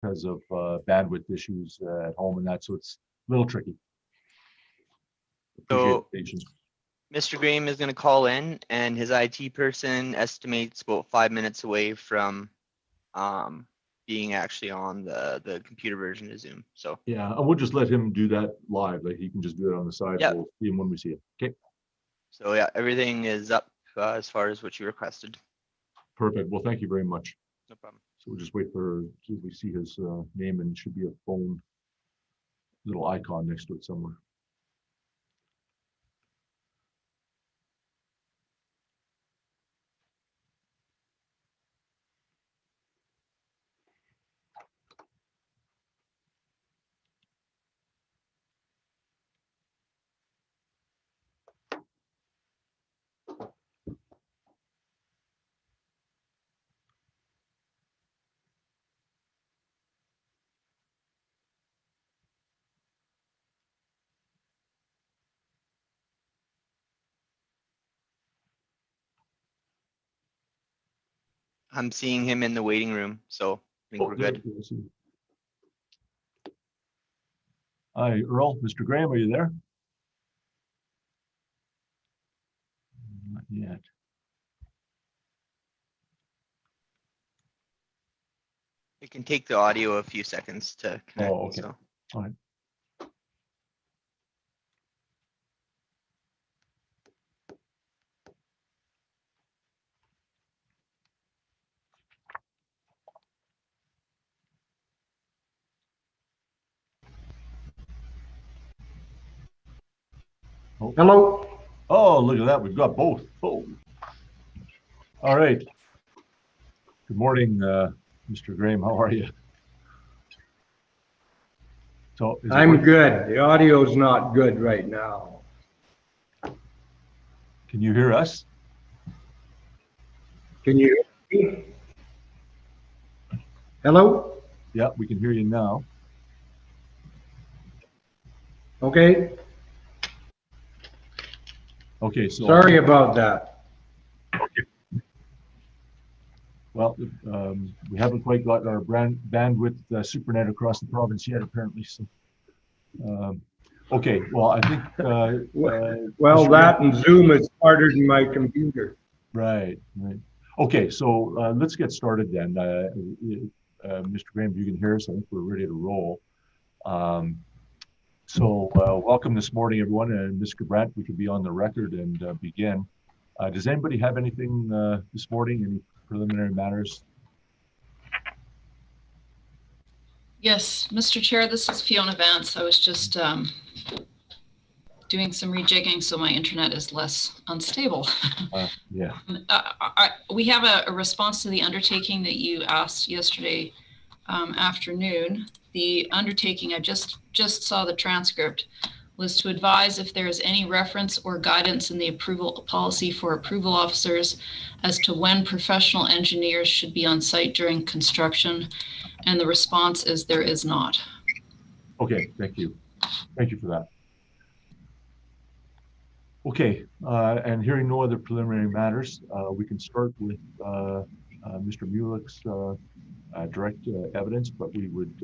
because of bandwidth issues at home and that, so it's a little tricky. So Appreciate the patience. Mr. Graham is going to call in, and his IT person estimates about 5 minutes away from being actually on the computer version of Zoom. So Yeah, and we'll just let him do that live. Like he can just do it on the side. Yep. We'll see him when we see him. Okay, so yeah, everything is up as far as what you requested. perfect. Well, thank you very much. No problem. So we'll just wait for, see if we see his name, and it should be a phone little icon next to it somewhere. I'm seeing him in the waiting room, so I think we're good. We'll see. Hi, Earl. Mr. Graham, are you there? Not yet. It can take the audio a few seconds to connect. Oh, okay. So All right. Oh. Hello. Oh, look at that. We've got both. Oh. All right. Good morning, Mr. Graham. How are you? So I'm good. The audio's not good right now. Can you hear us? Can you hear me? Hello? Yeah, we can hear you now. Okay. Okay, so Sorry about that. well, we haven't quite got our bandwidth supernet across the province yet, apparently. So, okay. Well, I think. Well, Mr. that Graham, and Zoom is harder than my computer. right. Okay, so let's get started then. Mr. Graham, if you can hear us, I think we're ready to roll. So welcome this morning, everyone. And Ms. Brandt, we could be on the record and begin. Does anybody have anything this morning, any preliminary matters? Yes, Mr. Chair, this is Fiona Vance. I was just doing some rejigging so my internet is less unstable. Yeah. We have a response to the undertaking that you asked yesterday afternoon. The undertaking, I just saw the transcript, was to advise if there is any reference or guidance in the approval policy for approval officers as to when professional engineers should be on site during construction. And the response is there is not. Okay, thank you. Thank you for that. Okay, and hearing no other preliminary matters, we can start with Mr. Muilwijk's direct evidence, but we would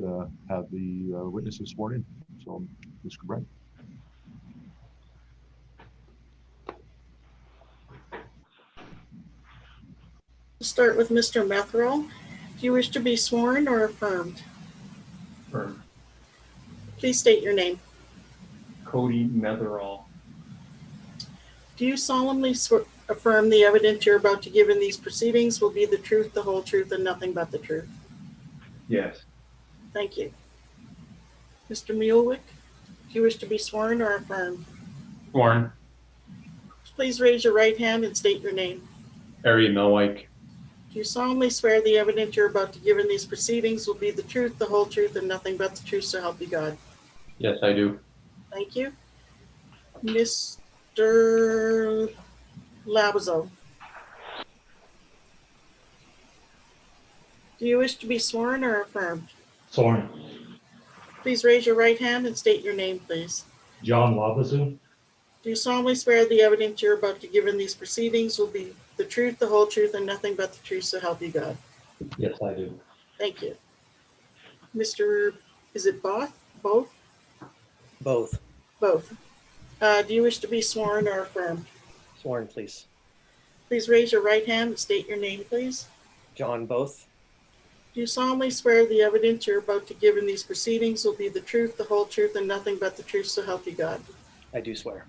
have the witnesses sworn in. So, Mr. Brent. Start with Mr. Metherell. Do you wish to be sworn or affirmed? Affirmed. Please state your name. Cody Metherall. Do you solemnly affirm the evidence you're about to give in these proceedings will be the truth, the whole truth, and nothing but the truth? Yes. Thank you. Mr. Muilwijk, do you wish to be sworn or affirmed? Sworn. Please raise your right hand and state your name. Harry Muilwijk. Do you solemnly swear the evidence you're about to give in these proceedings will be the truth, the whole truth, and nothing but the truth, so help you God? Yes, I do. Thank you. Mr. Labazo. Do you wish to be sworn or affirmed? Sworn. Please raise your right hand and state your name, please. John Labazu. Do you solemnly swear the evidence you're about to give in these proceedings will be the truth, the whole truth, and nothing but the truth, so help you God? Yes, I do. Thank you. Mr. Is it Both? Both? Both. Both. Do you wish to be sworn or affirmed? Sworn, please. Please raise your right hand and state your name, please. John Both. Do you solemnly swear the evidence you're about to give in these proceedings will be the truth, the whole truth, and nothing but the truth, so help you God? I do swear.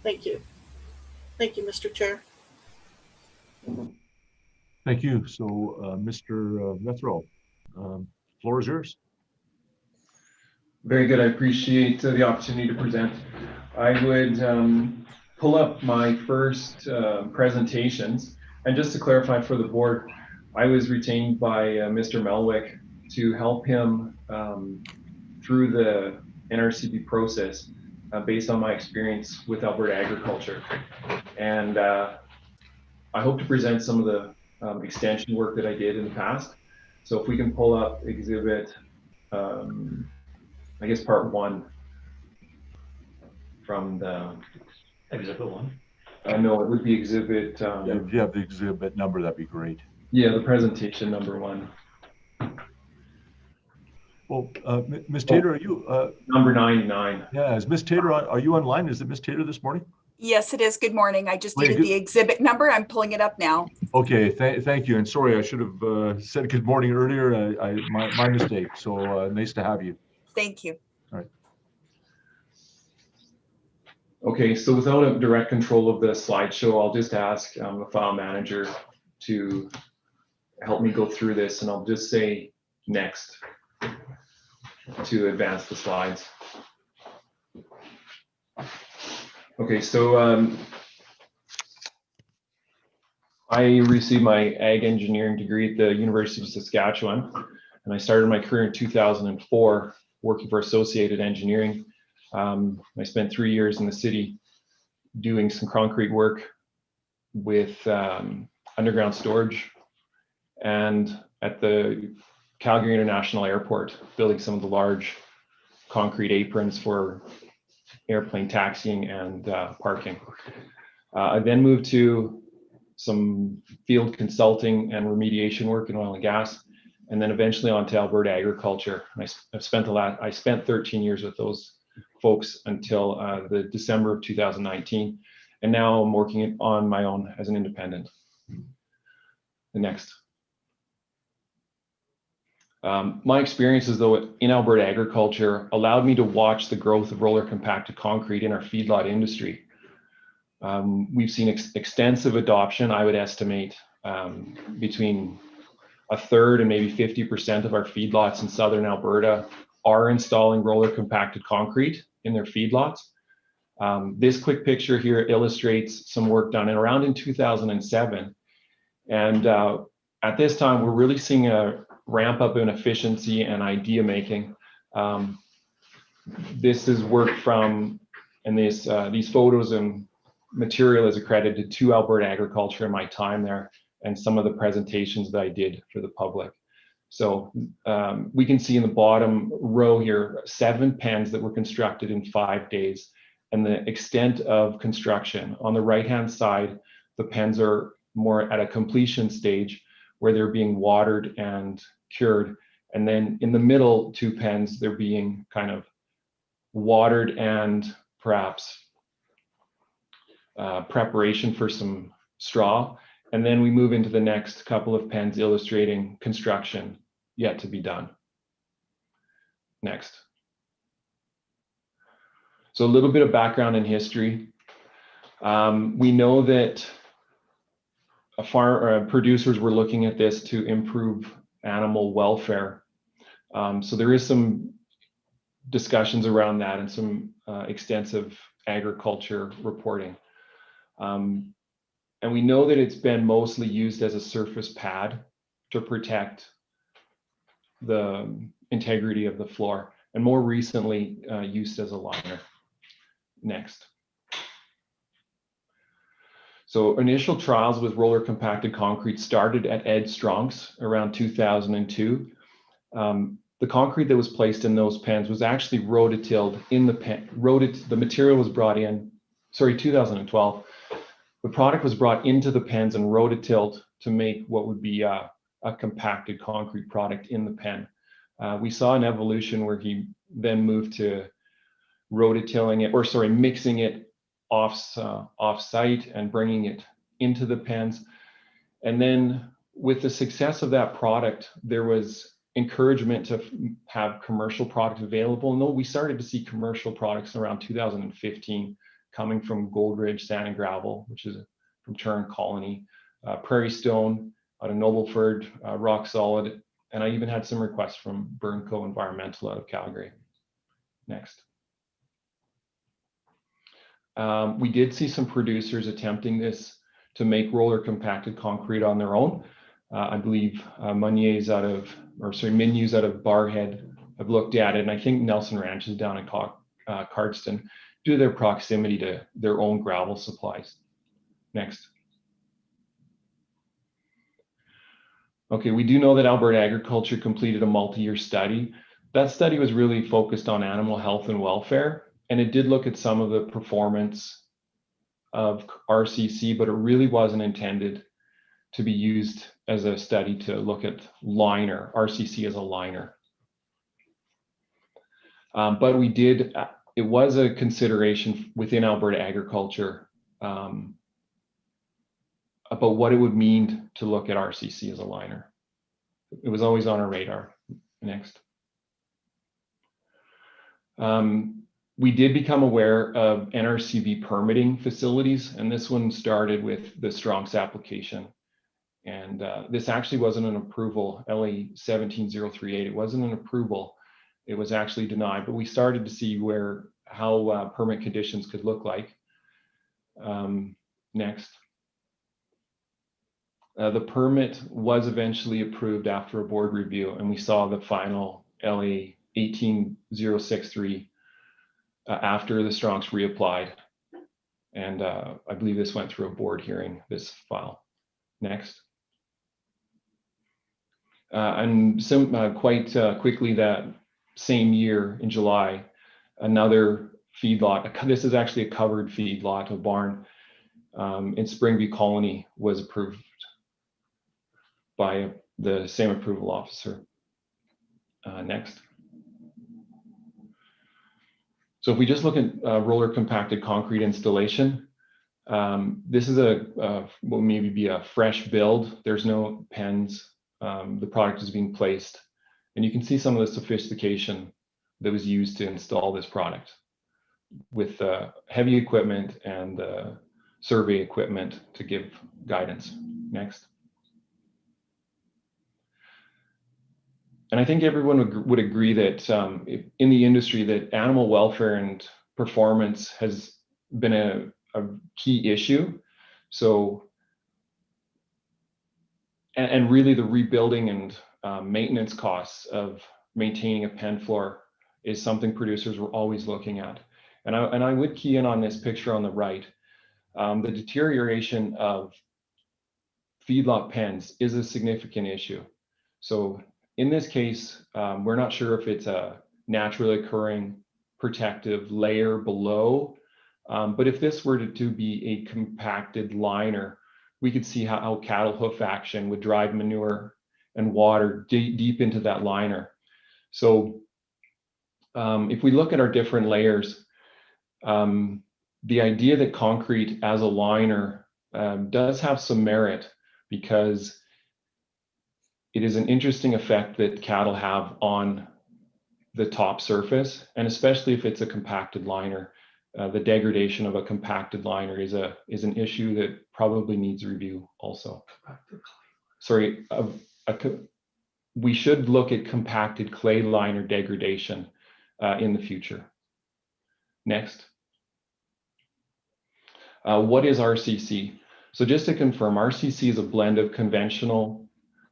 Thank you. Thank you, Mr. Chair. Thank you. So, Mr. Methrow, floor is yours. Very good. I appreciate the opportunity to present. I would pull up my first presentations. And just to clarify for the board, I was retained by Mr. Muilwijk to help him through the NRCP process based on my experience with Alberta agriculture. And I hope to present some of the extension work that I did in the past. So if we can pull up exhibit, I guess part 1 from the Exhibit 1. No, it would be exhibit. If you have the exhibit number, that'd be great. Yeah, the presentation number 1. Well, Ms. Tater, are you? Number 99. Yeah, is Ms. Tater, are you online? Is it Ms. Tater this morning? Yes, it is. Good morning. I just Wait, needed the exhibit number. I'm pulling it up now. Okay, thank you. And sorry, I should have said good morning earlier. My mistake. So nice to have you. Thank you. All right. Okay, so without a direct control of the slideshow, I'll just ask the file manager to help me go through this, and I'll just say next to advance the slides. Okay, so I received my ag engineering degree at the University of Saskatchewan, and I started my career in 2004 working for Associated Engineering. I spent 3 years in the city doing some concrete work with underground storage, and at the Calgary International Airport, building some of the large concrete aprons for airplane taxiing and parking. I then moved to some field consulting and remediation work in oil and gas, and then eventually on to Alberta agriculture. And I spent 13 years with those folks until the December of 2019, and now I'm working on my own as an independent. The next. My experiences though in Alberta agriculture allowed me to watch the growth of roller compacted concrete in our feedlot industry. We've seen extensive adoption. I would estimate between a third and maybe 50% of our feedlots in southern Alberta are installing roller compacted concrete in their feedlots. This quick picture here illustrates some work done around in 2007. And at this time, we're really seeing a ramp up in efficiency and idea making. This is work from, and these photos and material is accredited to Alberta agriculture in my time there, and some of the presentations that I did for the public. So we can see in the bottom row here, 7 pens that were constructed in 5 days, and the extent of construction. On the right-hand side, the pens are more at a completion stage where they're being watered and cured. And then in the middle 2 pens, they're being kind of watered and perhaps preparation for some straw. And then we move into the next couple of pens illustrating construction yet to be done. Next. So a little bit of background and history. We know that producers were looking at this to improve animal welfare. So there is some discussions around that and some extensive agriculture reporting. And we know that it's been mostly used as a surface pad to protect the integrity of the floor, and more recently used as a liner. Next. So initial trials with roller compacted concrete started at Ed Strong's around 2002. The concrete that was placed in those pens was actually rototilled in the pen. The material was brought in, 2012. The product was brought into the pens and rototilled to make what would be a compacted concrete product in the pen. We saw an evolution where he then moved to rototilling it, or sorry, mixing it off-site and bringing it into the pens. And then with the success of that product, there was encouragement to have commercial product available. And we started to see commercial products around 2015 coming from Gold Ridge Sand and Gravel, which is from Turin Colony, Prairie Stone out of Nobleford, Rock Solid, and I even had some requests from Burnco Environmental out of Calgary. Next. We did see some producers attempting this to make roller compacted concrete on their own. I believe Menyu's out of Barhead have looked at it, and I think Nelson Ranch is down in Cardston due to their proximity to their own gravel supplies. Next. Okay, we do know that Alberta Agriculture completed a multi-year study. That study was really focused on animal health and welfare, and it did look at some of the performance of RCC, but it really wasn't intended to be used as a study to look at liner, RCC as a liner. But we did, it was a consideration within Alberta Agriculture about what it would mean to look at RCC as a liner. It was always on our radar. Next. We did become aware of NRCB permitting facilities, and this one started with the Strongs application. And this actually wasn't an approval, LA19036. It wasn't an approval. It was actually denied, but we started to see how permit conditions could look like. Next. The permit was eventually approved after a board review, and we saw the final LA18063 after the Strongs reapplied. And I believe this went through a board hearing, this file. Next. And quite quickly that same year in July, another feedlot, this is actually a covered feedlot, a barn in Springview Colony, was approved by the same approval officer. Next. So if we just look at roller compacted concrete installation, this is will maybe be a fresh build. There's no pens. The product is being placed, and you can see some of the sophistication that was used to install this product with heavy equipment and survey equipment to give guidance. Next. And I think everyone would agree that in the industry that animal welfare and performance has been a key issue. So, and really the rebuilding and maintenance costs of maintaining a pen floor is something producers were always looking at. And I would key in on this picture on the right. The deterioration of feedlot pens is a significant issue. So in this case, we're not sure if it's a naturally occurring protective layer below, but if this were to be a compacted liner, we could see how cattle hoof action would drive manure and water deep into that liner. So if we look at our different layers, the idea that concrete as a liner does have some merit, because it is an interesting effect that cattle have on the top surface, and especially if it's a compacted liner. The degradation of a compacted liner is an issue that probably needs review also. Sorry, we should look at compacted clay liner degradation in the future. Next. What is RCC? So just to confirm, RCC is a blend of conventional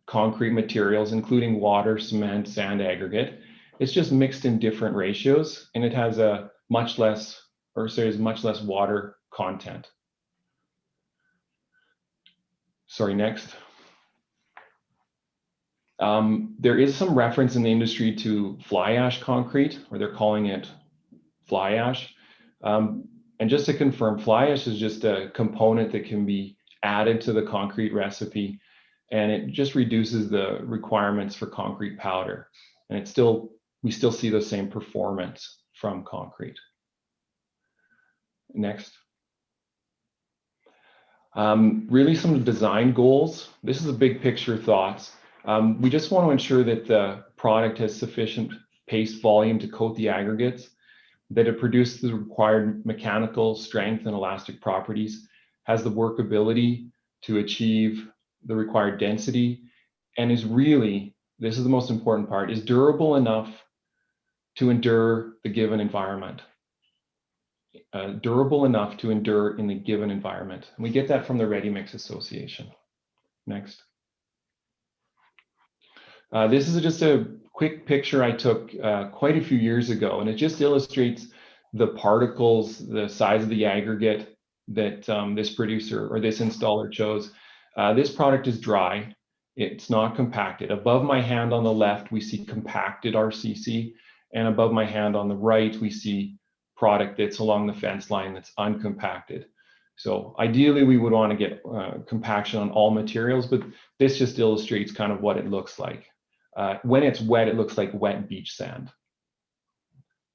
concrete materials, including water, cement, sand, aggregate. It's just mixed in different ratios, and it has a much less water content. Sorry, next. There is some reference in the industry to fly ash concrete, or they're calling it fly ash. And just to confirm, fly ash is just a component that can be added to the concrete recipe, and it just reduces the requirements for concrete powder. And we still see the same performance from concrete. Next. Really some design goals. This is a big picture thoughts. We just want to ensure that the product has sufficient paste volume to coat the aggregates, that it produces the required mechanical strength and elastic properties, has the workability to achieve the required density, and is really, this is the most important part, is durable enough to endure the given environment. Durable enough to endure in the given environment. And we get that from the Ready Mix Association. Next. This is just a quick picture I took quite a few years ago, and it just illustrates the particles, the size of the aggregate that this producer or this installer chose. This product is dry. It's not compacted. Above my hand on the left, we see compacted RCC, and above my hand on the right, we see product that's along the fence line that's uncompacted. So ideally, we would want to get compaction on all materials, but this just illustrates kind of what it looks like. When it's wet, it looks like wet beach sand.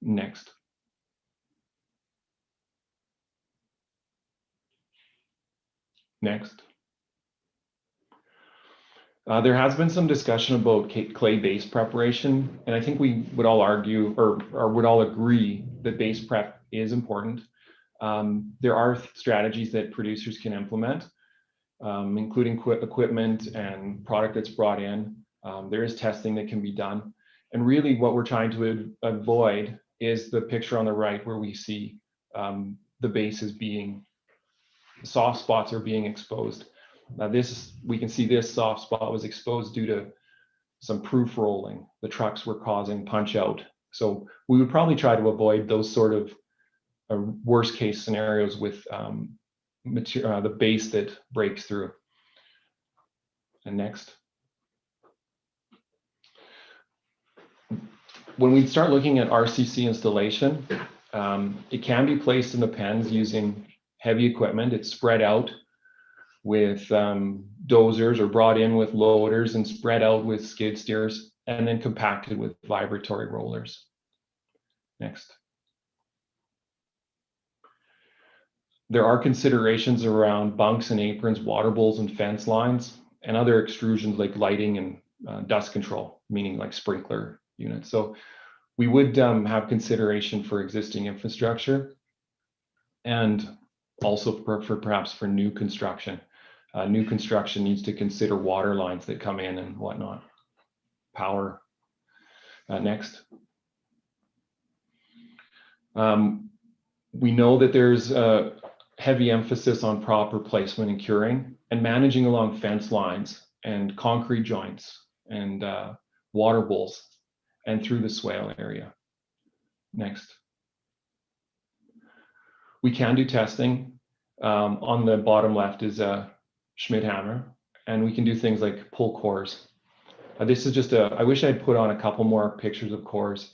Next. Next. There has been some discussion about clay base preparation, and I think we would all argue or would all agree that base prep is important. There are strategies that producers can implement, including equipment and product that's brought in. There is testing that can be done. And really what we're trying to avoid is the picture on the right where we see the bases being, soft spots are being exposed. We can see this soft spot was exposed due to some proof rolling. The trucks were causing punch out. So we would probably try to avoid those sort of worst case scenarios with the base that breaks through. And next. When we start looking at RCC installation, it can be placed in the pens using heavy equipment. It's spread out with dozers or brought in with loaders and spread out with skid steers and then compacted with vibratory rollers. Next. There are considerations around bunks and aprons, water bowls and fence lines, and other extrusions like lighting and dust control, meaning like sprinkler units. So we would have consideration for existing infrastructure and also perhaps for new construction. New construction needs to consider water lines that come in and whatnot. Power. Next. We know that there's a heavy emphasis on proper placement and curing and managing along fence lines and concrete joints and water bowls and through the swale area. Next. We can do testing. On the bottom left is a Schmidt hammer, and we can do things like pull cores. This is just I wish I'd put on a couple more pictures of cores.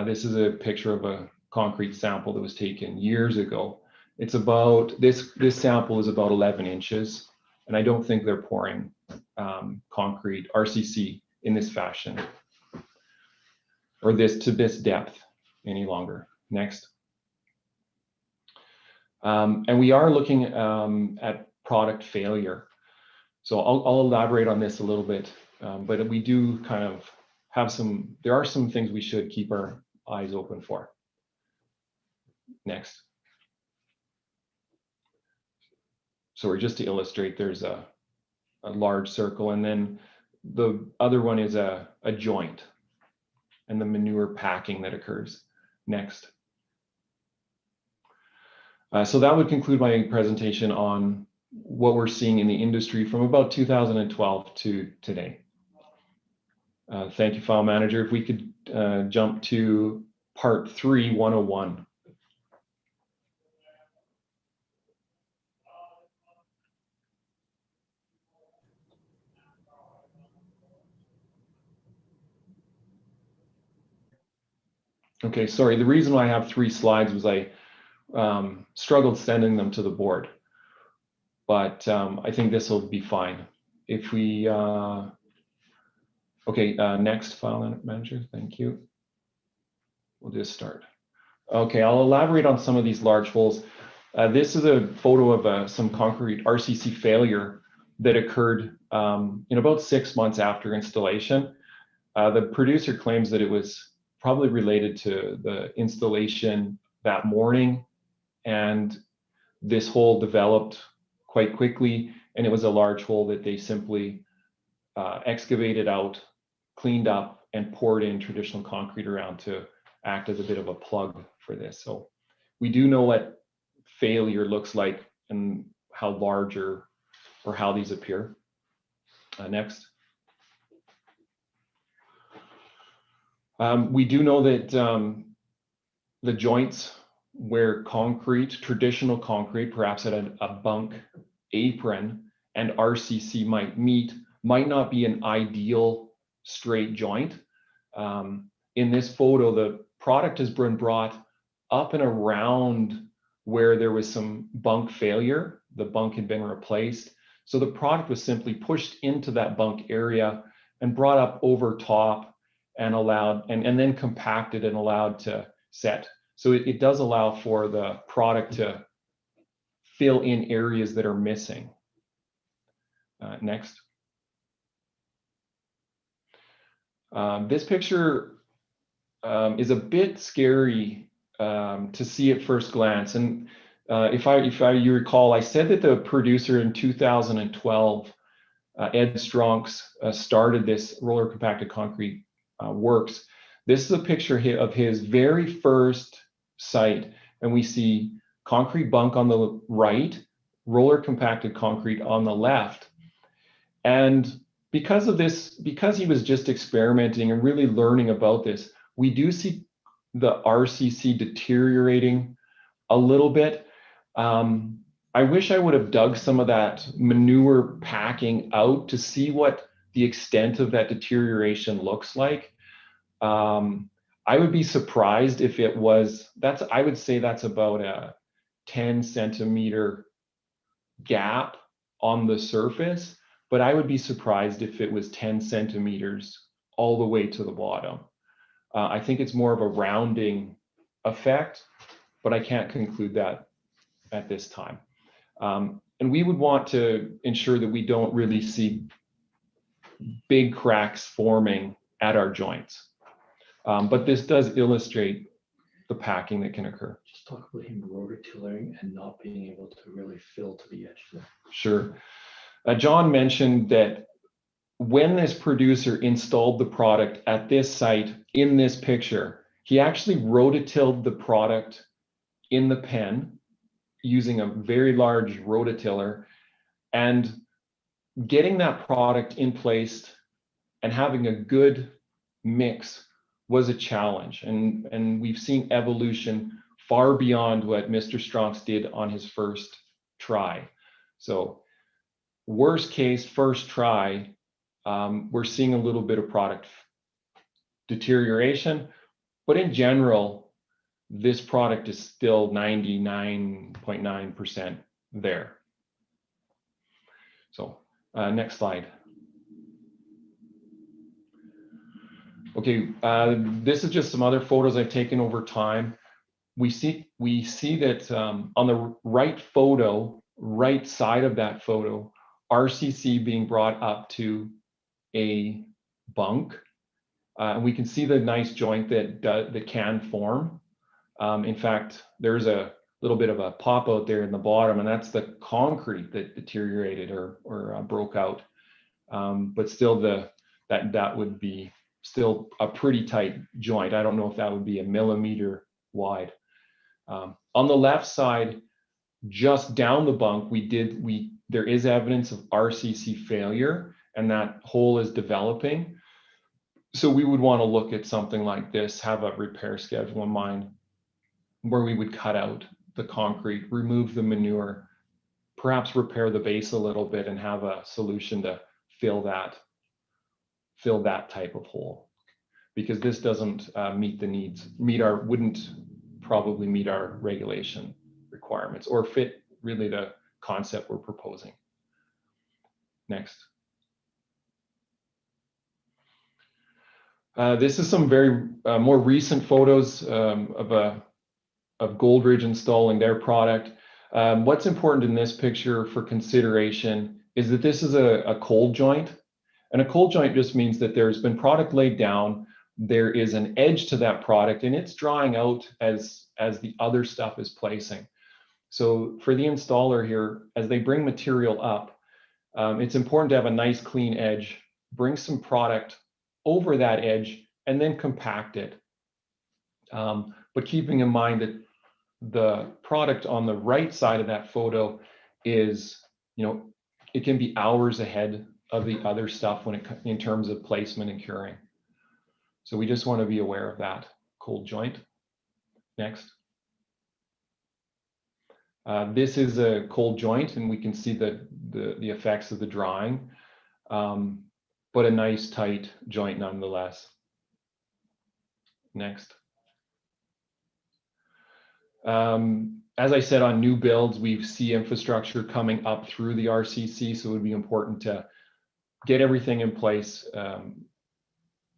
This is a picture of a concrete sample that was taken years ago. It's about, this sample is about 11 inches, and I don't think they're pouring concrete RCC in this fashion or to this depth any longer. Next. And we are looking at product failure. So I'll elaborate on this a little bit, but we do kind of have there are some things we should keep our eyes open for. Next. So we're just to illustrate, there's a large circle, and then the other one is a joint and the manure packing that occurs. Next. So that would conclude my presentation on what we're seeing in the industry from about 2012 to today. Thank you, File Manager. If we could jump to part 3, 101. Okay, sorry. The reason why I have 3 slides was I struggled sending them to the board, but I think this will be fine. If we Okay, next file manager, thank you. We'll just start. Okay, I'll elaborate on some of these large holes. This is a photo of some concrete RCC failure that occurred in about 6 months after installation. The producer claims that it was probably related to the installation that morning, and this hole developed quite quickly, and it was a large hole that they simply excavated out, cleaned up, and poured in traditional concrete around to act as a bit of a plug for this. So we do know what failure looks like and how large or how these appear. Next. We do know that the joints where concrete, traditional concrete, perhaps at a bunk apron, and RCC might meet, might not be an ideal straight joint. In this photo, the product has been brought up and around where there was some bunk failure. The bunk had been replaced. So the product was simply pushed into that bunk area and brought up over top and allowed, and then compacted and allowed to set. So it does allow for the product to fill in areas that are missing. Next. This picture is a bit scary to see at first glance. And if you recall, I said that the producer in 2012, Ed Stronks, started this roller compacted concrete works. This is a picture of his very first site, and we see concrete bunk on the right, roller compacted concrete on the left. And because of this, because he was just experimenting and really learning about this, we do see the RCC deteriorating a little bit. I wish I would have dug some of that manure packing out to see what the extent of that deterioration looks like. I would be surprised if it was, I would say that's about a 10 centimeter gap on the surface, but I would be surprised if it was 10 centimeters all the way to the bottom. I think it's more of a rounding effect, but I can't conclude that at this time. And we would want to ensure that we don't really see big cracks forming at our joints. But this does illustrate the packing that can occur. Just talk about him rototillering and not being able to really fill to the edge there. Sure. John mentioned that when this producer installed the product at this site in this picture, he actually rototilled the product in the pen using a very large rototiller, and getting that product in place and having a good mix was a challenge. And we've seen evolution far beyond what Mr. Stronks did on his first try. So worst case, first try, we're seeing a little bit of product deterioration, but in general, this product is still 99.9% there. So next slide. Okay, this is just some other photos I've taken over time. We see that on the right photo, right side of that photo, RCC being brought up to a bunk. And we can see the nice joint that can form. In fact, there's a little bit of a pop out there in the bottom, and that's the concrete that deteriorated or broke out. But still, that would be still a pretty tight joint. I don't know if that would be a millimeter wide. On the left side, just down the bunk, there is evidence of RCC failure, and that hole is developing. So we would want to look at something like this, have a repair schedule in mind, where we would cut out the concrete, remove the manure, perhaps repair the base a little bit, and have a solution to fill that type of hole, because this doesn't meet the needs, wouldn't probably meet our regulation requirements or fit really the concept we're proposing. Next. This is some very more recent photos of Goldridge installing their product. What's important in this picture for consideration is that this is a cold joint. And a cold joint just means that there's been product laid down, there is an edge to that product, and it's drying out as the other stuff is placing. So for the installer here, as they bring material up, it's important to have a nice clean edge, bring some product over that edge, and then compact it. But keeping in mind that the product on the right side of that photo is, it can be hours ahead of the other stuff in terms of placement and curing. So we just want to be aware of that cold joint. Next. This is a cold joint, and we can see the effects of the drying, but a nice tight joint nonetheless. Next. As I said, on new builds, we see infrastructure coming up through the RCC, so it would be important to get everything in place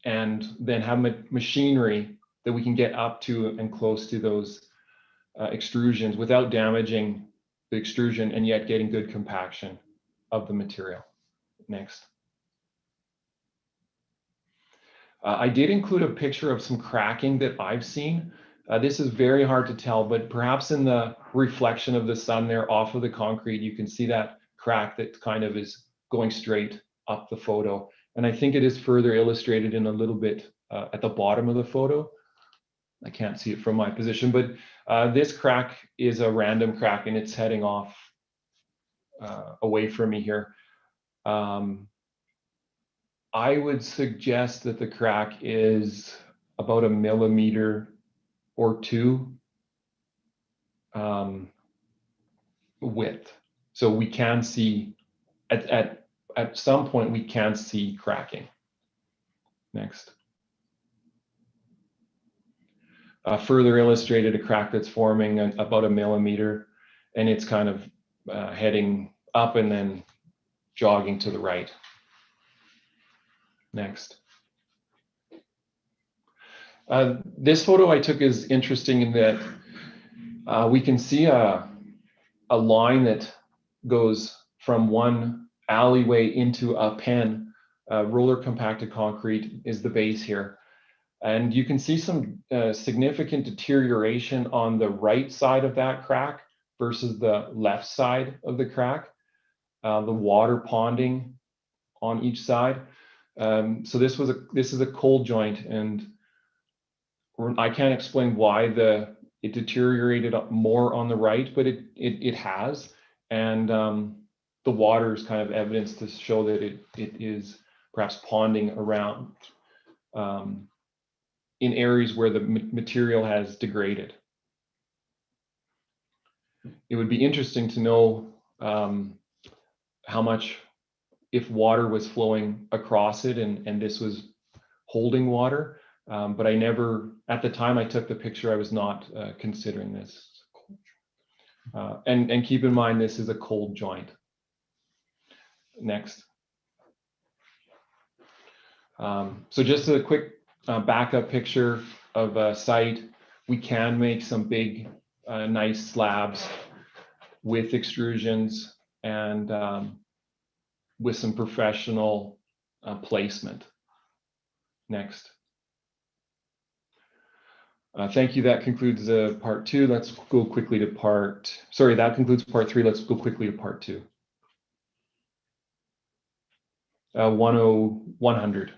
and then have machinery that we can get up to and close to those extrusions without damaging the extrusion and yet getting good compaction of the material. Next. I did include a picture of some cracking that I've seen. This is very hard to tell, but perhaps in the reflection of the sun there off of the concrete, you can see that crack that kind of is going straight up the photo. And I think it is further illustrated in a little bit at the bottom of the photo. I can't see it from my position, but this crack is a random crack and it's heading off away from me here. I would suggest that the crack is about 1 millimeter or 2 width. So we can see at some point we can see cracking. Next. Further illustrated a crack that's forming about 1 millimeter, and it's kind of heading up and then jogging to the right. Next. This photo I took is interesting in that we can see a line that goes from one alleyway into a pen. Roller compacted concrete is the base here. And you can see some significant deterioration on the right side of that crack versus the left side of the crack. The water ponding on each side. So this is a cold joint, and I can't explain why it deteriorated more on the right, but it has, and the water is kind of evidence to show that it is perhaps ponding around in areas where the material has degraded. It would be interesting to know how much, if water was flowing across it and this was holding water, but I never, at the time I took the picture, I was not considering this. And keep in mind, this is a cold joint. Next. So just a quick backup picture of a site. We can make some big, nice slabs with extrusions and with some professional placement. Next. Thank you. That concludes part 2. Let's go quickly to that concludes part 3. Let's go quickly to part 2. 100.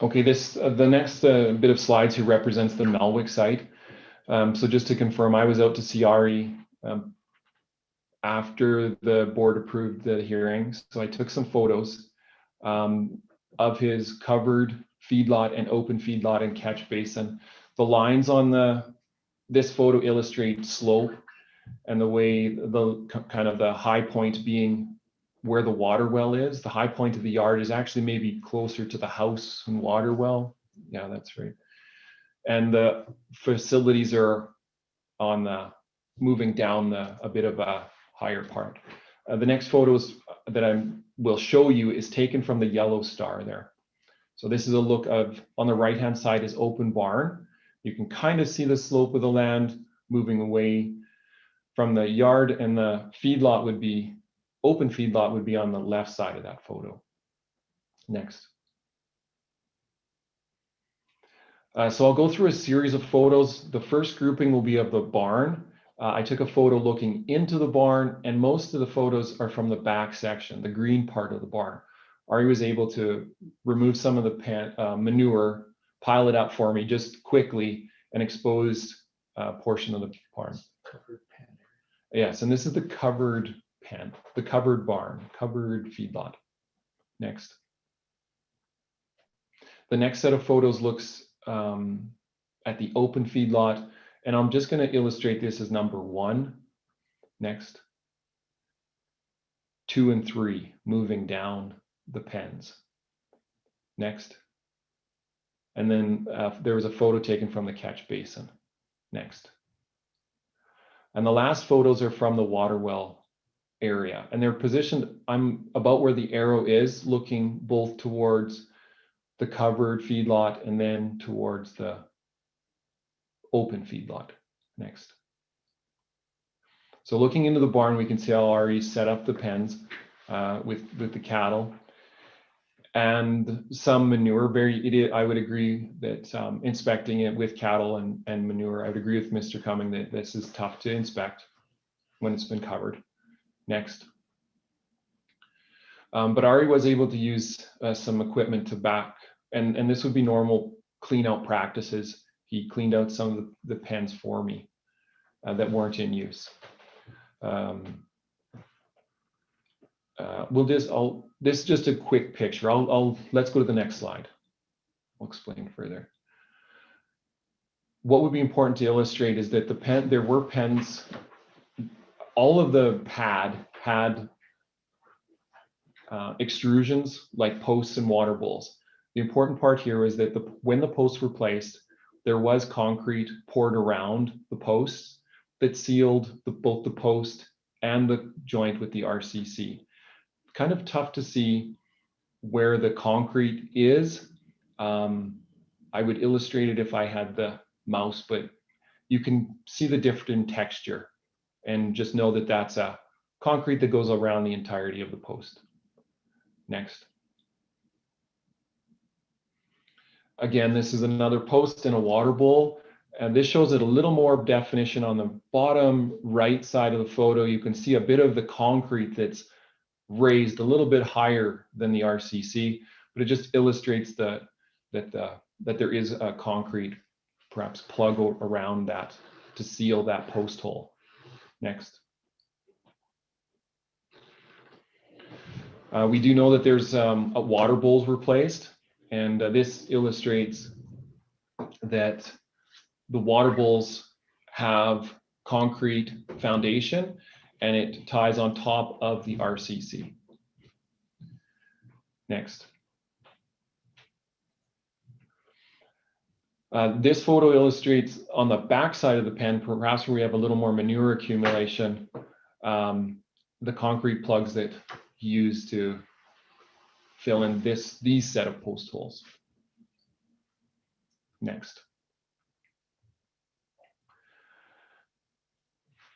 Okay, the next bit of slides here represents the Muilwijk site. So just to confirm, I was out to see Ari after the board approved the hearings. So I took some photos of his covered feedlot and open feedlot and catch basin. The lines on this photo illustrate slope, and the way the kind of the high point being where the water well is. The high point of the yard is actually maybe closer to the house and water well. Yeah, that's right. And the facilities are on the moving down a bit of a higher part. The next photos that I will show you is taken from the yellow star there. So this is a look of, on the right-hand side is open barn. You can kind of see the slope of the land moving away from the yard, and the feedlot would be, open feedlot would be on the left side of that photo. Next. So I'll go through a series of photos. The first grouping will be of the barn. I took a photo looking into the barn, and most of the photos are from the back section, the green part of the barn. Ari was able to remove some of the manure, pile it up for me just quickly, and exposed a portion of the barn. Covered pen. Yes, and this is the covered pen, the covered barn, covered feedlot. Next. The next set of photos looks at the open feedlot, and I'm just going to illustrate this as number 1. Next. 2 and 3, moving down the pens. Next. And then there was a photo taken from the catch basin. Next. And the last photos are from the water well area, and they're positioned, I'm about where the arrow is, looking both towards the covered feedlot and then towards the open feedlot. Next. So looking into the barn, we can see how Ari set up the pens with the cattle and some manure. I would agree that inspecting it with cattle and manure, I would agree with Mr. Cumming that this is tough to inspect when it's been covered. Next. But Ari was able to use some equipment to back, and this would be normal clean out practices. He cleaned out some of the pens for me that weren't in use. This is just a quick picture. Let's go to the next slide. I'll explain further. What would be important to illustrate is that there were pens. All of the pad had extrusions like posts and water bowls. The important part here is that when the posts were placed, there was concrete poured around the posts that sealed both the post and the joint with the RCC. Kind of tough to see where the concrete is. I would illustrate it if I had the mouse, but you can see the different texture and just know that that's a concrete that goes around the entirety of the post. Next. Again, this is another post in a water bowl, and this shows it a little more definition. On the bottom right side of the photo, you can see a bit of the concrete that's raised a little bit higher than the RCC, but it just illustrates that there is a concrete, perhaps plug around that to seal that post hole. Next. We do know that there's water bowls were placed, and this illustrates that the water bowls have concrete foundation and it ties on top of the RCC. Next. This photo illustrates on the back side of the pen, perhaps where we have a little more manure accumulation, the concrete plugs that he used to fill in these set of post holes. Next.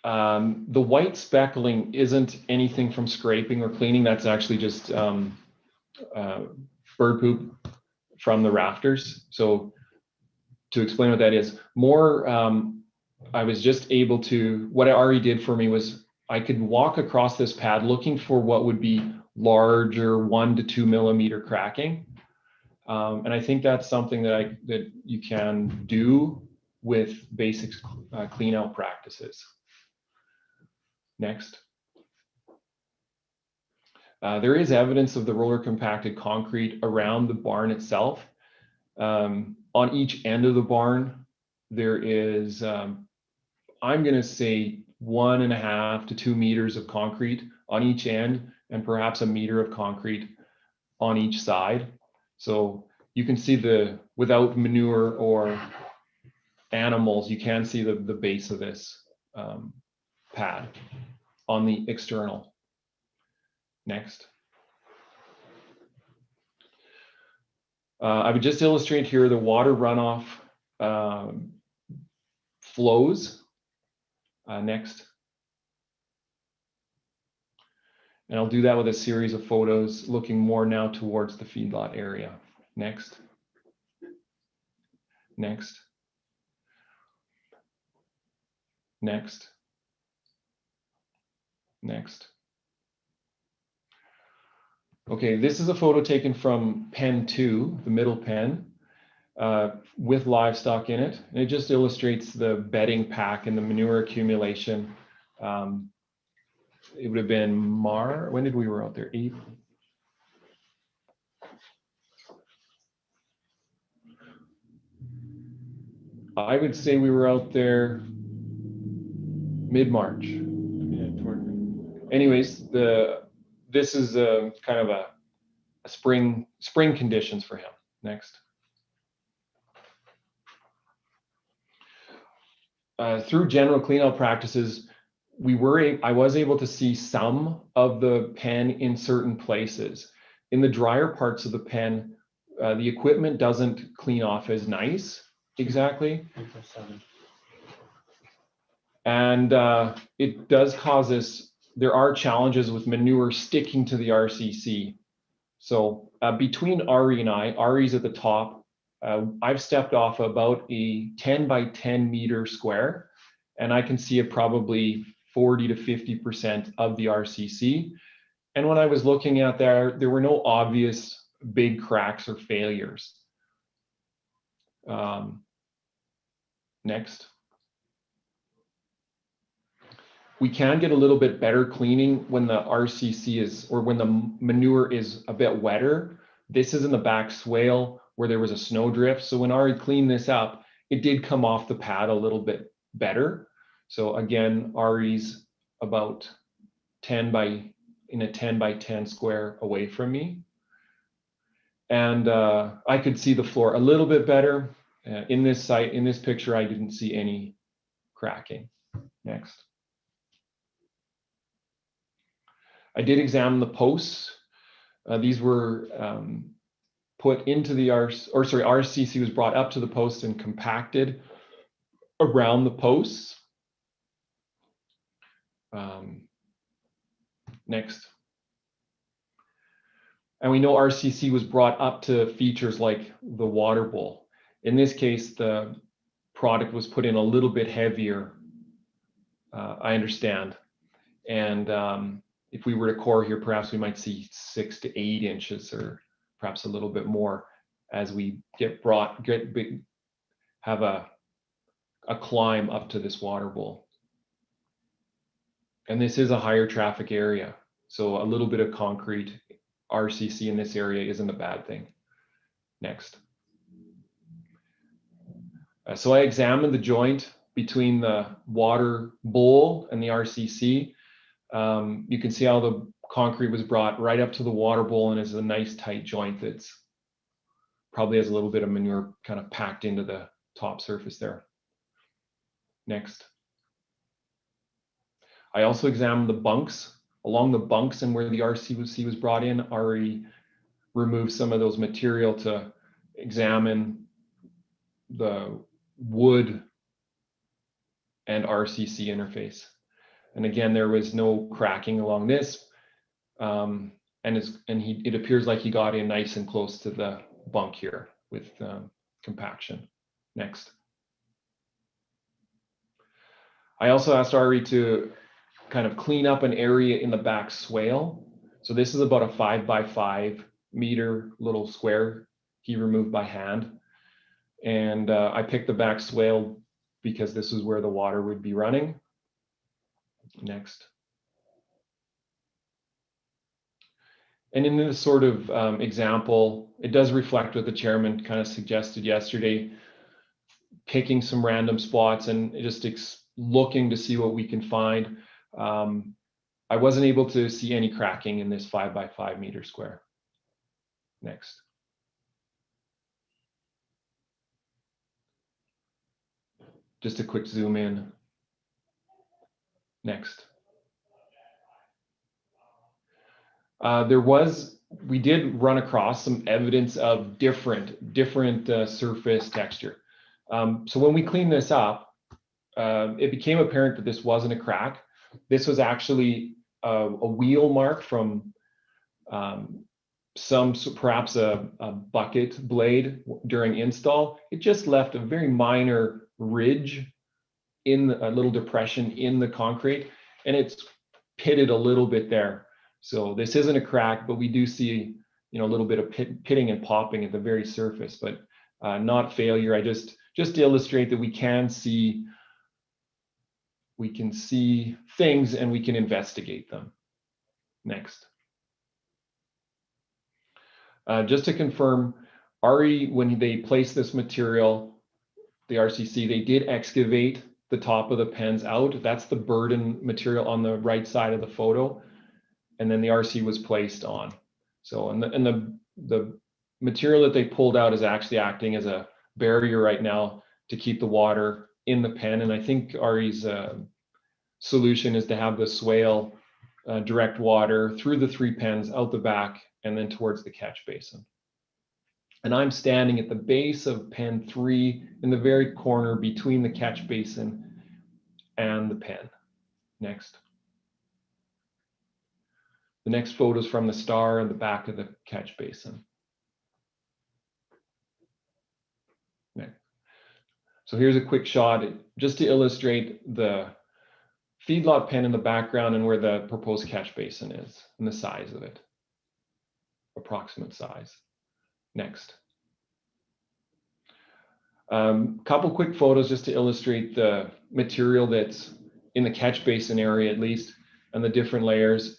The white speckling isn't anything from scraping or cleaning. That's actually just bird poop from the rafters. So to explain what that is, I was just able to, what Ari did for me was I could walk across this pad looking for what would be larger 1 to 2 millimeter cracking. And I think that's something that you can do with basic clean out practices. Next. There is evidence of the roller compacted concrete around the barn itself. On each end of the barn, there is, I'm going to say 1.5 to 2 meters of concrete on each end, and perhaps 1 meter of concrete on each side. So you can see without manure or animals, you can see the base of this pad on the external. Next. I would just illustrate here the water runoff flows. Next. And I'll do that with a series of photos looking more now towards the feedlot area. Next. Next. Next. Next. Okay, this is a photo taken from pen 2, the middle pen, with livestock in it. And it just illustrates the bedding pack and the manure accumulation. It would have been when did we were out there? April. I would say we were out there mid-March. Yeah, anyways, this is kind of a spring conditions for him. Next. Through general cleanout practices, I was able to see some of the pen in certain places. In the drier parts of the pen, the equipment doesn't clean off as nice exactly. And it does cause us, there are challenges with manure sticking to the RCC. So between Ari and I, Ari's at the top, I've stepped off about a 10 by 10 meter square, and I can see it probably 40 to 50% of the RCC. And when I was looking at there were no obvious big cracks or failures. Next. We can get a little bit better cleaning when the RCC is, or when the manure is a bit wetter. This is in the back swale where there was a snow drift. So when Ari cleaned this up, it did come off the pad a little bit better. So again, Ari's about 10 by 10 square away from me. And I could see the floor a little bit better. In this picture, I didn't see any cracking. Next. I did examine the posts. These were put into the RCC was brought up to the post and compacted around the posts. Next. And we know RCC was brought up to features like the water bowl. In this case, the product was put in a little bit heavier, I understand. And if we were to core here, perhaps we might see 6 to 8 inches or perhaps a little bit more as we have a climb up to this water bowl. And this is a higher traffic area. So a little bit of concrete RCC in this area isn't a bad thing. Next. So I examined the joint between the water bowl and the RCC. You can see how the concrete was brought right up to the water bowl and is a nice tight joint that's probably has a little bit of manure kind of packed into the top surface there. Next. I also examined the bunks. Along the bunks and where the RCC was brought in, Ari removed some of those material to examine the wood and RCC interface. And again, there was no cracking along this. It appears like he got in nice and close to the bunk here with compaction. Next. I also asked Ari to kind of clean up an area in the back swale. So this is about a 5 by 5 meter little square he removed by hand. And I picked the back swale because this is where the water would be running. Next. And in this sort of example, it does reflect what the chairman kind of suggested yesterday, picking some random spots and just looking to see what we can find. I wasn't able to see any cracking in this 5 by 5 meter square. Next. Just a quick zoom in. Next. We did run across some evidence of different surface texture. So when we cleaned this up, it became apparent that this wasn't a crack. This was actually a wheel mark from perhaps a bucket blade during install. It just left a very minor ridge in a little depression in the concrete, and it's pitted a little bit there. So this isn't a crack, but we do see, a little bit of pitting and popping at the very surface, but not failure. I just to illustrate that we can see things and we can investigate them. Next. Just to confirm, RE, when they placed this material, the RCC, they did excavate the top of the pens out. That's the burden material on the right side of the photo. And then the RC was placed on. So, and the material that they pulled out is actually acting as a barrier right now to keep the water in the pen. And I think RE's solution is to have the swale direct water through the 3 pens, out the back, and then towards the catch basin. And I'm standing at the base of pen 3 in the very corner between the catch basin and the pen. Next. The next photo is from the star in the back of the catch basin. Next. So here's a quick shot just to illustrate the feedlot pen in the background and where the proposed catch basin is and the size of it, approximate size. Next. Couple quick photos just to illustrate the material that's in the catch basin area, at least, and the different layers,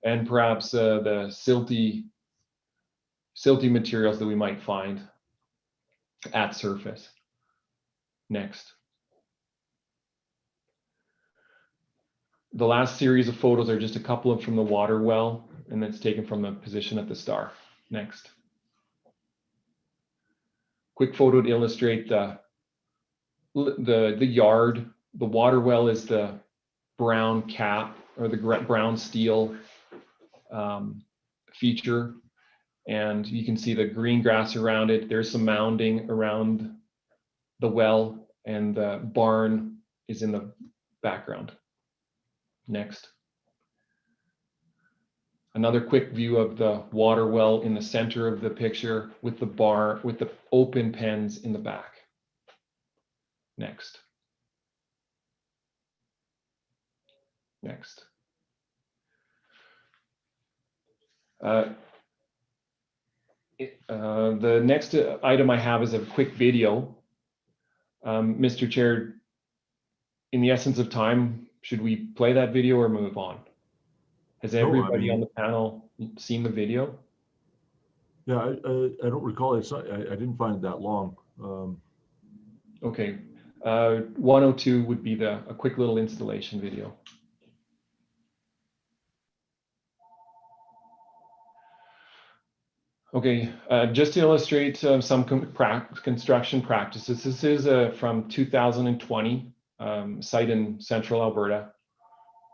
and perhaps the silty materials that we might find at surface. Next. The last series of photos are just a couple of from the water well, and that's taken from the position at the star. Next. Quick photo to illustrate the yard. The water well is the brown cap or the brown steel feature, and you can see the green grass around it. There's some mounding around the well, and the barn is in the background. Next. Another quick view of the water well in the center of the picture with the bar, with the open pens in the back. Next. Next. The next item I have is a quick video. Mr. Chair, in the essence of time, should we play that video or move on? Has everybody on the panel seen the video? Yeah, I don't recall. I didn't find it that long. Okay, 102 would be a quick little installation video. Okay, just to illustrate some construction practices. This is from 2020, site in central Alberta.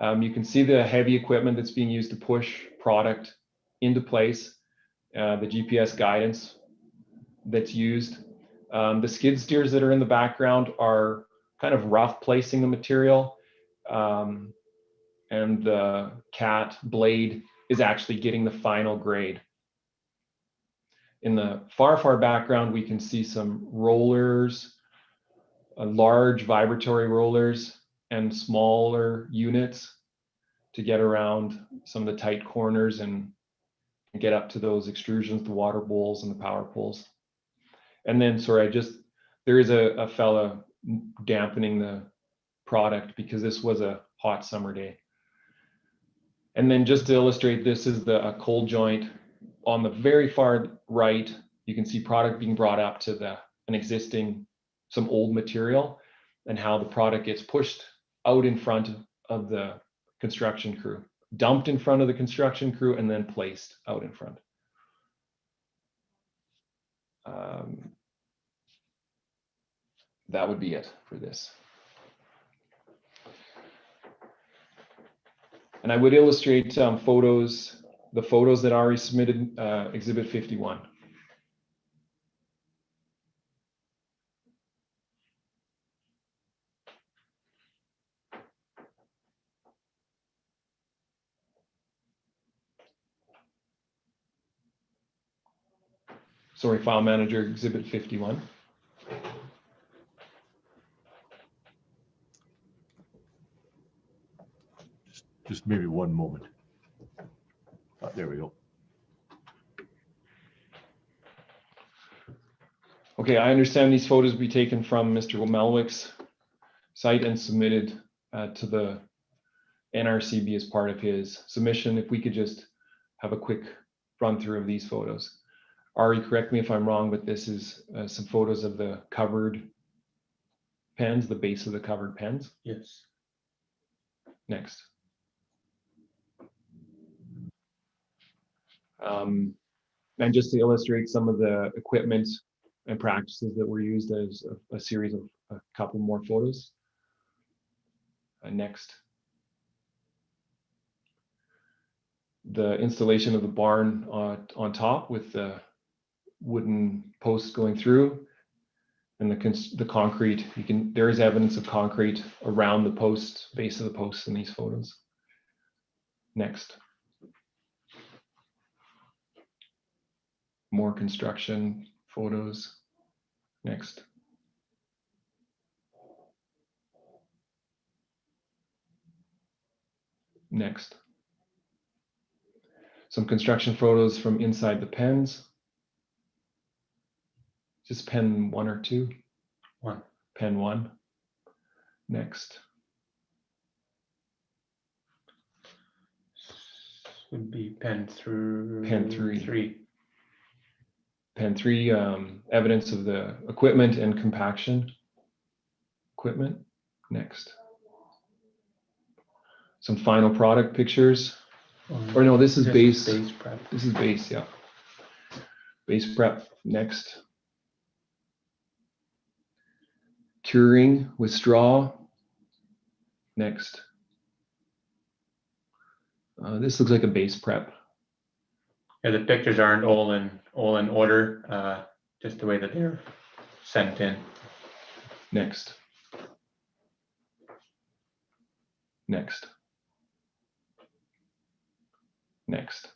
You can see the heavy equipment that's being used to push product into place, the GPS guidance that's used. The skid steers that are in the background are kind of rough placing the material, and the cat blade is actually getting the final grade. In the far background, we can see some rollers, large vibratory rollers, and smaller units to get around some of the tight corners and get up to those extrusions, the water bowls and the power poles. And then, sorry, there is a fella dampening the product because this was a hot summer day. And then just to illustrate, this is a cold joint. On the very far right, you can see product being brought up to some old material, and how the product gets pushed out in front of the construction crew, dumped in front of the construction crew, and then placed out in front. That would be it for this. And I would illustrate photos, the photos that are submitted, Exhibit 51. Sorry, File Manager, Exhibit 51. Just maybe one moment. There we go. Okay, I understand these photos be taken from Mr. Muilwijk's site and submitted to the NRCB as part of his submission. If we could just have a quick run through of these photos. Ari, correct me if I'm wrong, but this is some photos of the covered pens, the base of the covered pens. Yes. Next. And just to illustrate some of the equipment and practices that were used as a series of a couple more photos. Next. The installation of the barn on top with the wooden posts going through, and the concrete. There is evidence of concrete around the post, base of the posts in these photos. Next. More construction photos. Next. Next. Some construction photos from inside the pens. Just pen 1 or 2? 1. Pen 1. Next. Would be pen through. Pen 3. 3. Pen 3, evidence of the equipment and compaction equipment. Next. Some final product pictures. Or no, this is base. Base prep. This is base, yeah. Base prep. Next. Curing with straw. Next. This looks like a base prep. Yeah, the pictures aren't all in order, just the way that they're sent in. Next. Next. Next.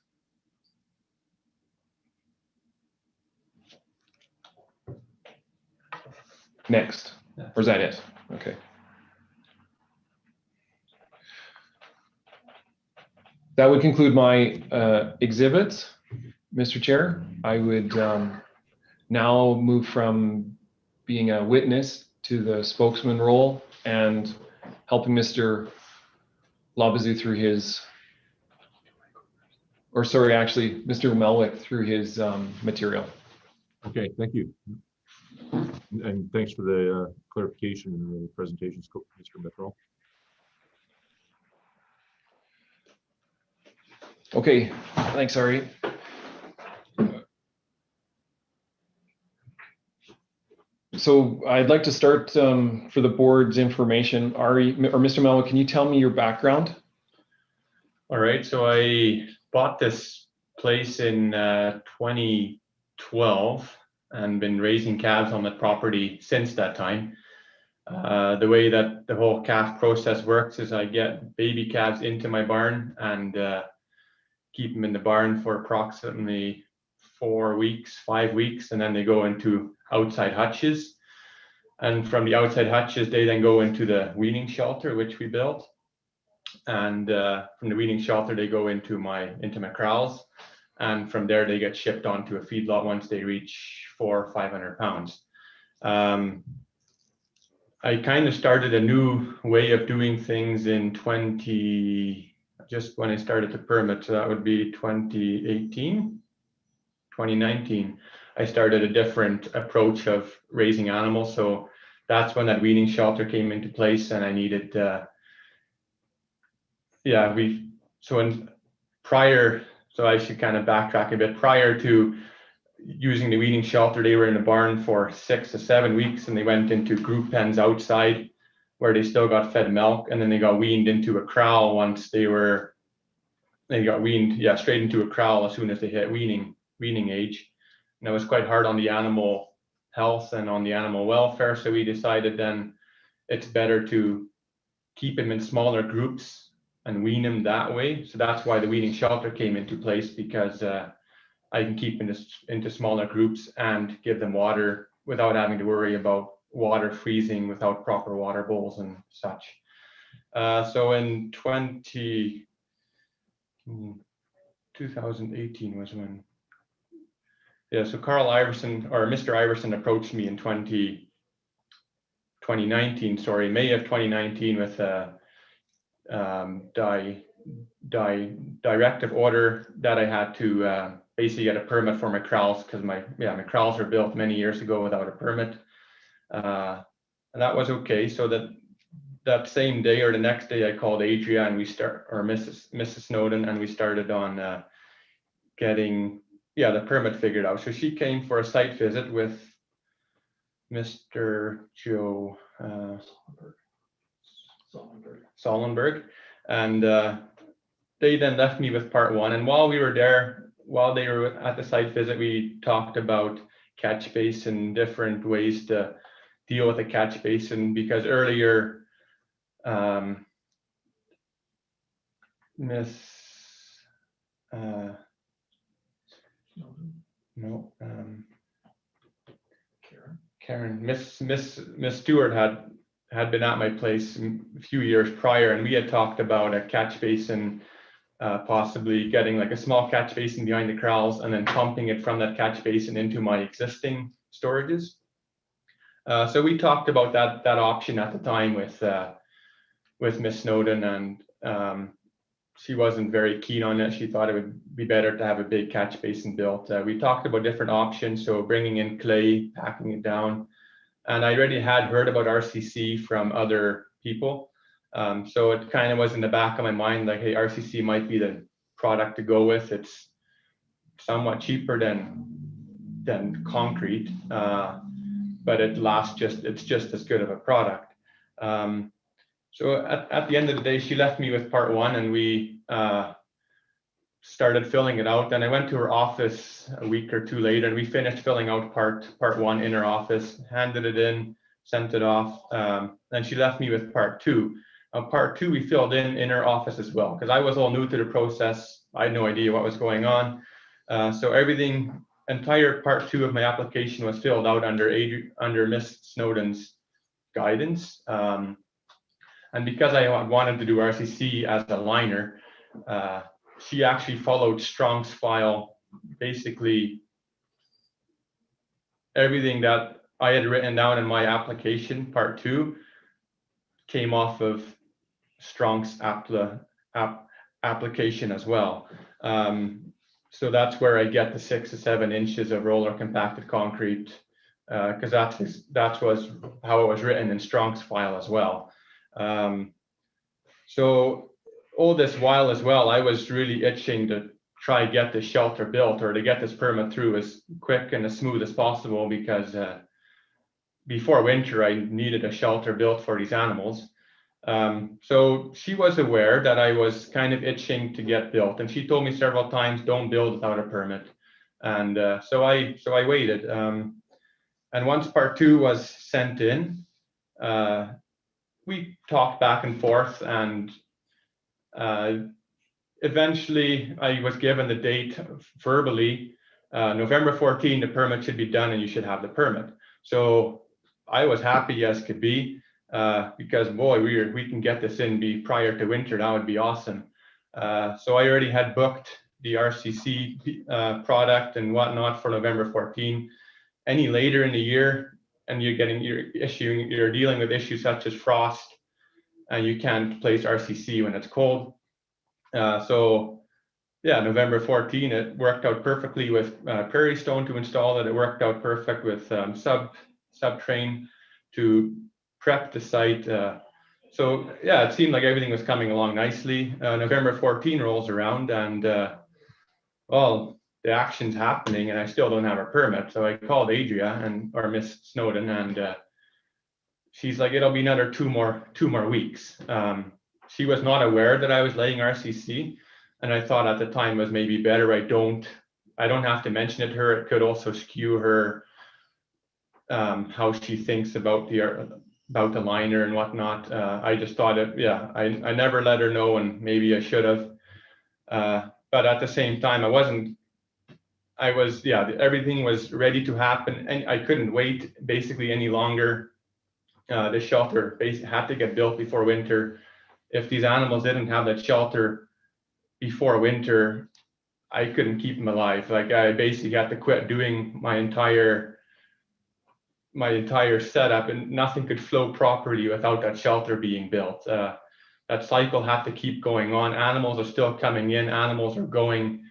Next. Or is that it? Okay. That would conclude my exhibits, Mr. Chair. I would now move from being a witness to the spokesman role and helping Mr. Labazu through his, or sorry, actually, Mr. Muilwijk through his material. Okay, thank you. And thanks for the clarification in the presentation, Mr. Metro. Okay, thanks, Ari. So I'd like to start for the board's information. Ari, or Mr. Muilwijk, can you tell me your background? All right, so I bought this place in 2012 and been raising calves on the property since that time. The way that the whole calf process works is I get baby calves into my barn and keep them in the barn for approximately 4 weeks, 5 weeks, and then they go into outside hutches. And from the outside hutches, they then go into the weaning shelter, which we built. And from the weaning shelter, they go into my corrals. And from there, they get shipped onto a feedlot once they reach 400 or 500 pounds. I kind of started a new way of doing things in just when I started the permit, so that would be 2018, 2019. I started a different approach of raising animals. So that's when that weaning shelter came into place, and I needed, so I should kind of backtrack a bit. Prior to using the weaning shelter, they were in the barn for 6 to 7 weeks, and they went into group pens outside where they still got fed milk, and then they got weaned into a corral once they were they got weaned, yeah, straight into a kraal as soon as they hit weaning age. And it was quite hard on the animal health and on the animal welfare. So we decided then it's better to keep them in smaller groups and wean them that way. So that's why the weaning shelter came into place, because I can keep into smaller groups and give them water without having to worry about water freezing without proper water bowls and such. So in 2018 was when, yeah, so Carl Iverson, or Mr. Iverson, approached me in 2019, sorry, May of 2019, with a directive order that I had to basically get a permit for my kraals, because my kraals were built many years ago without a permit, and that was okay. So that same day or the next day, I called Adria and Mrs. Snowden, and we started on getting the permit figured out. So she came for a site visit with Mr. Joe Sollenberg, and they then left me with part one. And while they were at the site visit, we talked about catch basin, different ways to deal with a catch basin, because earlier Miss Stewart had been at my place a few years prior, and we had talked about a catch basin, possibly getting like a small catch basin behind the kraals and then pumping it from that catch basin into my existing storages. So we talked about that option at the time with Miss Snowden, and she wasn't very keen on it. She thought it would be better to have a big catch basin built. We talked about different options, so bringing in clay, packing it down, and I already had heard about RCC from other people. So it kind of was in the back of my mind, like, hey, RCC might be the product to go with. It's somewhat cheaper than concrete, but it's just as good of a product. So at the end of the day, she left me with part one, and we started filling it out. Then I went to her office a week or two later, and we finished filling out part one in her office, handed it in, sent it off. Then she left me with part two. Part two we filled in her office as well, because I was all new to the process. I had no idea what was going on. So entire part two of my application was filled out under Miss Snowden's guidance. And because I wanted to do RCC as a liner, she actually followed Strong's file. Basically, everything that I had written down in my application, part two, came off of Strong's application as well. So that's where I get the 6 to 7 inches of roller compacted concrete, because that was how it was written in Strong's file as well. So all this while as well, I was really itching to try get this shelter built, or to get this permit through as quick and as smooth as possible, because before winter I needed a shelter built for these animals. So she was aware that I was kind of itching to get built, and she told me several times, don't build without a permit. And so I waited. And once part two was sent in, we talked back and forth, and eventually I was given the date verbally, November 14, the permit should be done and you should have the permit. So I was happy as could be, because boy, we can get this in prior to winter. That would be awesome. So I already had booked the RCC product and whatnot for November 14. Any later in the year, and you're dealing with issues such as frost, and you can't place RCC when it's cold. So yeah, November 14, it worked out perfectly with Prairie Stone to install it. It worked out perfect with Subtrain to prep the site. So yeah, it seemed like everything was coming along nicely. November 14 rolls around, and well, the action's happening, and I still don't have a permit. So I called Adria or Miss Snowden, and she's like, it'll be another two more weeks. She was not aware that I was laying RCC. And I thought at the time was maybe better I don't have to mention it to her. It could also skew her, how she thinks about the liner and whatnot. I just thought I never let her know, and maybe I should have. But at the same time, everything was ready to happen, and I couldn't wait basically any longer. The shelter basically had to get built before winter. If these animals didn't have that shelter before winter, I couldn't keep them alive. Like, I basically had to quit doing my entire setup, and nothing could flow properly without that shelter being built. That cycle had to keep going on. Animals are still coming in, animals are going.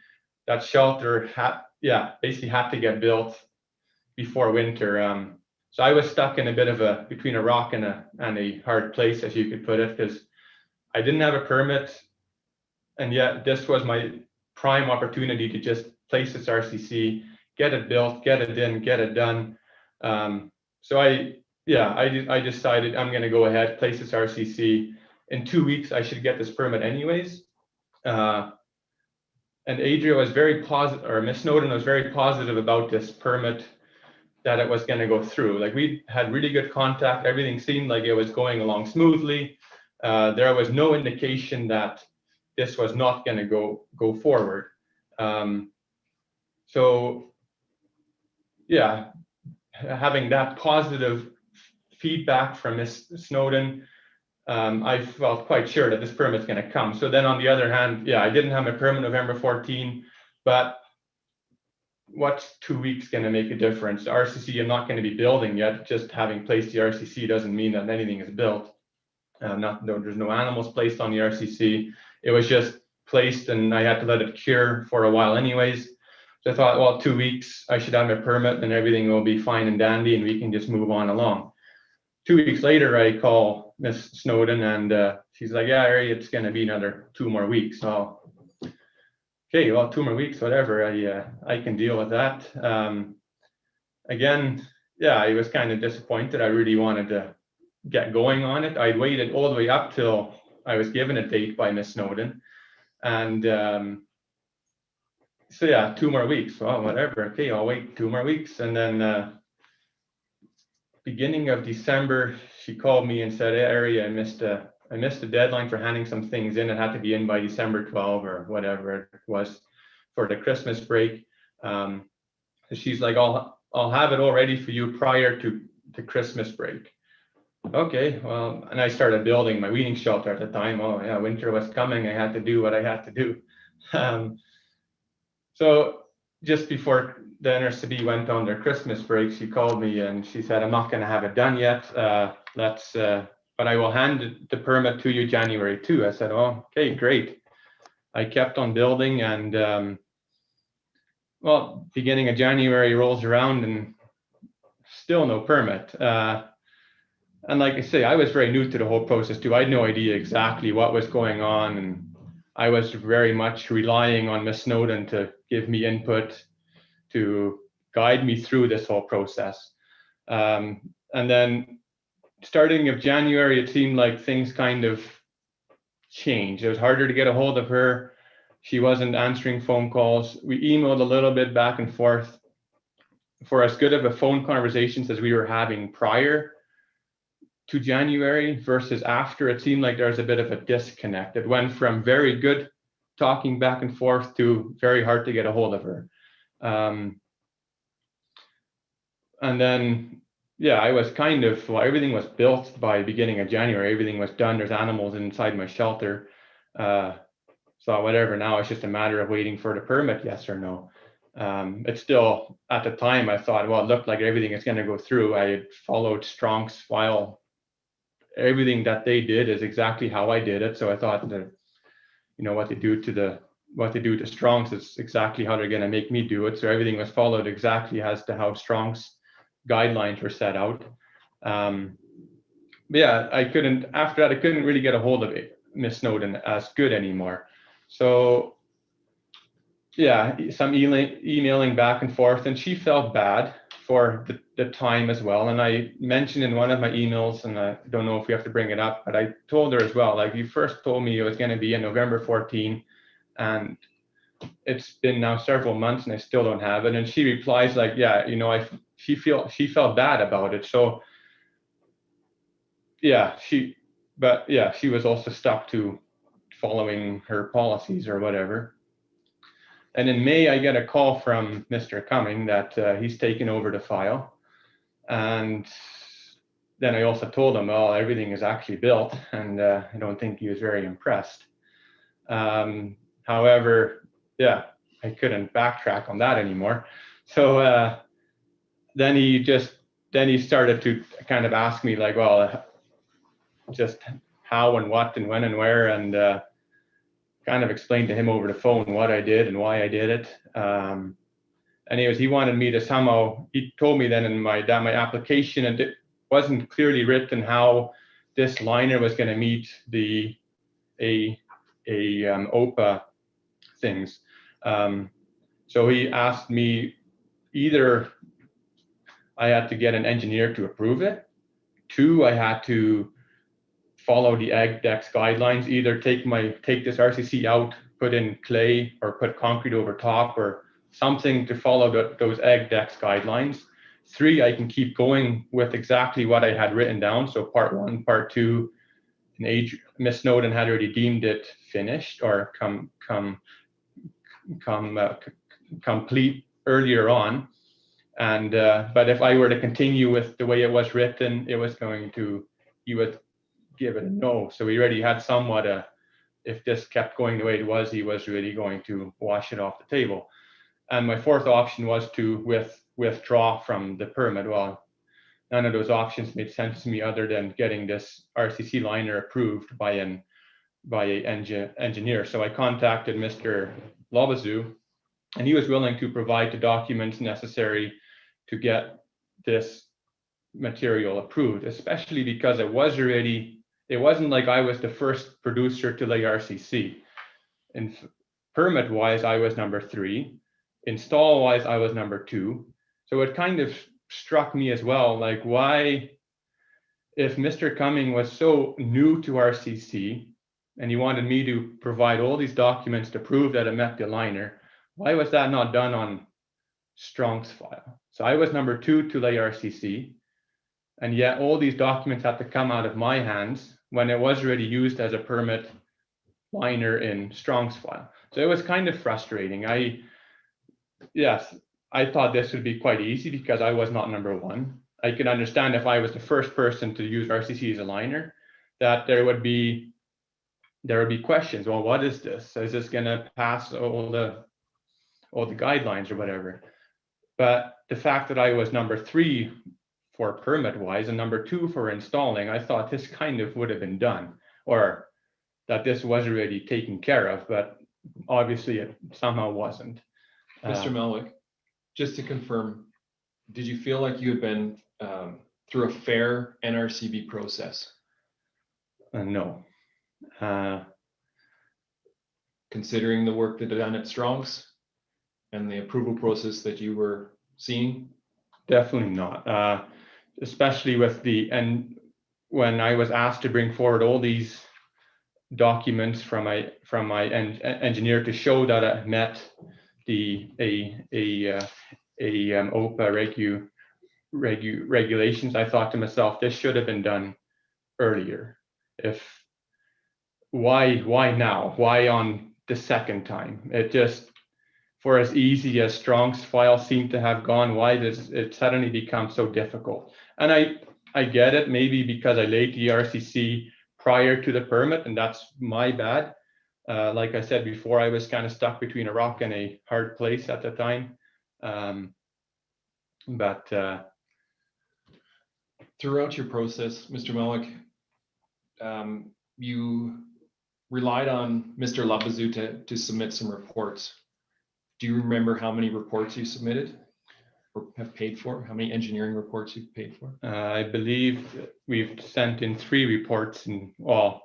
That shelter basically had to get built before winter. So I was stuck in a bit of between a rock and a hard place, as you could put it, because I didn't have a permit, and yet this was my prime opportunity to just place this RCC, get it built, get it in, get it done. So I decided I'm going to go ahead, place this RCC. In 2 weeks, I should get this permit anyways. And Adria was very positive, or Miss Snowden was very positive about this permit, that it was going to go through. Like, we had really good contact. Everything seemed like it was going along smoothly. There was no indication that this was not going to go forward. So yeah, having that positive feedback from Ms. Snowden, I felt quite sure that this permit's going to come. So then on the other hand, I didn't have my permit November 14, but what's 2 weeks going to make a difference? The RCC, I'm not going to be building yet. Just having placed the RCC doesn't mean that anything is built. There's no animals placed on the RCC. It was just placed, and I had to let it cure for a while anyways. So I thought, well, 2 weeks, I should have my permit and everything will be fine and dandy, and we can just move on along. 2 weeks later, I call Miss Snowden, and she's like, yeah, Harry, it's going to be another 2 more weeks. So, okay, well, 2 more weeks, whatever. I can deal with that. Again, I was kind of disappointed. I really wanted to get going on it. I'd waited all the way up till I was given a date by Miss Snowden, and so 2 more weeks. Well, whatever. Okay, I'll wait 2 more weeks, and then beginning of December, she called me and said, hey, Harry, I missed a deadline for handing some things in. It had to be in by December 12 or whatever it was for the Christmas break. So she's like, I'll have it all ready for you prior to the Christmas break. Okay, well, and I started building my weaning shelter at the time. Oh yeah, winter was coming. I had to do what I had to do. So just before the NRCB went on their Christmas break, she called me and she said, I'm not going to have it done yet. But I will hand the permit to you January 2. I said, oh, okay, great. I kept on building, and well, beginning of January rolls around and still no permit. And like I say, I was very new to the whole process too. I had no idea exactly what was going on, and I was very much relying on Miss Snowden to give me input, to guide me through this whole process. And then starting of January, it seemed like things kind of changed. It was harder to get a hold of her. She wasn't answering phone calls. We emailed a little bit back and forth. For as good of a phone conversations as we were having prior to January versus after, it seemed like there was a bit of a disconnect. It went from very good talking back and forth to very hard to get a hold of her. And then, I was kind of, well, everything was built by beginning of January. Everything was done. There's animals inside my shelter. So whatever, now it's just a matter of waiting for the permit, yes or no. It's still, at the time, I thought, well, it looked like everything is going to go through. I had followed Stronk's file. Everything that they did is exactly how I did it. So I thought that, what they do to Stronk's is exactly how they're going to make me do it. So everything was followed exactly as to how Stronk's guidelines were set out. After that, I couldn't really get a hold of Miss Snowden as good anymore. So some emailing back and forth, and she felt bad for the time as well. And I mentioned in one of my emails, and I don't know if we have to bring it up, but I told her as well, like, you first told me it was going to be in November 14, and it's been now several months and I still don't have it. And she replies like, yeah, you know, she felt bad about it. So yeah, she was also stuck to following her policies or whatever. And in May, I get a call from Mr. Cumming that he's taken over the file. And then I also told him, well, everything is actually built, and I don't think he was very impressed. However, yeah, I couldn't backtrack on that anymore. So then he started to kind of ask me like, well, just how and what and when and where, and kind of explained to him over the phone what I did and why I did it. Anyways, he wanted me to somehow, he told me then in my application, and it wasn't clearly written how this liner was going to meet the OPA things. So he asked me either I had to get an engineer to approve it, 2, I had to follow the AgDex guidelines, either take this RCC out, put in clay, or put concrete over top, or something to follow those AgDex guidelines. 3, I can keep going with exactly what I had written down. So part 1, part 2, and Miss Snowden had already deemed it finished or complete earlier on. And but if I were to continue with the way it was written, he would give it a no. So we already had somewhat if this kept going the way it was, he was really going to wash it off the table. And my 4th option was to withdraw from the permit. Well, none of those options made sense to me other than getting this RCC liner approved by an engineer. So I contacted Mr. Lobazu, and he was willing to provide the documents necessary to get this material approved, especially because it wasn't like I was the first producer to lay RCC. And permit-wise, I was number 3. Install-wise, I was number 2. So it kind of struck me as well, like why, if Mr. Cumming was so new to RCC and he wanted me to provide all these documents to prove that it met the liner, why was that not done on Strong's file? So I was number 2 to lay RCC, and yet all these documents had to come out of my hands when it was already used as a permit liner in Strong's file. So it was kind of frustrating. I thought this would be quite easy because I was not number 1. I could understand if I was the first person to use RCC as a liner, that there would be questions. Well, what is this? Is this going to pass all the guidelines or whatever? But the fact that I was number 3 for permit wise and number 2 for installing, I thought this kind of would have been done, or that this was already taken care of, but obviously it somehow wasn't. Mr. Muilwijk, just to confirm, did you feel like you had been through a fair NRCB process? No. Considering the work that had done at Strong's and the approval process that you were seeing? Definitely not. Especially when I was asked to bring forward all these documents from my engineer to show that it met the OPA regulations, I thought to myself, this should have been done earlier. Why now? Why on the second time? It just, for as easy as Strong's file seemed to have gone, why does it suddenly become so difficult? And I get it, maybe because I laid the RCC prior to the permit, and that's my bad. Like I said before, I was kind of stuck between a rock and a hard place at the time. But throughout your process, Mr. Muilwijk, you relied on Mr. Lobazu to submit some reports. Do you remember how many reports you submitted or have paid for? How many engineering reports you've paid for? I believe we've sent in 3 reports, and well,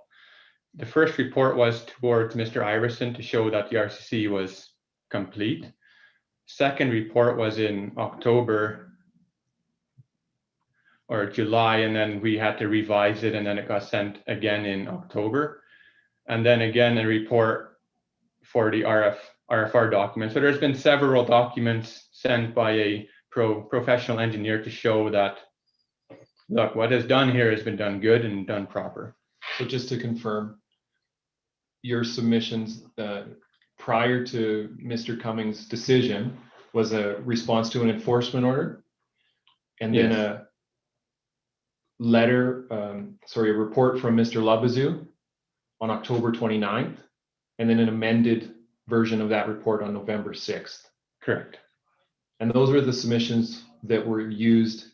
the first report was towards Mr. Iverson to show that the RCC was complete. Second report was in October or July, and then we had to revise it, and then it got sent again in October. And then again, a report for the RFR document. So there's been several documents sent by a professional engineer to show that, look, what is done here has been done good and done proper. So just to confirm, your submissions prior to Mr. Cummings' decision was a response to an enforcement order, and then Yes. a letter, a report from Mr. Labazu on October 29th, and then an amended version of that report on November 6th. Correct. And those were the submissions that were used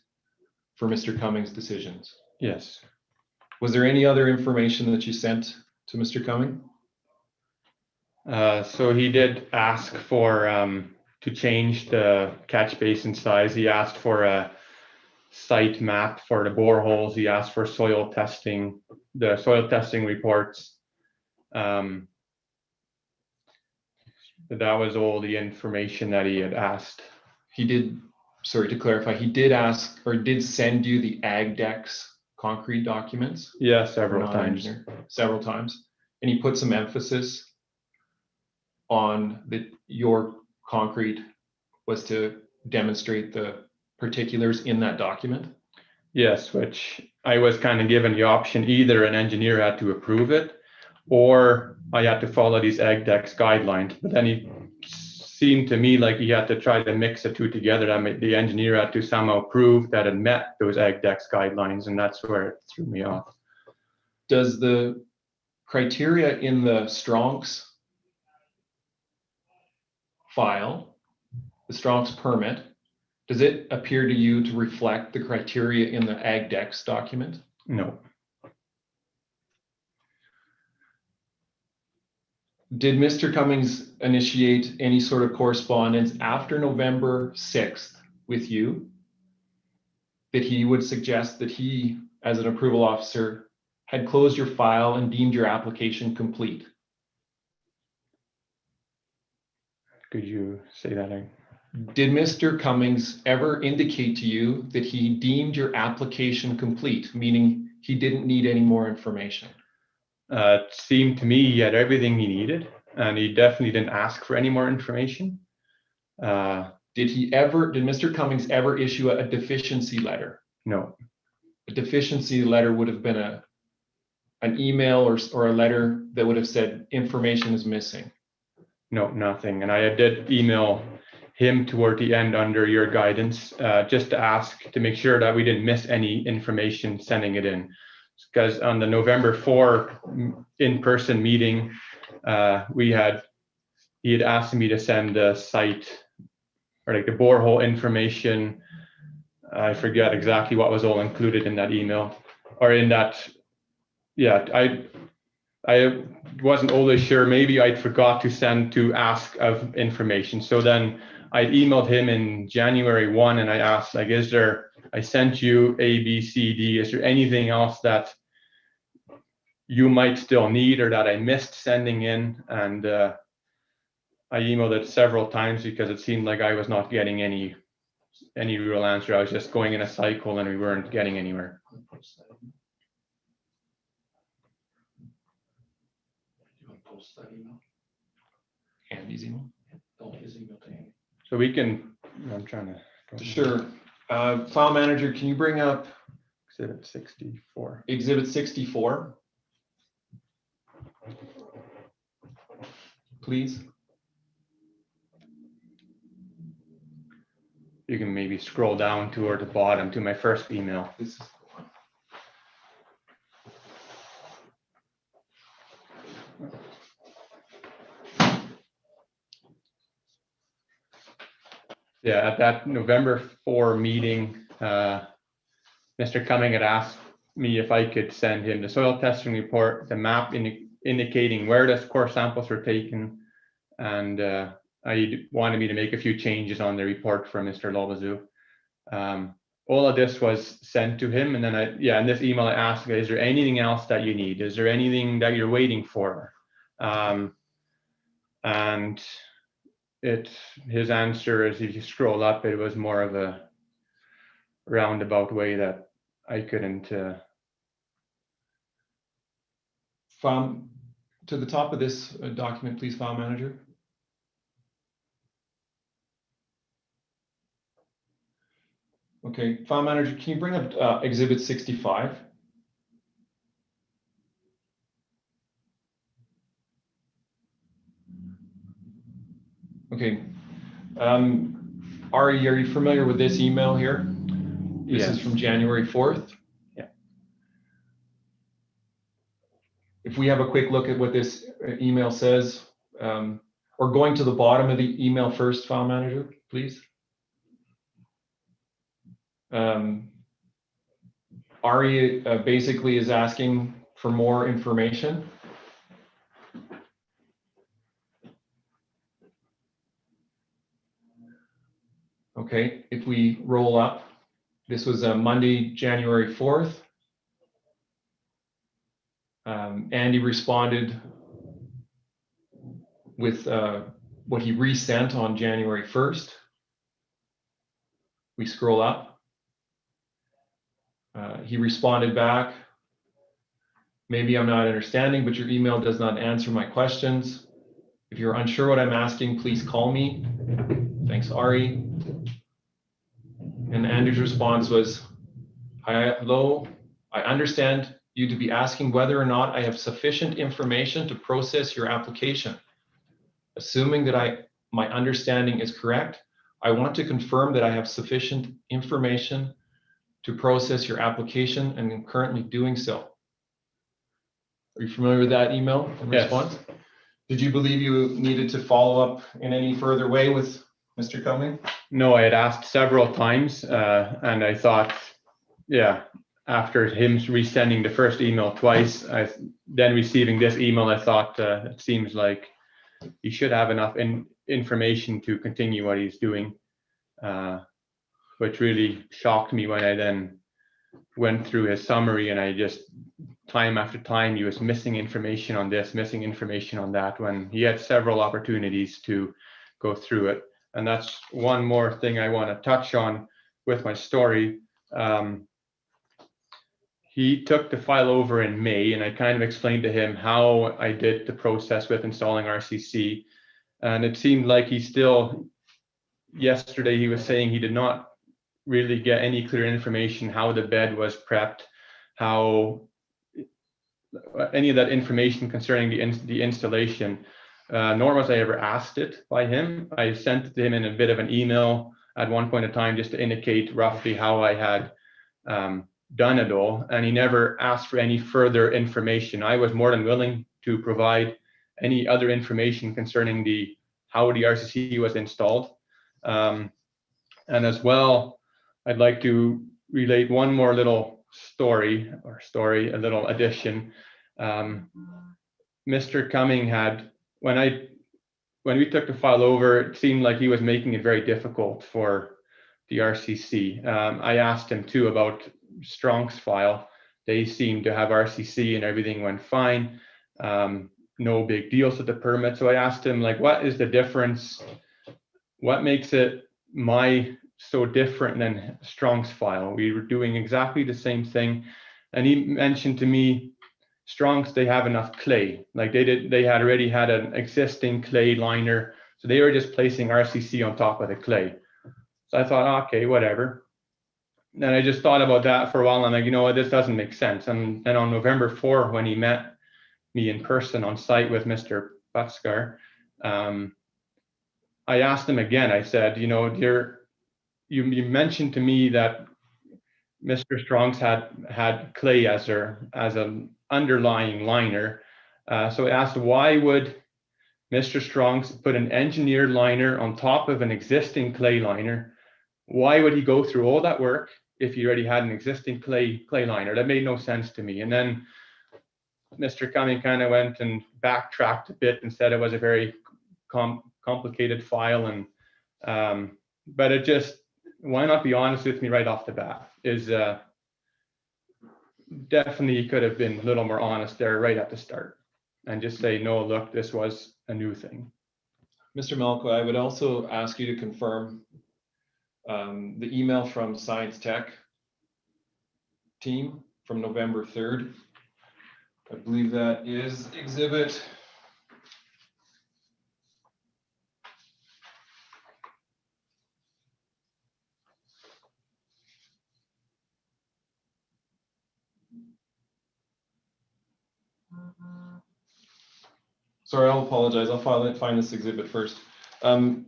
for Mr. Cummings' decisions. Yes. Was there any other information that you sent to Mr. Cummings? So he did ask for to change the catch basin size. He asked for a site map for the boreholes. He asked for soil testing, the soil testing reports. That was all the information that he had asked. He did, sorry to clarify, he did ask or did send you the AgDex concrete documents? Yeah, several times. Several times. And he put some emphasis on your concrete was to demonstrate the particulars in that document? Yes, which I was kind of given the option, either an engineer had to approve it or I had to follow these AgDex guidelines. But then he seemed to me like he had to try to mix the two together. I mean, the engineer had to somehow prove that it met those AgDex guidelines, and that's where it threw me off. Does the criteria in the Strongs file, the Strongs permit, does it appear to you to reflect the criteria in the AgDex document? No. Did Mr. Cummings initiate any sort of correspondence after November 6th with you that he would suggest that he, as an approval officer, had closed your file and deemed your application complete? Could you say that again? Did Mr. Cummings ever indicate to you that he deemed your application complete, meaning he didn't need any more information? It seemed to me he had everything he needed, and he definitely didn't ask for any more information. Did Mr. Cummings ever issue a deficiency letter? No. A deficiency letter would have been an email or a letter that would have said information is missing. No, nothing. And I did email him toward the end under your guidance, just to ask to make sure that we didn't miss any information sending it in. Because on the November 4 in-person meeting, he had asked me to send the site or like the borehole information. I forget exactly what was all included in that email or in that. Yeah, I wasn't always sure. Maybe I'd forgot to ask of information. So then I emailed him in January 1 and I asked, like, I sent you A, B, C, D. Is there anything else that you might still need or that I missed sending in? And I emailed it several times because it seemed like I was not getting any real answer. I was just going in a cycle and we weren't getting anywhere. Post that email. Andy's email? Don't his email to Andy. So we can, I'm trying to. Sure. File manager, can you bring up Exhibit 64. Exhibit 64? Please. You can maybe scroll down toward the bottom to my first email. This is the one. Yeah, at that November 4 meeting, Mr. Cumming had asked me if I could send him the soil testing report, the map indicating where the core samples were taken, and I wanted me to make a few changes on the report for Mr. Lobazu. All of this was sent to him, and then in this email I asked, is there anything else that you need? Is there anything that you're waiting for? And his answer, as if you scroll up, it was more of a roundabout way that I couldn't. to the top of this document, please, file manager. Okay, file manager, can you bring up exhibit 65? Okay. Ari, are you familiar with this email here? This is from January 4th. Yeah. If we have a quick look at what this email says, or going to the bottom of the email first, file manager, please. Ari basically is asking for more information. Okay, if we roll up, this was Monday, January 4th. Andy responded with what he resent on January 1st. We scroll up. He responded back, maybe I'm not understanding, but your email does not answer my questions. If you're unsure what I'm asking, please call me. Thanks, Ari. And Andy's response was, hello, I understand you to be asking whether or not I have sufficient information to process your application. Assuming that my understanding is correct, I want to confirm that I have sufficient information to process your application and am currently doing so. Are you familiar with that email and response? Yes. Did you believe you needed to follow up in any further way with Mr. Cumming? No, I had asked several times, and I thought, yeah, after him resending the first email twice, then receiving this email, I thought it seems like he should have enough information to continue what he's doing, which really shocked me when I then went through his summary, and I just, time after time, he was missing information on this, missing information on that, when he had several opportunities to go through it. And that's one more thing I want to touch on with my story. He took the file over in May, and I kind of explained to him how I did the process with installing RCC. And it seemed like he still, yesterday he was saying he did not really get any clear information how the bed was prepped, how any of that information concerning the installation, nor was I ever asked it by him. I sent it to him in a bit of an email at one point in time just to indicate roughly how I had done it all, and he never asked for any further information. I was more than willing to provide any other information concerning how the RCC was installed. And as well, I'd like to relate one more little story, a little addition. Mr. Cumming had, when we took the file over, it seemed like he was making it very difficult for the RCC. I asked him too about Strong's file. They seemed to have RCC and everything went fine. No big deals with the permit. So I asked him, like, what is the difference? What makes it so different than Strong's file? We were doing exactly the same thing. And he mentioned to me, Strong's, they have enough clay. Like they had already had an existing clay liner. So they were just placing RCC on top of the clay. So I thought, okay, whatever. And I just thought about that for a while. And I'm like, you know what, this doesn't make sense. And then on November 4, when he met me in person on site with Mr. Butskar, I asked him again, I said, you know, you mentioned to me that Mr. Strong's had clay as an underlying liner. So I asked, why would Mr. Strong's put an engineered liner on top of an existing clay liner? Why would he go through all that work if he already had an existing clay liner? That made no sense to me. And then Mr. Cumming kind of went and backtracked a bit and said it was a very complicated file. And but it just, why not be honest with me right off the bat? Is definitely could have been a little more honest there right at the start and just say, no, look, this was a new thing. Mr. Malco, I would also ask you to confirm the email from Science Tech team from November 3rd. I believe that is exhibit. Sorry, I'll apologize. I'll find this exhibit first. Mr.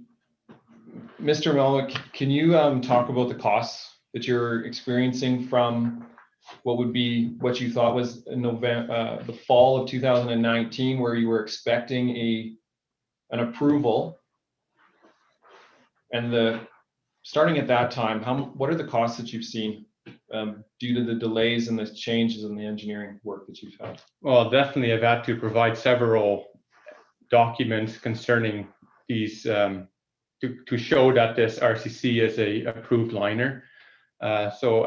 Muilwijk, can you talk about the costs that you're experiencing from what you thought was in November, the fall of 2019, where you were expecting an approval, and starting at that time, what are the costs that you've seen due to the delays and the changes in the engineering work that you've had? Well, definitely I've had to provide several documents concerning these to show that this RCC is a approved liner. So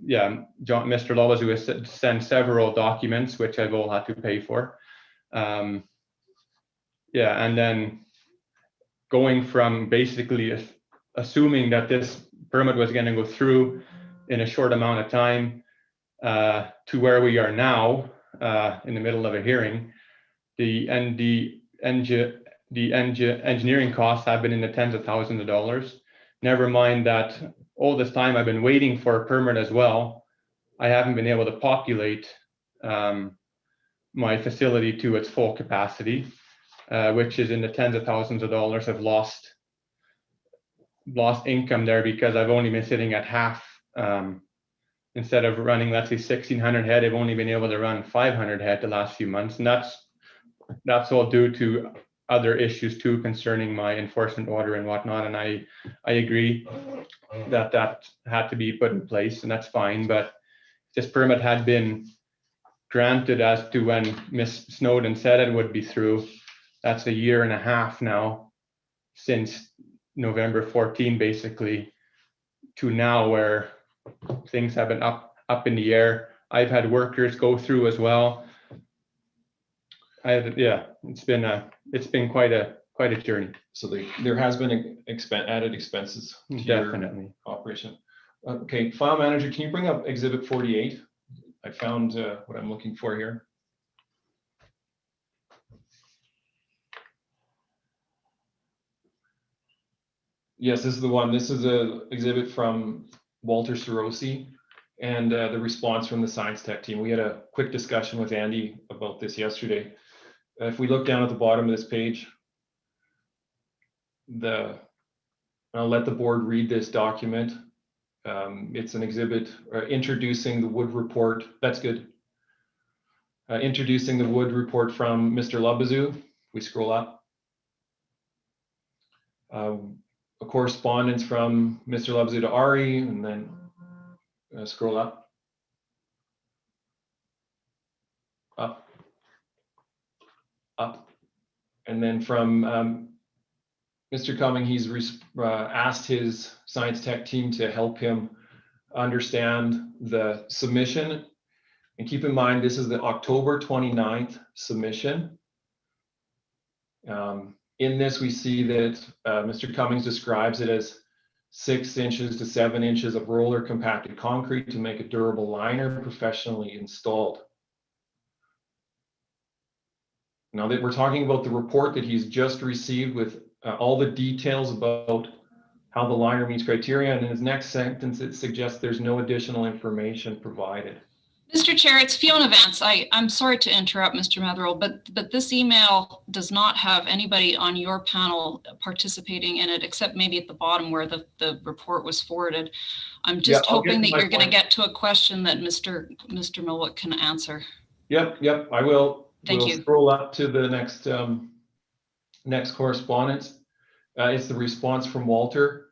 Mr. Labazu has sent several documents which I've all had to pay for. And then going from basically assuming that this permit was going to go through in a short amount of time to where we are now in the middle of a hearing, the engineering costs have been in the tens of thousands of dollars. Never mind that all this time I've been waiting for a permit as well. I haven't been able to populate my facility to its full capacity, which is in the tens of thousands of dollars. I've lost income there because I've only been sitting at half. Instead of running, let's say 1,600 head, I've only been able to run 500 head the last few months, and that's all due to other issues too concerning my enforcement order and whatnot. And I agree that had to be put in place, and that's fine. But this permit had been granted as to when Ms. Snowden said it would be through. That's a year and a half now, since November 14, basically, to now, where things have been up in the air. I've had workers go through as well. It's been quite a journey. So there has been added expenses to Definitely. your operation. Okay, file manager, can you bring up exhibit 48? I found what I'm looking for here. Yes, this is the one. This is an exhibit from Walter Sorosi and the response from the science tech team. We had a quick discussion with Andy about this yesterday. If we look down at the bottom of this page, I'll let the board read this document. It's an exhibit introducing the wood report. That's good. Introducing the wood report from Mr. Labazu. We scroll up. A correspondence from Mr. Labazu to Ari, and then scroll up. Up. And then from Mr. Cumming, he's asked his science tech team to help him understand the submission. And keep in mind, this is the October 29th submission. In this, we see that Mr. Cummings describes it as 6 inches to 7 inches of roller compacted concrete to make a durable liner professionally installed. Now that we're talking about the report that he's just received with all the details about how the liner meets criteria, and in his next sentence, it suggests there's no additional information provided. Mr. Chair, it's Fiona Vance. I'm sorry to interrupt, Mr. Metherell, but this email does not have anybody on your panel participating in it, except maybe at the bottom where the report was forwarded. I'm just hoping that you're going to get to a question that Mr. Muilwijk can answer. Yep, I will. Thank you. Scroll up to the next correspondence. It's the response from Walter,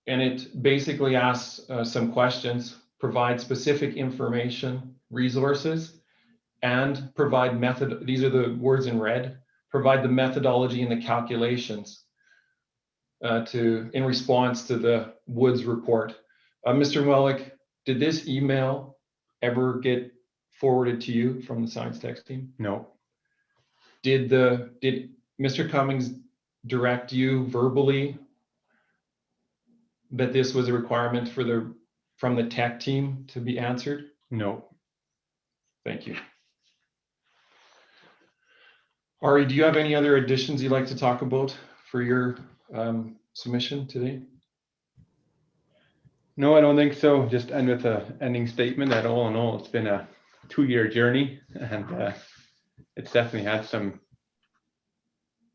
and it basically asks some questions, provide specific information, resources, and provide method. These are the words in red. Provide the methodology and the calculations in response to the Woods report. Mr. Muilwijk, did this email ever get forwarded to you from the science tech team? No. Did Mr. Cummings direct you verbally that this was a requirement from the tech team to be answered? No. Thank you. Ari, do you have any other additions you'd like to talk about for your submission today? No, I don't think so. Just end with a ending statement that all in all, it's been a 2-year journey, and it's definitely had some.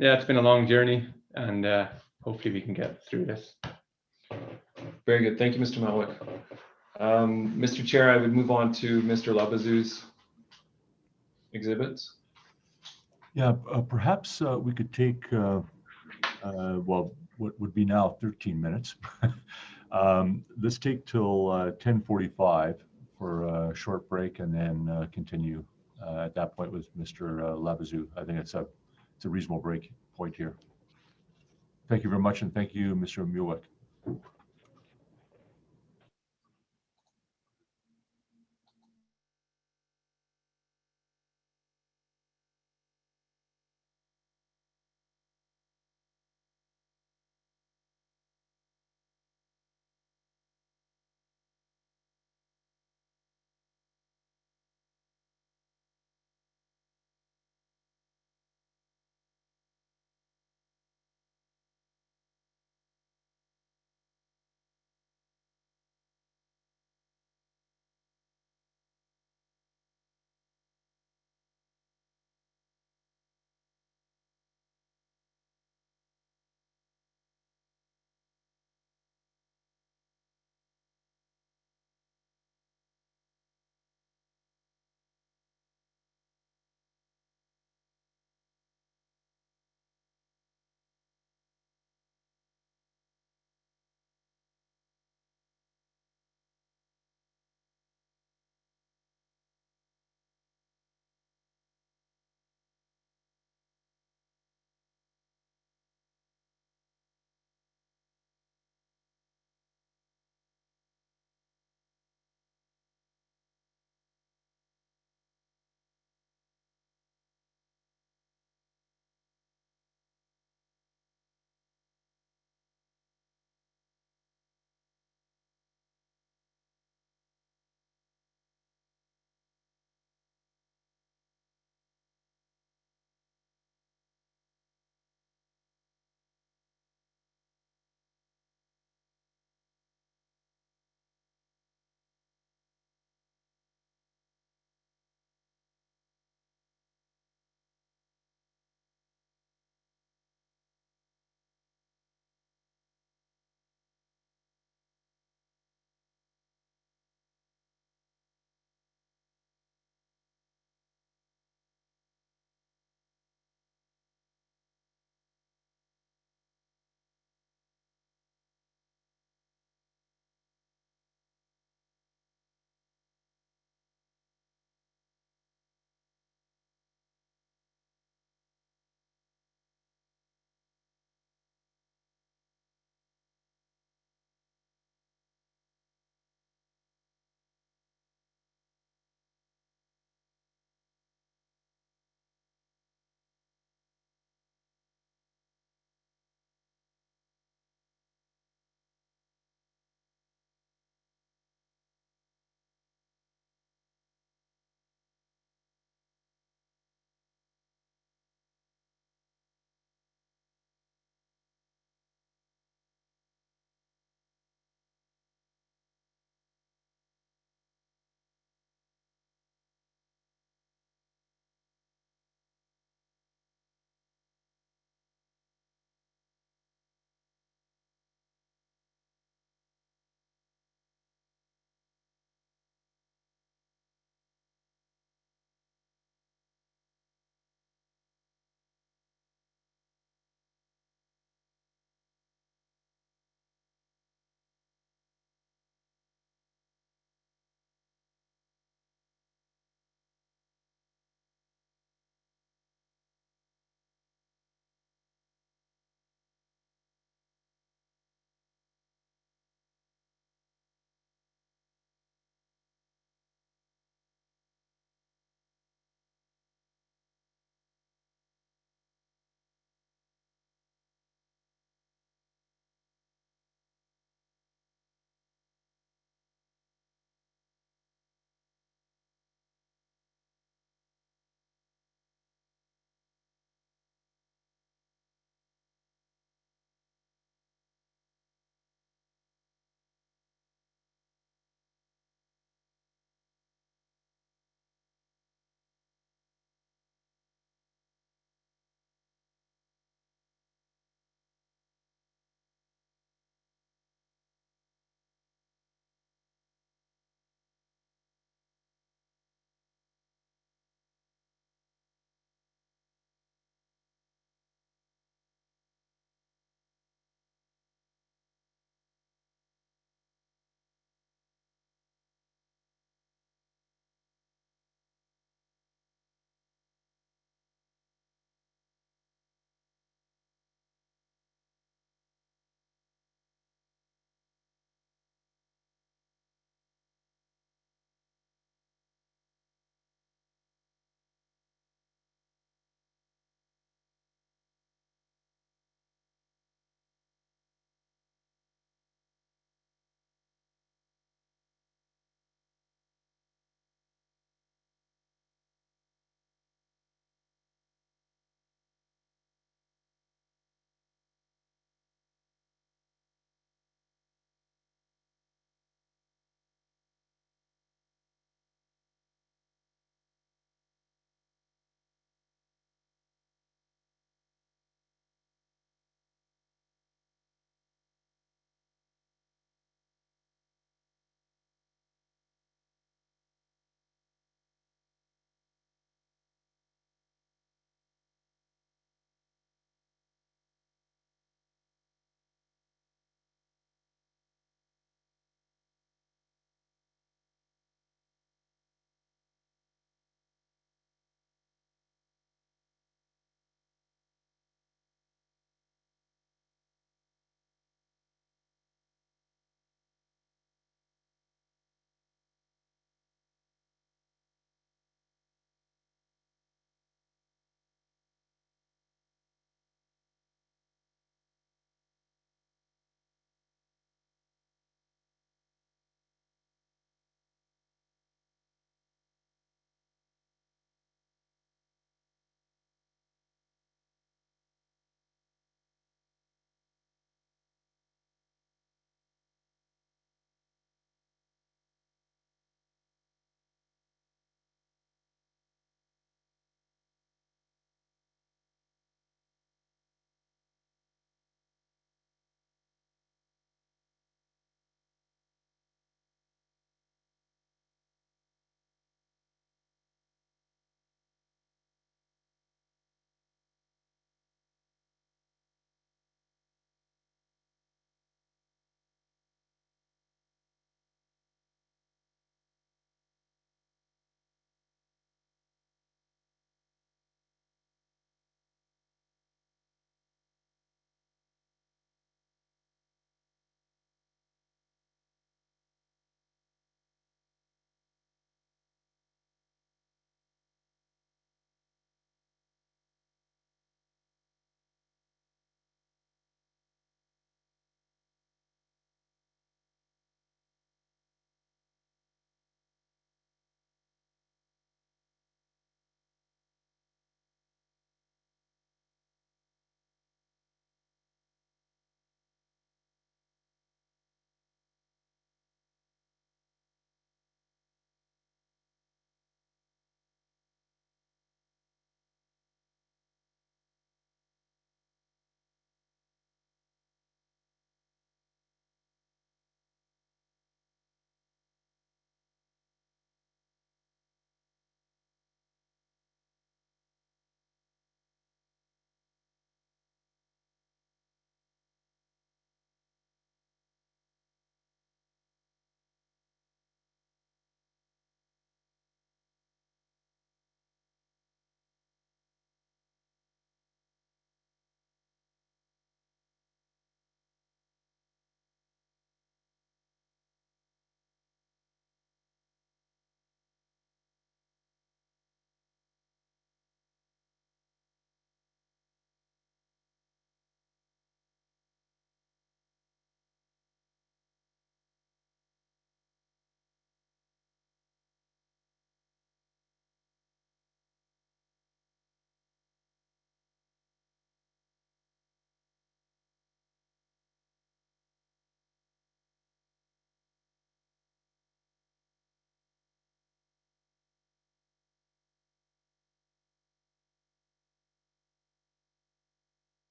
Yeah, it's been a long journey, and hopefully we can get through this. Very good. Thank you, Mr. Muilwijk. Mr. Chair, I would move on to Mr. Labazu's exhibits. Yeah, perhaps we could take, well, what would be now 13 minutes. Let's take till 10:45 for a short break and then continue at that point with Mr. Labazu. I think it's a reasonable break point here. Thank you very much, and thank you, Mr. Muilwijk.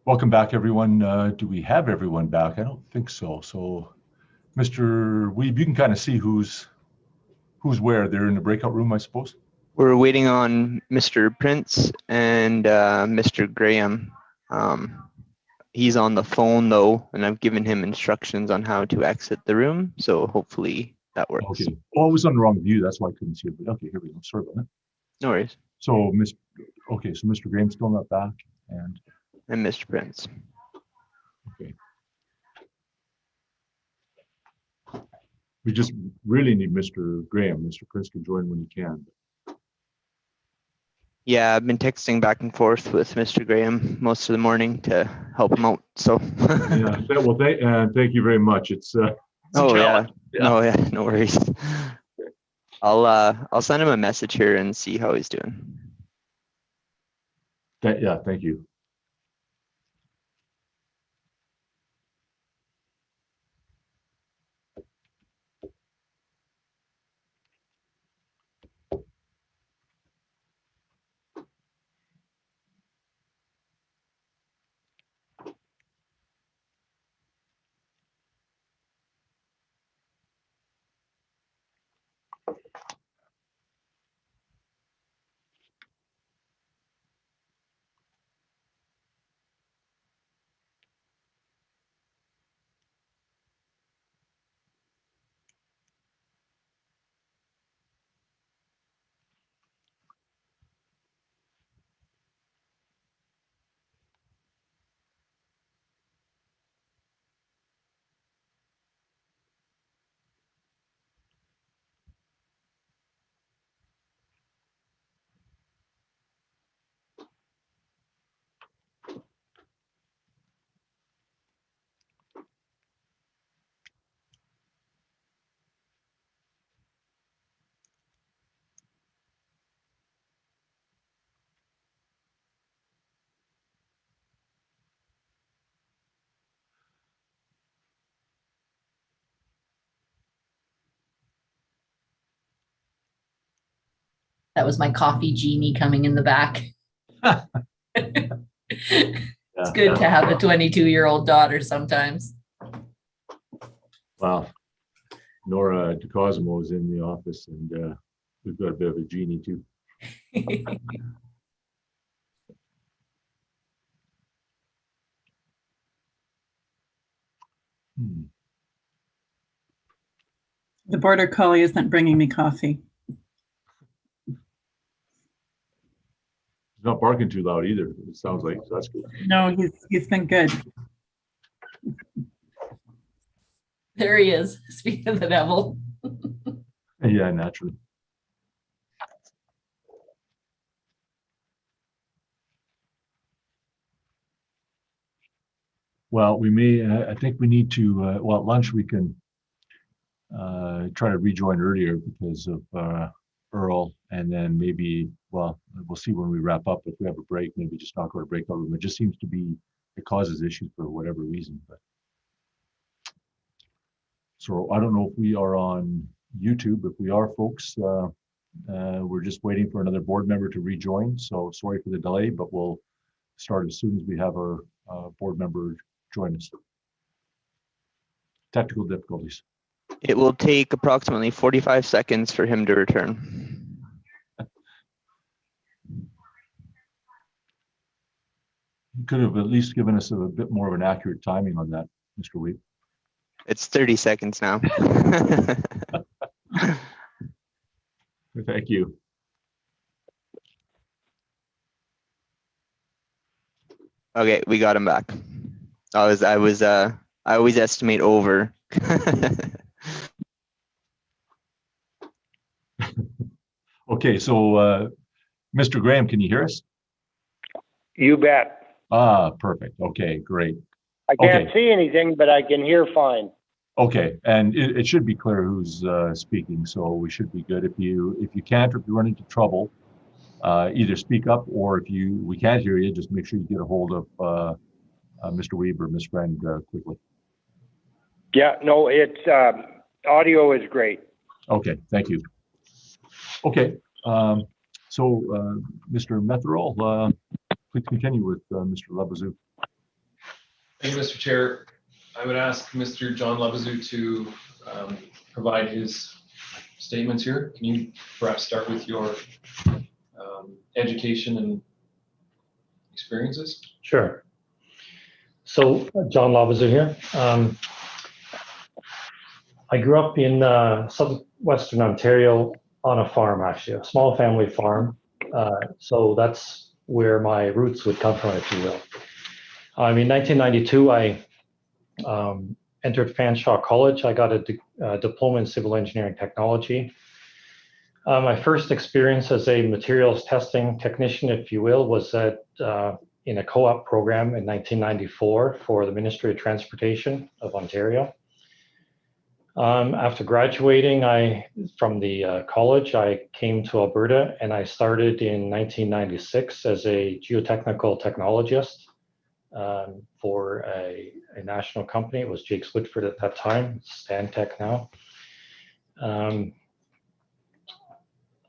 Welcome back, everyone. Do we have everyone back? I don't think so. So, Mr. Weeb, you can kind of see who's where. They're in the breakout room, I suppose. We're waiting on Mr. Prince and Mr. Graham. He's on the phone though, and I've given him instructions on how to exit the room. So hopefully that works. Okay. Oh, I was on the wrong view. That's why I couldn't see it. But okay, here we go. Sorry about that. No worries. So, so Mr. Graham's still not back, and Mr. Prince. okay. We just really need Mr. Graham. Mr. Prince can join when he can. Yeah, I've been texting back and forth with Mr. Graham most of the morning to help him out. So. Yeah. Well, thank you very much. It's a challenge. Yeah. No, yeah, no worries. I'll send him a message here and see how he's doing. Yeah, thank you. That was my coffee genie coming in the back. It's good to have a 22-year-old daughter sometimes. Wow. Nora DeCosmo is in the office, and we've got a bit of a genie too. The border collie isn't bringing me coffee. He's not barking too loud either. It sounds like, so that's good. No, he's been good. There he is. Speaking of the devil. Yeah, naturally. Well, we may, I think we need to, well, at lunch we can try to rejoin earlier because of Earl, and then maybe, well, we'll see when we wrap up. If we have a break, maybe just not go to breakout room. It just seems to be, it causes issues for whatever reason. But so I don't know if we are on YouTube. If we are, folks, we're just waiting for another board member to rejoin. So sorry for the delay, but we'll start as soon as we have our board member join us. Technical difficulties. It will take approximately 45 seconds for him to return. You could have at least given us a bit more of an accurate timing on that, Mr. Weed. It's 30 seconds now. Thank you. Okay, we got him back. I always estimate over. Okay, so Mr. Graham, can you hear us? You bet. Ah, perfect. Okay, great. I can't see anything, but I can hear fine. Okay, and it should be clear who's speaking, so we should be good. If you can't, or if you run into trouble, either speak up, or if we can't hear you, just make sure you get a hold of Mr. Weber, Ms. Friend, quickly. Yeah, no, it's audio is great. Okay, thank you. Okay, so Mr. Metherol, please continue with Mr. Labazou. Thank you, Mr. Chair. I would ask Mr. John Lebezu to provide his statements here. Can you perhaps start with your education and experiences? Sure. So John Lebezu here. I grew up in southwestern Ontario on a farm, actually, a small family farm. So that's where my roots would come from, if you will. In 1992, I entered Fanshawe College. I got a diploma in civil engineering technology. My first experience as a materials testing technician, if you will, was in a co-op program in 1994 for the Ministry of Transportation of Ontario. After graduating from the college, I came to Alberta and I started in 1996 as a geotechnical technologist for a national company. It was Jakes Woodford at that time, Stantec now.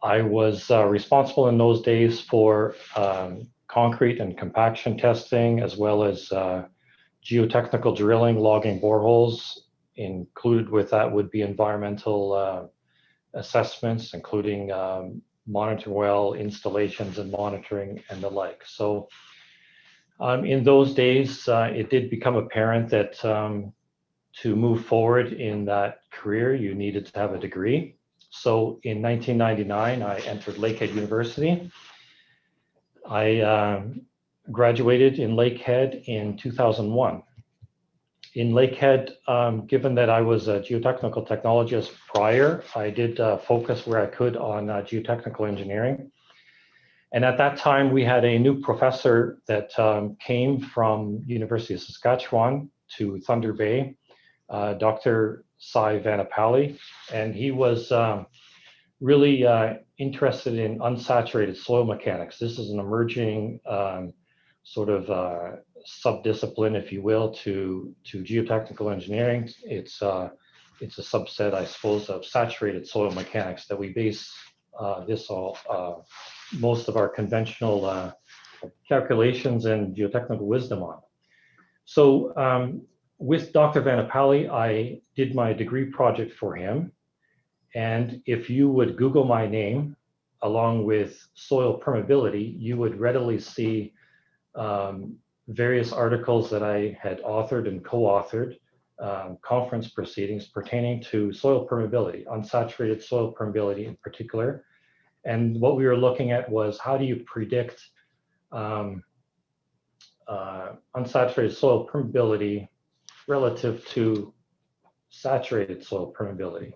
I was responsible in those days for concrete and compaction testing, as well as geotechnical drilling, logging boreholes. Included with that would be environmental assessments, including monitoring well installations and monitoring and the like. So in those days, it did become apparent that to move forward in that career, you needed to have a degree. So in 1999, I entered Lakehead University. I graduated in Lakehead in 2001. In Lakehead, given that I was a geotechnical technologist prior, I did focus where I could on geotechnical engineering. And at that time, we had a new professor that came from University of Saskatchewan to Thunder Bay, Dr. Cy Vanapali, and he was really interested in unsaturated soil mechanics. This is an emerging sort of subdiscipline, if you will, to geotechnical engineering. It's a subset, I suppose, of saturated soil mechanics that we base most of our conventional calculations and geotechnical wisdom on. So with Dr. Vanapali, I did my degree project for him. And if you would Google my name along with soil permeability, you would readily see various articles that I had authored and co-authored, conference proceedings pertaining to soil permeability, unsaturated soil permeability in particular. And what we were looking at was how do you predict unsaturated soil permeability relative to saturated soil permeability.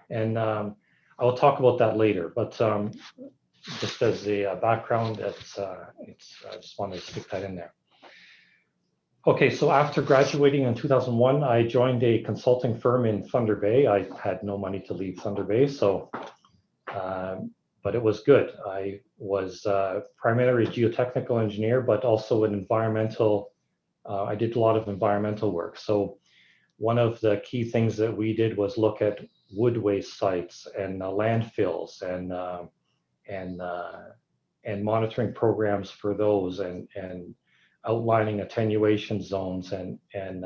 And I will talk about that later, but just as a background, I just wanted to stick that in there. Okay, so after graduating in 2001, I joined a consulting firm in Thunder Bay. I had no money to leave Thunder Bay, so, but it was good. I was primarily a geotechnical engineer, but also an environmental, I did a lot of environmental work. So one of the key things that we did was look at wood waste sites and landfills and monitoring programs for those and outlining attenuation zones and in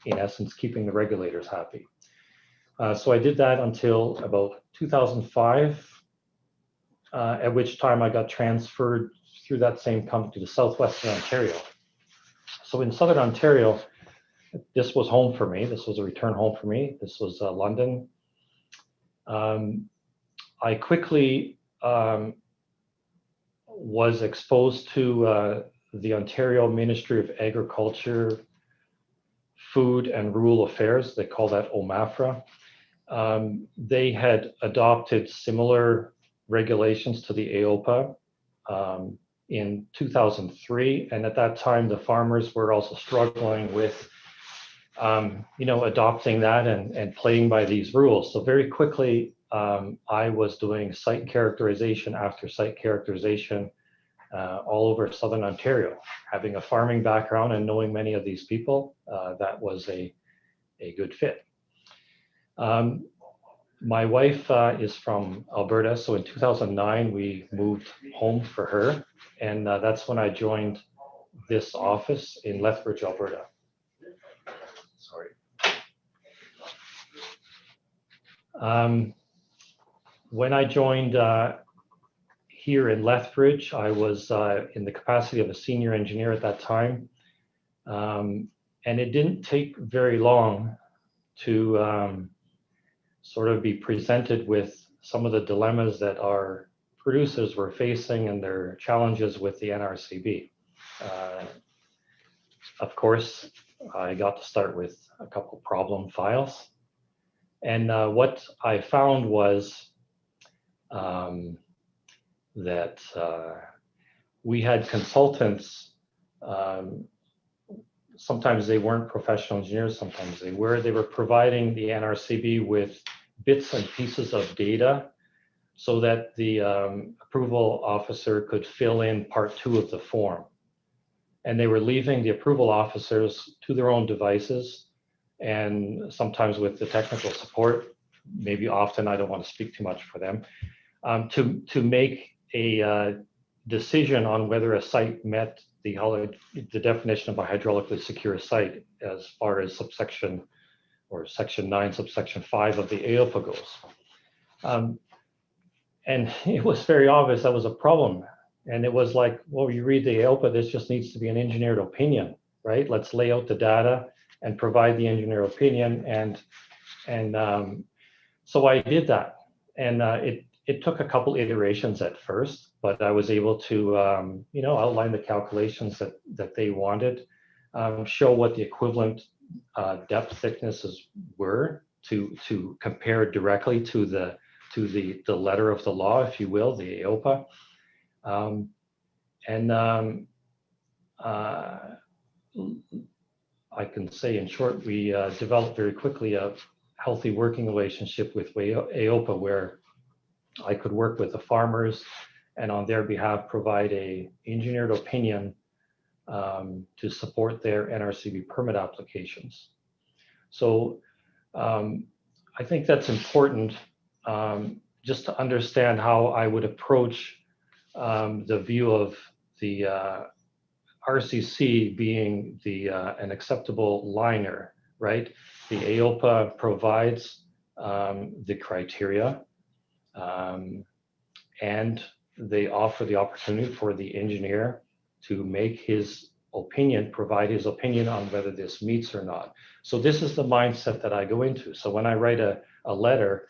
essence keeping the regulators happy. So I did that until about 2005, at which time I got transferred through that same company to Southwestern Ontario. So in Southern Ontario, this was home for me. This was a return home for me. This was London. I quickly was exposed to the Ontario Ministry of Agriculture, Food and Rural Affairs. They call that OMAFRA. They had adopted similar regulations to the AOPA in 2003. And at that time, the farmers were also struggling with adopting that and playing by these rules. So very quickly, I was doing site characterization after site characterization all over Southern Ontario. Having a farming background and knowing many of these people, that was a good fit. My wife is from Alberta, so in 2009 we moved home for her, and that's when I joined this office in Lethbridge, Alberta. Sorry. When I joined here in Lethbridge, I was in the capacity of a senior engineer at that time. And it didn't take very long to sort of be presented with some of the dilemmas that our producers were facing and their challenges with the NRCB. Of course, I got to start with a couple problem files. And what I found was that we had consultants. Sometimes they weren't professional engineers, sometimes they were. They were providing the NRCB with bits and pieces of data so that the approval officer could fill in part 2 of the form. And they were leaving the approval officers to their own devices, and sometimes with the technical support, maybe often, I don't want to speak too much for them, to make a decision on whether a site met the definition of a hydraulically secure site as far as subsection or section 9, subsection 5 of the AOPA goes. And it was very obvious that was a problem. And it was like, well, you read the AOPA, this just needs to be an engineered opinion, right? Let's lay out the data and provide the engineer opinion. And so I did that. And it took a couple iterations at first, but I was able to, outline the calculations that they wanted, show what the equivalent depth thicknesses were to compare directly to the letter of the law, if you will, the AOPA. I can say in short, we developed very quickly a healthy working relationship with AOPA, where I could work with the farmers and on their behalf provide a engineered opinion to support their NRCB permit applications. So I think that's important just to understand how I would approach the view of the RCC being an acceptable liner, right? The AOPA provides the criteria, and they offer the opportunity for the engineer to make his opinion, provide his opinion on whether this meets or not. So this is the mindset that I go into. So when I write a letter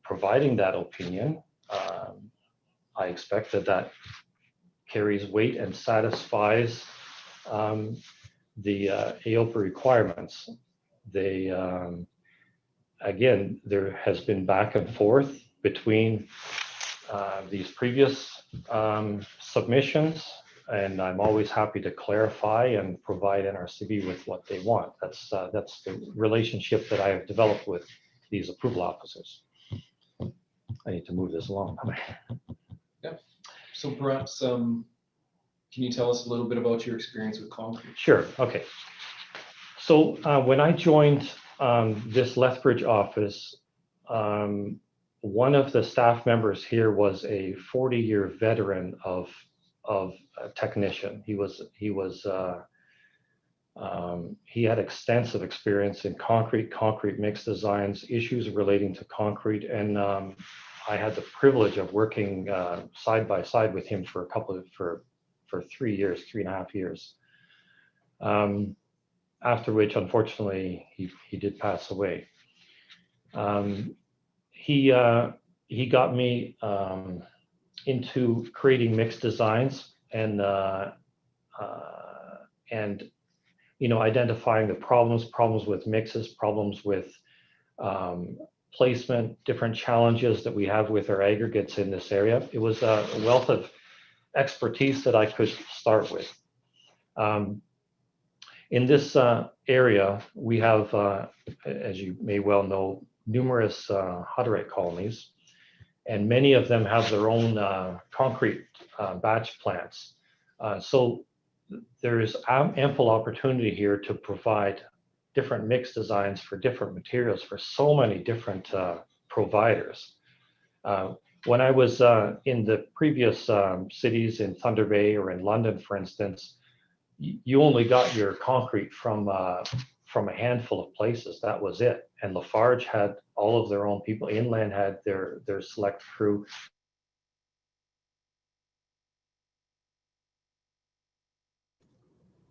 providing that opinion, I expect that carries weight and satisfies the AOPA requirements. They, again, there has been back and forth between these previous submissions, and I'm always happy to clarify and provide NRCB with what they want. That's the relationship that I have developed with these approval officers. I need to move this along. Yep. So perhaps, can you tell us a little bit about your experience with concrete? Sure. Okay. So when I joined this Lethbridge office, one of the staff members here was a 40-year veteran of a technician. He had extensive experience in concrete mix designs, issues relating to concrete, and I had the privilege of working side by side with him for 3.5 years. After which, unfortunately, he did pass away. He got me into creating mixed designs and identifying the problems with mixes, problems with placement, different challenges that we have with our aggregates in this area. It was a wealth of expertise that I could start with. In this area, we have, as you may well know, numerous Hutterite colonies, and many of them have their own concrete batch plants. So there is ample opportunity here to provide different mix designs for different materials for so many different providers. When I was in the previous cities in Thunder Bay or in London, for instance, you only got your concrete from a handful of places. That was it. And Lafarge had all of their own people. Inland had their select crew.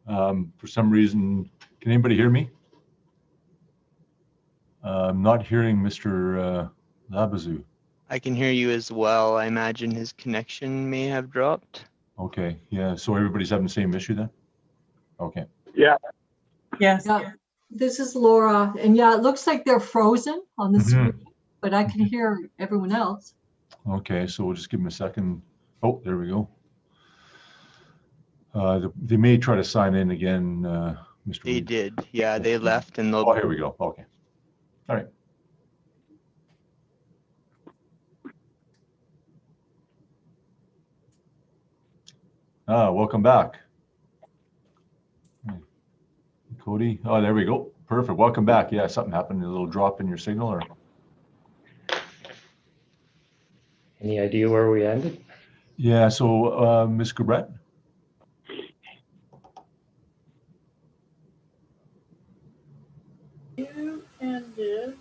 For some reason, can anybody hear me? I'm not hearing Mr. Labazou. I can hear you as well. I imagine his connection may have dropped. Okay, yeah, so everybody's having the same issue then? Okay. Yeah. Yes. Yeah. This is Laura, and yeah, it looks like they're frozen on the screen, but I can hear everyone else. Okay, so we'll just give them a second. Oh, there we go. They may try to sign in again, Mr. They Reed. did. Yeah, they left and Oh, here we go. Okay. All right. Welcome back. Cody. Oh, there we go. Perfect. Welcome back. Yeah, something happened. A little drop in your signal, or? Any idea where we ended? Yeah, so Ms. Gabret? You ended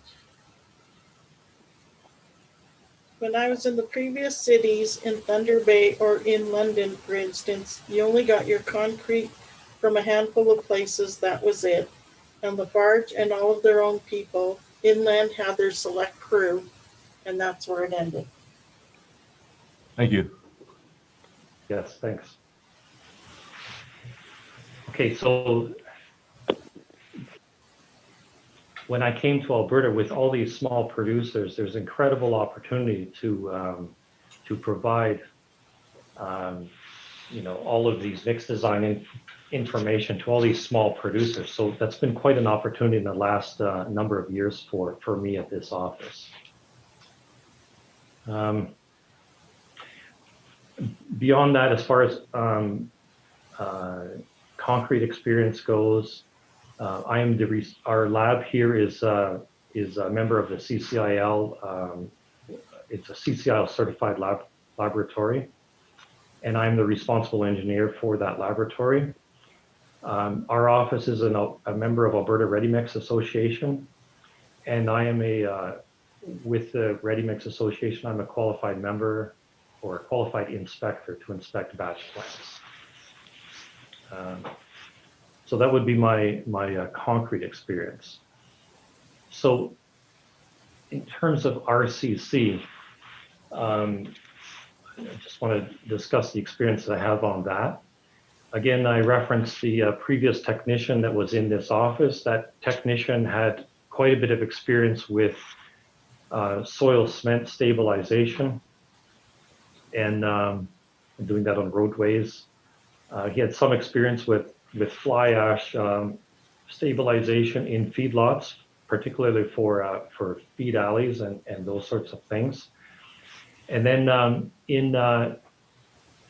when I was in the previous cities in Thunder Bay or in London, for instance, you only got your concrete from a handful of places. That was it. And Lafarge and all of their own people. Inland had their select crew, and that's where it ended. Thank you. Yes, thanks. Okay, so when I came to Alberta with all these small producers, there's incredible opportunity to provide, all of these mix design information to all these small producers. So that's been quite an opportunity in the last number of years for me at this office. Beyond that, as far as concrete experience goes, I am our lab here is a member of the CCIL. It's a CCIL certified laboratory, and I'm the responsible engineer for that laboratory. Our office is a member of Alberta Ready Mix Association, and I am with the Ready Mix Association, I'm a qualified member or a qualified inspector to inspect batch plants. So that would be my concrete experience. So in terms of RCC, I just want to discuss the experience that I have on that. Again, I referenced the previous technician that was in this office. That technician had quite a bit of experience with soil cement stabilization and doing that on roadways. He had some experience with fly ash stabilization in feedlots, particularly for feed alleys and those sorts of things. And then in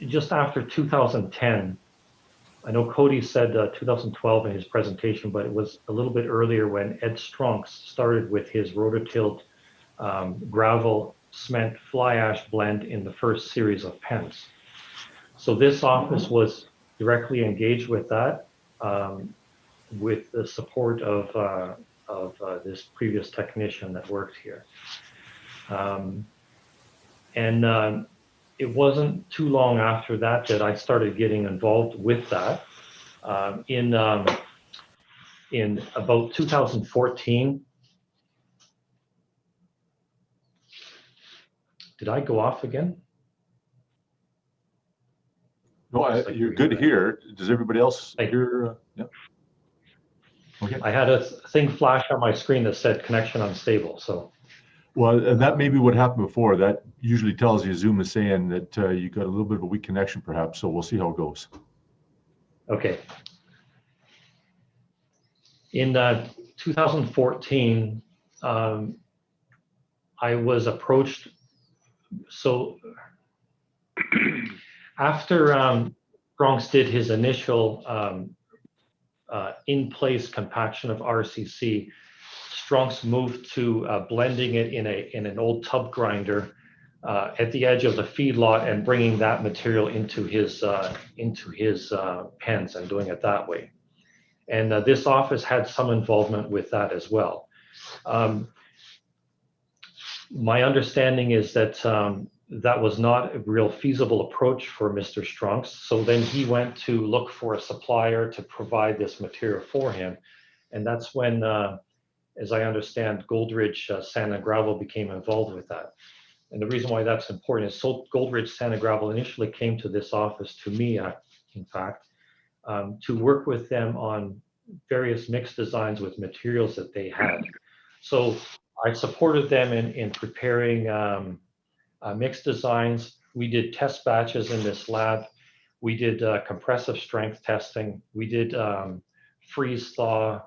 just after 2010, I know Cody said 2012 in his presentation, but it was a little bit earlier when Ed Strunks started with his rototilled gravel cement fly ash blend in the first series of pens. So this office was directly engaged with that, with the support of this previous technician that worked here. It wasn't too long after that that I started getting involved with that. In about 2014, did I go off again? No, you're good here. Does everybody else hear? Yeah. Okay. I had a thing flash on my screen that said connection unstable. So. Well, that may be what happened before. That usually tells you Zoom is saying that you got a little bit of a weak connection, perhaps. So we'll see how it goes. Okay. In 2014, I was approached. So after Bronx did his initial in-place compaction of RCC, Strunks moved to blending it in an old tub grinder at the edge of the feedlot and bringing that material into his pens and doing it that way. And this office had some involvement with that as well. My understanding is that that was not a real feasible approach for Mr. Strunks. So then he went to look for a supplier to provide this material for him. And that's when, as I understand, Goldridge Sand and Gravel became involved with that. And the reason why that's important is Goldridge Sand and Gravel initially came to this office, to me, in fact, to work with them on various mixed designs with materials that they had. So I supported them in preparing mixed designs. We did test batches in this lab. We did compressive strength testing. We did freeze thaw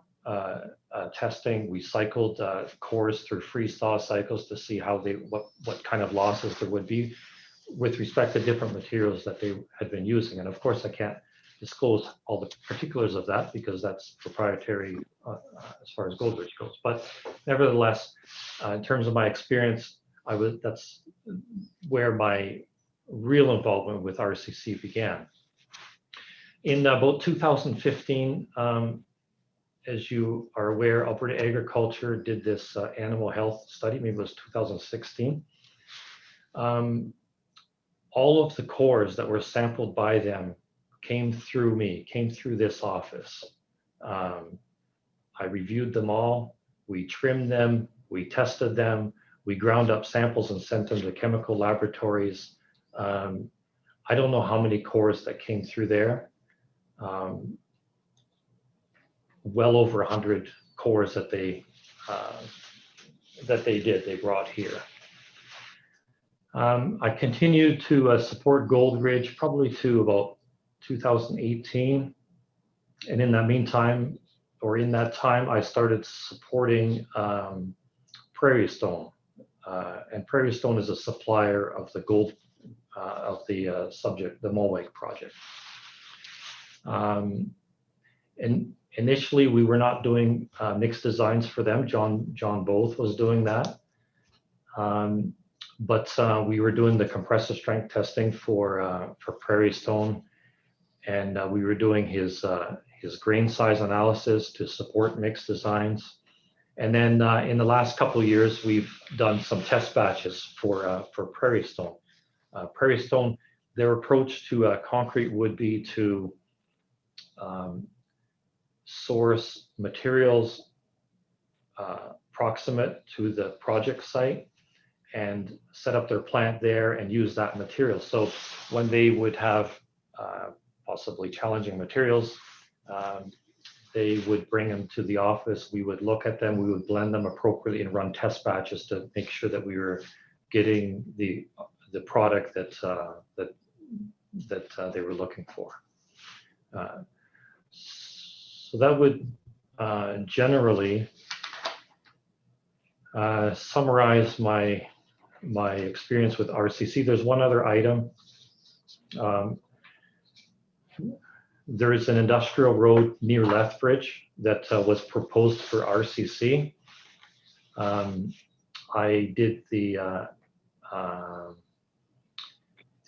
testing. We cycled cores through freeze thaw cycles to see how what kind of losses there would be with respect to different materials that they had been using. And of course, I can't disclose all the particulars of that because that's proprietary as far as Goldridge goes. But nevertheless, in terms of my experience, that's where my real involvement with RCC began. In about 2015, as you are aware, Alberta Agriculture did this animal health study, maybe it was 2016. All of the cores that were sampled by them came through me, came through this office. I reviewed them all, we trimmed them, we tested them, we ground up samples and sent them to chemical laboratories. I don't know how many cores that came through there. Well over 100 cores that they brought here. I continued to support Goldridge probably to about 2018. And in that meantime, or in that time, I started supporting Prairie Stone. And Prairie Stone is a supplier of the gold, of the Muilwijk project. And initially, we were not doing mixed designs for them. John Both was doing that. But we were doing the compressive strength testing for Prairie Stone. And we were doing his grain size analysis to support mixed designs. And then in the last couple of years, we've done some test batches for Prairie Stone. Prairie Stone, their approach to concrete would be to source materials proximate to the project site and set up their plant there and use that material. So when they would have possibly challenging materials, they would bring them to the office. We would look at them, we would blend them appropriately and run test batches to make sure that we were getting the product that they were looking for. So that would generally summarize my experience with RCC. There's one other item. There is an industrial road near Lethbridge that was proposed for RCC. I did the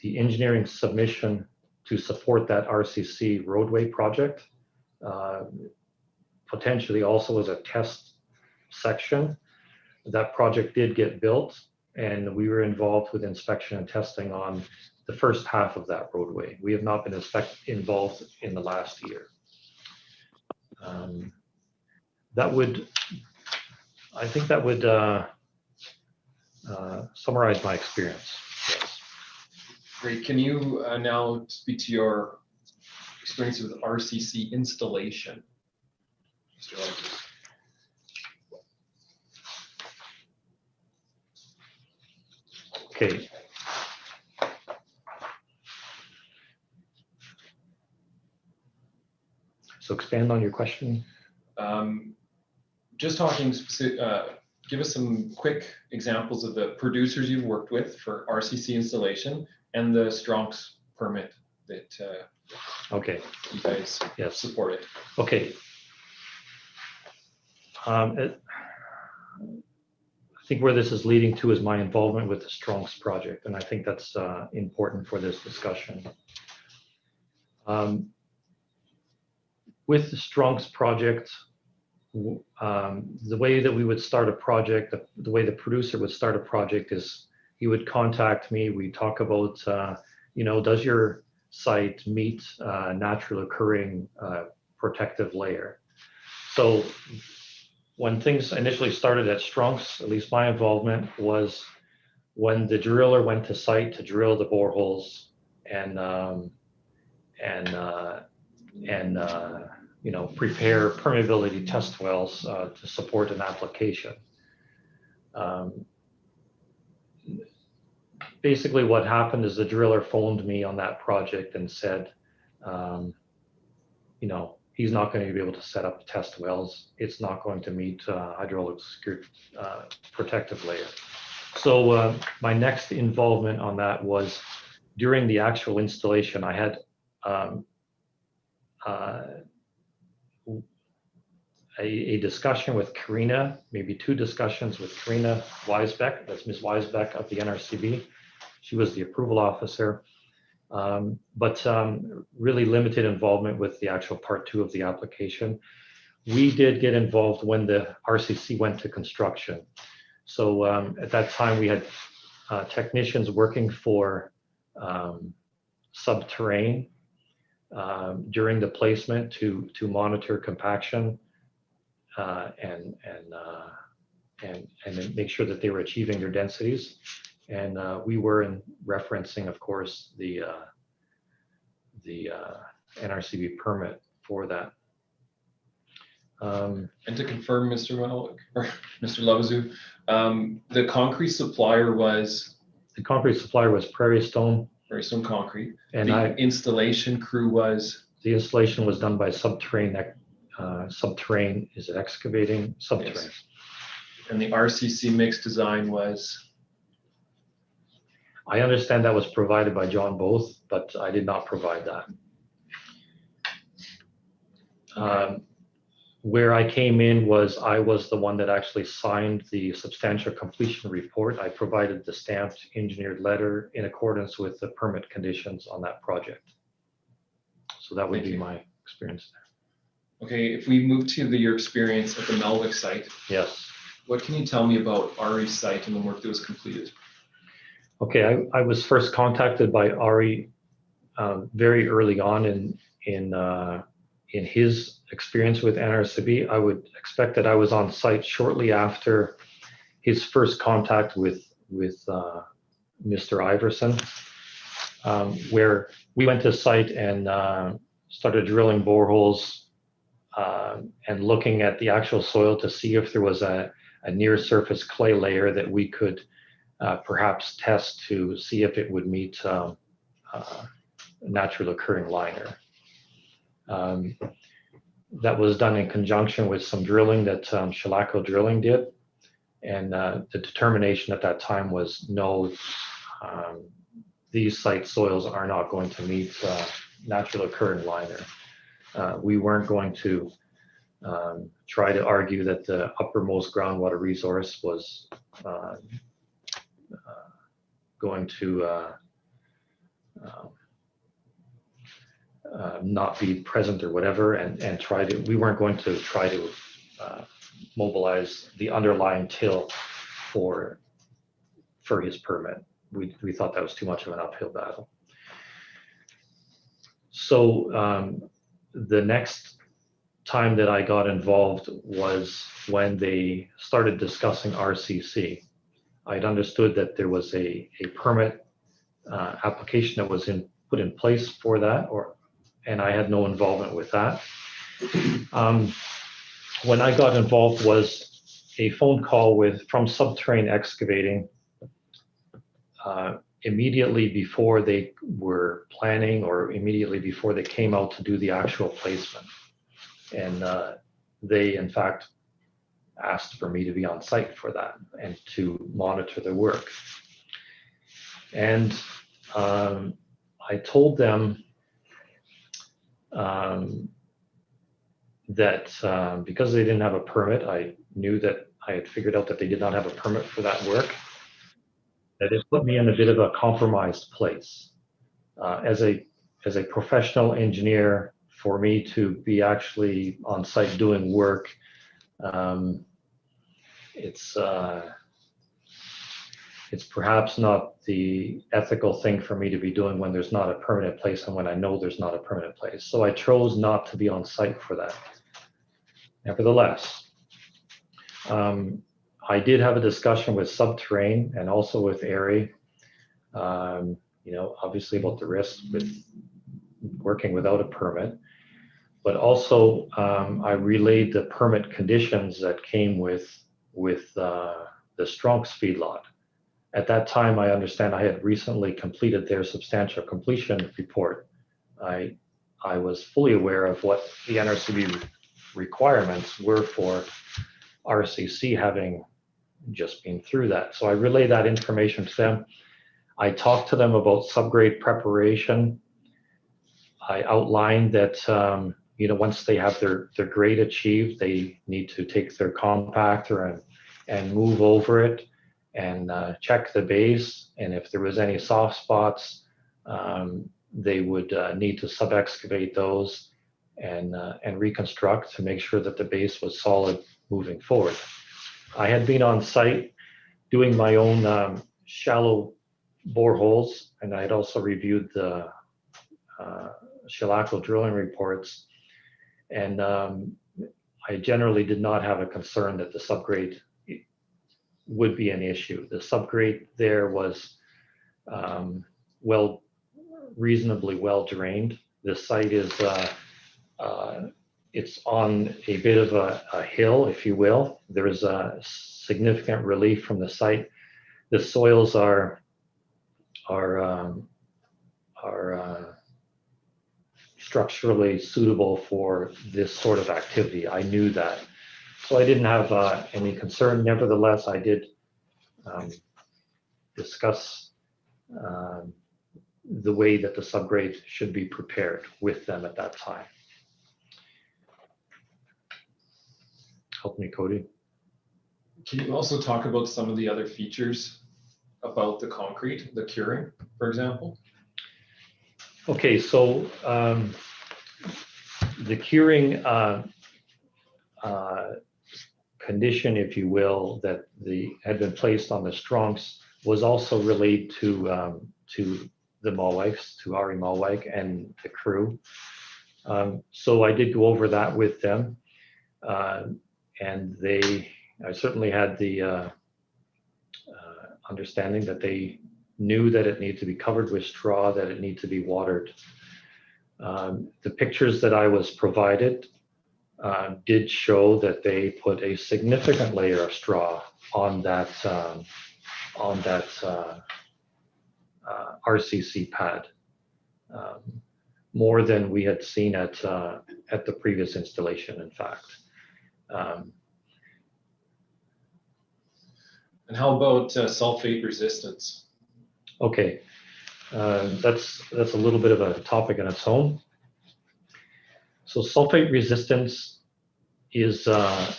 engineering submission to support that RCC roadway project, potentially also as a test section. That project did get built, and we were involved with inspection and testing on the first half of that roadway. We have not been involved in the last year. I think that would summarize my experience. Yes. Great. Can you now speak to your experience with RCC installation? Mr. Rogers? Okay. So expand on your question. Just talking specific, give us some quick examples of the producers you've worked with for RCC installation and the Strunks permit that okay, you guys supported. Okay. I think where this is leading to is my involvement with the Strongs project, and I think that's important for this discussion. With the Strongs project, the way that we would start a project, the way the producer would start a project is he would contact me. We talk about, does your site meet natural occurring protective layer? So when things initially started at Strongs, at least my involvement was when the driller went to site to drill the boreholes and prepare permeability test wells to support an application. Basically what happened is the driller phoned me on that project and said, he's not going to be able to set up test wells. It's not going to meet hydraulic protective layer. So my next involvement on that was during the actual installation. I had a discussion with Karina, maybe 2 discussions with Karina Weisbeck, that's Ms. Weisbeck of the NRCB. She was the approval officer, but really limited involvement with the actual part 2 of the application. We did get involved when the RCC went to construction. So at that time we had technicians working for Subterrane during the placement to monitor compaction and then make sure that they were achieving their densities. And we were referencing, of course, the NRCB permit for that. And to confirm, Mr. Muilwijk, or Mr. Levazu, the concrete supplier was? The concrete supplier was Prairie Stone. Prairie Stone Concrete. And the installation crew was? The installation was done by Subterrane. Subterrane, is it excavating? Subterrane. Yes. And the RCC mix design was? I understand that was provided by John Both, but I did not provide that. Okay. Where I came in was I was the one that actually signed the substantial completion report. I provided the stamped engineered letter in accordance with the permit conditions on that project. So that would be my experience there. Okay, if we move to your experience at the Muilwijk site. Yes. What can you tell me about Ari's site and the work that was completed? Okay, I was first contacted by Ari very early on in his experience with NRCB. I would expect that I was on site shortly after his first contact with Mr. Iverson, where we went to site and started drilling boreholes and looking at the actual soil to see if there was a near surface clay layer that we could perhaps test to see if it would meet natural occurring liner. That was done in conjunction with some drilling that Shelaco Drilling did. And the determination at that time was no, these site soils are not going to meet natural occurring liner. We weren't going to try to argue that the uppermost groundwater resource was going to not be present or whatever, and try to, we weren't going to try to mobilize the underlying till for his permit. We thought that was too much of an uphill battle. So the next time that I got involved was when they started discussing RCC. I'd understood that there was a permit application that was put in place for that, and I had no involvement with that. When I got involved was a phone call from Subterrane Excavating immediately before they were planning, or immediately before they came out to do the actual placement. And they, in fact, asked for me to be on site for that and to monitor the work. And I told them that because they didn't have a permit, I knew that I had figured out that they did not have a permit for that work. That has put me in a bit of a compromised place. As a professional engineer, for me to be actually on site doing work, it's perhaps not the ethical thing for me to be doing when there's not a permanent place and when I know there's not a permanent place. So I chose not to be on site for that. Nevertheless, I did have a discussion with Subterrane and also with ARI, obviously about the risks with working without a permit, but also I relayed the permit conditions that came with the Stronks feedlot. At that time, I understand I had recently completed their substantial completion report. I was fully aware of what the NRCB requirements were for RCC, having just been through that. So I relayed that information to them. I talked to them about subgrade preparation. I outlined that once they have their grade achieved, they need to take their compactor and move over it and check the base. And if there was any soft spots, they would need to sub-excavate those and reconstruct to make sure that the base was solid moving forward. I had been on site doing my own shallow boreholes, and I had also reviewed the shellac drilling reports, and I generally did not have a concern that the subgrade would be an issue. The subgrade there was reasonably well drained. The site is it's on a bit of a hill, if you will. There is a significant relief from the site. The soils are structurally suitable for this sort of activity. I knew that. So I didn't have any concern. Nevertheless, I did discuss the way that the subgrade should be prepared with them at that time. Help me, Cody. Can you also talk about some of the other features about the concrete, the curing, for example? Okay, so the curing condition, if you will, that had been placed on the Stronks was also relayed to the Muilwijks, to Ari Muilwijk and the crew. So I did go over that with them, and I certainly had the understanding that they knew that it needed to be covered with straw, that it needed to be watered. The pictures that I was provided did show that they put a significant layer of straw on that RCC pad, more than we had seen at the previous installation, in fact. And how about sulfate resistance? Okay, that's a little bit of a topic in its own. So sulfate resistance is the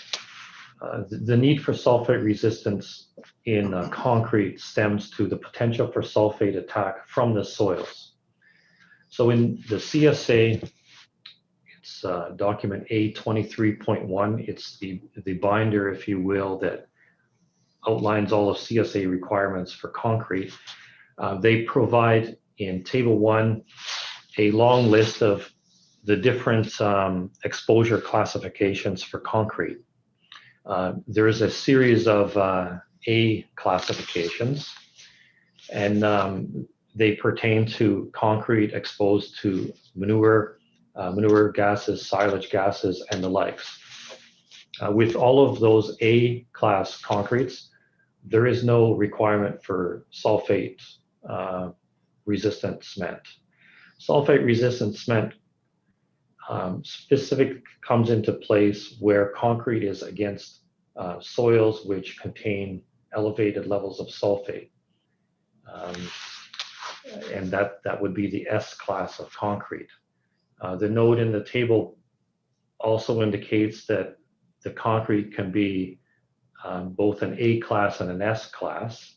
need for sulfate resistance in concrete stems to the potential for sulfate attack from the soils. So in the CSA, it's document A23.1. It's the binder, if you will, that outlines all of CSA requirements for concrete. They provide in table 1 a long list of the different exposure classifications for concrete. There is a series of A classifications, and they pertain to concrete exposed to manure gases, silage gases, and the likes. With all of those A class concretes, there is no requirement for sulfate resistant cement. Sulfate resistant cement specific comes into place where concrete is against soils which contain elevated levels of sulfate. And that would be the S class of concrete. The note in the table also indicates that the concrete can be both an A class and an S class.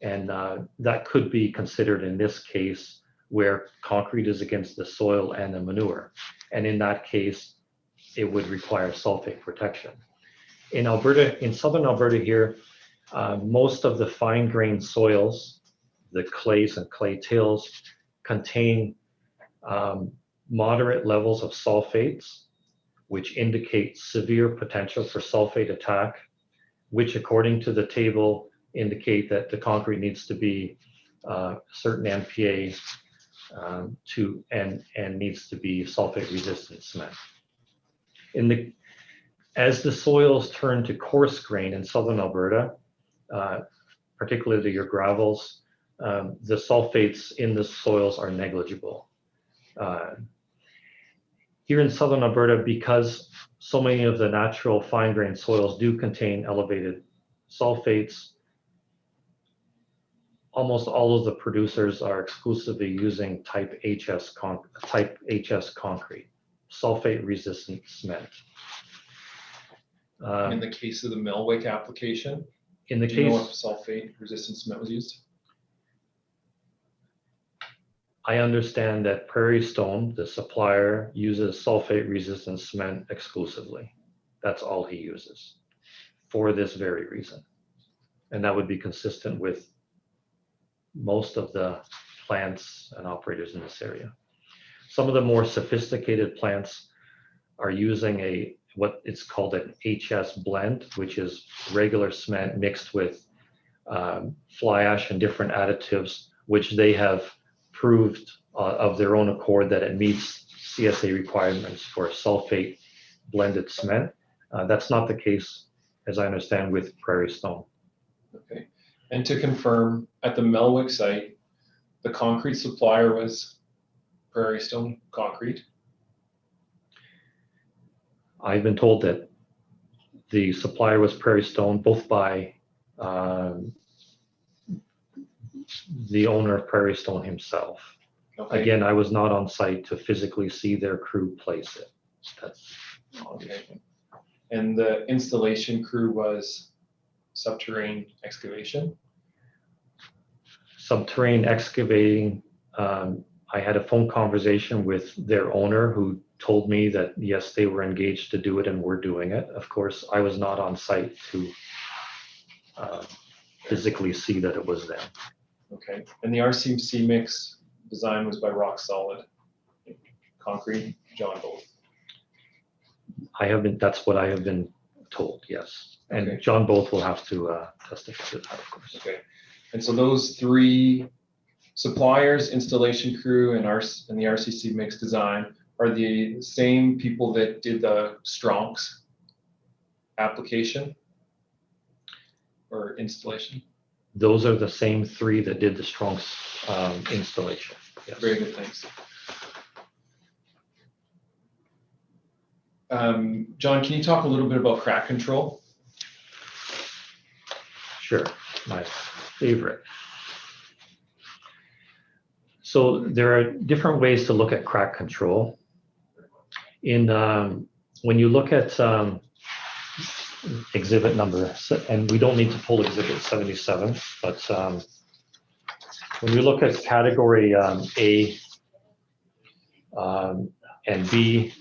And that could be considered in this case where concrete is against the soil and the manure. And in that case, it would require sulfate protection. In Alberta, in southern Alberta here, most of the fine-grained soils, the clays and clay tills, contain moderate levels of sulfates, which indicate severe potential for sulfate attack, which according to the table indicate that the concrete needs to be certain MPA and needs to be sulfate resistant cement. As the soils turn to coarse grain in southern Alberta, particularly your gravels, the sulfates in the soils are negligible. Here in southern Alberta, because so many of the natural fine-grained soils do contain elevated sulfates, almost all of the producers are exclusively using type HS concrete, sulfate-resistant cement. In the case of the Muilwijk application, in the do you case, know if sulfate-resistant cement was used? I understand that Prairie Stone, the supplier, uses sulfate-resistant cement exclusively. That's all he uses for this very reason. And that would be consistent with most of the plants and operators in this area. Some of the more sophisticated plants are using what it's called an HS blend, which is regular cement mixed with fly ash and different additives, which they have proved of their own accord that it meets CSA requirements for sulfate blended cement. That's not the case, as I understand, with Prairie Stone. Okay. And to confirm, at the Muilwijk site, the concrete supplier was Prairie Stone Concrete? I've been told that the supplier was Prairie Stone, both by the owner of Prairie Stone himself. Okay. Again, I was not on site to physically see their crew place it. That's okay. And the installation crew was subterranean excavation? Subterranean excavating. I had a phone conversation with their owner who told me that yes, they were engaged to do it and were doing it. Of course, I was not on site to physically see that it was them. Okay. And the RCC mix design was by Rock Solid Concrete, John Both. That's what I have been told, yes. And Okay. John Both will have to testify to that, of course. Okay. And so those three suppliers, installation crew, and the RCC mix design are the same people that did the Stronks application or installation? Those are the same three that did the Strong's installation. Yes. Very good, thanks. John, can you talk a little bit about crack control? Sure, my favorite. So there are different ways to look at crack control. When you look at exhibit number, and we don't need to pull exhibit 77, but when you look at category A and B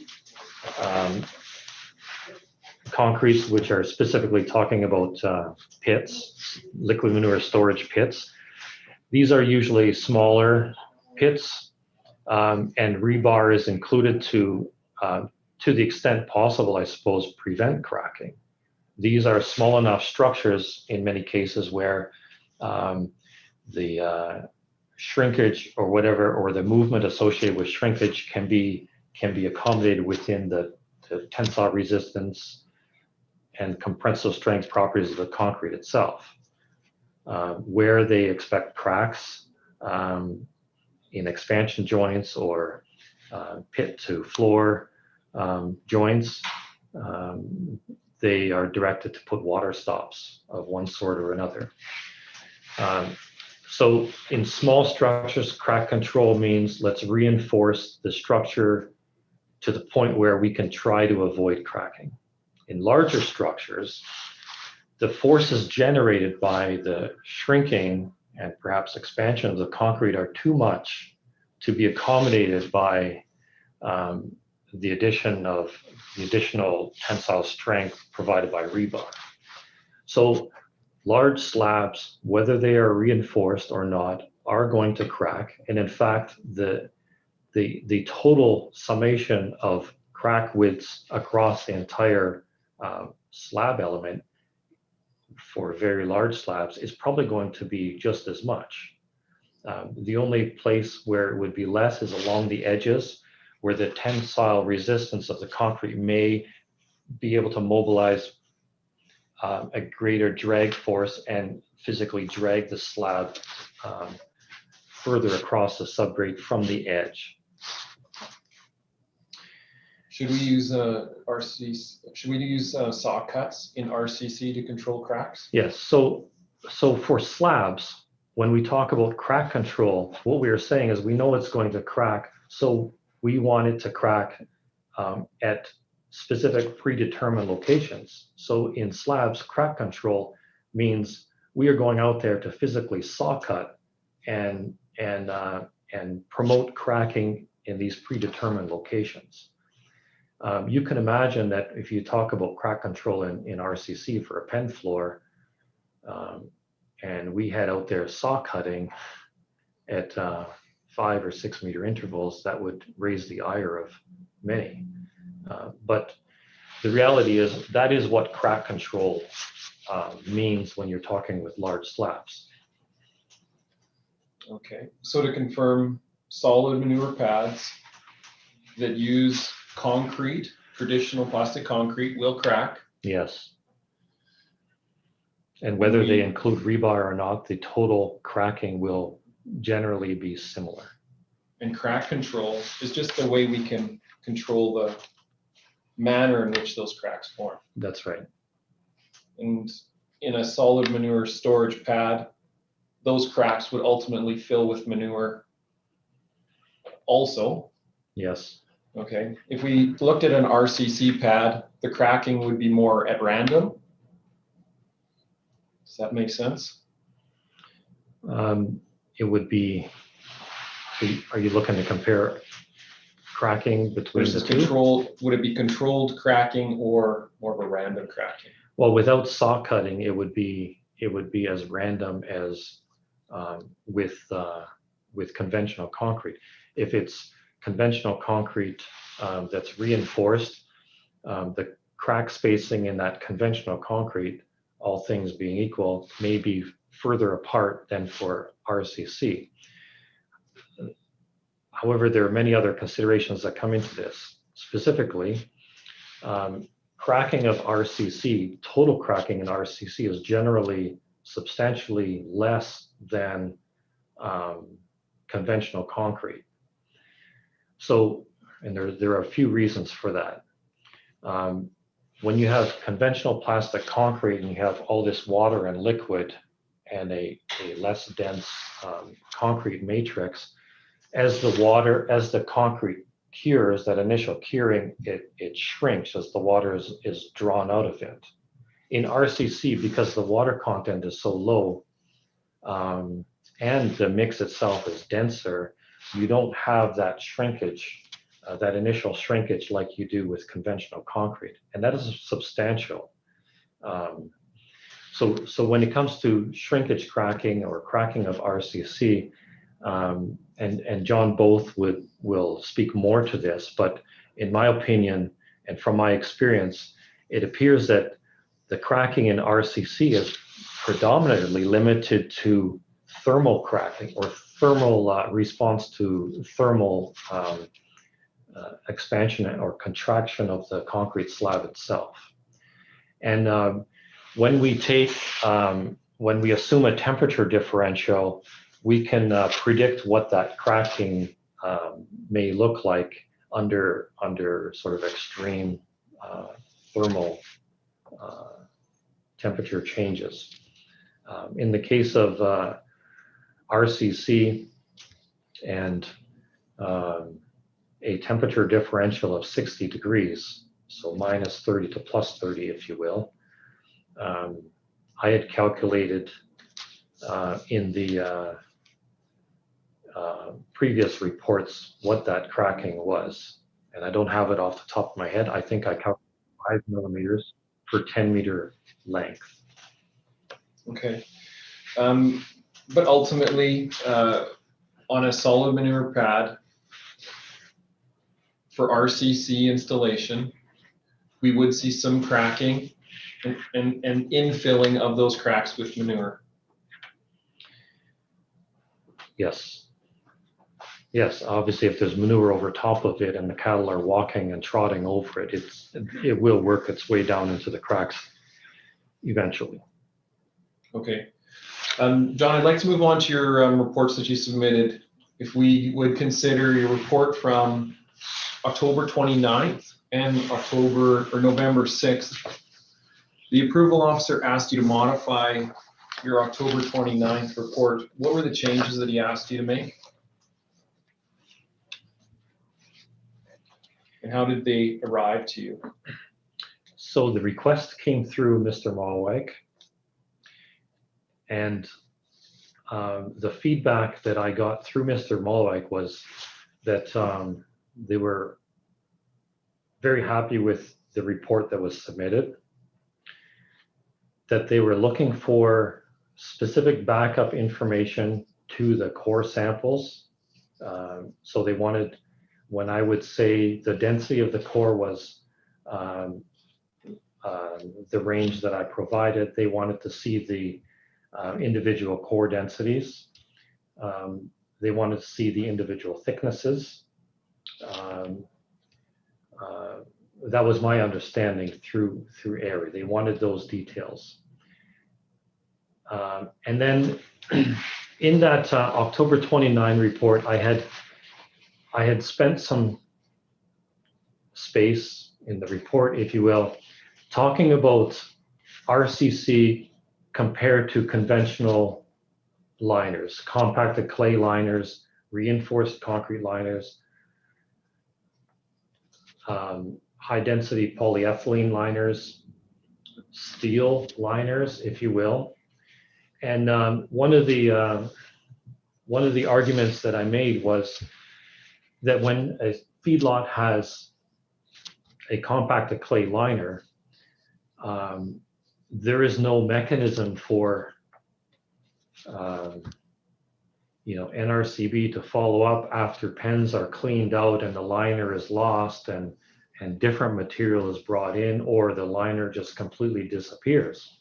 concretes, which are specifically talking about pits, liquid manure storage pits, these are usually smaller pits, and rebar is included to the extent possible, I suppose, prevent cracking. These are small enough structures in many cases where the shrinkage or whatever, or the movement associated with shrinkage can be accommodated within the tensile resistance and compressive strength properties of the concrete itself. Where they expect cracks in expansion joints or pit to floor joints, they are directed to put water stops of one sort or another. So in small structures, crack control means let's reinforce the structure to the point where we can try to avoid cracking. In larger structures, the forces generated by the shrinking and perhaps expansion of the concrete are too much to be accommodated by the additional tensile strength provided by rebar. So large slabs, whether they are reinforced or not, are going to crack. And in fact, the total summation of crack widths across the entire slab element for very large slabs is probably going to be just as much. The only place where it would be less is along the edges, where the tensile resistance of the concrete may be able to mobilize a greater drag force and physically drag the slab further across the subgrade from the edge. Should we use Should we use saw cuts in RCC to control cracks? Yes. So for slabs, when we talk about crack control, what we are saying is we know it's going to crack, so we want it to crack at specific predetermined locations. So in slabs, crack control means we are going out there to physically saw cut and promote cracking in these predetermined locations. You can imagine that if you talk about crack control in RCC for a pen floor, and we had out there saw cutting at 5 or 6 meter intervals, that would raise the ire of many. But the reality is that is what crack control means when you're talking with large slabs. Okay, so to confirm, solid manure pads that use concrete, traditional plastic concrete, will crack. Yes. And whether they include rebar or not, the total cracking will generally be similar. And crack control is just the way we can control the manner in which those cracks form. That's right. And in a solid manure storage pad, those cracks would ultimately fill with manure also. Yes. Okay. If we looked at an RCC pad, the cracking would be more at random. Does that make sense? It would be, are you looking to compare cracking between the two? Would it be controlled cracking or more of a random cracking? Well, without saw cutting, it would be as random as with conventional concrete. If it's conventional concrete that's reinforced, the crack spacing in that conventional concrete, all things being equal, may be further apart than for RCC. However, there are many other considerations that come into this. Specifically, cracking of RCC, total cracking in RCC is generally substantially less than conventional concrete. So, and there are a few reasons for that. When you have conventional plastic concrete and you have all this water and liquid and a less dense concrete matrix, as the concrete cures, that initial curing, it shrinks as the water is drawn out of it. In RCC, because the water content is so low and the mix itself is denser, you don't have that shrinkage, that initial shrinkage like you do with conventional concrete, and that is substantial. So when it comes to shrinkage cracking or cracking of RCC, and John both will speak more to this, but in my opinion and from my experience, it appears that the cracking in RCC is predominantly limited to thermal cracking or thermal response to thermal expansion or contraction of the concrete slab itself. And when we assume a temperature differential, we can predict what that cracking may look like under sort of extreme thermal temperature changes. In the case of RCC and a temperature differential of 60 degrees, so minus 30 to plus 30, if you will, I had calculated in the previous reports what that cracking was. And I don't have it off the top of my head. I think I calculated 5 millimeters per 10-meter length. Okay. But ultimately, on a solid manure pad for RCC installation, we would see some cracking and infilling of those cracks with manure. Yes. Yes, obviously if there's manure over top of it and the cattle are walking and trotting over it, it will work its way down into the cracks eventually. Okay. John, I'd like to move on to your reports that you submitted. If we would consider your report from October 29th and November 6th, the approval officer asked you to modify your October 29th report. What were the changes that he asked you to make? And how did they arrive to you? So the request came through Mr. Muilwijk, and the feedback that I got through Mr. Muilwijk was that they were very happy with the report that was submitted, that they were looking for specific backup information to the core samples. So they wanted, when I would say the density of the core was the range that I provided, they wanted to see the individual core densities. They wanted to see the individual thicknesses. That was my understanding through ARI. They wanted those details. And then in that October 29 report, I had spent some space in the report, if you will, talking about RCC compared to conventional liners, compacted clay liners, reinforced concrete liners, high density polyethylene liners, steel liners, if you will. And one of the arguments that I made was that when a feedlot has a compacted clay liner, there is no mechanism for NRCB to follow up after pens are cleaned out and the liner is lost and different material is brought in, or the liner just completely disappears.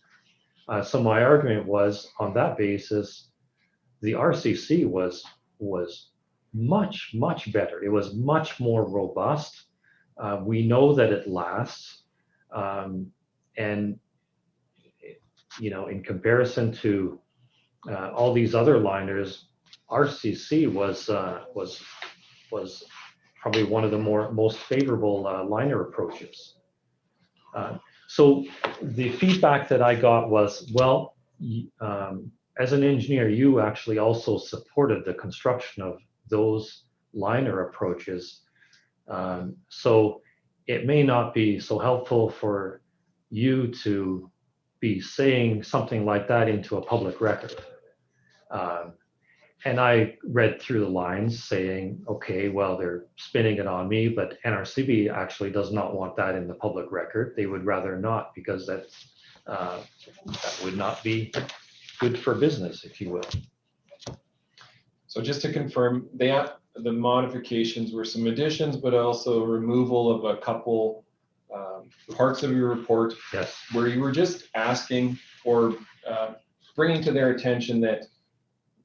So my argument was, on that basis, the RCC was much, much better. It was much more robust. We know that it lasts. And in comparison to all these other liners, RCC was probably one of the most favorable liner approaches. So the feedback that I got was, well, as an engineer, you actually also supported the construction of those liner approaches. So it may not be so helpful for you to be saying something like that into a public record. And I read through the lines saying, okay, well, they're spinning it on me, but NRCB actually does not want that in the public record. They would rather not, because that would not be good for business, if you will. So just to confirm, the modifications were some additions, but also removal of a couple parts of your report. Yes. Where you were just asking or bringing to their attention that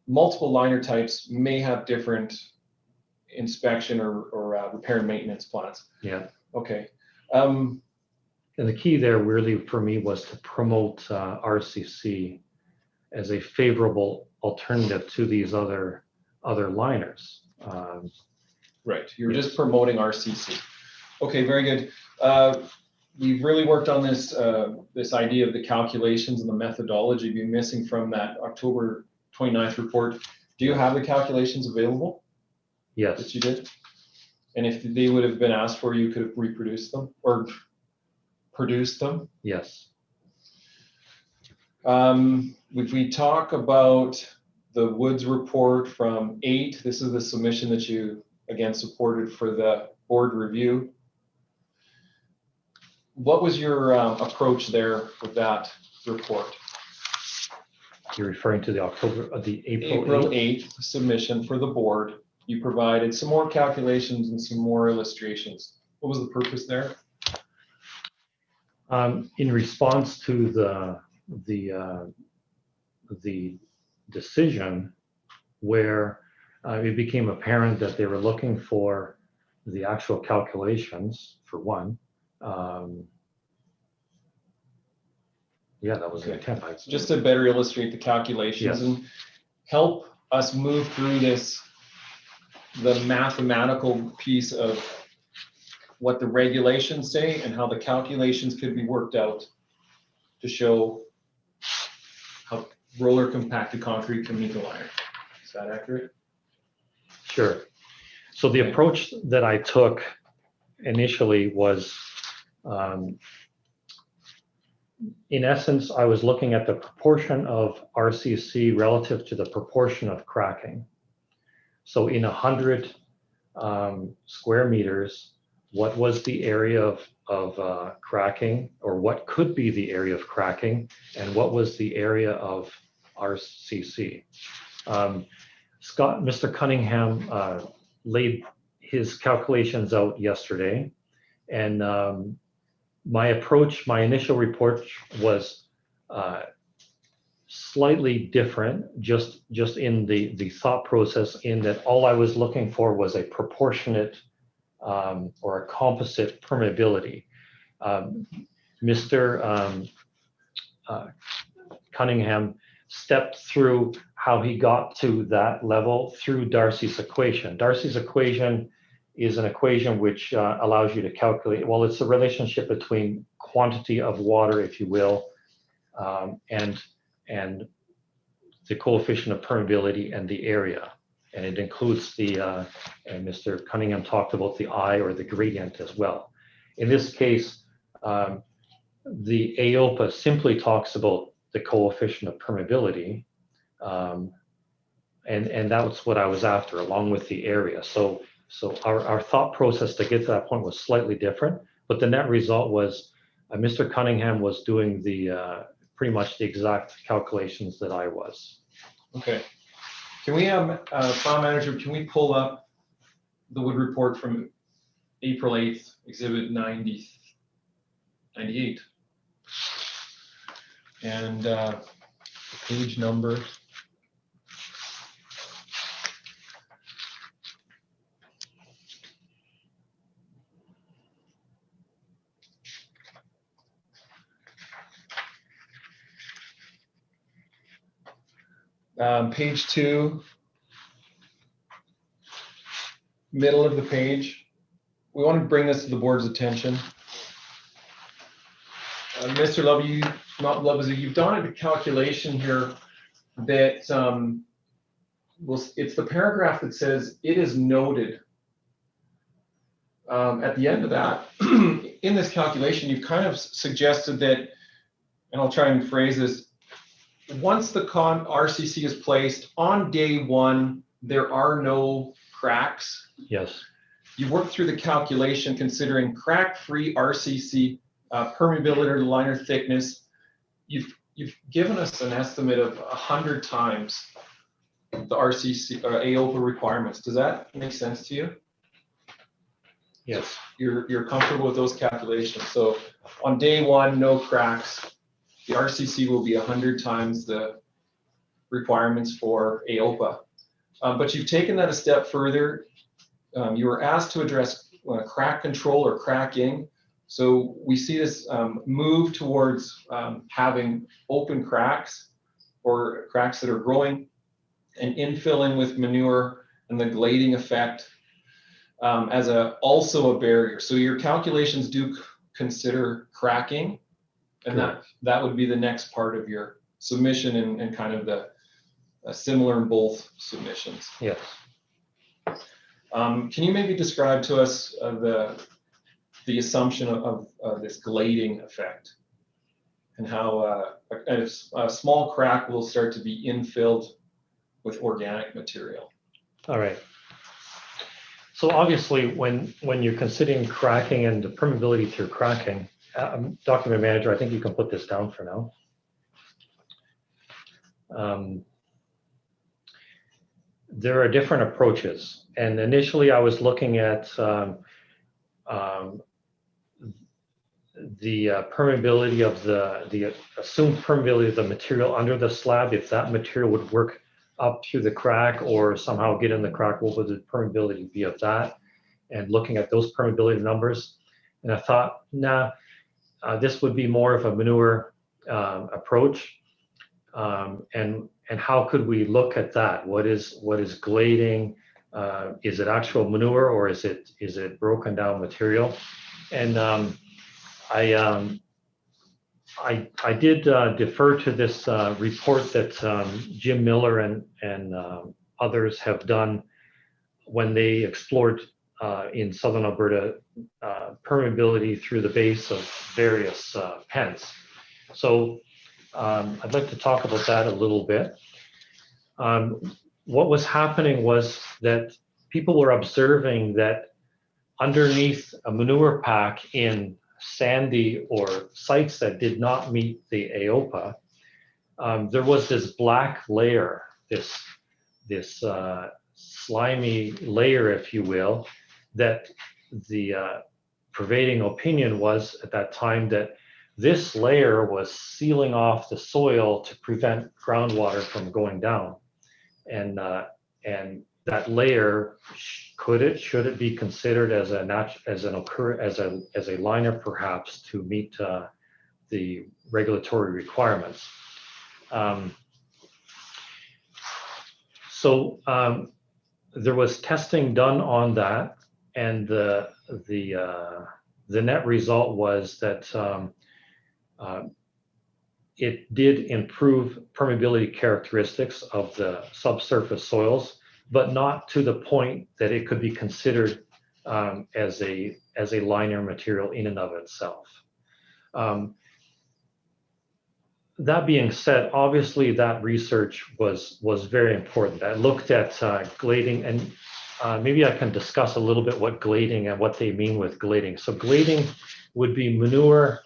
multiple liner types may have different inspection or repair and maintenance plans. Yeah. Okay. And the key there really for me was to promote RCC as a favorable alternative to these other liners. Right. You're just promoting RCC. Okay, very good. We've really worked on this this idea of the calculations and the methodology being missing from that October 29th report. Do you have the calculations available? Yes. That you did? And if they would have been asked for, you could have reproduced them or produced them? Yes. If we talk about the Woods report from 8, this is the submission that you again supported for the board review. What was your approach there with that report? You're referring to the April 8th submission for the board. You provided some more calculations and some more illustrations. What was the purpose there? In response to the decision where it became apparent that they were looking for the actual calculations for one. Yeah, that was the intent. Just to better illustrate the calculations, yes, and help us move through this, the mathematical piece of what the regulations say and how the calculations could be worked out to show how roller compacted concrete can meet the liner. Is that accurate? Sure. So the approach that I took initially was, in essence, I was looking at the proportion of RCC relative to the proportion of cracking. So in 100 square meters, what was the area of cracking, or what could be the area of cracking, and what was the area of RCC? Mr. Cunningham laid his calculations out yesterday, and my approach, my initial report was slightly different, just in the thought process, in that all I was looking for was a proportionate or a composite permeability. Mr. Cunningham stepped through how he got to that level through Darcy's equation. Darcy's equation is an equation which allows you to calculate, well, it's the relationship between quantity of water, if you will, and the coefficient of permeability and the area. And it includes the, and Mr. Cunningham talked about the I, or the gradient, as well. In this case, the AOPA simply talks about the coefficient of permeability, and that's what I was after, along with the area. So our thought process to get to that point was slightly different, but the net result was Mr. Cunningham was doing the pretty much the exact calculations that I was. Okay. Can we have, file manager, can we pull up the Wood report from April 8th, exhibit 98? And the page number. Page 2, middle of the page. We want to bring this to the board's attention. Mr. Lovesey, you've done a calculation here that it's the paragraph that says it is noted. At the end of that, in this calculation, you've kind of suggested that, and I'll try and phrase this, once the RCC is placed on day 1, there are no cracks. Yes. You work through the calculation considering crack-free RCC permeability or liner thickness. You've given us an estimate of 100 times the RCC AOPA requirements. Does that make sense to you? Yes. You're comfortable with those calculations. So on day 1, no cracks. The RCC will be 100 times the requirements for AOPA. But you've taken that a step further. You were asked to address crack control or cracking. So we see this move towards having open cracks or cracks that are growing, and infilling with manure and the glading effect as also a barrier. So your calculations do consider cracking, and that would be the next part of your submission, and kind of the similar in both submissions. Yes. Can you maybe describe to us the assumption of this glading effect? and how a small crack will start to be infilled with organic material. All right. So obviously, when you're considering cracking and the permeability through cracking, document manager, I think you can put this down for now. There are different approaches, and initially I was looking at the permeability of the assumed permeability of the material under the slab, if that material would work up through the crack or somehow get in the crack, what would the permeability be of that? And looking at those permeability numbers, and I thought, nah, this would be more of a manure approach. And how could we look at that? What is glading? Is it actual manure, or is it broken down material? And I did defer to this report that Jim Miller and others have done when they explored in southern Alberta permeability through the base of various pens. So I'd like to talk about that a little bit. What was happening was that people were observing that underneath a manure pack in sandy or sites that did not meet the AOPA, there was this black layer, this slimy layer, if you will, that the pervading opinion was at that time that this layer was sealing off the soil to prevent groundwater from going down. And that layer, should it be considered as a liner perhaps to meet the regulatory requirements? So there was testing done on that, and the net result was that it did improve permeability characteristics of the subsurface soils, but not to the point that it could be considered as a liner material in and of itself. That being said, obviously that research was very important. I looked at glading, and maybe I can discuss a little bit what glading and what they mean with glading. So glading would be manure,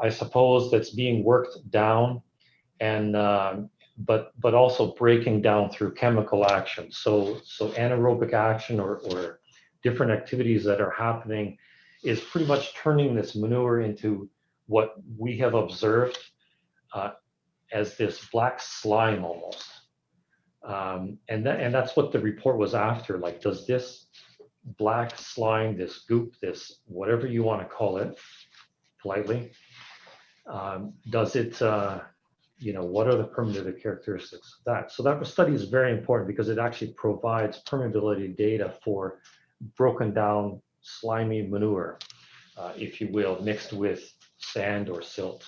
I suppose, that's being worked down, and but also breaking down through chemical action. So anaerobic action or different activities that are happening is pretty much turning this manure into what we have observed as this black slime almost. And that's what the report was after. Like, does this black slime, this goop, this whatever you want to call it, politely, does it, what are the permeability characteristics of that? So that study is very important because it actually provides permeability data for broken down slimy manure, if you will, mixed with sand or silt.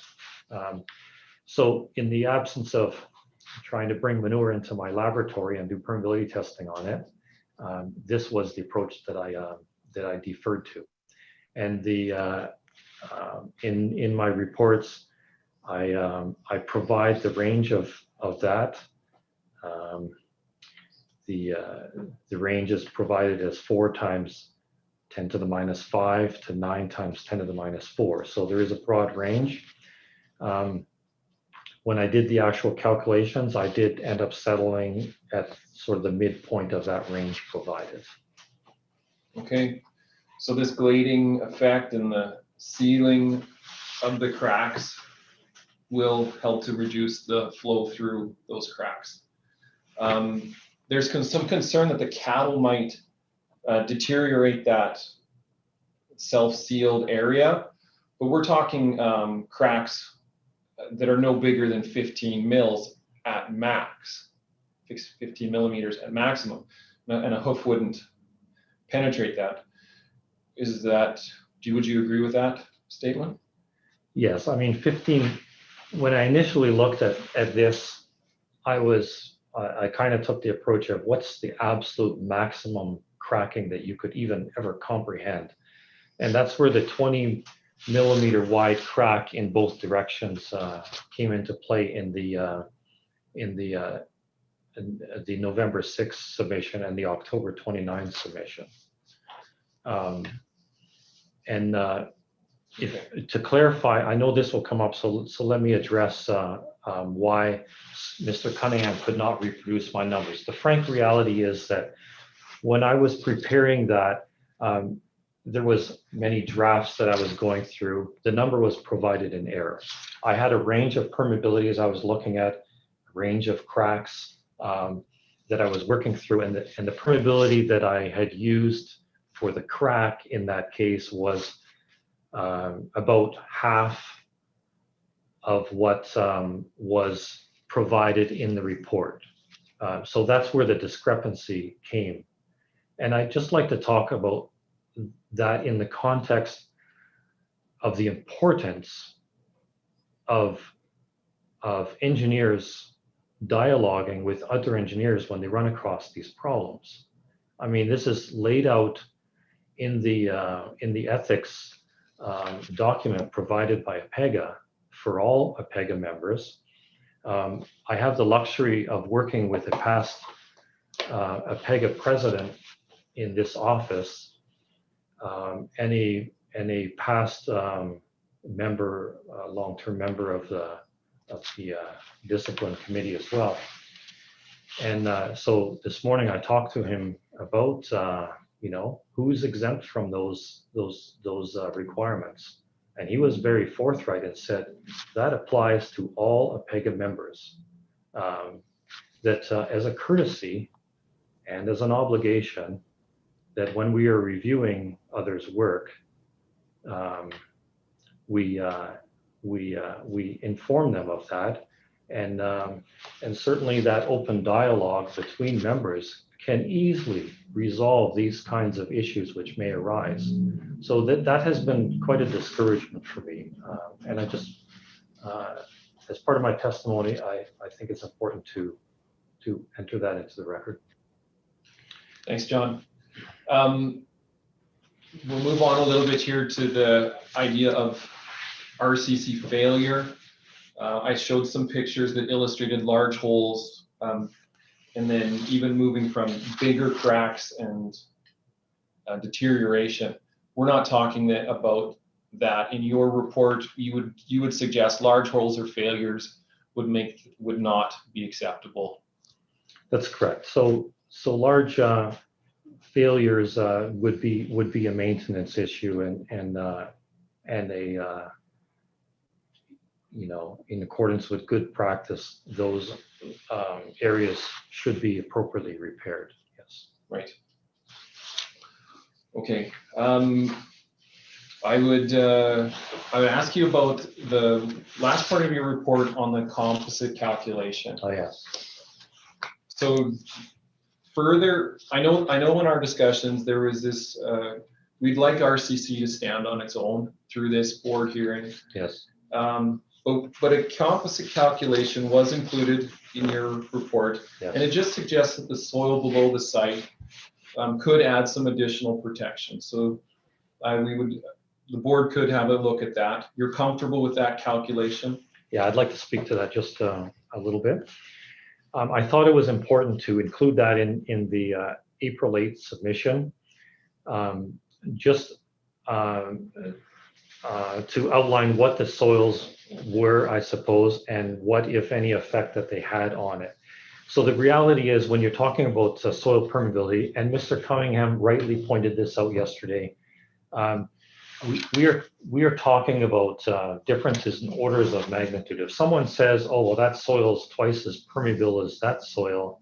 So in the absence of trying to bring manure into my laboratory and do permeability testing on it, this was the approach that I deferred to. And in my reports, I provide the range of that. The range is provided as 4 times 10 to the minus 5 to 9 times 10 to the minus 4. So there is a broad range. When I did the actual calculations, I did end up settling at sort of the midpoint of that range provided. Okay, so this glading effect and the sealing of the cracks will help to reduce the flow through those cracks. There's some concern that the cattle might deteriorate that self-sealed area, but we're talking cracks that are no bigger than 15 mils at max, 15 millimeters at maximum, and a hoof wouldn't penetrate that. Would you agree with that statement? Yes, I mean 15. When I initially looked at this, I kind of took the approach of what's the absolute maximum cracking that you could even ever comprehend, and that's where the 20 millimeter wide crack in both directions came into play in the November 6th submission and the October 29th submission. To clarify, I know this will come up, so let me address why Mr. Cunningham could not reproduce my numbers. The frank reality is that when I was preparing that, there was many drafts that I was going through. The number was provided in error. I had a range of permeabilities I was looking at, a range of cracks that I was working through, and the permeability that I had used for the crack in that case was about half of what was provided in the report. So that's where the discrepancy came. And I'd just like to talk about that in the context of the importance of engineers dialoguing with other engineers when they run across these problems. I mean, this is laid out in the ethics document provided by APEGA for all APEGA members. I have the luxury of working with a past APEGA president in this office and a past member, long-term member of the discipline committee as well. And so this morning I talked to him about who's exempt from those requirements. And he was very forthright and said that applies to all APEGA members, that as a courtesy and as an obligation, that when we are reviewing others' work, we inform them of that, and certainly that open dialogue between members can easily resolve these kinds of issues which may arise. So that has been quite a discouragement for me, and I just, as part of my testimony, I think it's important to enter that into the record. Thanks, John. We'll move on a little bit here to the idea of RCC failure. I showed some pictures that illustrated large holes, and then even moving from bigger cracks and deterioration. We're not talking about that. In your report, you would suggest large holes or failures would not be acceptable. That's correct. So large failures would be a maintenance issue, and a in accordance with good practice, those areas should be appropriately repaired. Yes. Right. Okay. I would ask you about the last part of your report on the composite calculation. Oh, yes. So further, I know in our discussions there was this. We'd like RCC to stand on its own through this board hearing. Yes. But a composite calculation was included in your report, yes. And it just suggests that the soil below the site could add some additional protection. So the board could have a look at that. You're comfortable with that calculation? Yeah, I'd like to speak to that just a little bit. I thought it was important to include that in the April 8th submission, to outline what the soils were, I suppose, and what, if any, effect that they had on it. So the reality is, when you're talking about soil permeability, and Mr. Cunningham rightly pointed this out yesterday, we are talking about differences in orders of magnitude. If someone says, oh, well, that soil is twice as permeable as that soil,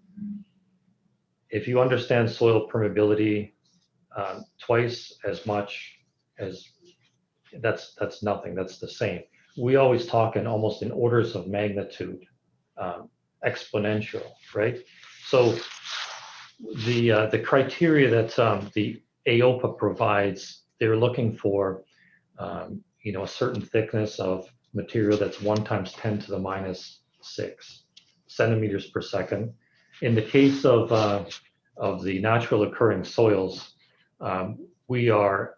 if you understand soil permeability, twice as much as that's nothing, that's the same. We always talk almost in orders of magnitude, exponential, right? So the criteria that the AOPA provides, they're looking for a certain thickness of material that's 1 × 10⁻⁶ centimeters per second. In the case of the natural occurring soils, we are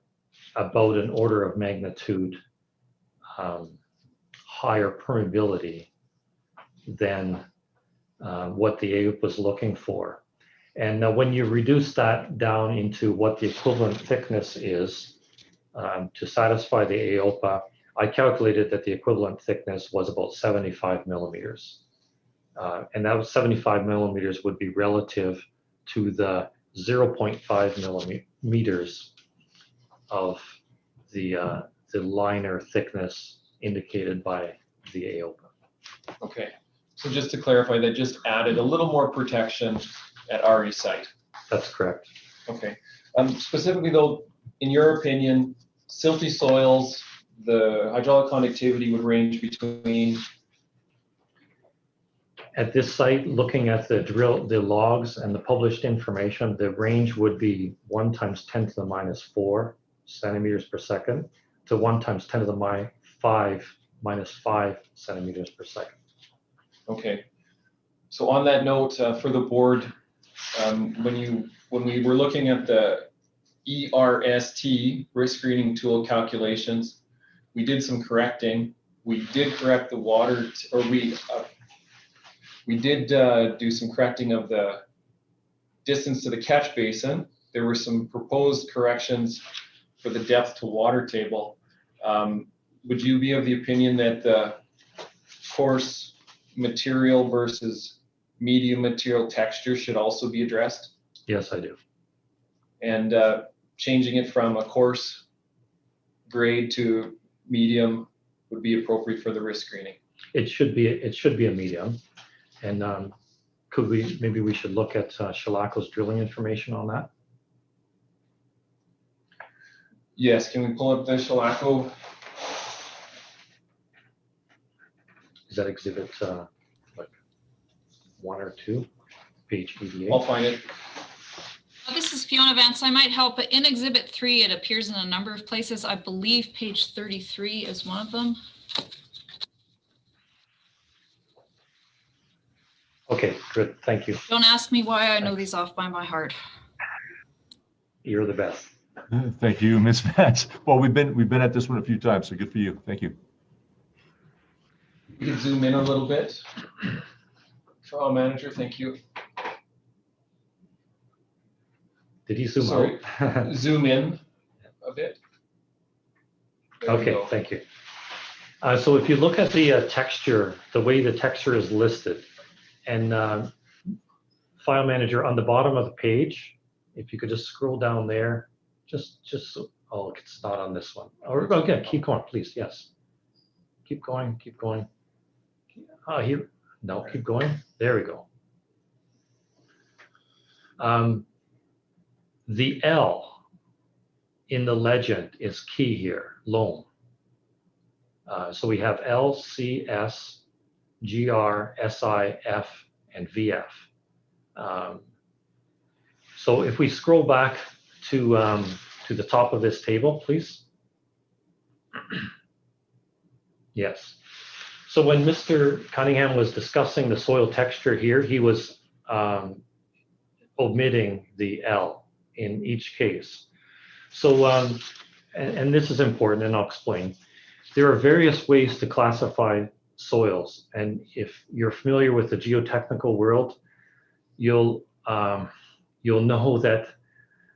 about an order of magnitude higher permeability than what the AOPA was looking for. And when you reduce that down into what the equivalent thickness is to satisfy the AOPA, I calculated that the equivalent thickness was about 75 millimeters. And that was 75 millimeters would be relative to the 0.5 millimeters of the liner thickness indicated by the AOPA. Okay, so just to clarify, that just added a little more protection at RE site. That's correct. Okay, specifically though, in your opinion, silty soils, the hydraulic conductivity would range between? At this site, looking at the logs and the published information, the range would be 1 × 10⁻⁴ centimeters per second to 1 × 10⁻⁵ centimeters per second. Okay. So on that note, for the board, when we were looking at the ERST, risk screening tool calculations, we did some correcting. We did correct the water, we did do some correcting of the distance to the catch basin. There were some proposed corrections for the depth to water table. Would you be of the opinion that the coarse material versus medium material texture should also be addressed? Yes, I do. And changing it from a coarse grade to medium would be appropriate for the risk screening? It should be a medium. And maybe we should look at Shelaco's drilling information on that? Yes, can we pull up the Shelaco? Is that exhibit like 1 or 2, page 88? I'll find it. This is Fiona Vance. I might help, but in Exhibit 3, it appears in a number of places. I believe page 33 is one of them. Okay, good. Thank you. Don't ask me why I know these off by my heart. You're the best. Thank you, Ms. Vance. Well, we've been at this one a few times, so good for you. Thank you. You can zoom in a little bit. Trial manager, thank you. Did he zoom Sorry, out? zoom in a bit. There we Okay, go. thank you. So if you look at the texture, the way the texture is listed, and file manager on the bottom of the page, if you could just scroll down there, oh, it's not on this one. Or okay, keep going, please. Yes, keep going, keep going. Here, no, keep going. There we go. The L in the legend is key here, loam. So we have L, C, S, GR, SI, F, and VF. So if we scroll back to the top of this table, please. Yes. So when Mr. Cunningham was discussing the soil texture here, he was omitting the L in each case. So, and this is important, and I'll explain. There are various ways to classify soils, and if you're familiar with the geotechnical world, you'll know that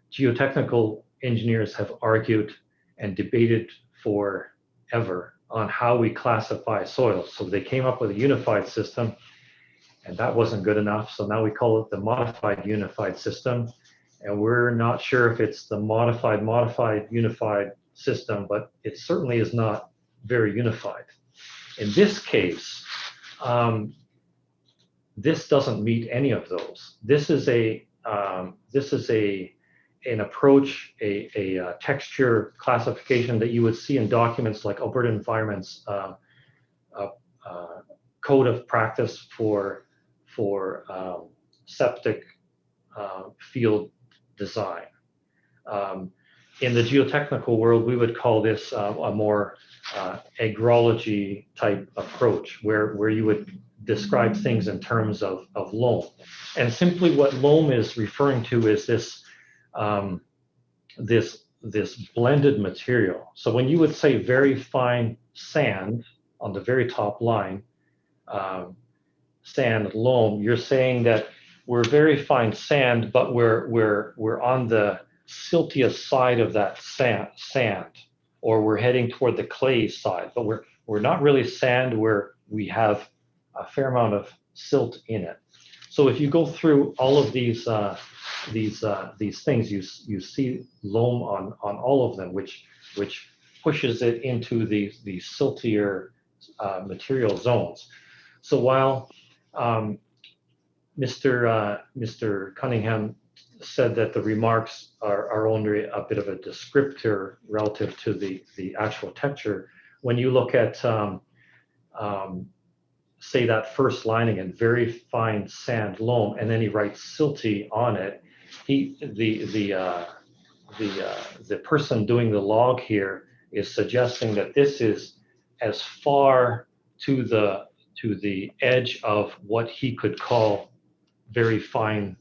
geotechnical engineers have argued and debated forever on how we classify soils. So they came up with a unified system, and that wasn't good enough. So now we call it the modified unified system, and we're not sure if it's the modified unified system, but it certainly is not very unified. In this case, this doesn't meet any of those. This is an approach, a texture classification that you would see in documents like Alberta Environment's code of practice for septic field design. In the geotechnical world, we would call this a more agrology type approach, where you would describe things in terms of loam. And simply what loam is referring to is this this blended material. So when you would say very fine sand on the very top line, sand loam, you're saying that we're very fine sand, but we're on the siltiest side of that sand, or we're heading toward the clay side, but we're not really sand where we have a fair amount of silt in it. So if you go through all of these things, you see loam on all of them, which pushes it into the siltier material zones. So while Mr. Cunningham said that the remarks are only a bit of a descriptor relative to the actual texture, when you look at say that first line again, very fine sand loam, and then he writes silty on it, the person doing the log here is suggesting that this is as far to the edge of what he could call very fine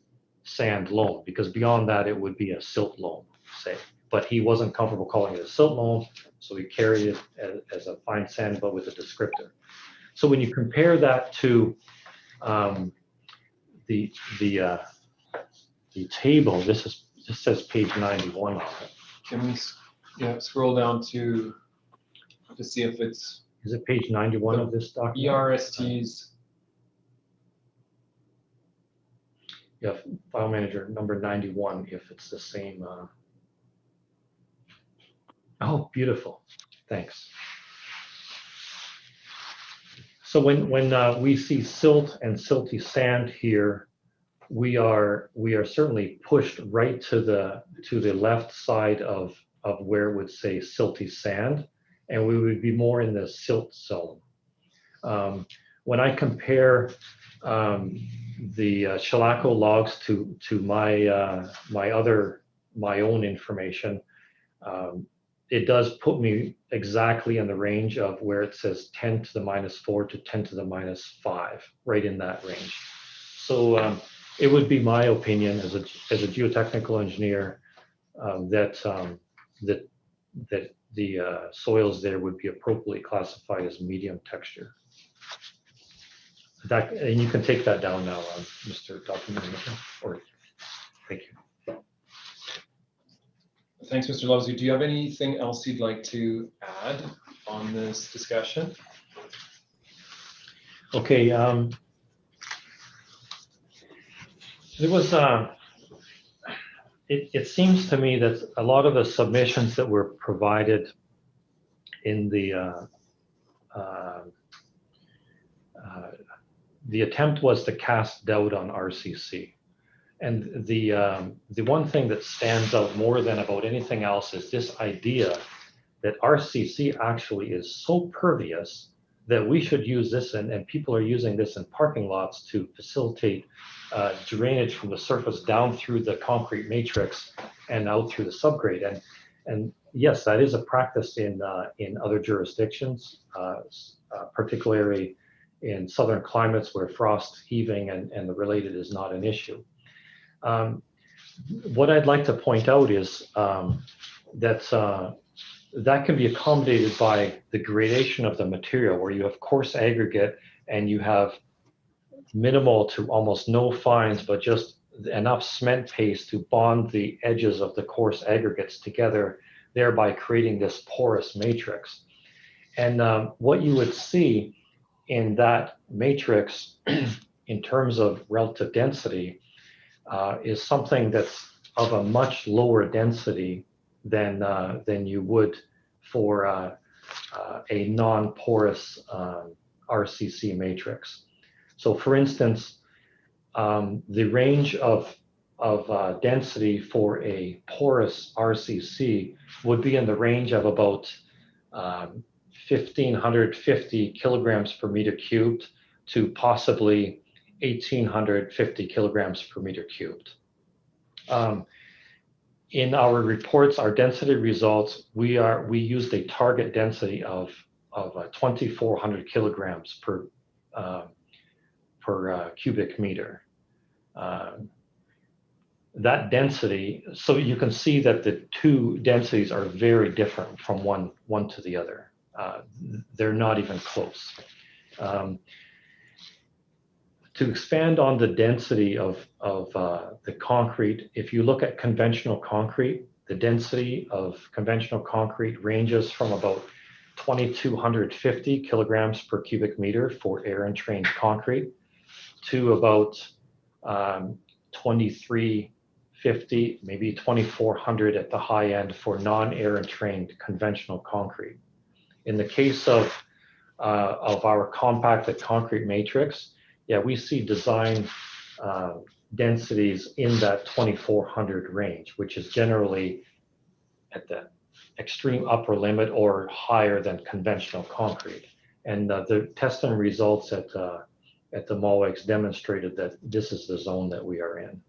sand loam, because beyond that it would be a silt loam, say. But he wasn't comfortable calling it a silt loam, so he carried it as a fine sand, but with a descriptor. So when you compare that to the table, this says page 91. Can we scroll down to see if it's... Is it page 91 of this document? ERSTs. Yeah, file manager number 91, if it's the same. Oh, beautiful. Thanks. So when we see silt and silty sand here, we are certainly pushed right to the left side of where it would say silty sand, and we would be more in the silt zone. When I compare the shellaco logs to my own information, it does put me exactly in the range of where it says 10 to the -4 to 10 to the -5, right in that range. So it would be my opinion as a geotechnical engineer that the soils there would be appropriately classified as medium texture. And you can take that down now, Mr. Document Manager. Or thank you. Thanks, Mr. Lovesey. Do you have anything else you'd like to add on this discussion? Okay. There was it seems to me that a lot of the submissions that were provided in the attempt was to cast doubt on RCC. And the one thing that stands out more than about anything else is this idea that RCC actually is so pervious that we should use this, and people are using this in parking lots to facilitate drainage from the surface down through the concrete matrix and out through the subgrade. And yes, that is a practice in other jurisdictions, particularly in southern climates where frost heaving and the related is not an issue. What I'd like to point out is that can be accommodated by the gradation of the material, where you have coarse aggregate and you have minimal to almost no fines, but just enough cement paste to bond the edges of the coarse aggregates together, thereby creating this porous matrix. And what you would see in that matrix in terms of relative density is something that's of a much lower density than you would for a non-porous RCC matrix. So for instance, the range of density for a porous RCC would be in the range of about 1,550 kilograms per meter cubed to possibly 1,850 kilograms per meter cubed. In our reports, our density results, we used a target density of 2,400 kilograms per cubic meter. that density, so you can see that the two densities are very different from one to the other. They're not even close. To expand on the density of the concrete, if you look at conventional concrete, the density of conventional concrete ranges from about 2,250 kilograms per cubic meter for air-entrained concrete to about 2,350, maybe 2,400 at the high end for non-air-entrained conventional concrete. In the case of our compacted concrete matrix, yeah, we see design densities in that 2,400 range, which is generally at the extreme upper limit or higher than conventional concrete. And the testing results at the Muilwijks demonstrated that this is the zone that we are in.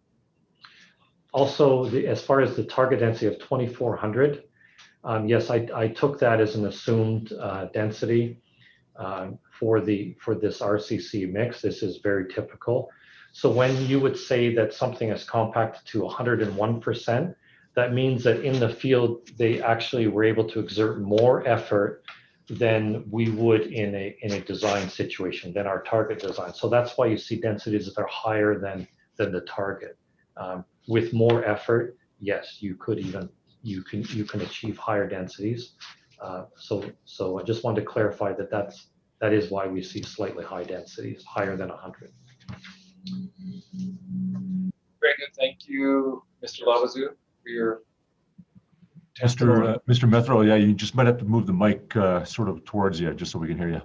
Also, as far as the target density of 2,400, yes, I took that as an assumed density for this RCC mix. This is very typical. So when you would say that something is compacted to 101%, that means that in the field, they actually were able to exert more effort than we would in a design situation, than our target design. So that's why you see densities that are higher than the target. With more effort, yes, you can achieve higher densities. So I just wanted to clarify that is why we see slightly high densities, higher than 100. Very good. Thank you, Mr. Labazou, for your Mr. Methro, yeah, you just might have to move the mic sort of towards you, just so we can hear you.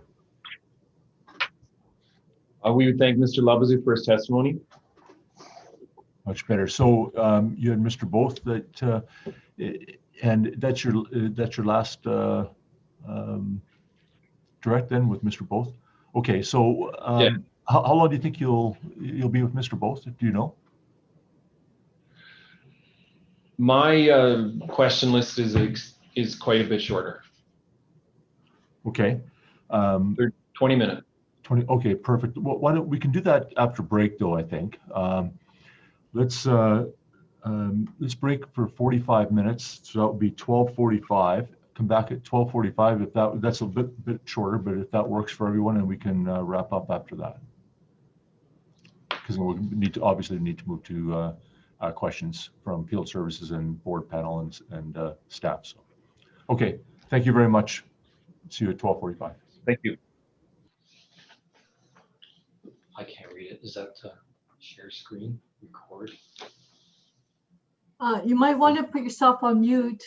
We would thank Mr. Labazou for his testimony. Much better. So you had Mr. Both that, and that's your last direct then with Mr. Both. Okay, so yeah. how long do you think you'll be with Mr. Both? Do you know? My question list is quite a bit shorter. Okay. 20 minutes. 20. Okay, perfect. Well, why don't we can do that after break though? I think. Let's break for 45 minutes. So that would be 12:45. Come back at 12:45 if that's a bit shorter, but if that works for everyone, and we can wrap up after that. Because we obviously need to move to questions from field services and board panel and staff. So, okay, thank you very much. See you at 12:45. Thank you. I can't read it. Is that share screen, record? You might want to put yourself on mute.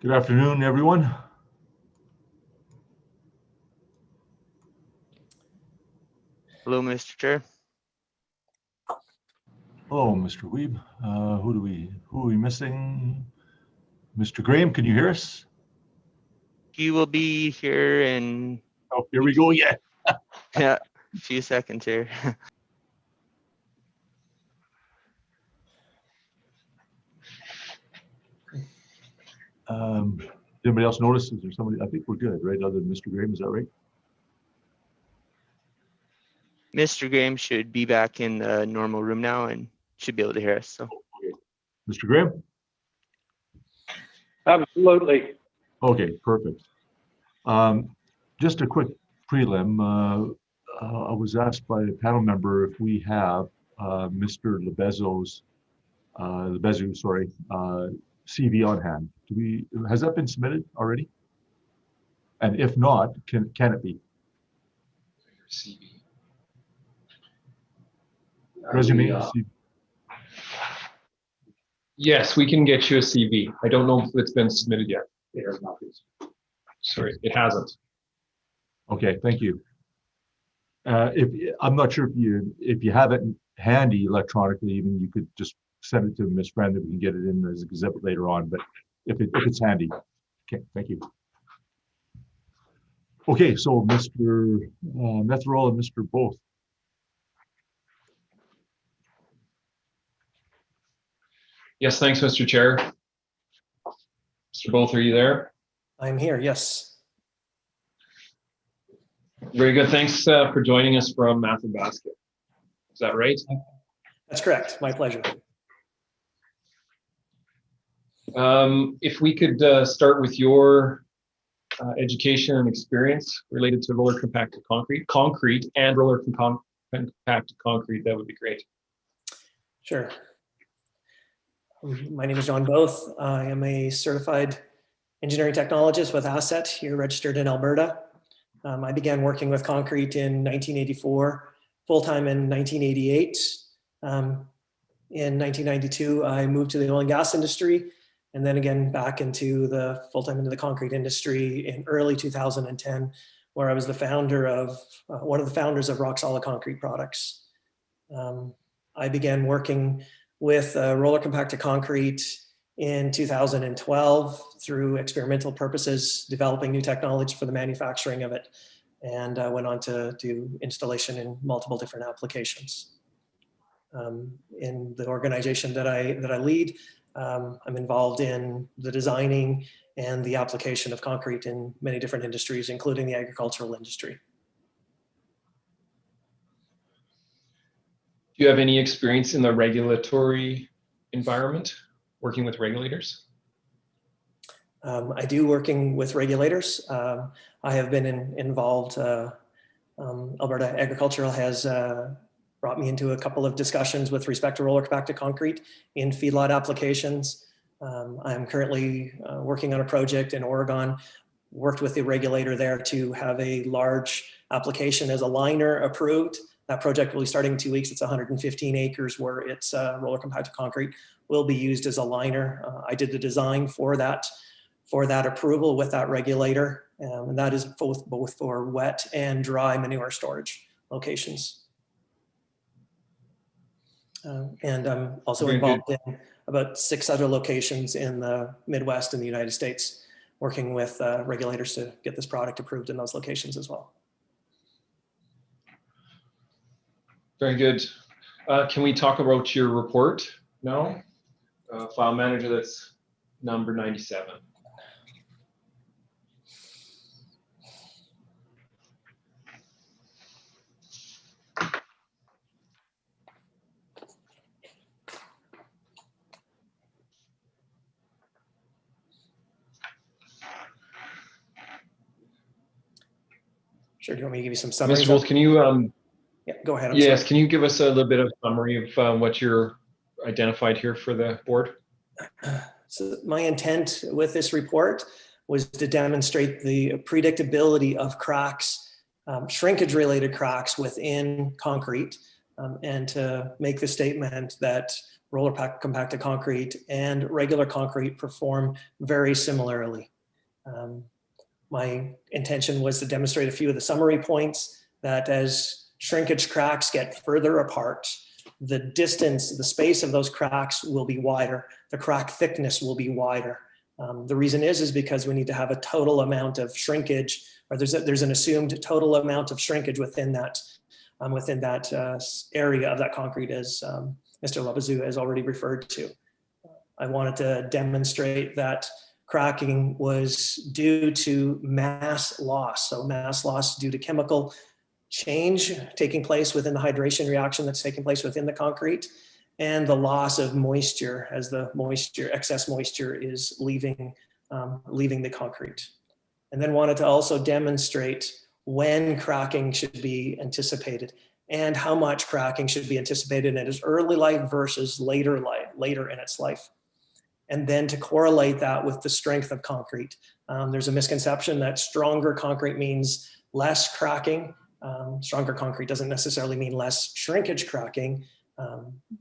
Good afternoon, everyone. Hello, Mr. Chair. Hello, Mr. Weeb. Who are we missing? Mr. Graham, can you hear us? He will be here in Oh, here we go again. yeah, a few seconds here. Did anybody else notice? Is there somebody? I think we're good, right? Other than Mr. Graham, is that right? Mr. Graham should be back in the normal room now and should be able to hear us. So, Okay. Mr. Graham? Absolutely. Okay, perfect. Just a quick prelim. I was asked by a panel member if we have Mr. Lebezu's CV on hand. Has that been submitted already? And if not, can it be? CV. Resume? We, yes, we can get you a CV. I don't know if it's been submitted yet. It has not been. Sorry, it hasn't. Okay, thank you. I'm not sure if you have it handy electronically, even you could just send it to Ms. Friend that we can get it in as an exhibit later on. But if it's handy, okay, thank you. Okay, so Mr. Metherall and Mr. Both. Yes, thanks, Mr. Chair. Mr. Both, are you there? I'm here, yes. Very good. Thanks for joining us from Athabasca. Is that right? That's correct. My pleasure. If we could start with your education and experience related to roller compacted concrete and roller compacted concrete, that would be great. Sure. My name is John Both. I am a certified engineering technologist with Asset here registered in Alberta. I began working with concrete in 1984, full-time in 1988. In 1992, I moved to the oil and gas industry, and then again back into the full-time into the concrete industry in early 2010, where I was the founder of one of the founders of Rock Solid Concrete Products. I began working with roller compacted concrete in 2012 through experimental purposes, developing new technology for the manufacturing of it, and went on to do installation in multiple different applications. In the organization that I lead, I'm involved in the designing and the application of concrete in many different industries, including the agricultural industry. Do you have any experience in the regulatory environment, working with regulators? I do, working with regulators. I have been involved. Alberta Agricultural has brought me into a couple of discussions with respect to roller compacted concrete in feedlot applications. I'm currently working on a project in Oregon, worked with the regulator there to have a large application as a liner approved. That project will be starting in 2 weeks. It's 115 acres where it's roller compacted concrete will be used as a liner. I did the design for that approval with that regulator, and that is both for wet and dry manure storage locations. And I'm also involved in about 6 other locations in the Midwest in the United States, working with regulators to get this product approved in those locations as well. Very good. Can we talk about your report now? File manager, that's number 97. Sure. Do you want me to give you some summaries? Mr. Wolf, can you yeah, go ahead. Yes, sorry. Can you give us a little bit of summary of what you're identified here for the board? So my intent with this report was to demonstrate the predictability of cracks, shrinkage-related cracks within concrete, and to make the statement that compacted concrete and regular concrete perform very similarly. My intention was to demonstrate a few of the summary points that as shrinkage cracks get further apart, the distance, the space of those cracks will be wider. The crack thickness will be wider. The reason is because we need to have a total amount of shrinkage, or there's an assumed total amount of shrinkage within that area of that concrete, as Mr. Labazou has already referred to. I wanted to demonstrate that cracking was due to mass loss. So mass loss due to chemical change taking place within the hydration reaction that's taking place within the concrete, and the loss of moisture as the excess moisture is leaving the concrete. And then wanted to also demonstrate when cracking should be anticipated and how much cracking should be anticipated in its early life versus later in its life. And then to correlate that with the strength of concrete. There's a misconception that stronger concrete means less cracking. Stronger concrete doesn't necessarily mean less shrinkage cracking.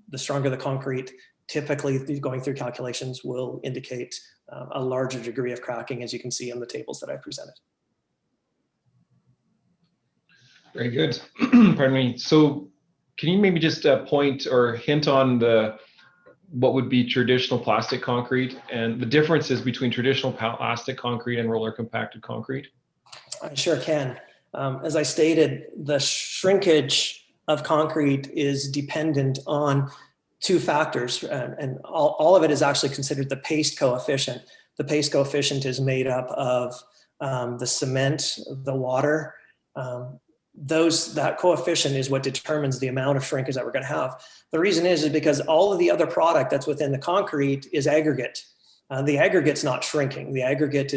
The stronger the concrete, typically going through calculations, will indicate a larger degree of cracking, as you can see in the tables that I presented. Very good. Pardon me. So can you maybe just point or hint on what would be traditional plastic concrete and the differences between traditional plastic concrete and roller compacted concrete? I sure can. As I stated, the shrinkage of concrete is dependent on two factors, and all of it is actually considered the paste coefficient. The paste coefficient is made up of the cement, the water. That coefficient is what determines the amount of shrinkage that we're going to have. The reason is because all of the other product that's within the concrete is aggregate. The aggregate's not shrinking. The aggregate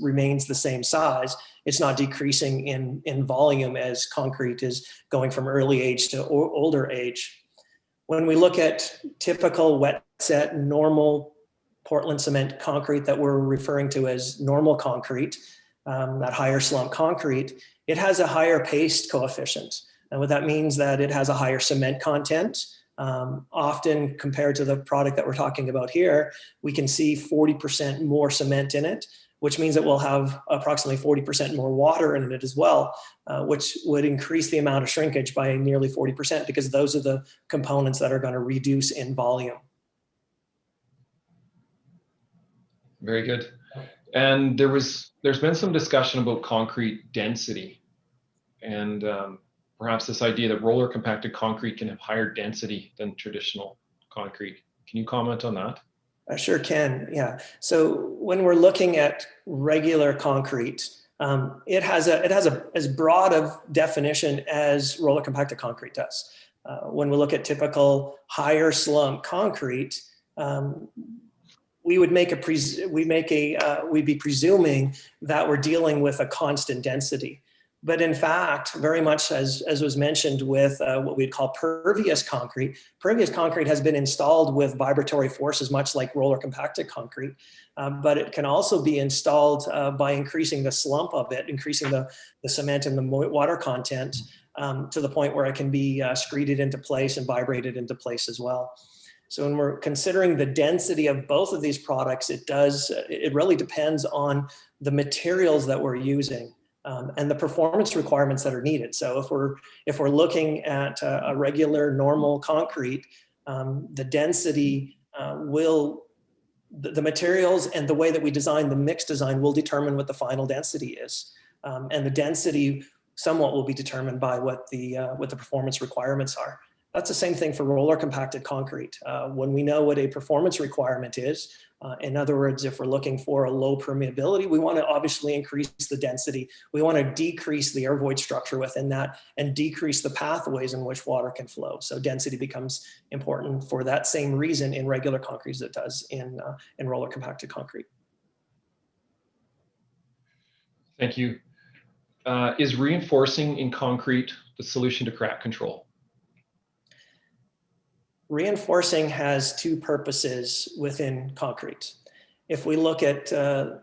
remains the same size. It's not decreasing in volume as concrete is going from early age to older age. When we look at typical wet set, normal Portland cement concrete that we're referring to as normal concrete, that higher slump concrete, it has a higher paste coefficient. And what that means that it has a higher cement content. Often compared to the product that we're talking about here, we can see 40% more cement in it, which means it will have approximately 40% more water in it as well, which would increase the amount of shrinkage by nearly 40%, because those are the components that are going to reduce in volume. Very good. And there's been some discussion about concrete density, and perhaps this idea that roller compacted concrete can have higher density than traditional concrete. Can you comment on that? I sure can, yeah. So when we're looking at regular concrete, it has as broad of definition as roller compacted concrete does. When we look at typical higher slump concrete, we'd be presuming that we're dealing with a constant density. But in fact, very much as was mentioned with what we'd call pervious concrete has been installed with vibratory forces, much like roller compacted concrete. But it can also be installed by increasing the slump of it, increasing the cement and the water content to the point where it can be screeded into place and vibrated into place as well. So when we're considering the density of both of these products, it really depends on the materials that we're using. And the performance requirements that are needed. So if we're looking at a regular normal concrete, the density the materials and the way that we design the mix design will determine what the final density is. And the density somewhat will be determined by what the performance requirements are. That's the same thing for roller compacted concrete. When we know what a performance requirement is, in other words, if we're looking for a low permeability, we want to obviously increase the density. We want to decrease the air void structure within that and decrease the pathways in which water can flow. So density becomes important for that same reason in regular concrete as it does in roller compacted concrete. Thank you. Is reinforcing in concrete the solution to crack control? Reinforcing has two purposes within concrete. If we look at a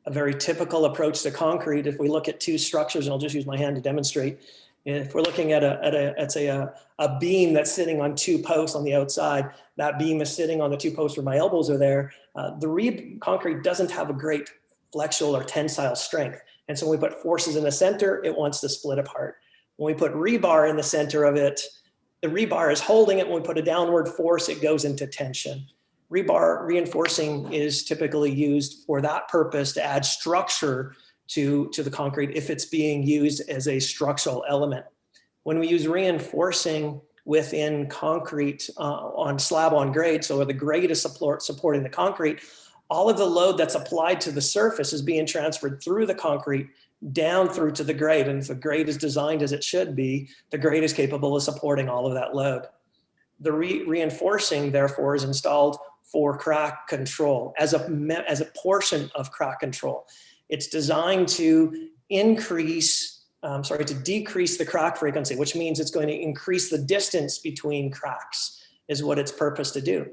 very typical approach to concrete, if we look at two structures, and I'll just use my hand to demonstrate, If we're looking at a beam that's sitting on two posts on the outside, that beam is sitting on the two posts where my elbows are there. The concrete doesn't have a great flexural or tensile strength. And so when we put forces in the center, it wants to split apart. When we put rebar in the center of it, the rebar is holding it. When we put a downward force, it goes into tension. Rebar reinforcing is typically used for that purpose, to add structure to the concrete if it's being used as a structural element. When we use reinforcing within concrete on slab on grade, so the grade is supporting the concrete, all of the load that's applied to the surface is being transferred through the concrete down through to the grade. And if the grade is designed as it should be, the grade is capable of supporting all of that load. The reinforcing, therefore, is installed for crack control as a portion of crack control. It's designed to decrease the crack frequency, which means it's going to increase the distance between cracks, is what it's purposed to do.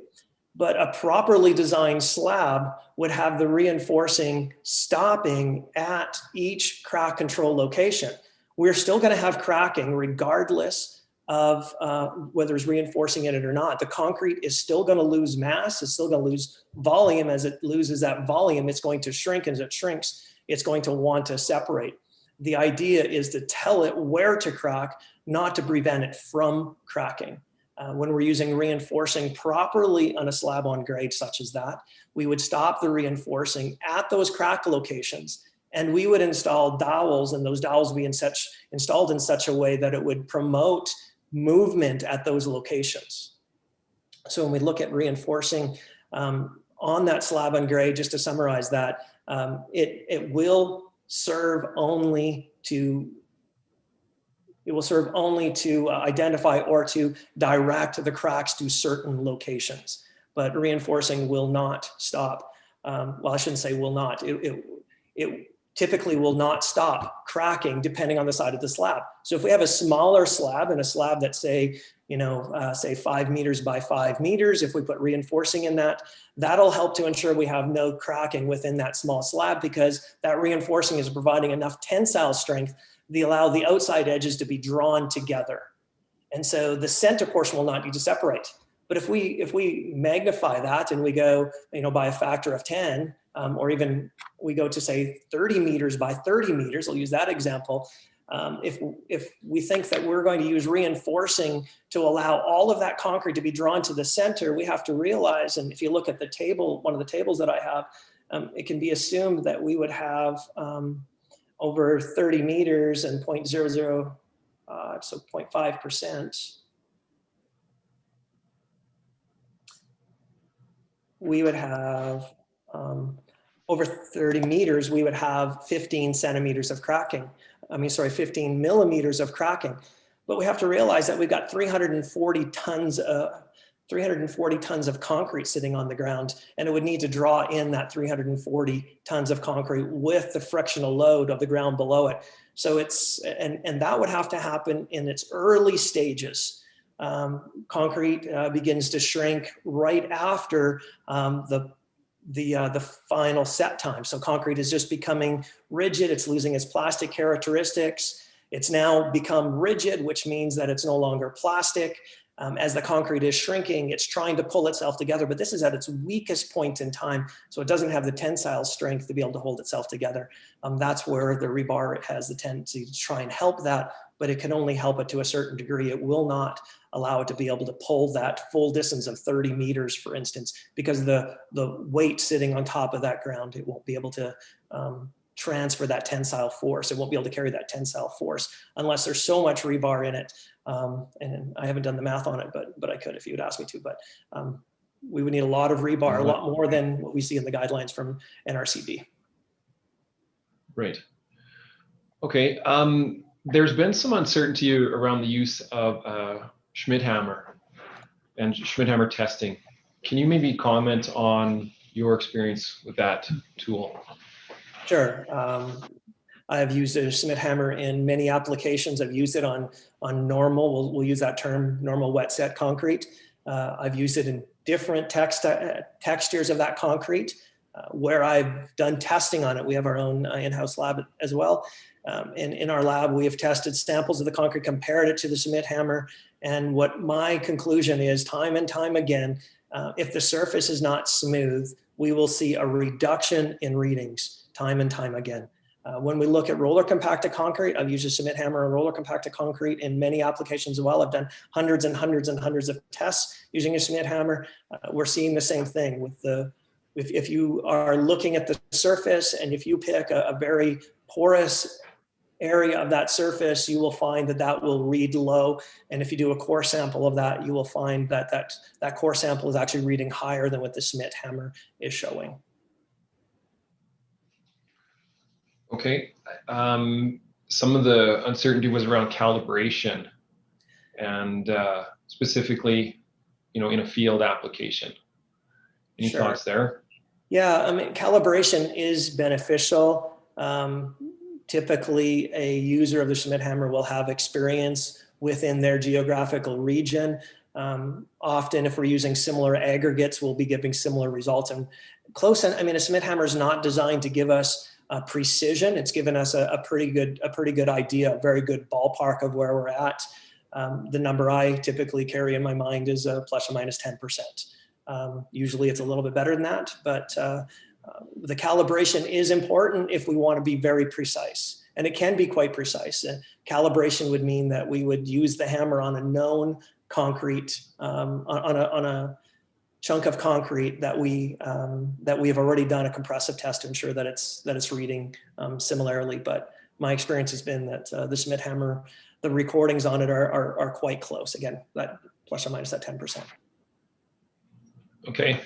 But a properly designed slab would have the reinforcing stopping at each crack control location. We're still going to have cracking regardless of whether there's reinforcing in it or not. The concrete is still going to lose mass. It's still going to lose volume. As it loses that volume, it's going to shrink. As it shrinks, it's going to want to separate. The idea is to tell it where to crack, not to prevent it from cracking. When we're using reinforcing properly on a slab on grade such as that, we would stop the reinforcing at those crack locations, and we would install dowels, and those dowels would be installed in such a way that it would promote movement at those locations. So when we look at reinforcing on that slab on grade, just to summarize that, it will serve only to identify or to direct the cracks to certain locations, but reinforcing will not stop. Well, I shouldn't say will not. It typically will not stop cracking depending on the side of the slab. So if we have a smaller slab and a slab that's say 5 meters by 5 meters, if we put reinforcing in that, that'll help to ensure we have no cracking within that small slab, because that reinforcing is providing enough tensile strength to allow the outside edges to be drawn together. And so the center portion will not need to separate. But if we magnify that and we go by a factor of 10, or even we go to say 30 meters by 30 meters, I'll use that example. If we think that we're going to use reinforcing to allow all of that concrete to be drawn to the center, we have to realize, and if you look at the table, one of the tables that I have, it can be assumed that we would have over 30 meters and 0.00, so 0.5%. We would have over 30 meters, we would have 15 centimeters of cracking. 15 millimeters of cracking. But we have to realize that we've got 340 tons of concrete sitting on the ground, and it would need to draw in that 340 tons of concrete with the frictional load of the ground below it. So and that would have to happen in its early stages. Concrete begins to shrink right after the final set time. So concrete is just becoming rigid. It's losing its plastic characteristics. It's now become rigid, which means that it's no longer plastic. As the concrete is shrinking, it's trying to pull itself together, but this is at its weakest point in time. So it doesn't have the tensile strength to be able to hold itself together. That's where the rebar has the tendency to try and help that, but it can only help it to a certain degree. It will not allow it to be able to pull that full distance of 30 meters, for instance, because the weight sitting on top of that ground, it won't be able to transfer that tensile force. It won't be able to carry that tensile force unless there's so much rebar in it. And I haven't done the math on it, but I could if you would ask me to. But we would need a lot of rebar, a lot more than what we see in the guidelines from NRCB. Right. Okay. There's been some uncertainty around the use of Schmidt hammer and Schmidt hammer testing. Can you maybe comment on your experience with that tool? Sure. I've used a Schmidt hammer in many applications. I've used it on normal, we'll use that term, normal wet set concrete. I've used it in different textures of that concrete. Where I've done testing on it, we have our own in-house lab as well. In our lab, we have tested samples of the concrete, compared it to the cement hammer. And what my conclusion is, time and time again, if the surface is not smooth, we will see a reduction in readings time and time again. When we look at roller compacted concrete, I've used a cement hammer and roller compacted concrete in many applications as well. I've done hundreds and hundreds and hundreds of tests using a cement hammer. We're seeing the same thing with if you are looking at the surface, and if you pick a very porous area of that surface, you will find that will read low. And if you do a core sample of that, you will find that core sample is actually reading higher than what the cement hammer is showing. Okay. Some of the uncertainty was around calibration, and specifically, in a field application. Any thoughts there? Yeah, I mean, calibration is beneficial. Typically, a user of the cement hammer will have experience within their geographical region. Often, if we're using similar aggregates, we'll be giving similar results. And a cement hammer is not designed to give us precision. It's given us a pretty good idea, a very good ballpark of where we're at. The number I typically carry in my mind is plus or minus 10%. Usually, it's a little bit better than that, but the calibration is important if we want to be very precise, and it can be quite precise. Calibration would mean that we would use the hammer on a known concrete, on a chunk of concrete that we have already done a compressive test to ensure that it's reading similarly. But my experience has been that the cement hammer, the recordings on it are quite close. Again, that plus or minus that 10%. Okay.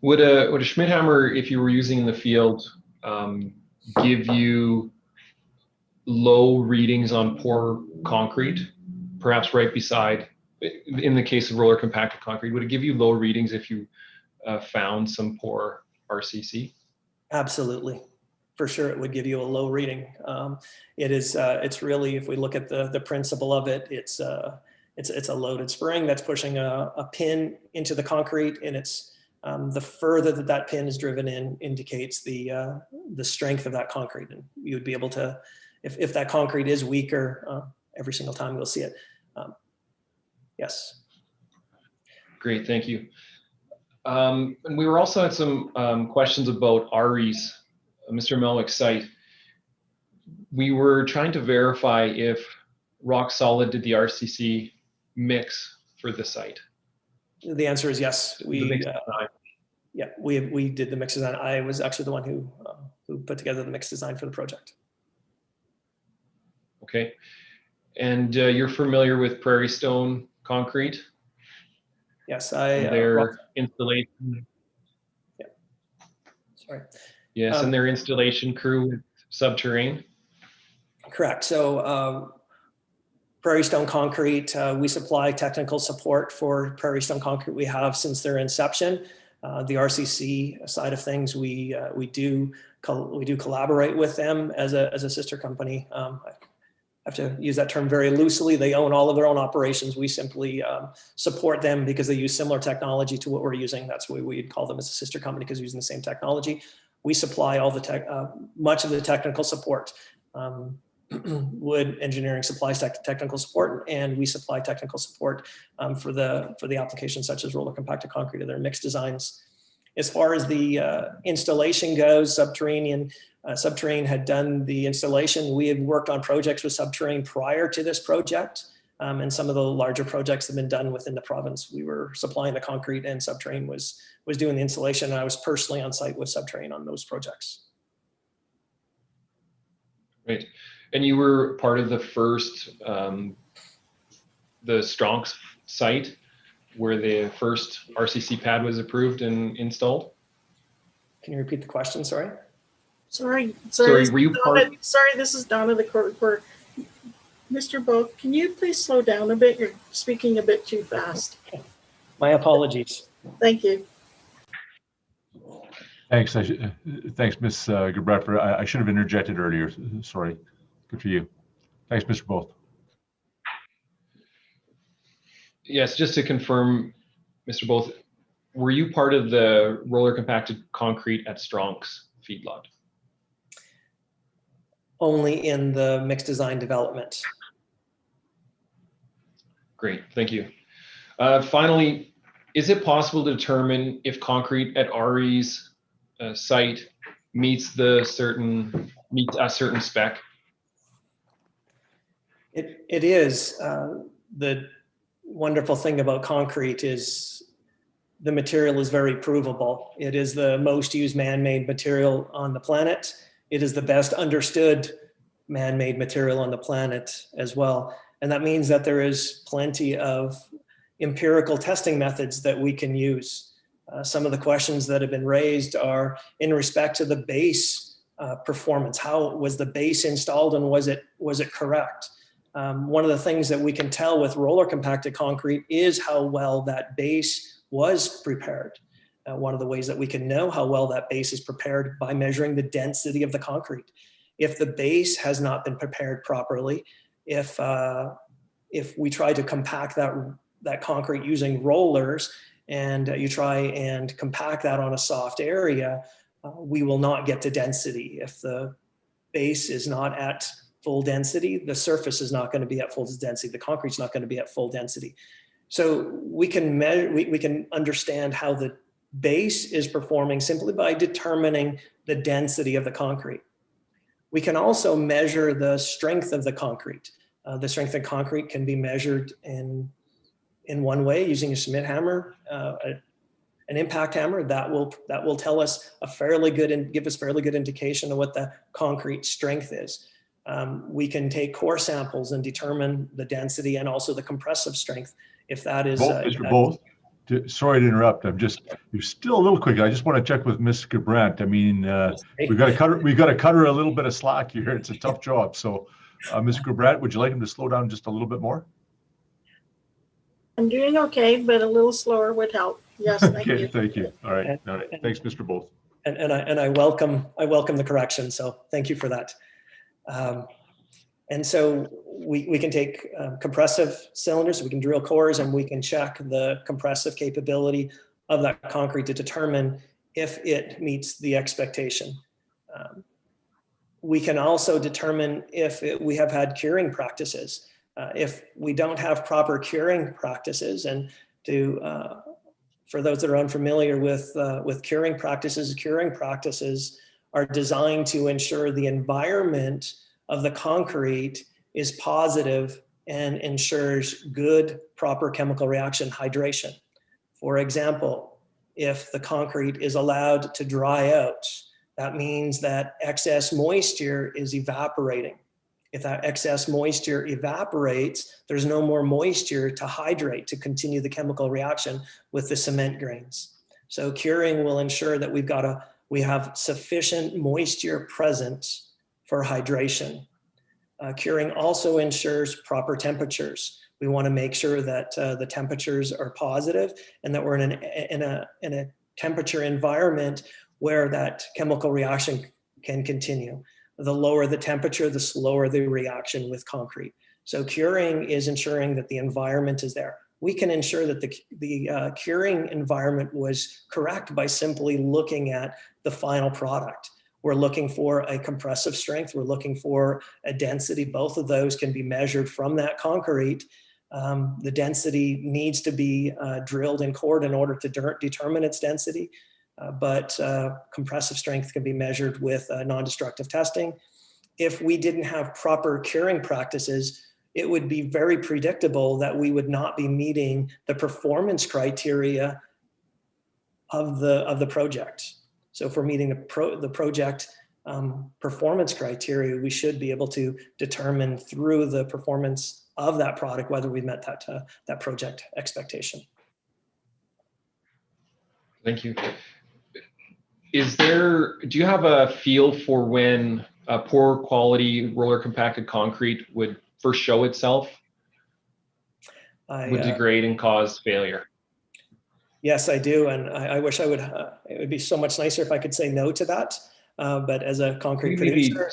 Would a Schmidt hammer, if you were using in the field, give you low readings on poor concrete, perhaps right beside, in the case of roller compacted concrete, would it give you low readings if you found some poor RCC? Absolutely. For sure, it would give you a low reading. It's really, if we look at the principle of it, it's a loaded spring that's pushing a pin into the concrete, and it's the further that pin is driven in indicates the strength of that concrete. And you would be able to, if that concrete is weaker, every single time you'll see it. Yes. Great, thank you. And we were also had some questions about Ari's, Mr. Muilwijk's site. We were trying to verify if Rock Solid did the RCC mix for the site. The answer is yes. We did the mix design. I was actually the one who put together the mix design for the project. Okay, and you're familiar with Prairie Stone concrete? Yes, their installation. Yeah. Sorry. Yes, and their installation crew with Subterrane. Correct. So Prairie Stone Concrete, we supply technical support for Prairie Stone Concrete. We have since their inception. The RCC side of things, we do collaborate with them as a sister company. I have to use that term very loosely. They own all of their own operations. We simply support them because they use similar technology to what we're using. That's why we'd call them as a sister company, because we're using the same technology. We supply all the much of the technical support. Wood Engineering supplies technical support, and we supply technical support for the applications such as roller compacted concrete and their mixed designs. As far as the installation goes, Subterrane had done the installation. We had worked on projects with Subterrane prior to this project, and some of the larger projects have been done within the province. We were supplying the concrete, and Subterrane was doing the installation. And I was personally on site with Subterrane on those projects. Great. And you were part of the first, the Stronks site where the first RCC pad was approved and installed? Can you repeat the question? Sorry. Sorry, were you part? Sorry, this is Donna, the court reporter. Mr. Boak, can you please slow down a bit? You're speaking a bit too fast. My apologies. Thank you. Thanks. Thanks, Ms. Gebrefer. I should have interjected earlier. Sorry. Good for you. Thanks, Mr. Both. Yes, just to confirm, Mr. Both, were you part of the roller compacted concrete at Stronks feedlot? only in the mixed design development. Great, thank you. Finally, is it possible to determine if concrete at RE's site meets a certain spec? It is. The wonderful thing about concrete is the material is very provable. It is the most used man-made material on the planet. It is the best understood man-made material on the planet as well. And that means that there is plenty of empirical testing methods that we can use. Some of the questions that have been raised are in respect to the base performance. How was the base installed and was it correct? One of the things that we can tell with roller compacted concrete is how well that base was prepared. One of the ways that we can know how well that base is prepared by measuring the density of the concrete. If the base has not been prepared properly, if we try to compact that concrete using rollers and you try and compact that on a soft area, we will not get to density. If the base is not at full density, the surface is not going to be at full density. The concrete's not going to be at full density. So we can measure, we can understand how the base is performing simply by determining the density of the concrete. We can also measure the strength of the concrete. The strength of concrete can be measured in one way using a cement hammer, an impact hammer. That will tell us give us fairly good indication of what the concrete strength is. We can take core samples and determine the density and also the compressive strength. If that is Mr. Both, sorry to interrupt. You're still a little quick. I just want to check with Ms. Brandt. I mean, we've got to cut her a little bit of slack here. It's a tough job. So, Ms. Brandt, would you like him to slow down just a little bit more? I'm doing okay, but a little slower would help. Yes, thank you. Thank you. All right. Thanks, Mr. Both. And I welcome the correction. So thank you for that. And so we can take compressive cylinders, we can drill cores, and we can check the compressive capability of that concrete to determine if it meets the expectation. We can also determine if we have had curing practices. If we don't have proper curing practices, and for those that are unfamiliar with curing practices are designed to ensure the environment of the concrete is positive and ensures good, proper chemical reaction hydration. For example, if the concrete is allowed to dry out, that means that excess moisture is evaporating. If that excess moisture evaporates, there's no more moisture to hydrate, to continue the chemical reaction with the cement grains. So curing will ensure that we have sufficient moisture present for hydration. Curing also ensures proper temperatures. We want to make sure that the temperatures are positive and that we're in a temperature environment where that chemical reaction can continue. The lower the temperature, the slower the reaction with concrete. So curing is ensuring that the environment is there. We can ensure that the curing environment was correct by simply looking at the final product. We're looking for a compressive strength. We're looking for a density. Both of those can be measured from that concrete. The density needs to be drilled and cored in order to determine its density. But compressive strength can be measured with non-destructive testing. If we didn't have proper curing practices, it would be very predictable that we would not be meeting the performance criteria of the project. So if we're meeting the project performance criteria, we should be able to determine through the performance of that product whether we met that project expectation. Thank you. Do you have a feel for when a poor quality roller compacted concrete would first show itself? Would degrade and cause failure? Yes, I do. And I wish it would be so much nicer if I could say no to that. But as a concrete producer,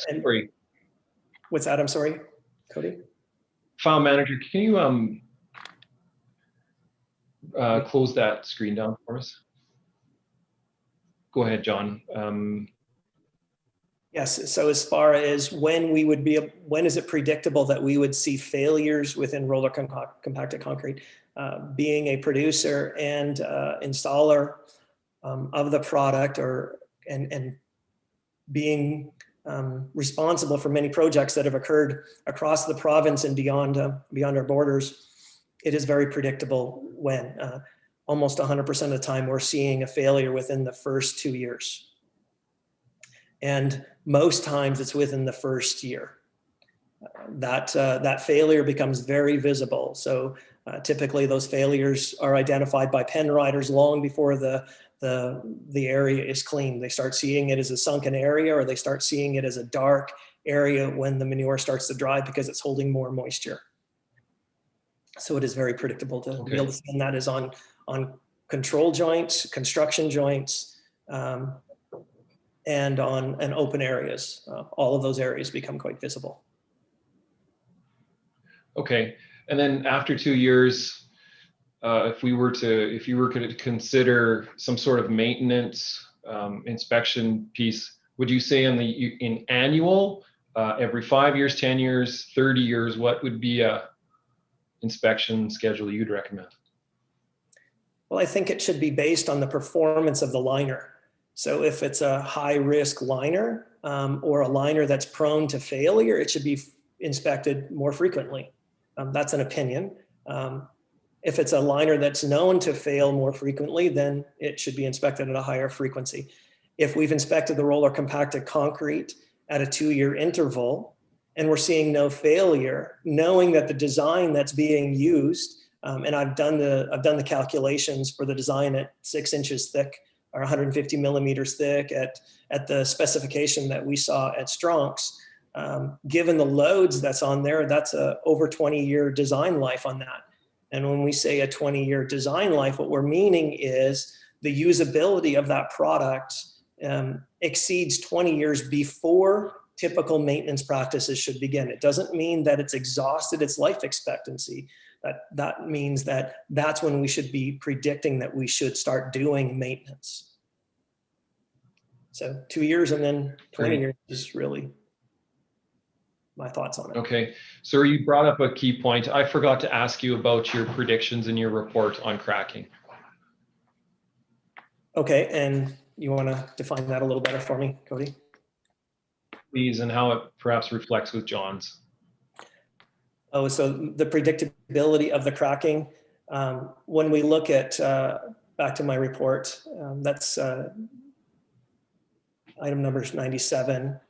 what's that? I'm sorry, Cody? File manager, can you close that screen down for us? Go ahead, John. Yes. So as far as when we would be, when is it predictable that we would see failures within roller compacted concrete? Being a producer and installer of the product, and being responsible for many projects that have occurred across the province and beyond our borders, it is very predictable when almost 100% of the time we're seeing a failure within the first 2 years. And most times it's within the first year. That failure becomes very visible. So typically those failures are identified by pen riders long before the area is cleaned. They start seeing it as a sunken area, or they start seeing it as a dark area when the manure starts to dry because it's holding more moisture. So it is very predictable to be able to see, and that is on control joints, construction joints, and on open areas. All of those areas become quite visible. Okay, and then after 2 years, if you were to consider some sort of maintenance inspection piece, would you say in annual, every 5 years, 10 years, 30 years, what would be a inspection schedule you'd recommend? Well, I think it should be based on the performance of the liner. So if it's a high risk liner or a liner that's prone to failure, it should be inspected more frequently. That's an opinion. If it's a liner that's known to fail more frequently, then it should be inspected at a higher frequency. If we've inspected the roller compacted concrete at a 2-year interval and we're seeing no failure, knowing that the design that's being used, and I've done the calculations for the design at 6 inches thick or 150 millimeters thick at the specification that we saw at Strong's. Given the loads that's on there, that's a over 20-year design life on that. And when we say a 20-year design life, what we're meaning is the usability of that product exceeds 20 years before typical maintenance practices should begin. It doesn't mean that it's exhausted its life expectancy. That means that that's when we should be predicting that we should start doing maintenance. So 2 years and then 20 years is really my thoughts on it. Okay, so you brought up a key point. I forgot to ask you about your predictions in your report on cracking. Okay, and you want to define that a little better for me, Cody? Please, and how it perhaps reflects with John's. Oh, so the predictability of the cracking. When we look at, back to my report, that's item number 97.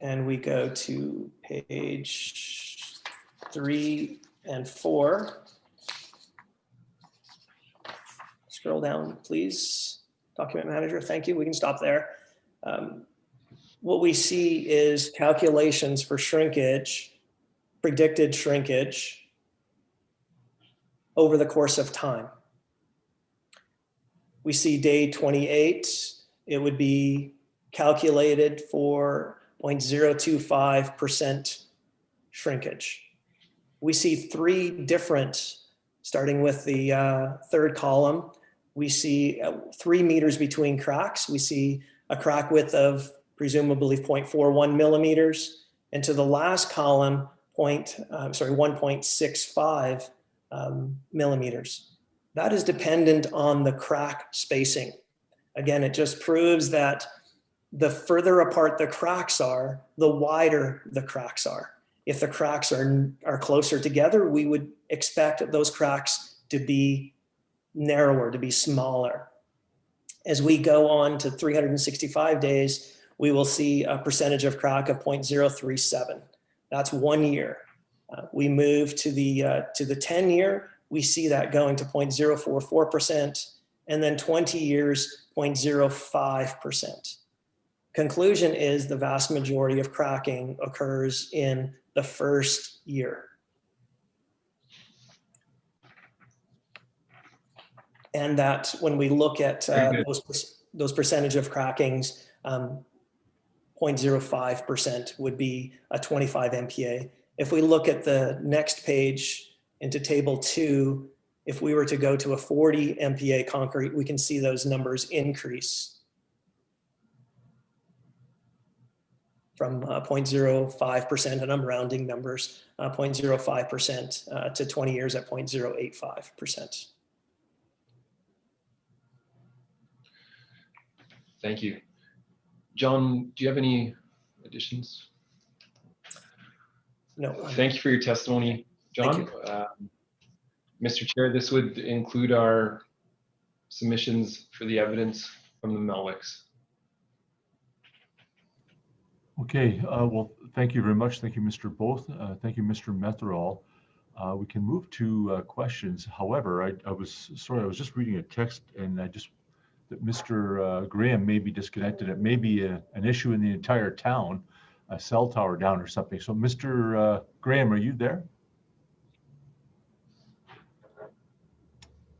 And we go to page 3 and 4. Scroll down, please. Document manager, thank you. We can stop there. What we see is calculations for shrinkage, predicted shrinkage over the course of time. We see day 28, it would be calculated for 0.025% shrinkage. We see 3 different, starting with the third column, we see 3 meters between cracks. We see a crack width of presumably 0.41 millimeters. And to the last column, 1.65 millimeters. That is dependent on the crack spacing. Again, it just proves that the further apart the cracks are, the wider the cracks are. If the cracks are closer together, we would expect those cracks to be narrower, to be smaller. As we go on to 365 days, we will see a percentage of crack of 0.037. That's 1 year. We move to the 10 year, we see that going to 0.044%, and then 20 years, 0.05%. Conclusion is the vast majority of cracking occurs in the first year. And that when we look at those percentage of crackings, 0.05% would be a 25 MPa. If we look at the next page into table 2, If we were to go to a 40 MPa concrete, we can see those numbers increase from 0.05%, and I'm rounding numbers, 0.05% to 20 years at 0.085%. Thank you. John, do you have any additions? No. Thank you for your testimony, John. Mr. Chair, this would include our submissions for the evidence from the Muilwyks. Okay, well, thank you very much. Thank you, Mr. Both. Thank you, Mr. Metherall. We can move to questions. However, I was just reading a text, and that Mr. Graham may be disconnected. It may be an issue in the entire town, a cell tower down or something. So Mr. Graham, are you there?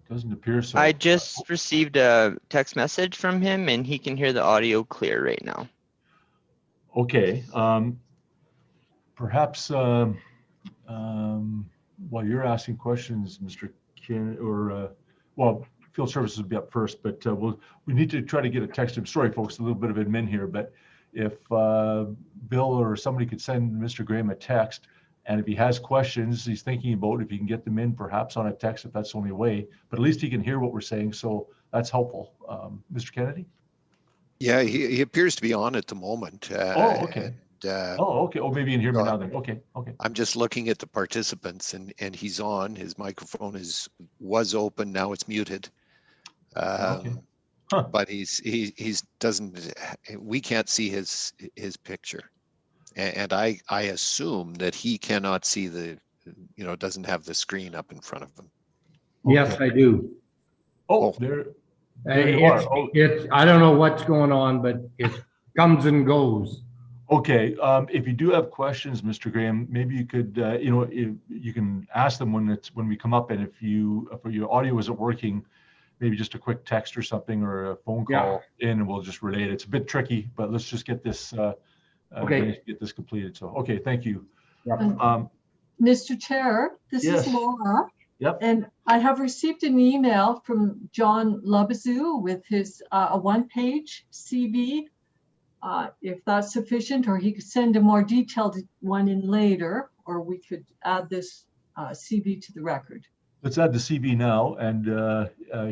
Doesn't appear so. I just received a text message from him, and he can hear the audio clear right now. Okay. Perhaps while you're asking questions, Mr. Ken, or well, field services will be up first, but we need to try to get a text. I'm sorry, folks, a little bit of admin here, but if Bill or somebody could send Mr. Graham a text, and if he has questions he's thinking about, if he can get them in perhaps on a text, if that's the only way, but at least he can hear what we're saying, so that's helpful. Mr. Kennedy? Yeah, he appears to be on at the moment. Oh, okay. Okay. Oh, maybe you can hear me now then. Okay. I'm just looking at the participants, and he's on. His microphone was open. Now it's muted. Okay. Huh. But he's doesn't. We can't see his picture, and I assume that he cannot see doesn't have the screen up in front of him. Yes, I do. Oh, there you are. Oh. It's I don't know what's going on, but it comes and goes. Okay, if you do have questions, Mr. Graham, maybe you could, you can ask them when we come up, and if your audio isn't working, maybe just a quick text or something, or a phone call in, and we'll just relay it. It's a bit tricky, but let's just get this get this completed. So, okay, thank you. Mr. Chair, this is Laura. Yep. And I have received an email from John Lubazoo with his a one-page CV. If that's sufficient, or he could send a more detailed one in later, or we could add this CV to the record. Let's add the CV now, and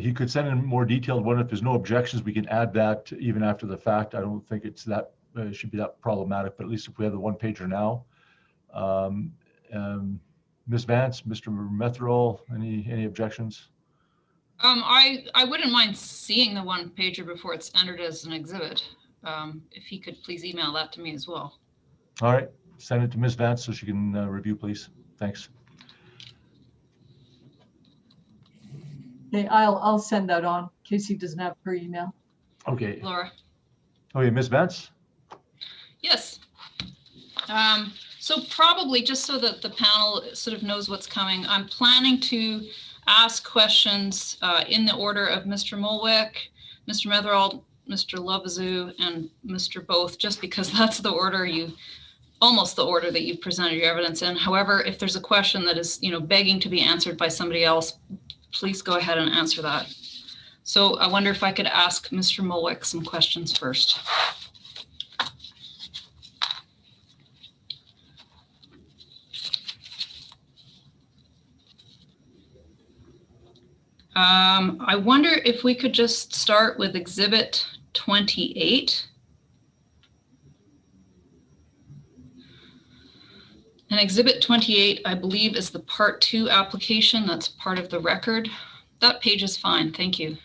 he could send in a more detailed one. If there's no objections, we can add that even after the fact. I don't think it's that should be that problematic, but at least if we have the one pager now. Ms. Vance, Mr. Metherall, any objections? I wouldn't mind seeing the one pager before it's entered as an exhibit. If he could please email that to me as well. All right, send it to Ms. Vance so she can review, please. Thanks. Okay, I'll send that on in case he doesn't have her email. Okay. Laura. Okay, Ms. Vance? Yes. So probably just so that the panel sort of knows what's coming, I'm planning to ask questions in the order of Mr. Muilwijk, Mr. Metherall, Mr. Lubazoo, and Mr. Both, just because that's the order almost the order that you've presented your evidence in. However, if there's a question that is, begging to be answered by somebody else, please go ahead and answer that. So I wonder if I could ask Mr. Muilwijk some questions first. I wonder if we could just start with Exhibit 28. And Exhibit 28, I believe, is the Part 2 application. That's part of the record. That page is fine, thank you.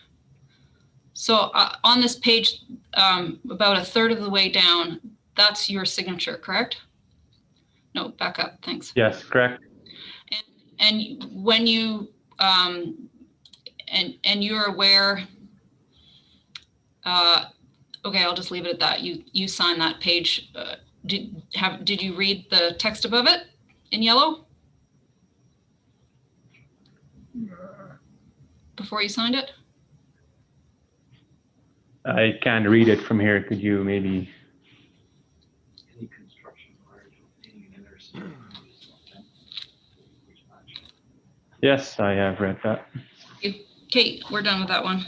So on this page, about a third of the way down, that's your signature, correct? No, back up, thanks. Yes, correct. And when you, and you're aware, okay, I'll just leave it at that. You signed that page. Did you read the text above it in yellow before you signed it? I can't read it from here. Could you maybe? Any construction prior to obtaining an intersection. Yes, I have read that. Okay, we're done with that one.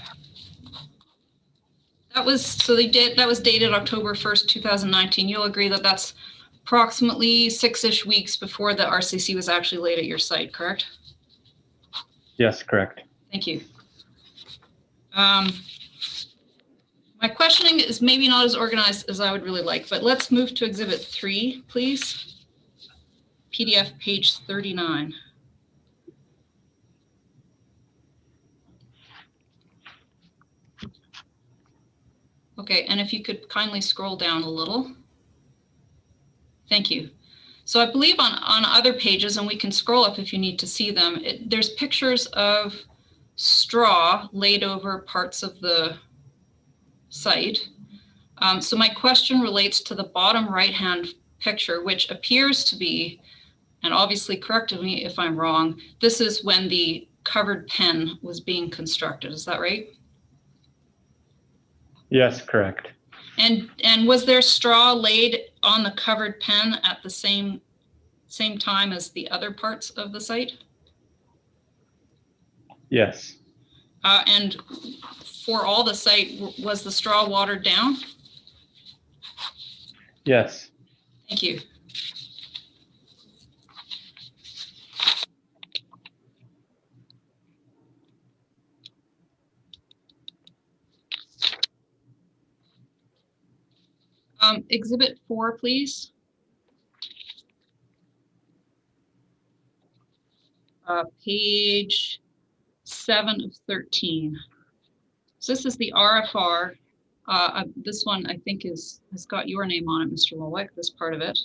That was that was dated October 1st, 2019. You'll agree that that's approximately 6-ish weeks before the RCC was actually laid at your site, correct? Yes, correct. Thank you. My questioning is maybe not as organized as I would really like, but let's move to Exhibit 3, please. PDF page 39. Okay, and if you could kindly scroll down a little. Thank you. So I believe on other pages, and we can scroll up if you need to see them, there's pictures of straw laid over parts of the site. So my question relates to the bottom right-hand picture, which appears to be, and obviously correct me if I'm wrong, this is when the covered pen was being constructed. Is that right? Yes, correct. And was there straw laid on the covered pen at the same time as the other parts of the site? Yes. And for all the site, was the straw watered down? Yes. Thank you. Exhibit 4, please. Page 7 of 13. So this is the RFR. This one I think has got your name on it, Mr. Muilwijk, this part of it.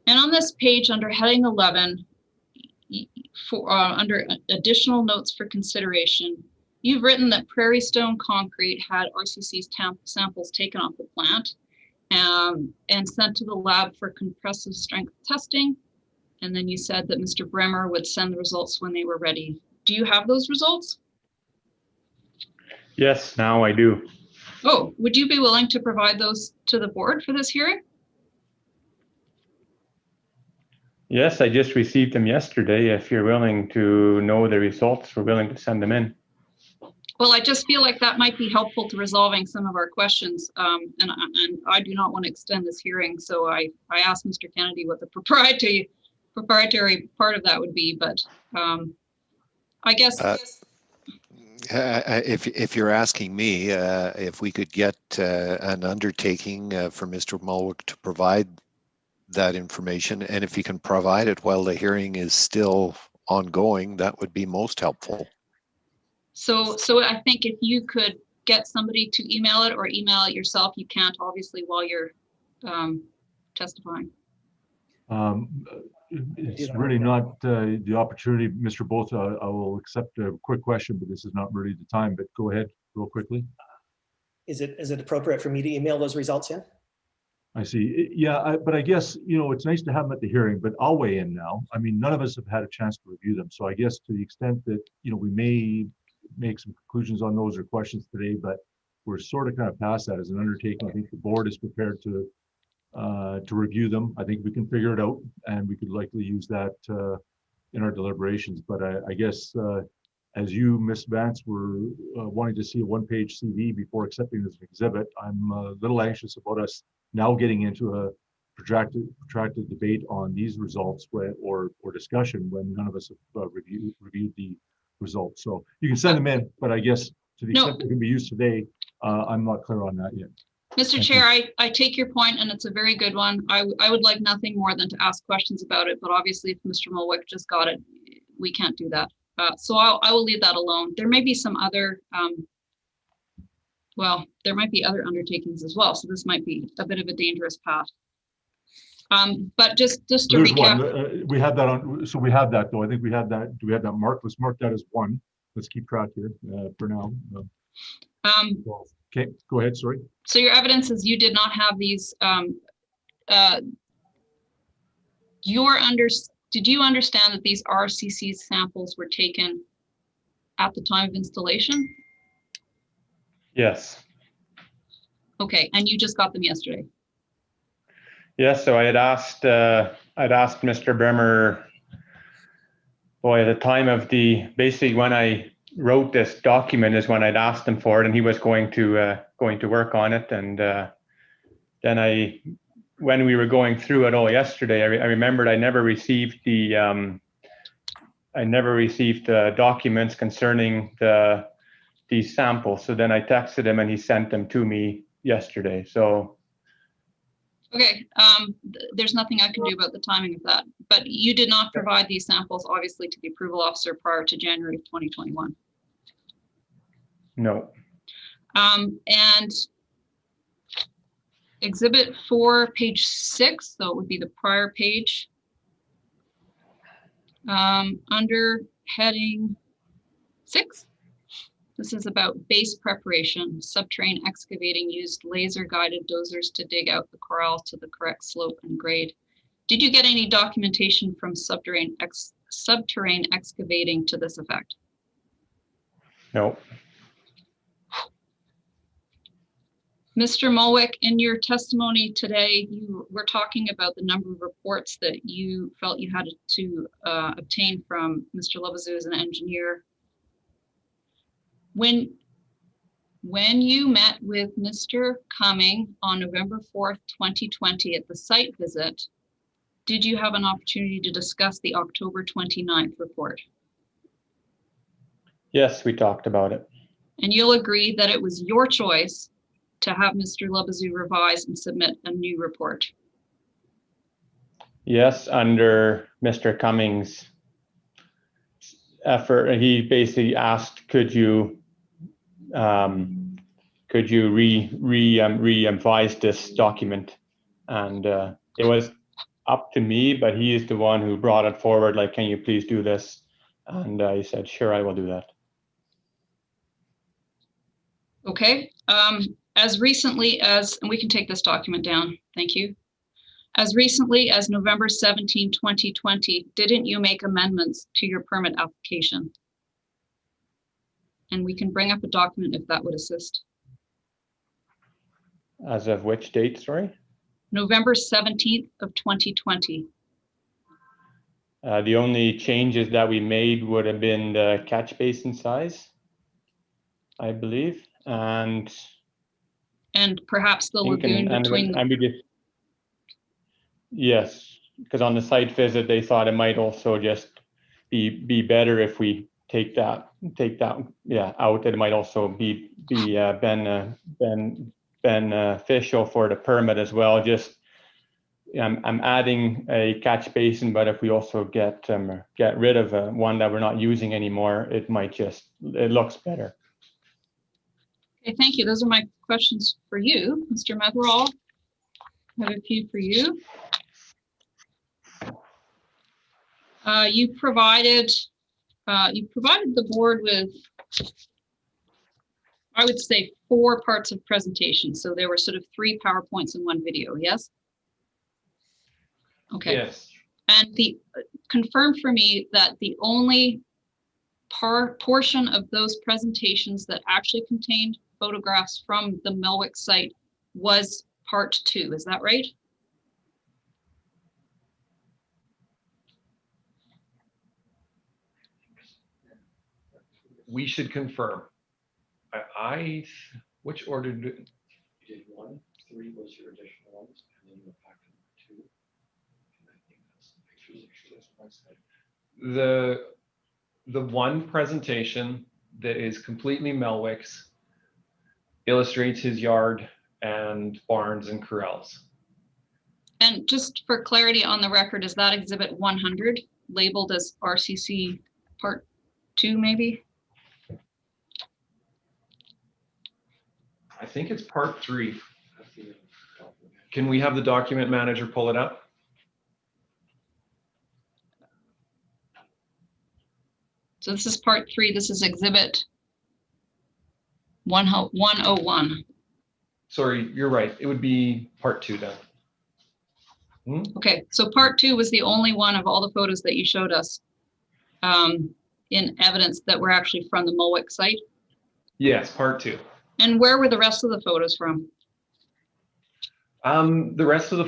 And on this page under heading 11, under additional notes for consideration, you've written that Prairie Stone Concrete had RCC's samples taken off the plant and sent to the lab for compressive strength testing. And then you said that Mr. Bremer would send the results when they were ready. Do you have those results? Yes, now I do. Oh, would you be willing to provide those to the board for this hearing? Yes, I just received them yesterday. If you're willing to know the results, we're willing to send them in. Well, I just feel like that might be helpful to resolving some of our questions. And I do not want to extend this hearing. So I asked Mr. Kennedy what the proprietary part of that would be, but I guess. If you're asking me if we could get an undertaking for Mr. Muilwijk to provide that information, and if he can provide it while the hearing is still ongoing, that would be most helpful. So I think if you could get somebody to email it or email it yourself, you can't obviously while you're testifying. It's really not the opportunity, Mr. Both. I will accept a quick question, but this is not really the time. But go ahead, real quickly. Is it appropriate for me to email those results in? I see. Yeah, but I guess, it's nice to have them at the hearing, but I'll weigh in now. I mean, none of us have had a chance to review them. So I guess to the extent that, we may make some conclusions on those or questions today, but we're sort of kind of past that as an undertaking. I think the board is prepared to review them. I think we can figure it out, and we could likely use that in our deliberations. But I guess as you, Ms. Vance, were wanting to see a one-page CV before accepting this exhibit, I'm a little anxious about us now getting into a protracted debate on these results or discussion when none of us have reviewed the results. So you can send them in, but I guess to the extent they can be used today, I'm not clear on that yet. Mr. Chair, I take your point, and it's a very good one. I would like nothing more than to ask questions about it, but obviously if Mr. Muilwijk just got it, we can't do that. So I will leave that alone. There may be some other, there might be other undertakings as well. So this might be a bit of a dangerous path. But just to recap. We have that on, so we have that though. I think we have that. Do we have that marked? Let's mark that as one. Let's keep track here for now. Okay, go ahead, sorry. So your evidence is you did not have these, did you understand that these RCC samples were taken at the time of installation? Yes. Okay, and you just got them yesterday? Yes, so I'd asked Mr. Bremer boy, at the time of basically when I wrote this document is when I'd asked him for it, and he was going to work on it. And then when we were going through it all yesterday, I remembered I never received the documents concerning these samples. So then I texted him and he sent them to me yesterday. So. Okay, there's nothing I can do about the timing of that, but you did not provide these samples, obviously, to the approval officer prior to January of 2021. No. And Exhibit 4, page 6, so it would be the prior page. Under heading 6, this is about base preparation. Subterranean excavating used laser-guided dozers to dig out the corral to the correct slope and grade. Did you get any documentation from subterranean excavating to this effect? No. Mr. Muilwijk, in your testimony today, you were talking about the number of reports that you felt you had to obtain from Mr. Lebezieux as an engineer. When you met with Mr. Cumming on November 4th, 2020 at the site visit, did you have an opportunity to discuss the October 29th report? Yes, we talked about it. And you'll agree that it was your choice to have Mr. Lebezieux revise and submit a new report? Yes, under Mr. Cummings' effort, he basically asked, could you revise this document? And it was up to me, but he is the one who brought it forward, like, can you please do this? And he said, sure, I will do that. Okay. As recently as, and we can take this document down, thank you. As recently as November 17, 2020, didn't you make amendments to your permit application? And we can bring up a document if that would assist. As of which date, sorry? November 17th of 2020. The only changes that we made would have been the catch basin size, I believe, and perhaps the lagoon between yes, because on the site visit they thought it might also just be better if we take that out. It might also be beneficial for the permit as well. Just I'm adding a catch basin, but if we also get rid of one that we're not using anymore, it looks better. Okay, thank you. Those are my questions for you, Mr. Metherall. I have a few for you. You provided the board with, I would say, 4 parts of presentation. So there were sort of 3 PowerPoints and 1 video. Yes. Okay. Yes. And confirm for me that the only portion of those presentations that actually contained photographs from the Muilwijk site was part 2. Is that right? We should confirm. Which order did you did 1, 3 was your additional ones, and then you went back to 2. And I think that's the pictures. The one presentation that is completely Muilwijk's illustrates his yard and barns and corrals. And just for clarity on the record, is that exhibit 100 labeled as RCC part 2 maybe? I think it's part 3. Can we have the document manager pull it up? So this is part 3. This is exhibit 101. Sorry, you're right. It would be part 2 then. Okay, so part 2 was the only one of all the photos that you showed us in evidence that were actually from the Muilwijk site? Yes, part 2. And where were the rest of the photos from? The rest of the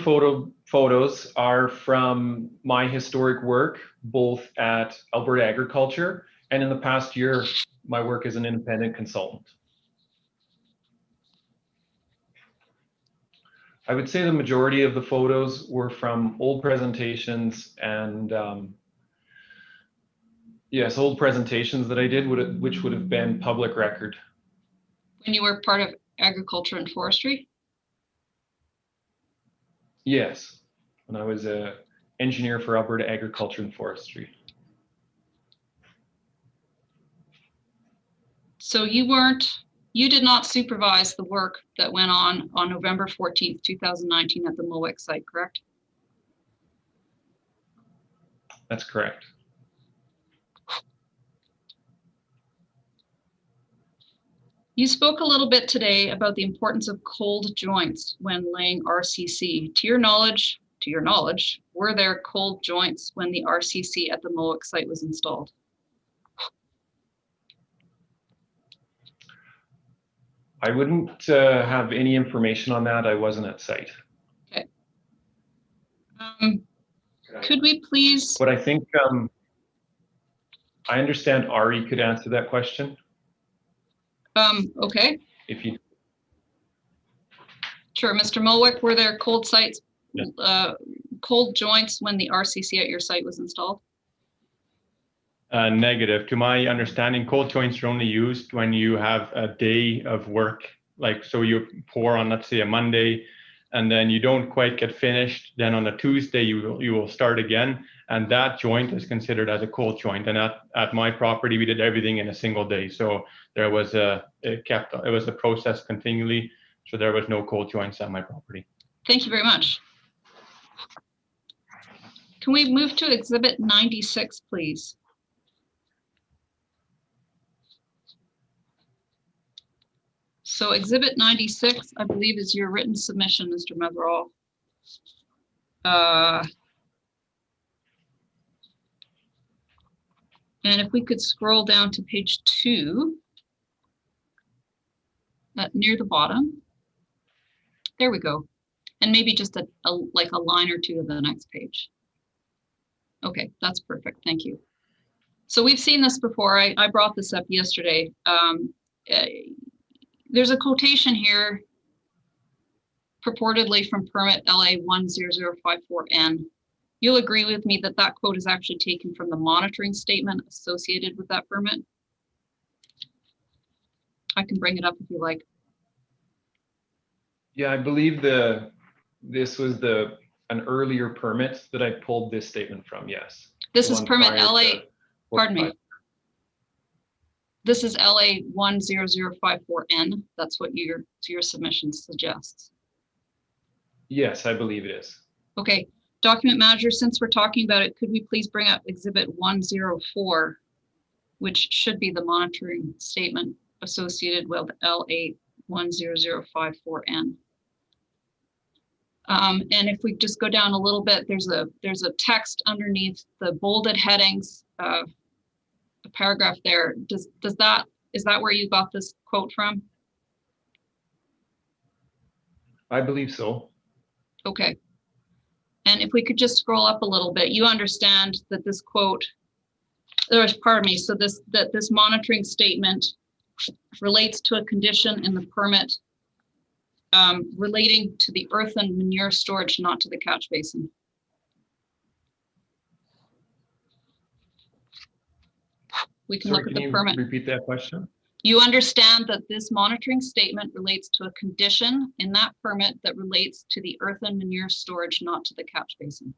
photos are from my historic work, both at Alberta Agriculture and in the past year, my work as an independent consultant. I would say the majority of the photos were from old presentations and yes, old presentations that I did, which would have been public record. When you were part of agriculture and forestry? Yes, when I was an engineer for Alberta Agriculture and Forestry. So you did not supervise the work that went on November 14th, 2019 at the Muilwijk site, correct? That's correct. You spoke a little bit today about the importance of cold joints when laying RCC. To your knowledge, were there cold joints when the RCC at the Muilwijk site was installed? I wouldn't have any information on that. I wasn't at site. Okay. Could we please? But I think I understand Ari could answer that question. Okay. If you. Sure, Mr. Muilwijk, were there cold sites, cold joints when the RCC at your site was installed? Negative. To my understanding, cold joints are only used when you have a day of work. Like, so you pour on, let's say, a Monday, and then you don't quite get finished. Then on a Tuesday, you will start again. And that joint is considered as a cold joint. And at my property, we did everything in a single day. So there was it was a process continually. So there was no cold joints at my property. Thank you very much. Can we move to Exhibit 96, please? So Exhibit 96, I believe, is your written submission, Mr. Meverall. And if we could scroll down to page 2, near the bottom. There we go. And maybe just like a line or two of the next page. Okay, that's perfect. Thank you. So we've seen this before. I brought this up yesterday. There's a quotation here purportedly from permit LA19036. You'll agree with me that that quote is actually taken from the monitoring statement associated with that permit. I can bring it up if you like. Yeah, I believe this was an earlier permit that I pulled this statement from. Yes. This is permit LA. Pardon me. This is LA10054N. That's what your submission suggests. Yes, I believe it is. Okay, document manager, since we're talking about it, could we please bring up Exhibit 104, which should be the monitoring statement associated with LA10054N. And if we just go down a little bit, there's a text underneath the bolded headings, a paragraph there. Is that where you got this quote from? I believe so. Okay. And if we could just scroll up a little bit, you understand that this quote, pardon me, so this monitoring statement relates to a condition in the permit relating to the earth and manure storage, not to the catch basin. We can look at the permit. Repeat that question. You understand that this monitoring statement relates to a condition in that permit that relates to the earth and manure storage, not to the catch basin.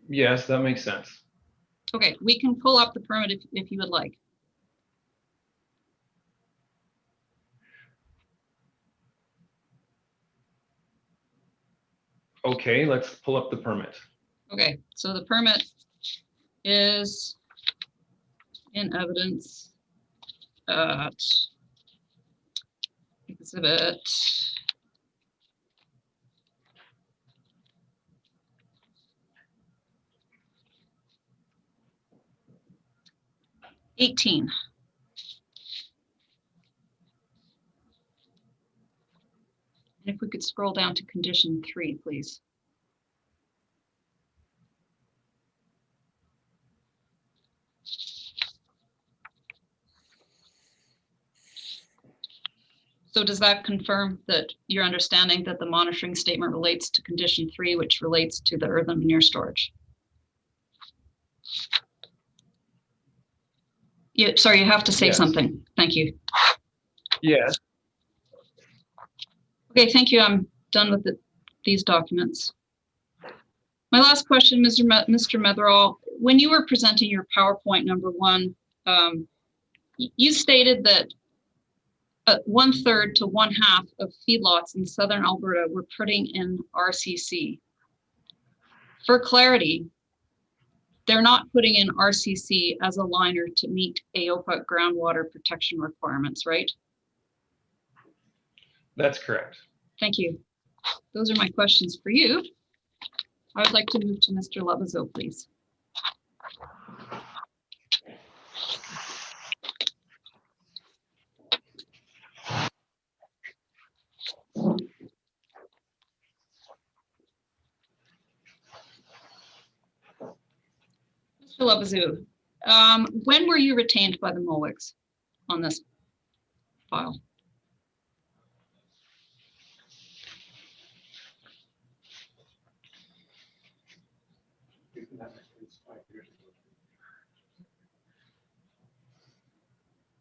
Yes, that makes sense. Okay, we can pull up the permit if you would like. Okay, let's pull up the permit. Okay, so the permit is in evidence at Exhibit 18. And if we could scroll down to condition 3, please. So does that confirm that your understanding that the monitoring statement relates to condition 3, which relates to the earthen veneer storage? Yeah, sorry, you have to say Yes. something. Thank you. Yes. Okay, thank you. I'm done with these documents. My last question, Mr. Metherall, when you were presenting your PowerPoint number 1, you stated that 1/3 to 1/2 of feedlots in southern Alberta were putting in RCC. For clarity, they're not putting in RCC as a liner to meet AOPA groundwater protection requirements, right? That's correct. Thank you. Those are my questions for you. I would like to move to Mr. Levazo, please. Mr. Levazo, when were you retained by the Muilwyks on this file?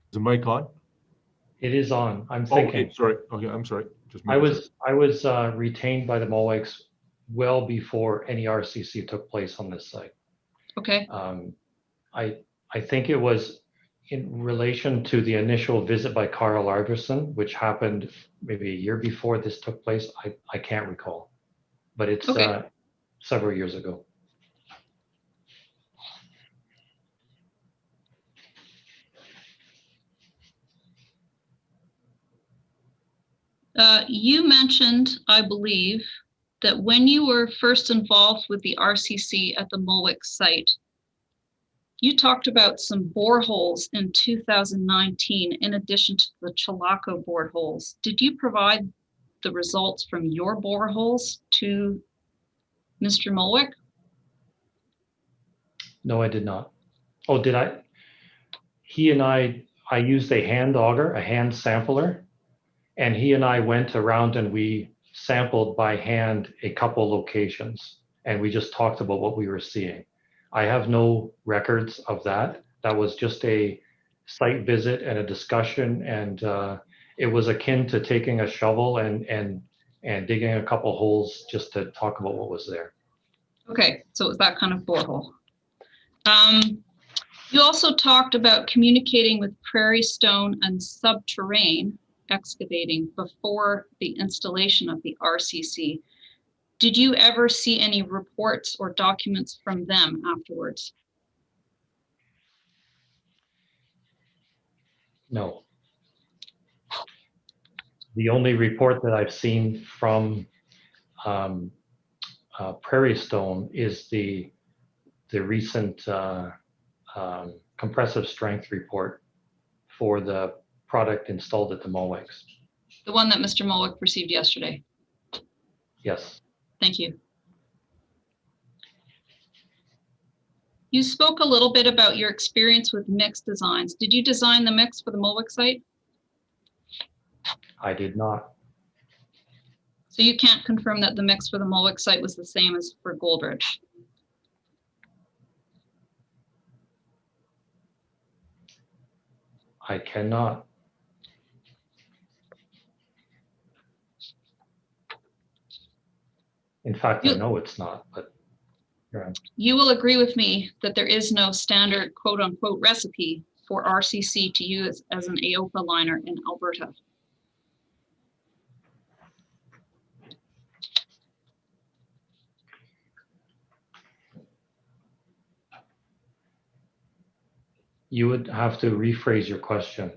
Is the mic on? It is on. I'm Oh, thinking. okay, sorry. Okay, I'm sorry. Just I making was sure. retained by the Muilwyks well before any RCC took place on this site. Okay. I think it was in relation to the initial visit by Carl Arderson, which happened maybe a year before this took place. I can't recall, but it's okay. Several years ago. You mentioned, I believe, that when you were first involved with the RCC at the Muilwyk site, you talked about some boreholes in 2019 in addition to the Chilako boreholes. Did you provide the results from your boreholes to Mr. Muilwyk? No, I did not. Oh, did I? He and I used a hand auger, a hand sampler, and he and I went around and we sampled by hand a couple locations, and we just talked about what we were seeing. I have no records of that. That was just a site visit and a discussion, and it was akin to taking a shovel and digging a couple holes just to talk about what was there. Okay, so it was that kind of borehole. You also talked about communicating with Prairie Stone and Subterrane excavating before the installation of the RCC. Did you ever see any reports or documents from them afterwards? No. The only report that I've seen from Prairie Stone is the recent compressive strength report for the product installed at the Muilwyks. The one that Mr. Muilwyk received yesterday? Yes. Thank you. You spoke a little bit about your experience with mix designs. Did you design the mix for the Muilwyk site? I did not. So you can't confirm that the mix for the Muilwyk site was the same as for Goldridge? I cannot. In fact, I know it's not, but yeah. You will agree with me that there is no standard quote unquote recipe for RCC to use as an AOPA liner in Alberta. You would have to rephrase your question.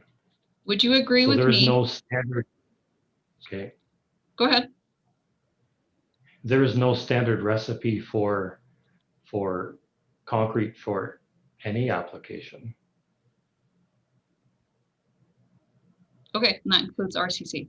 Would you agree so with there is me? No standard. Okay. Go ahead. There is no standard recipe for concrete for any application. Okay, and that includes RCC.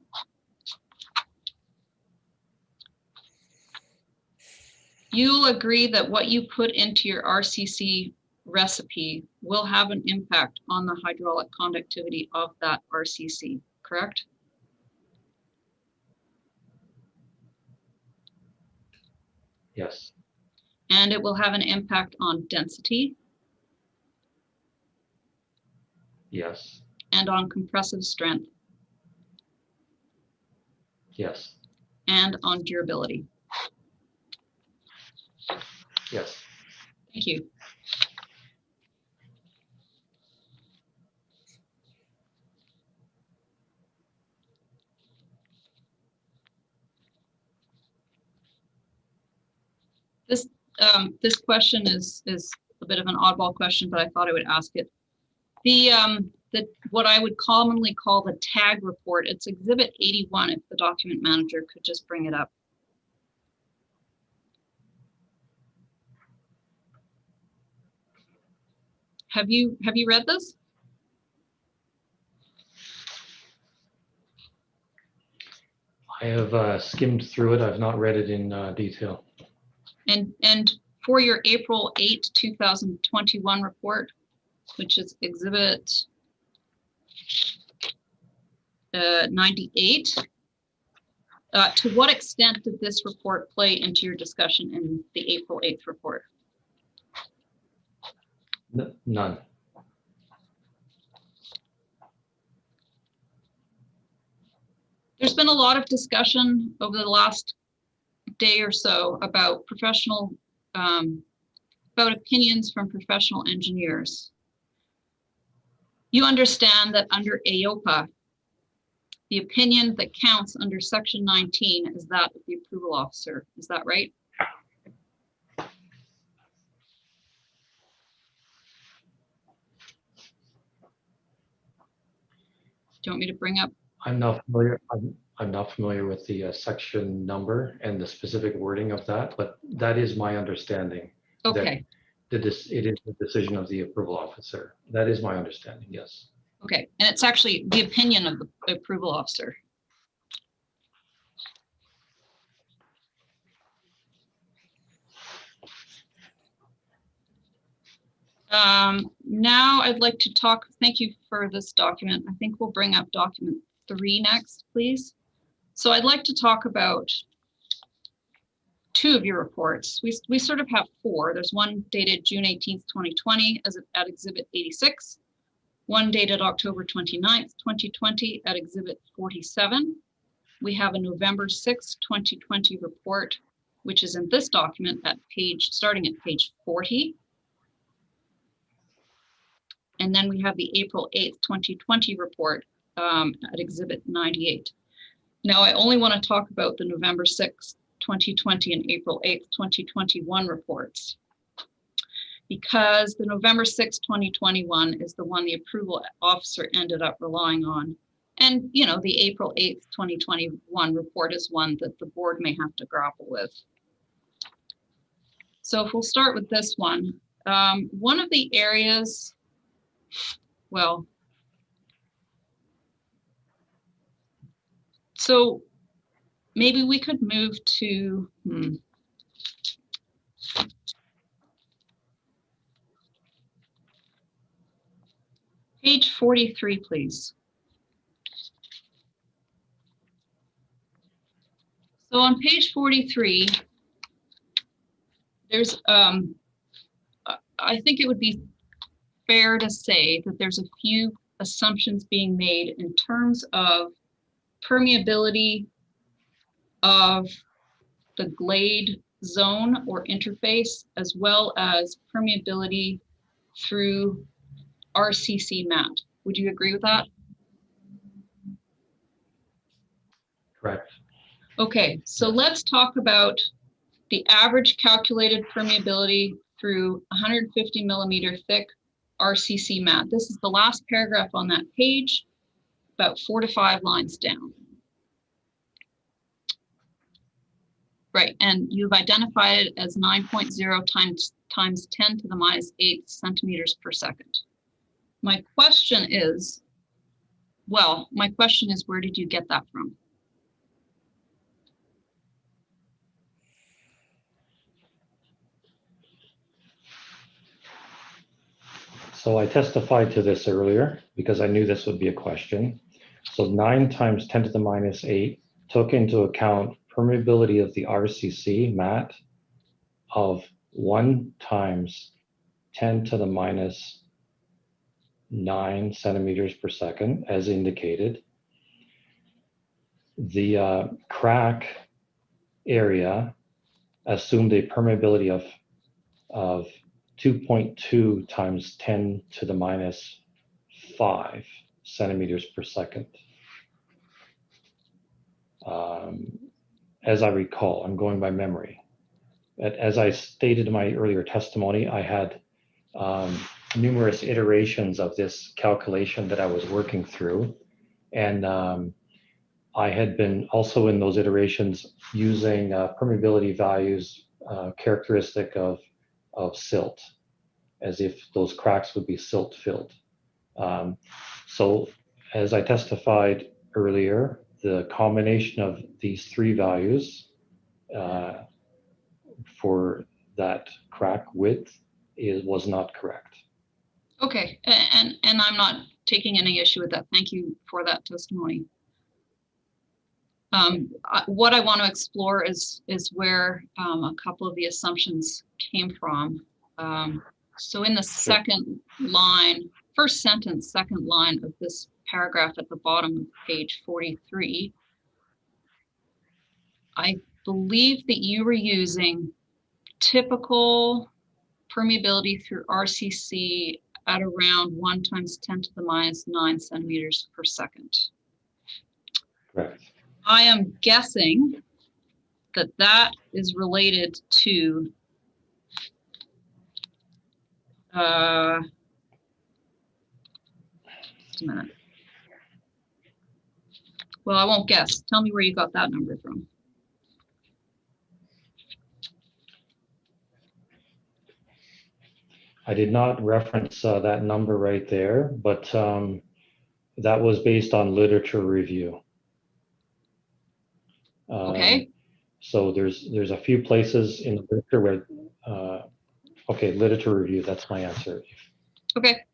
you'll agree that what you put into your RCC recipe will have an impact on the hydraulic conductivity of that RCC, correct? Yes. And it will have an impact on density. Yes. And on compressive strength. Yes. And on durability. Yes. Thank you. This question is a bit of an oddball question, but I thought I would ask it. The what I would commonly call the tag report, it's Exhibit 81, if the document manager could just bring it up. Have you read this? I have skimmed through it. I've not read it in detail. And for your April 8, 2021 report, which is Exhibit 98, to what extent did this report play into your discussion in the April 8th report? None. There's been a lot of discussion over the last day or so about about opinions from professional engineers. You understand that under AOPA, the opinion that counts under Section 19 is that of the approval officer. Is that right? Do you want me to bring up? I'm not familiar. I'm not familiar with the section number and the specific wording of that, but that is my understanding. Okay. That it is the decision of the approval officer. That is my understanding. Yes. Okay, and it's actually the opinion of the approval officer. Now I'd like to talk, thank you for this document. I think we'll bring up document 3 next, please. So I'd like to talk about 2 of your reports. We sort of have 4. There's one dated June 18th, 2020 at Exhibit 86, one dated October 29th, 2020 at Exhibit 47. We have a November 6th, 2020 report, which is in this document at starting at page 40. And then we have the April 8th, 2020 report at Exhibit 98. Now, I only want to talk about the November 6th, 2020 and April 8th, 2021 reports, because the November 6th, 2021 is the one the approval officer ended up relying on. And, you know, the April 8th, 2021 report is one that the board may have to grapple with. So if we'll start with this one, one of the areas, well, so maybe we could move to, page 43, please. So on page 43, there's, I think it would be fair to say that there's a few assumptions being made in terms of permeability of the glade zone or interface, as well as permeability through RCC mat. Would you agree with that? Correct. Okay, so let's talk about the average calculated permeability through 150 millimeter thick RCC mat. This is the last paragraph on that page, about 4 to 5 lines down. Right, and you've identified it as 9.0 times 10 to the minus 8 centimeters per second. My question is, where did you get that from? So I testified to this earlier because I knew this would be a question. So 9 times 10 to the minus 8 took into account permeability of the RCC mat of 1 times 10 to the minus 9 centimeters per second, as indicated. The crack area assumed a permeability of 2.2 times 10 to the minus 5 centimeters per second. As I recall, I'm going by memory. As I stated in my earlier testimony, I had numerous iterations of this calculation that I was working through. And I had been also in those iterations using permeability values characteristic of silt, as if those cracks would be silt filled. So as I testified earlier, the combination of these 3 values for that crack width was not correct. Okay, and I'm not taking any issue with that. Thank you for that testimony. What I want to explore is where a couple of the assumptions came from. So in the second line, first sentence, second line of this paragraph at the bottom of page 43, I believe that you were using typical permeability through RCC at around 1 times 10 to the minus 9 centimeters per second. Correct. I am guessing that that is related to just a minute. Well, I won't guess. Tell me where you got that number from. I did not reference that number right there, but that was based on literature review. Okay. So there's a few places in the literature where, okay, literature review, that's my answer. Okay.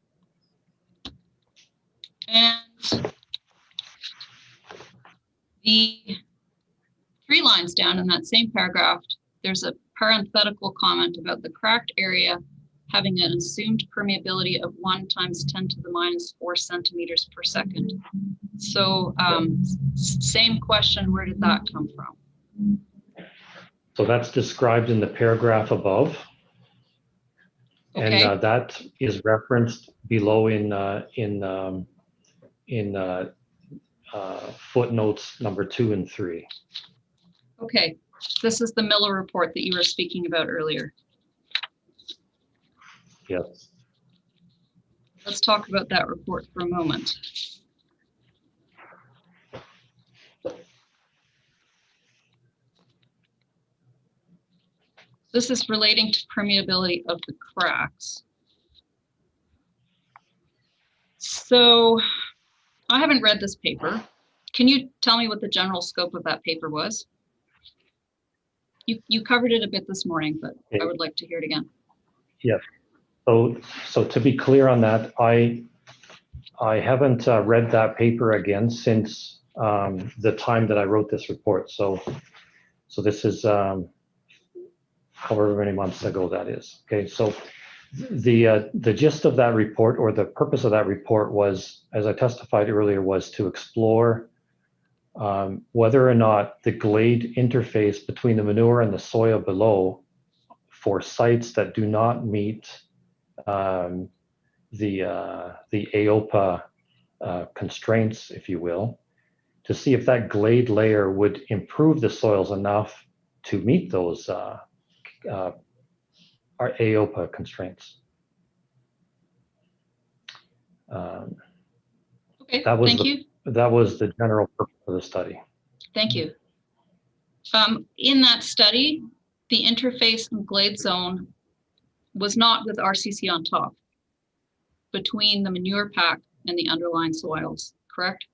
And the 3 lines down in that same paragraph, there's a parenthetical comment about the cracked area having an assumed permeability of 1 times 10 to the minus 4 centimeters per second. So same question, where did that come from? So that's described in the paragraph above. Okay. And that is referenced below in footnotes number 2 and 3. Okay, this is the Miller report that you were speaking about earlier. Yes. Let's talk about that report for a moment. This is relating to permeability of the cracks. So I haven't read this paper. Can you tell me what the general scope of that paper was? You covered it a bit this morning, but I would like to hear it again. Yes. So to be clear on that, I haven't read that paper again since the time that I wrote this report. So this is however many months ago that is. Okay, so the gist of that report, or the purpose of that report, was, as I testified earlier, was to explore whether or not the glade interface between the manure and the soil below for sites that do not meet the AOPA constraints, if you will, to see if that glade layer would improve the soils enough to meet those our AOPA constraints. Okay, thank you. That was the general purpose of the study. Thank you. In that study, the interface and glade zone was not with RCC on top, between the manure pack and the underlying soils, correct?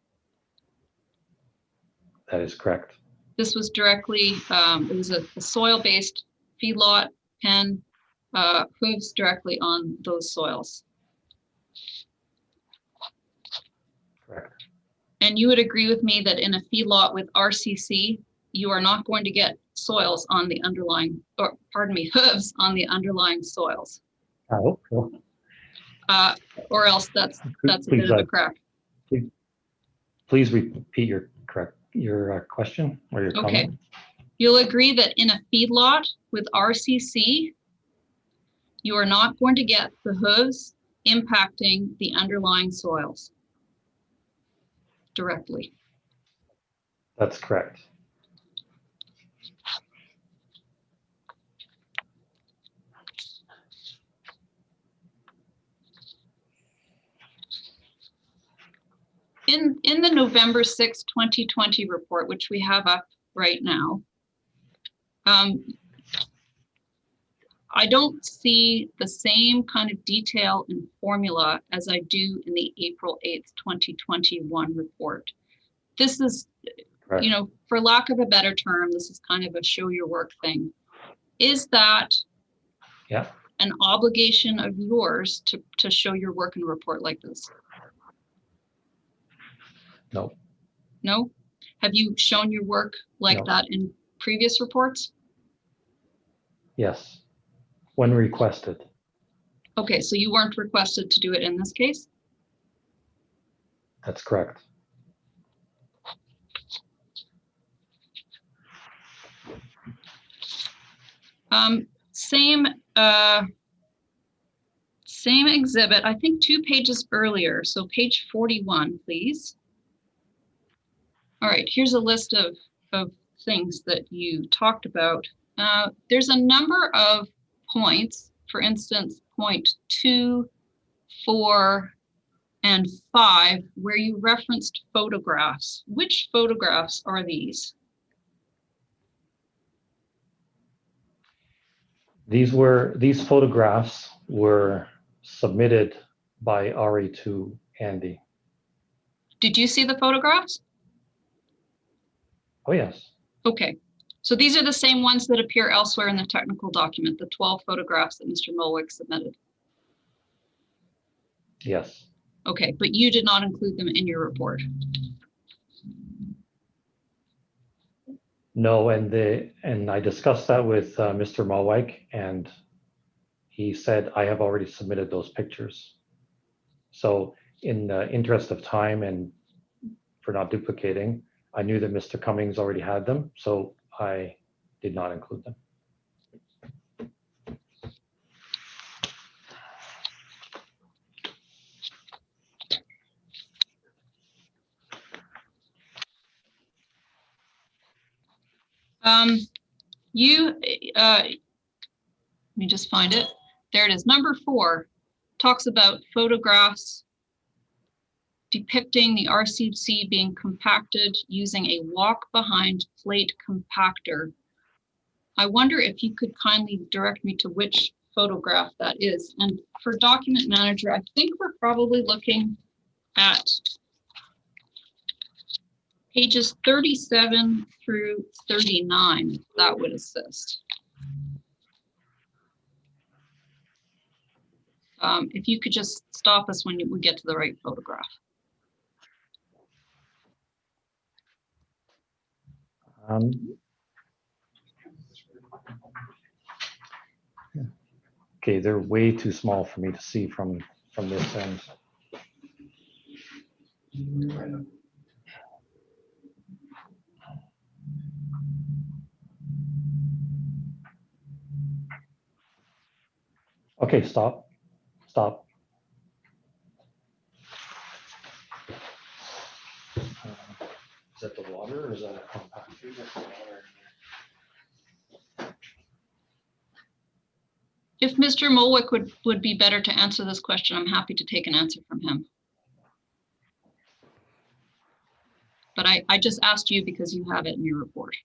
That is correct. This was directly, it was a soil-based feedlot pen, hooves directly on those soils. Correct. And you would agree with me that in a feedlot with RCC, you are not going to get soils on the underlying, or pardon me, hooves on the underlying soils. I hope so. Or else that's a bit of a crack. Please repeat your question or your Okay. comment. You'll agree that in a feedlot with RCC, you are not going to get the hooves impacting the underlying soils directly. That's correct. In the November 6, 2020 report, which we have up right now, I don't see the same kind of detail and formula as I do in the April 8th, 2021 report. This is, Correct. you know, for lack of a better term, this is kind of a show your work thing. Is that an obligation of yours to show your work in a report like this? No. No? Have you shown your work like that in previous reports? Yes, when requested. Okay, so you weren't requested to do it in this case? That's correct. Same exhibit, I think 2 pages earlier. So page 41, please. All right, here's a list of things that you talked about. There's a number of points, for instance, point 2, 4, and 5, where you referenced photographs. Which photographs are these? These photographs were submitted by RA2 Andy. Did you see the photographs? Oh, yes. Okay, so these are the same ones that appear elsewhere in the technical document, the 12 photographs that Mr. Muilwijk submitted. Yes. Okay, but you did not include them in your report. No, and I discussed that with Mr. Muilwijk, and he said, I have already submitted those pictures. So in the interest of time and for not duplicating, I knew that Mr. Cummings already had them, so I did not include them. Let me just find it. There it is. Number 4 talks about photographs depicting the RCC being compacted using a walk-behind plate compactor. I wonder if you could kindly direct me to which photograph that is. And for document manager, I think we're probably looking at pages 37 through 39, if that would assist. If you could just stop us when we get to the right photograph. Okay, they're way too small for me to see from this end. Okay, stop. Stop. Is that the water or is that a compactor? If Mr. Muilwijk would be better to answer this question, I'm happy to take an answer from him. But I just asked you because you have it in your report.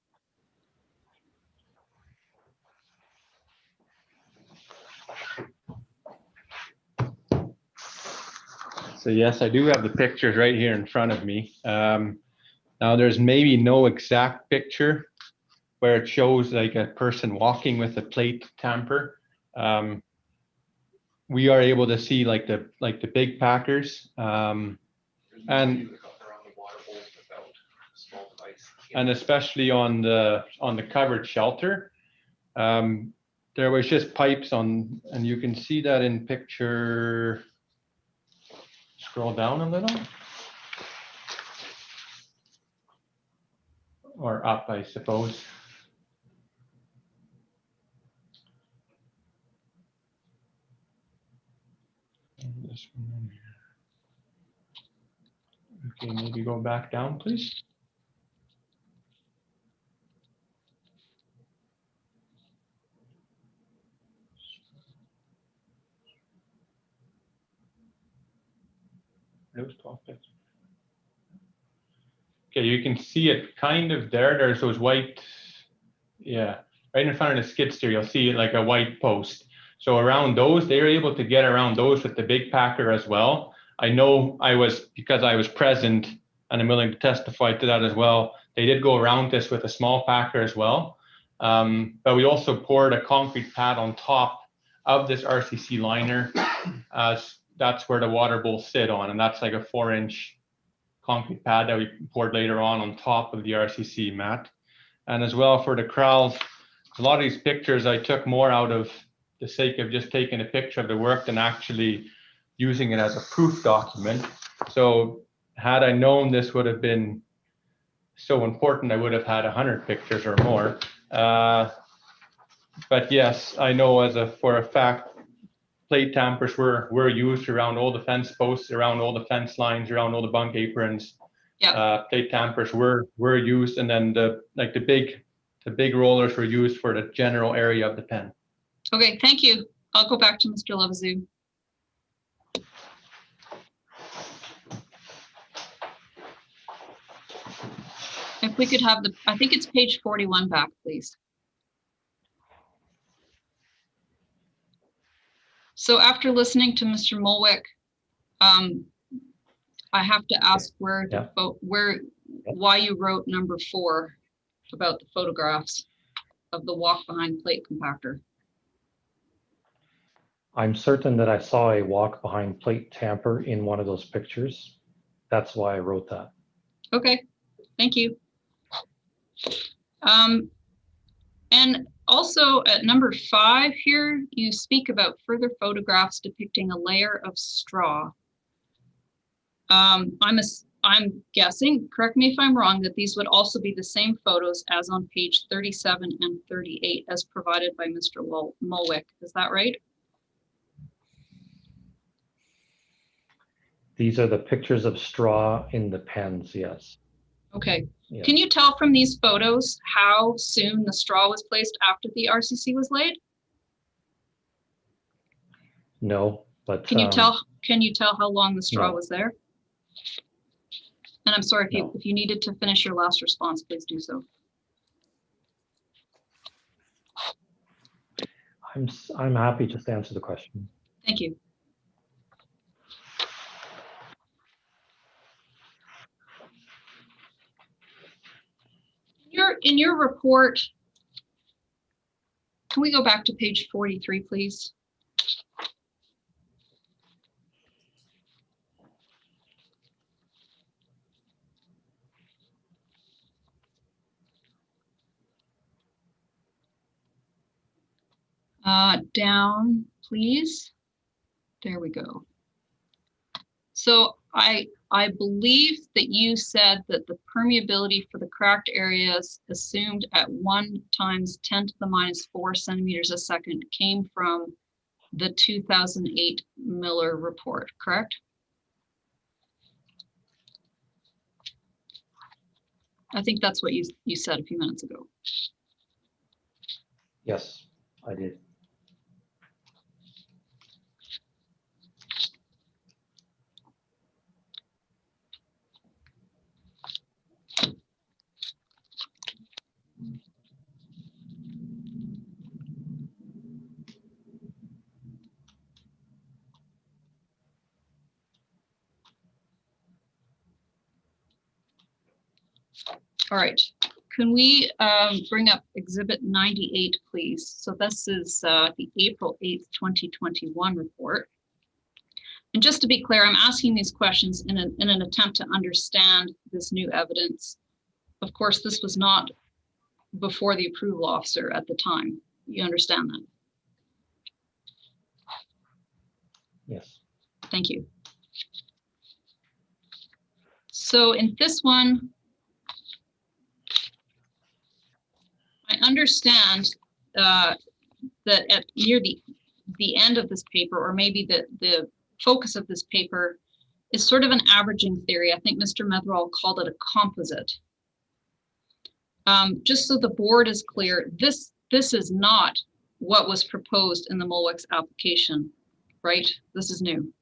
So yes, I do have the pictures right here in front of me. Now there's maybe no exact picture where it shows like a person walking with a plate tamper. we are able to see like the big packers, and especially on the covered shelter, there was just pipes on, and you can see that in picture. Scroll down a little, or up, I suppose. This one here. Okay, maybe go back down, please. Okay, you can see it kind of there. There's those white, yeah, right in front of the skid steer, you'll see it like a white post. So around those, they were able to get around those with the big packer as well. I know because I was present, and I'm willing to testify to that as well. They did go around this with a small packer as well. But we also poured a concrete pad on top of this RCC liner, as that's where the water bowls sit on, and that's like a 4-inch concrete pad that we poured later on top of the RCC mat. And as well for the corrals, a lot of these pictures I took more out of the sake of just taking a picture of the work than actually using it as a proof document. So had I known this would have been so important, I would have had 100 pictures or more. But yes, I know for a fact, plate tampers were used around all the fence posts, around all the fence lines, around all the bunk aprons. Yeah. Plate tampers were used, and then the big rollers were used for the general area of the pen. Okay, thank you. I'll go back to Mr. Levezou. If we could have I think it's page 41 back, please. So after listening to Mr. Muilwijk, I have to ask why you wrote number 4 about the photographs of the walk behind plate compactor. I'm certain that I saw a walk behind plate tamper in one of those pictures. That's why I wrote that. Okay, thank you. And also at number 5 here, you speak about further photographs depicting a layer of straw. I'm guessing, correct me if I'm wrong, that these would also be the same photos as on page 37 and 38 as provided by Mr. Muilwijk. Is that right? These are the pictures of straw in the pens, yes. Okay. Yeah. Can you tell from these photos how soon the straw was placed after the RCC was laid? No, but can you tell how long the straw was there? And I'm sorry if you needed to finish your last response, please do so. I'm happy just to answer the question. Thank you. In your report, can we go back to page 43, please? Down, please. There we go. So I believe that you said that the permeability for the cracked areas assumed at 1 × 10⁻⁴ centimeters a second came from the 2008 Miller report, correct? I think that's what you said a few minutes ago. Yes, I did. All right, can we bring up Exhibit 98, please? So this is the April 8th, 2021 report. And just to be clear, I'm asking these questions in an attempt to understand this new evidence. Of course, this was not before the approval officer at the time. You understand that? Yes. Thank you. So in this one, I understand that at near the end of this paper, or maybe the focus of this paper, is sort of an averaging theory. I think Mr. Metherall called it a composite. Just so the board is clear, this is not what was proposed in the Muilwijk's application, right? This is new.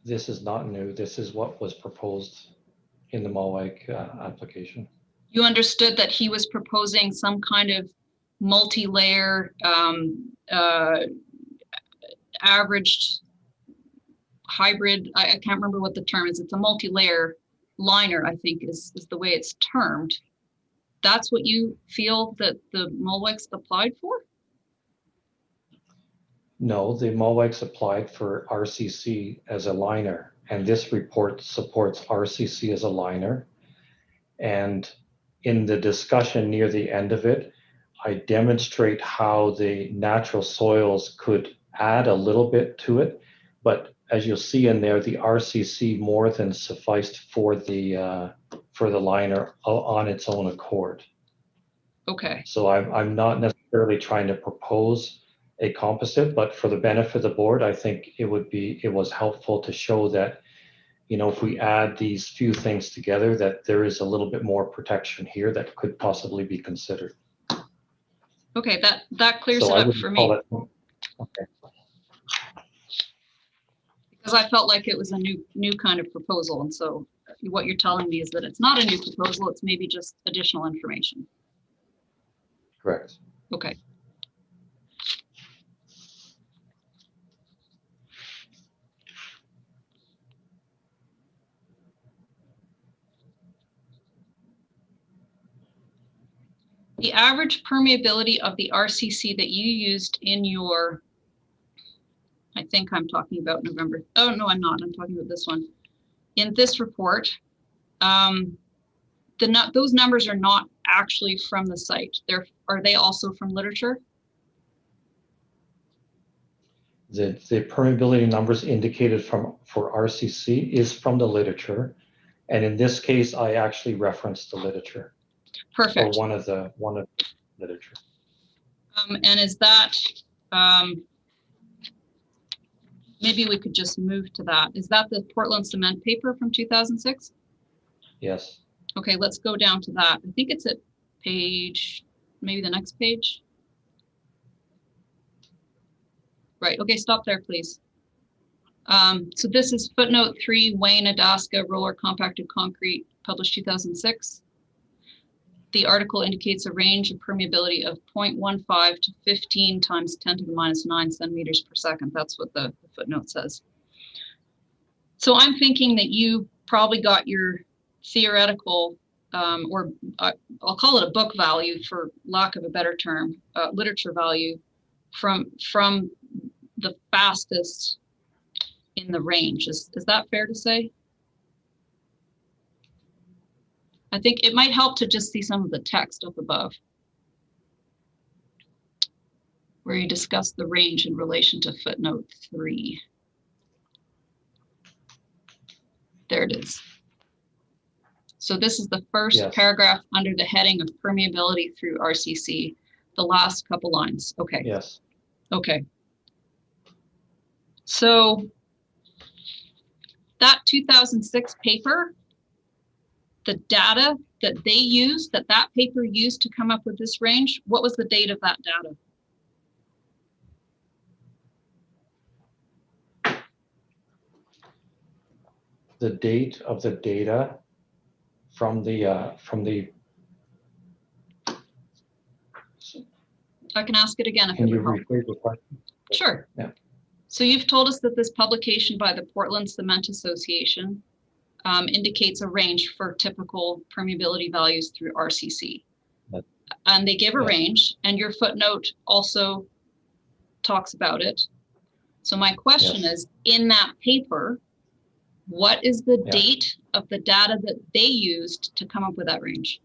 This is not new. This is what was proposed in the Muilwijk application. You understood that he was proposing some kind of multi-layer averaged hybrid. I can't remember what the term is. It's a multi-layer liner, I think is the way it's termed. That's what you feel that the Muilwijk's applied for? No, the Muilwijk's applied for RCC as a liner, and this report supports RCC as a liner. And in the discussion near the end of it, I demonstrate how the natural soils could add a little bit to it, but as you'll see in there, the RCC more than sufficed for the liner on its own accord. Okay. So I'm not necessarily trying to propose a composite, but for the benefit of the board, I think it was helpful to show that, you know, if we add these few things together, that there is a little bit more protection here that could possibly be considered. Okay, that clears So it I up wouldn't for call me. it, okay. Because I felt like it was a new kind of proposal, and so what you're telling me is that it's not a new proposal, it's maybe just additional information. Correct. Okay. The average permeability of the RCC that you used in your, I think I'm talking about November. Oh, no, I'm not. I'm talking about this one. In this report, those numbers are not actually from the site. Are they also from literature? The permeability numbers indicated for RCC is from the literature. And in this case, I actually referenced the literature. Perfect. Or one of the literature. And is that, maybe we could just move to that. Is that the Portland cement paper from 2006? Yes. Okay, let's go down to that. I think it's at page, maybe the next page. Right, okay, stop there, please. So this is footnote 3, Wayne Adaska, roller compacted concrete, published 2006. The article indicates a range of permeability of 0.15 to 15 times 10 to the minus 9 centimeters per second. That's what the footnote says. So I'm thinking that you probably got your theoretical, or I'll call it a book value for lack of a better term, literature value from the fastest in the range. Is that fair to say? I think it might help to just see some of the text up above, where you discuss the range in relation to footnote 3. There it is. So this is the first paragraph under the heading of permeability through RCC, the last couple lines. Okay. Yes. Okay. So that 2006 paper, the data that they used, that paper used to come up with this range, what was the date of that data? The date of the data from the I can ask it again if Can it you would help. rephrase the question? Sure. Yeah. So you've told us that this publication by the Portland Cement Association indicates a range for typical permeability values through RCC. And they give a range, and your footnote also talks about it. So my question is, in that paper, what is the date of the data that they used to come up with that range?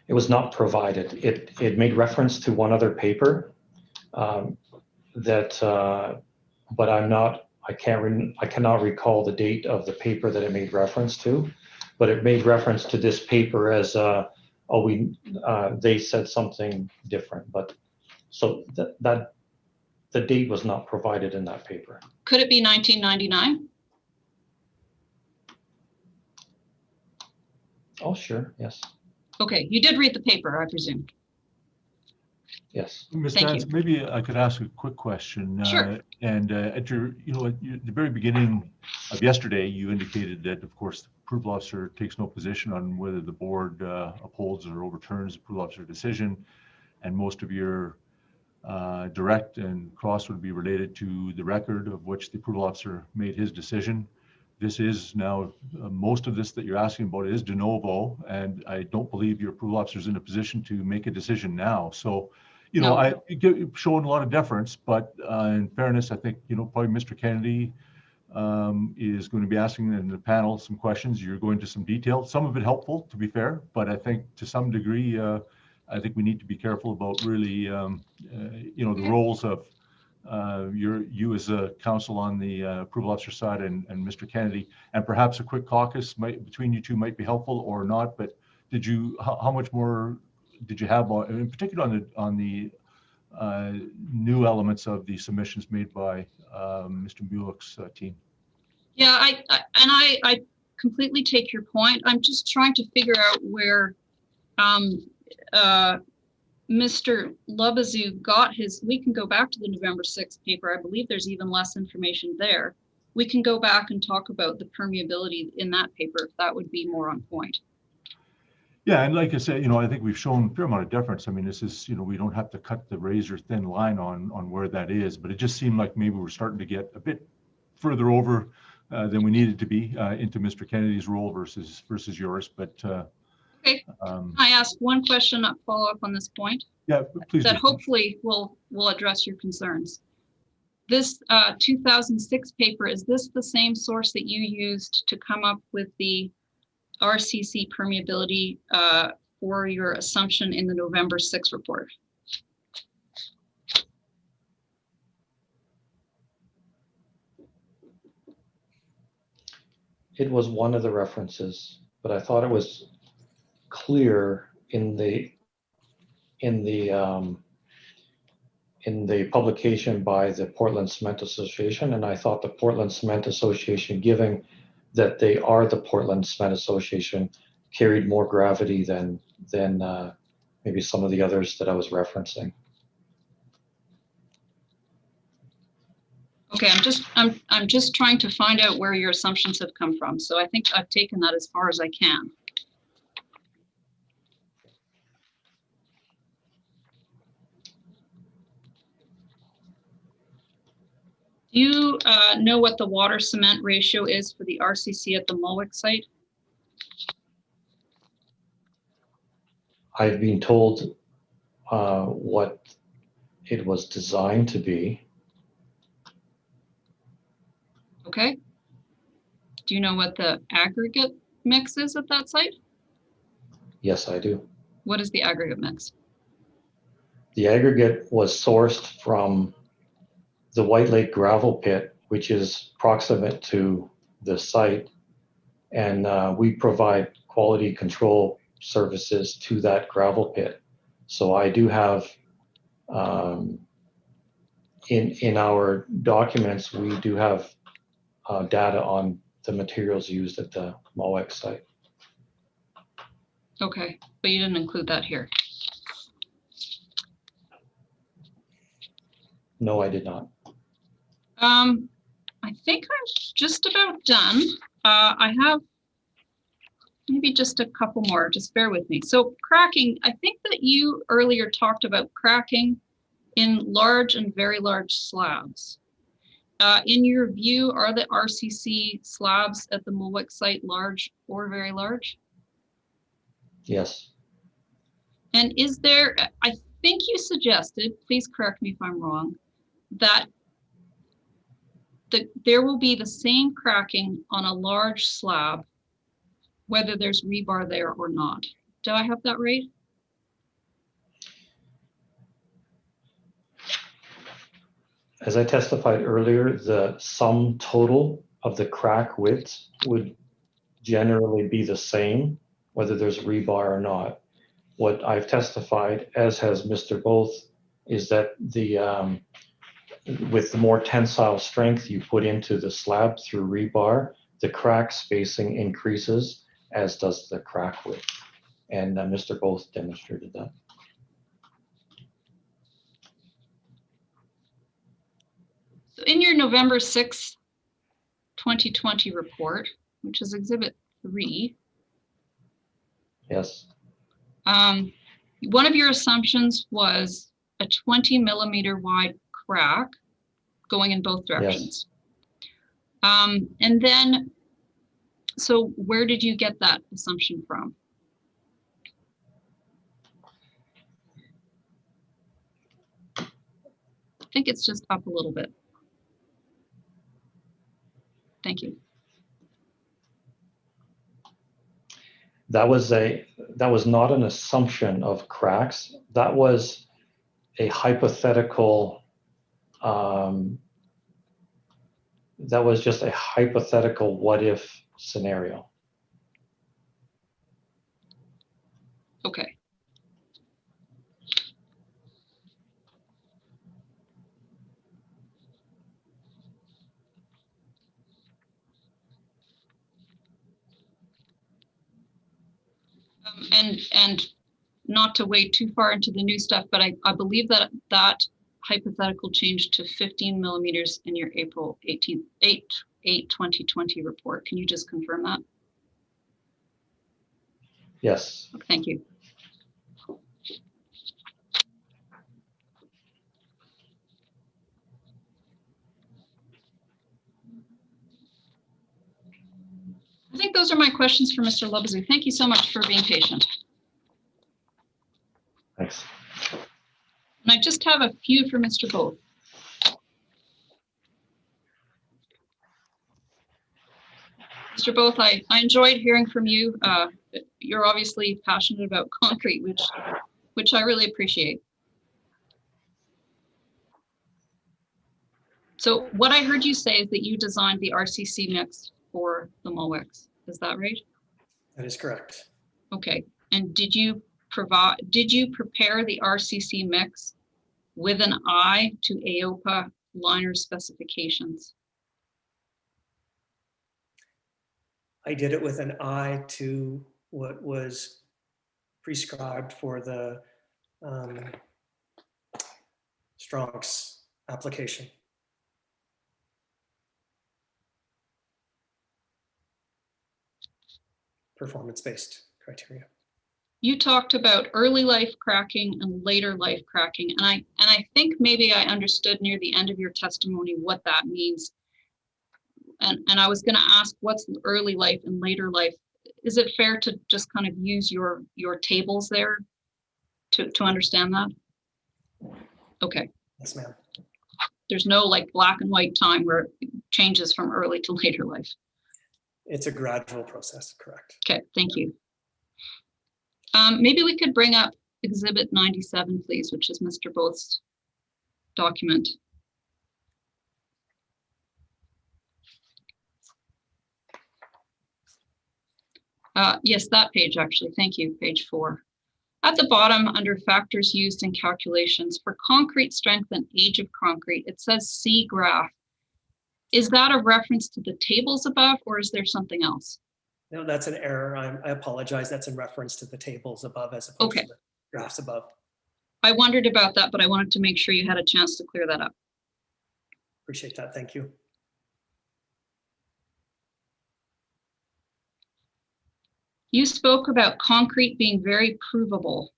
It was not provided. It made reference to one other paper but I cannot recall the date of the paper that it made reference to, but it made reference to this paper as, they said something different, but so that the date was not provided in that paper. Could it be 1999? Oh, sure, yes. Okay, you did read the paper, I presume. Yes. Ms. Vance, maybe I could ask a quick question. Sure. And at the very beginning of yesterday, you indicated that, of course, the approval officer takes no position on whether the board upholds or overturns the approval officer decision, and most of your direct and cross would be related to the record of which the approval officer made his decision. This is now, most of this that you're asking about is de novo, and I don't believe your approval officer is in a position to make a decision now. So, I showing a lot of deference, but in fairness, I think, probably Mr. Kennedy is going to be asking in the panel some questions. You're going to some detail, some of it helpful, to be fair, but I think to some degree, I think we need to be careful about really, the roles of you as a counsel on the approval officer side and Mr. Kennedy, and perhaps a quick caucus between you two might be helpful or not. But how much more did you have, in particular on the new elements of the submissions made by Mr. Muilwijk's team? Yeah, I completely take your point. I'm just trying to figure out where Mr. Labezoux got his. We can go back to the November 6th paper. I believe there's even less information there. We can go back and talk about the permeability in that paper if that would be more on point. Yeah, and like I said, I think we've shown a fair amount of deference. I mean, this is, we don't have to cut the razor thin line on where that is, but it just seemed like maybe we're starting to get a bit further over than we needed to be into Mr. Kennedy's role versus yours. But okay, I ask one question, follow up on this point. Yeah, please. That hopefully will address your concerns. This 2006 paper, is this the same source that you used to come up with the RCC permeability for your assumption in the November 6th report? It was one of the references, but I thought it was clear in the publication by the Portland Cement Association, and I thought the Portland Cement Association, given that they are the Portland Cement Association, carried more gravity than maybe some of the others that I was referencing. Okay, I'm just trying to find out where your assumptions have come from. So I think I've taken that as far as I can. Do you know what the water cement ratio is for the RCC at the Muilwijk site? I've been told what it was designed to be. Okay. Do you know what the aggregate mix is at that site? Yes, I do. What is the aggregate mix? The aggregate was sourced from the White Lake gravel pit, which is proximate to the site, and we provide quality control services to that gravel pit. So I do have, in our documents, we do have data on the materials used at the Muilwijk site. Okay, but you didn't include that here. No, I did not. I think I'm just about done. I have maybe just a couple more, just bear with me. So cracking, I think that you earlier talked about cracking in large and very large slabs. In your view, are the RCC slabs at the Muilwijk site large or very large? Yes. And is there, I think you suggested, please correct me if I'm wrong, that there will be the same cracking on a large slab, whether there's rebar there or not. Do I have that right? As I testified earlier, the sum total of the crack widths would generally be the same, whether there's rebar or not. What I've testified, as has Mr. Both, is that with the more tensile strength you put into the slab through rebar, the crack spacing increases, as does the crack width. And Mr. Both demonstrated that. So in your November 6th, 2020 report, which is Exhibit 3. Yes. One of your assumptions was a 20 millimeter wide crack going in both directions. Yes. And then, so where did you get that assumption from? I think it's just up a little bit. Thank you. That was not an assumption of cracks. That was a hypothetical. That was just a hypothetical what if scenario. Okay. And not to wade too far into the new stuff, but I believe that hypothetical changed to 15 millimeters in your April 2020 report. Can you just confirm that? Yes. Thank you. I think those are my questions for Mr. Lobazu. Thank you so much for being patient. Thanks. And I just have a few for Mr. Both. Mr. Both, I enjoyed hearing from you. You're obviously passionate about concrete, which I really appreciate. So what I heard you say is that you designed the RCC mix for the Muilwijks. Is that right? That is correct. Okay. And did you prepare the RCC mix with an eye to AOPA liner specifications? I did it with an eye to what was prescribed for the Strong's application. Performance-based criteria. You talked about early life cracking and later life cracking, and I think maybe I understood near the end of your testimony what that means. And I was going to ask, what's early life and later life? Is it fair to just kind of use your tables there to understand that? Okay. Yes, ma'am. There's no like black and white time where it changes from early to later life. It's a gradual process, correct. Okay, thank you. Maybe we could bring up Exhibit 97, please, which is Mr. Both's document. Yes, that page actually, thank you, page 4. At the bottom, under factors used in calculations for concrete strength and age of concrete, it says C graph. Is that a reference to the tables above, or is there something else? No, that's an error. I apologize. That's in reference to the tables above as opposed to the graphs above. I wondered about that, but I wanted to make sure you had a chance to clear that up. Appreciate that. Thank you. You spoke about concrete being very provable.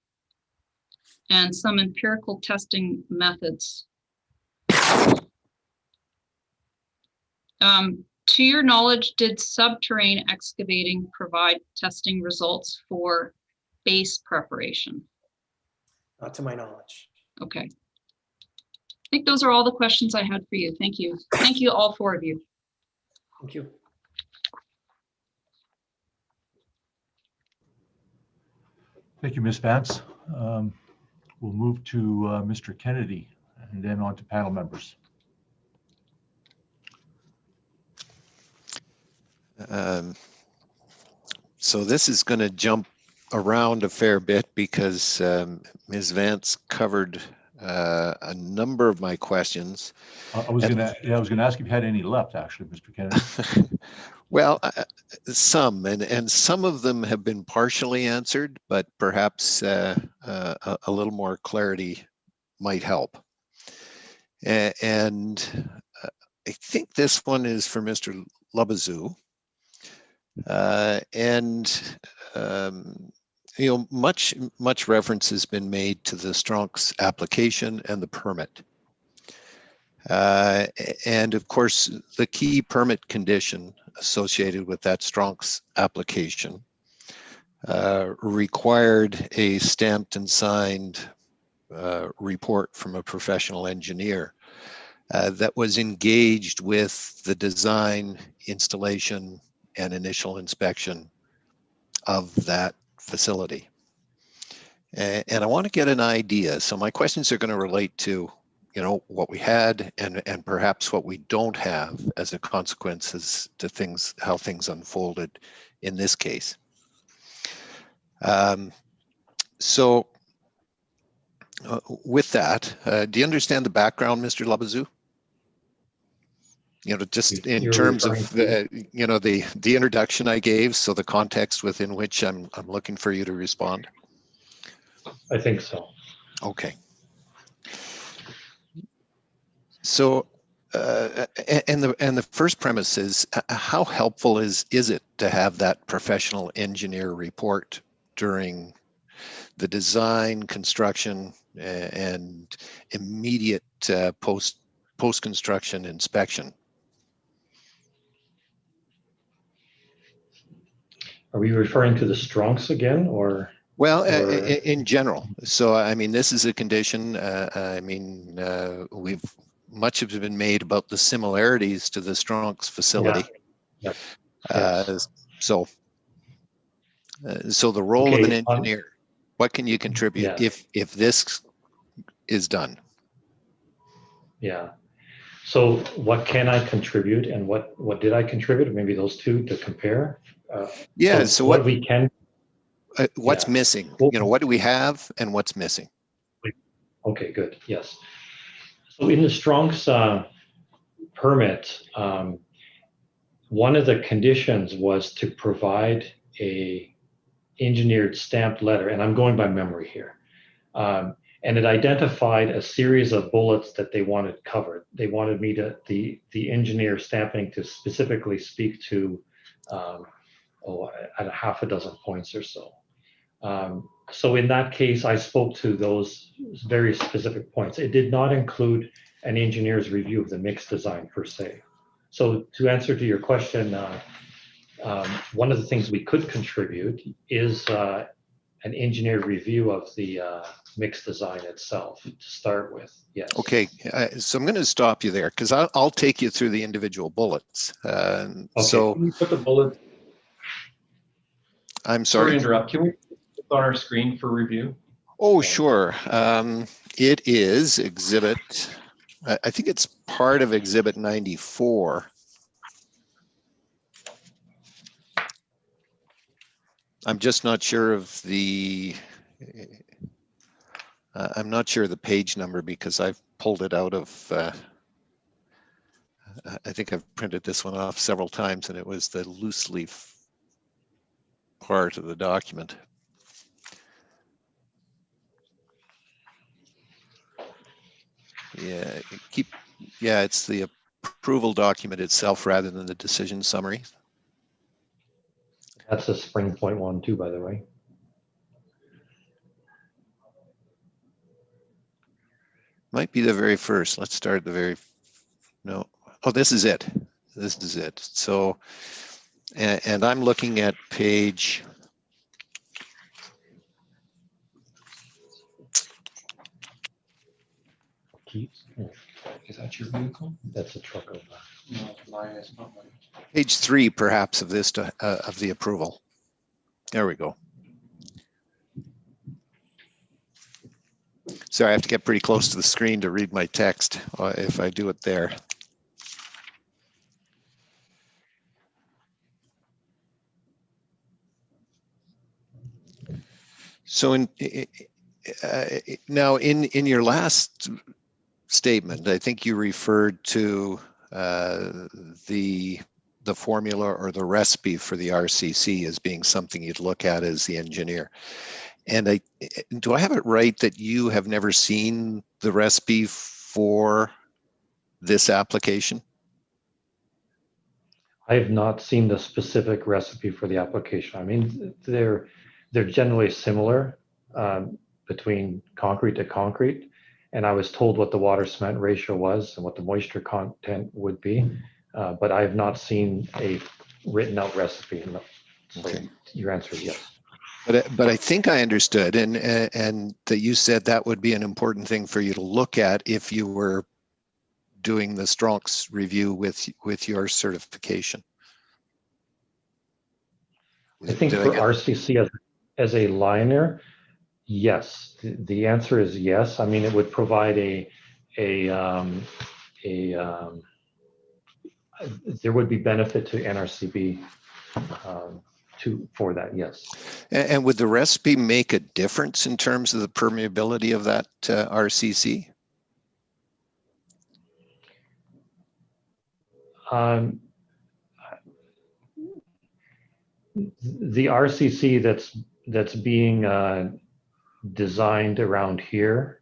and some empirical testing methods. To your knowledge, did subterranean excavating provide testing results for base preparation? Not to my knowledge. Okay. I think those are all the questions I had for you. Thank you. Thank you, all four of you. Thank you. Thank you, Ms. Vance. We'll move to Mr. Kennedy and then on to panel members. So this is going to jump around a fair bit because Ms. Vance covered a number of my questions. I was going to ask if you had any left, actually, Mr. Kennedy. Well, some, and some of them have been partially answered, but perhaps a little more clarity might help. And I think this one is for Mr. Labazou. You know, much reference has been made to the Stronks application and the permit. And of course, the key permit condition associated with that Stronks application required a stamped and signed report from a professional engineer that was engaged with the design, installation, and initial inspection of that facility. And I want to get an idea. So my questions are going to relate to, you know, what we had and perhaps what we don't have as a consequence as to things, how things unfolded in this case. With that, do you understand the background, Mr. Labazou? You know, just in terms of, you know, the introduction I gave, so the context within which I'm looking for you to respond. I think so. Okay. So, and the first premise is, how helpful is it to have that professional engineer report during the design, construction, and immediate post-construction inspection? Are we referring to the Stronks again, or? Well, in general. So, I mean, this is a condition. I mean, much has been made about the similarities to the Stronks facility. Yeah. So the role of an engineer, what can you contribute if this is done? Yeah. So what can I contribute and what did I contribute? Maybe those two to compare. So what we can. What's missing? You know, what do we have and what's missing? Okay, good. Yes. So in the Stronks permit, one of the conditions was to provide a engineered stamped letter, and I'm going by memory here. And it identified a series of bullets that they wanted covered. They wanted me to, the engineer stamping to specifically speak to at a half a dozen points or so. So in that case, I spoke to those very specific points. It did not include an engineer's review of the mix design per se. So to answer to your question, one of the things we could contribute is an engineered review of the mix design itself to start with. Yes. Okay, so I'm going to stop you there because I'll take you through the individual bullets. Okay. So Can we put the bullet? I'm sorry. Sorry to interrupt. Can we put it on our screen for review? Oh, sure. It is exhibit. I think it's part of exhibit 94. I'm just not sure of the. I'm not sure of the page number because I've pulled it out of. I think I've printed this one off several times, and it was the loose leaf part of the document. Yeah, it's the approval document itself rather than the decision summary. That's a spring point one too, by the way. Might be the very first. Let's start at the very, no. Oh, this is it. This is it. So, and I'm looking at page. Is that your vehicle? That's a truck over. No, mine is not mine. Page 3, perhaps, of this of the approval. There we go. Sorry, I have to get pretty close to the screen to read my text if I do it there. So now in your last statement, I think you referred to the formula or the recipe for the RCC as being something you'd look at as the engineer. And do I have it right that you have never seen the recipe for this application? I have not seen the specific recipe for the application. I mean, they're generally similar between concrete to concrete. And I was told what the water cement ratio was and what the moisture content would be. But I have not seen a written out recipe. So okay. Your answer is yes. But I think I understood, and that you said that would be an important thing for you to look at if you were doing the Strong's review with your certification. I think for RCC as a liner, yes. The answer is yes. I mean, it would provide there would be benefit to NRCB. For that, yes. And would the recipe make a difference in terms of the permeability of that RCC? The RCC that's being designed around here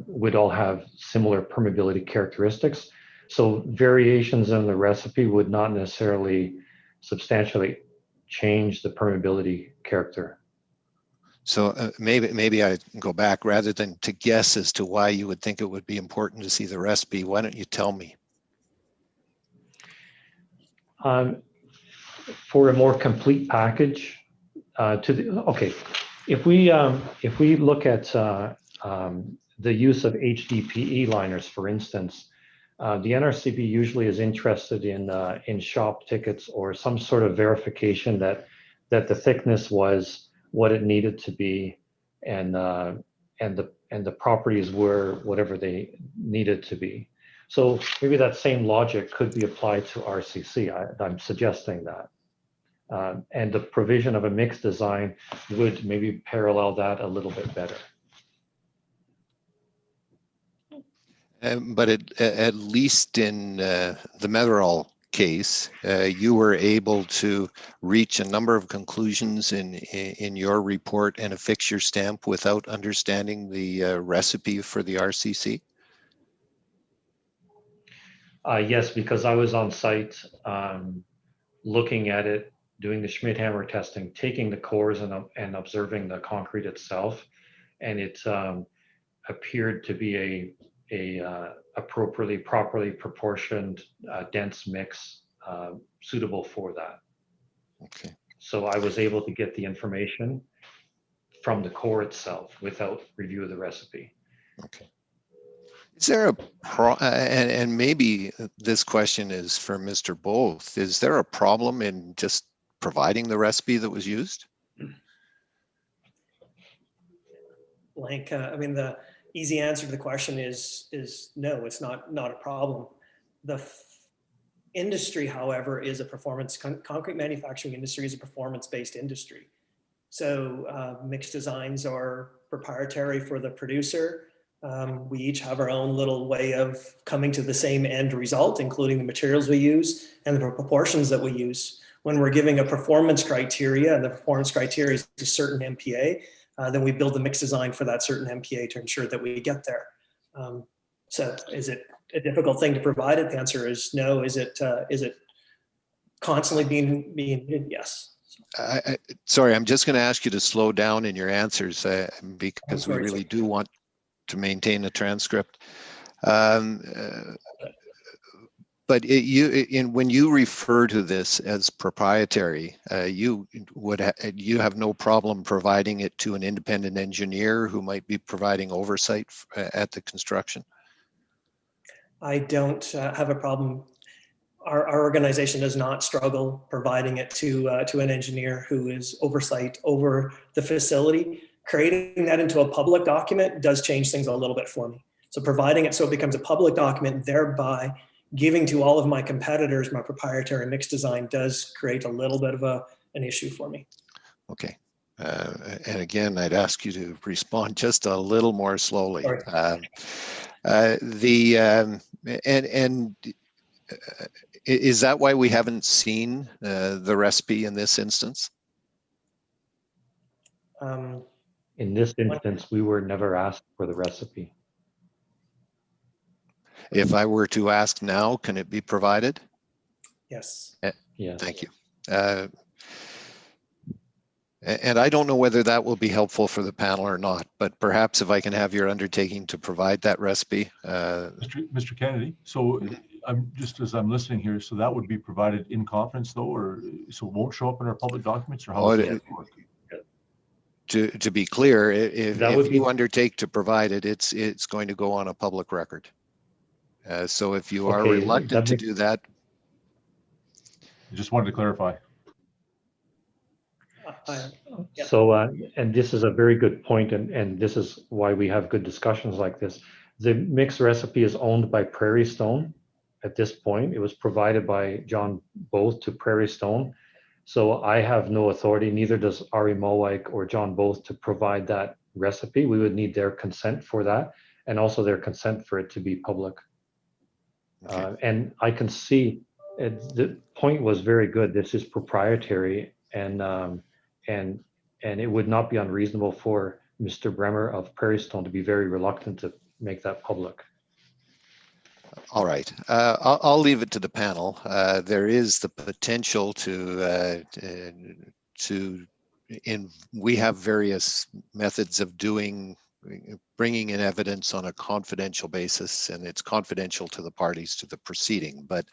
would all have similar permeability characteristics. So variations in the recipe would not necessarily substantially change the permeability character. So maybe I go back, rather than to guess as to why you would think it would be important to see the recipe. Why don't you tell me? For a more complete package, if we look at the use of HDPE liners, for instance, the NRCB usually is interested in shop tickets or some sort of verification that the thickness was what it needed to be, and the properties were whatever they needed to be. So maybe that same logic could be applied to RCC. I'm suggesting that, and the provision of a mixed design would maybe parallel that a little bit better. But at least in the Metherall case, you were able to reach a number of conclusions in your report and affix your stamp without understanding the recipe for the RCC? Yes, because I was on site looking at it, doing the Schmidt-Hammer testing, taking the cores and observing the concrete itself, and it appeared to be a appropriately, properly proportioned, dense mix suitable for that. Okay. So I was able to get the information from the core itself without review of the recipe. Okay. Is there and maybe this question is for Mr. Both, is there a problem in just providing the recipe that was used? Like, I mean, the easy answer to the question is no, it's not a problem. The industry, however, is a performance, concrete manufacturing industry is a performance-based industry. So mixed designs are proprietary for the producer. We each have our own little way of coming to the same end result, including the materials we use and the proportions that we use. When we're giving a performance criteria, and the performance criteria is a certain MPa, then we build the mix design for that certain MPa to ensure that we get there. So is it a difficult thing to provide it? The answer is no. Is it constantly being needed? Yes. Sorry, I'm just going to ask you to slow down in your answers because we really do want to maintain a transcript. But when you refer to this as proprietary, you have no problem providing it to an independent engineer who might be providing oversight at the construction? I don't have a problem. Our organization does not struggle providing it to an engineer who is oversight over the facility. Creating that into a public document does change things a little bit for me. So providing it so it becomes a public document, thereby giving to all of my competitors my proprietary mix design, does create a little bit of an issue for me. Okay. And again, I'd ask you to respond just a little more slowly. Is that why we haven't seen the recipe in this instance? In this instance, we were never asked for the recipe. If I were to ask now, can it be provided? Yes. Yes. Thank you. And I don't know whether that will be helpful for the panel or not, but perhaps if I can have your undertaking to provide that recipe. Mr. Kennedy, so I'm just as I'm listening here, so that would be provided in conference though, or so it won't show up in our public documents, or how does it work? To be clear, if you undertake to provide it, it's going to go on a public record. So if you are reluctant to do that. I just wanted to clarify. So, and this is a very good point, and this is why we have good discussions like this. The mix recipe is owned by Prairie Stone at this point. It was provided by John Both to Prairie Stone. So I have no authority, neither does Ari Muilwijk or John Both, to provide that recipe. We would need their consent for that, and also their consent for it to be public. Okay. And I can see the point was very good. This is proprietary, and it would not be unreasonable for Mr. Bremer of Prairie Stone to be very reluctant to make that public. All right, I'll leave it to the panel. There is the potential we have various methods of bringing in evidence on a confidential basis, and it's confidential to the parties to the proceeding, but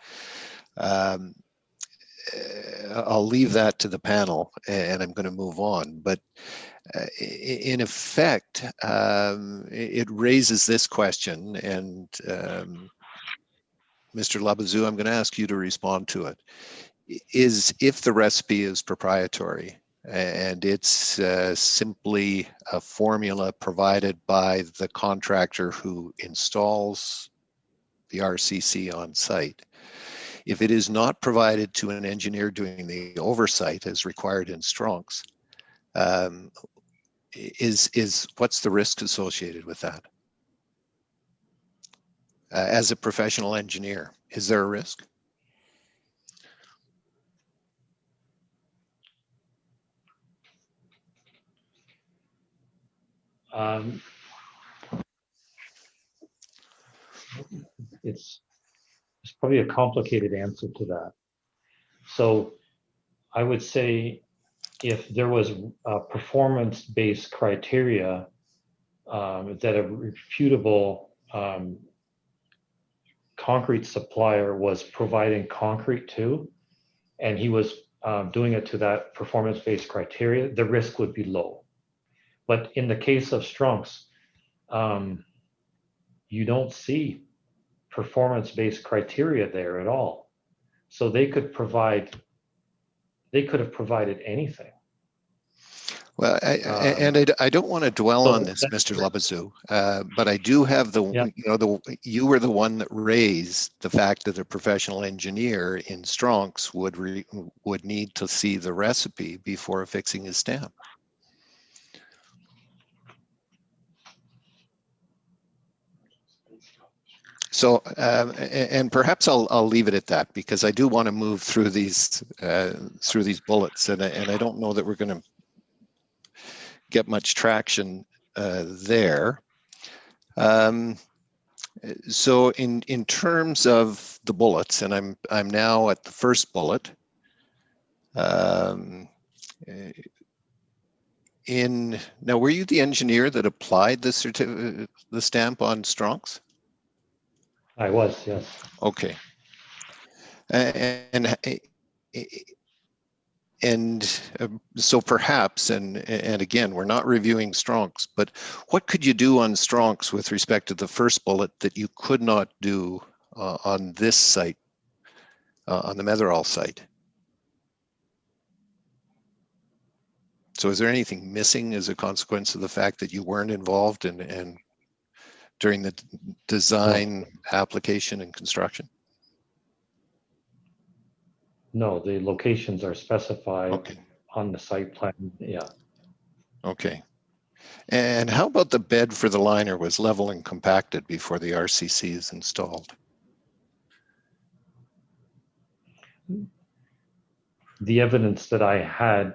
I'll leave that to the panel, and I'm going to move on. But in effect, it raises this question, and Mr. Labazou, I'm going to ask you to respond to it. If the recipe is proprietary and it's simply a formula provided by the contractor who installs the RCC on site, if it is not provided to an engineer doing the oversight as required in Strongs, what's the risk associated with that? As a professional engineer, is there a risk? It's probably a complicated answer to that. So I would say if there was a performance-based criteria that a reputable concrete supplier was providing concrete to, and he was doing it to that performance-based criteria, the risk would be low. But in the case of Strongs, you don't see performance-based criteria there at all. So they could have provided anything. Well, I don't want to dwell on this, Mr. Labazou, but I do have you were the one that raised the fact that a professional engineer in Strongs would need to see the recipe before affixing his stamp. So, and perhaps I'll leave it at that, because I do want to move through these bullets, and I don't know that we're going to get much traction there. So in terms of the bullets, and I'm now at the first bullet. Now, were you the engineer that applied the stamp on Strong's? I was, yes. Okay. And so perhaps, and again, we're not reviewing Strong's, but what could you do on Strong's with respect to the first bullet that you could not do on this site, on the Metherall site? So is there anything missing as a consequence of the fact that you weren't involved in during the design, application, and construction? No, the locations are specified on the site plan, yeah. Okay. And how about the bed for the liner was level and compacted before the RCC is installed? The evidence that I had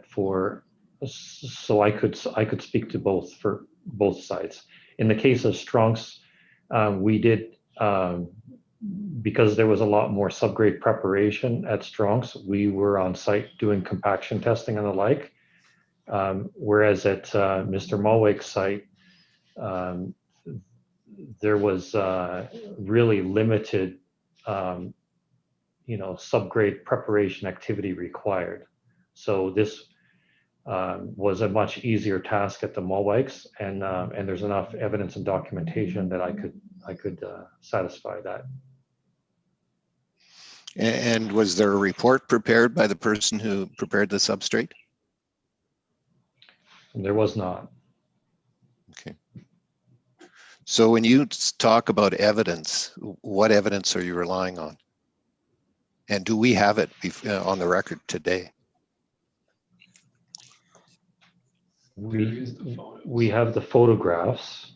so I could speak to both for both sides. In the case of Strong's, we did, because there was a lot more subgrade preparation at Strong's, we were on site doing compaction testing and the like. Whereas at Mr. Muilwijk's site, there was really limited, subgrade preparation activity required. So this was a much easier task at the Muilwijk's, and there's enough evidence and documentation that I could satisfy that. And was there a report prepared by the person who prepared the substrate? There was not. Okay. So when you talk about evidence, what evidence are you relying on? And do we have it on the record today? We have the photographs.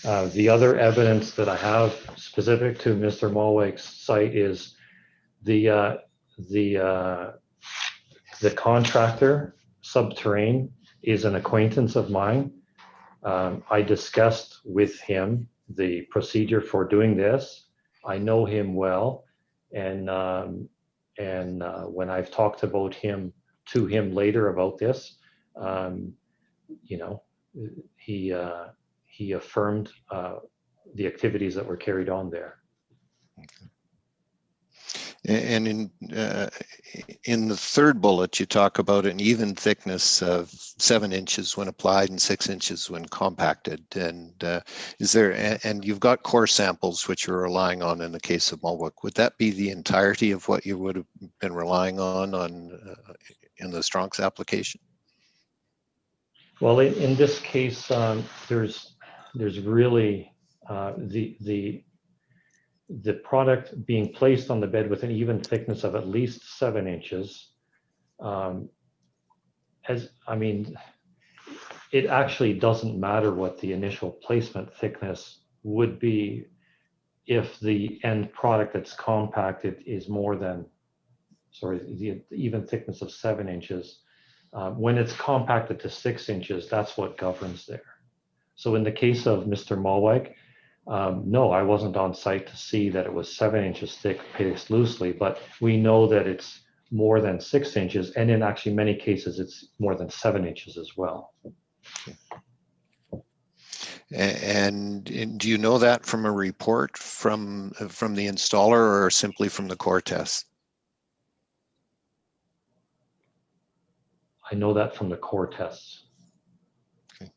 The other evidence that I have specific to Mr. Muilwijk's site is the contractor, Subterrane, is an acquaintance of mine. I discussed with him the procedure for doing this. I know him well, and when I've talked about him to him later about this, he affirmed the activities that were carried on there. And in the third bullet, you talk about an even thickness of 7 inches when applied and 6 inches when compacted. And and you've got core samples which you're relying on in the case of Muilwijk. Would that be the entirety of what you would have been relying on in the Strong's application? Well, in this case, there's really the product being placed on the bed with an even thickness of at least 7 inches. It actually doesn't matter what the initial placement thickness would be if the end product that's compacted is more than, the even thickness of 7 inches. When it's compacted to 6 inches, that's what governs there. So in the case of Mr. Muilwijk, no, I wasn't on site to see that it was 7 inches thick placed loosely, but we know that it's more than 6 inches, and in actually many cases, it's more than 7 inches as well. And do you know that from a report from the installer or simply from the core test? I know that from the core tests. Okay.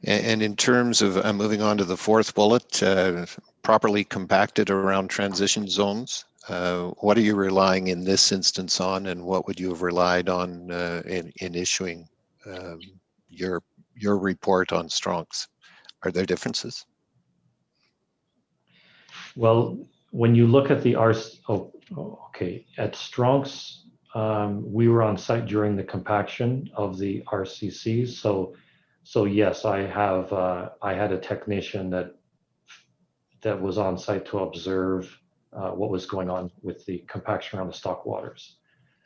And in terms of moving on to the fourth bullet, properly compacted around transition zones, what are you relying in this instance on, and what would you have relied on in issuing your report on Strong's? Are there differences? Well, when you look at the at Strong's, we were on site during the compaction of the RCCs. So yes, I had a technician that was on site to observe what was going on with the compaction around the stock waters.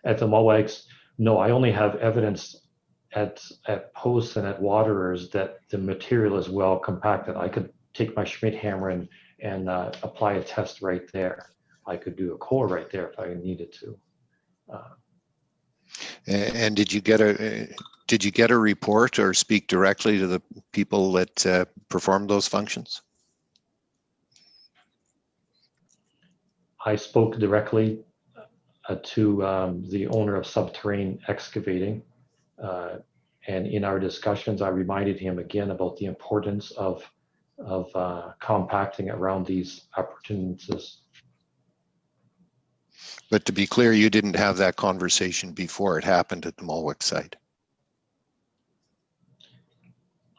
At the Muilwijk's, no, I only have evidence at posts and at waterers that the material is well compacted. I could take my Schmidt hammer and apply a test right there. I could do a core right there if I needed to. And did you get a report or speak directly to the people that performed those functions? I spoke directly to the owner of Subterranean Excavating. And in our discussions, I reminded him again about the importance of compacting around these appurtenances. But to be clear, you didn't have that conversation before it happened at the Muilwijk site.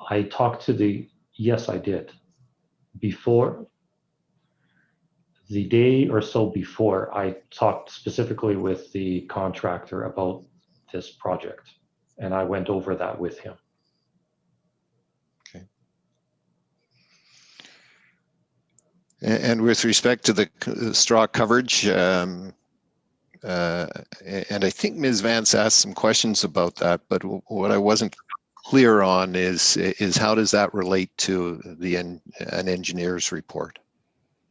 I talked to yes, I did. Before, the day or so before, I talked specifically with the contractor about this project, and I went over that with him. Okay. And with respect to the straw coverage, and I think Ms. Vance asked some questions about that, but what I wasn't clear on is how does that relate to an engineer's report?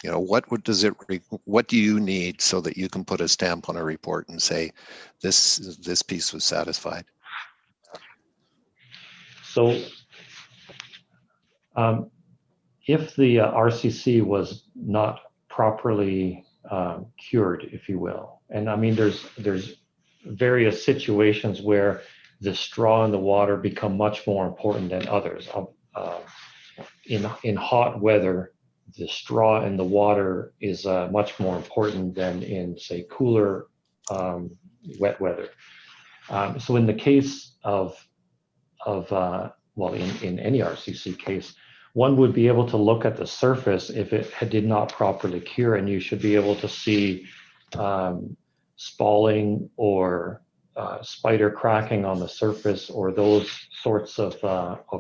You know, what do you need so that you can put a stamp on a report and say this piece was satisfied? So if the RCC was not properly cured, if you will, and I mean there's various situations where the straw and the water become much more important than others. In hot weather, the straw and the water is much more important than in, say, cooler, wet weather. So in the case of well, in any RCC case, one would be able to look at the surface if it did not properly cure, and you should be able to see spalling or spider cracking on the surface, or those sorts of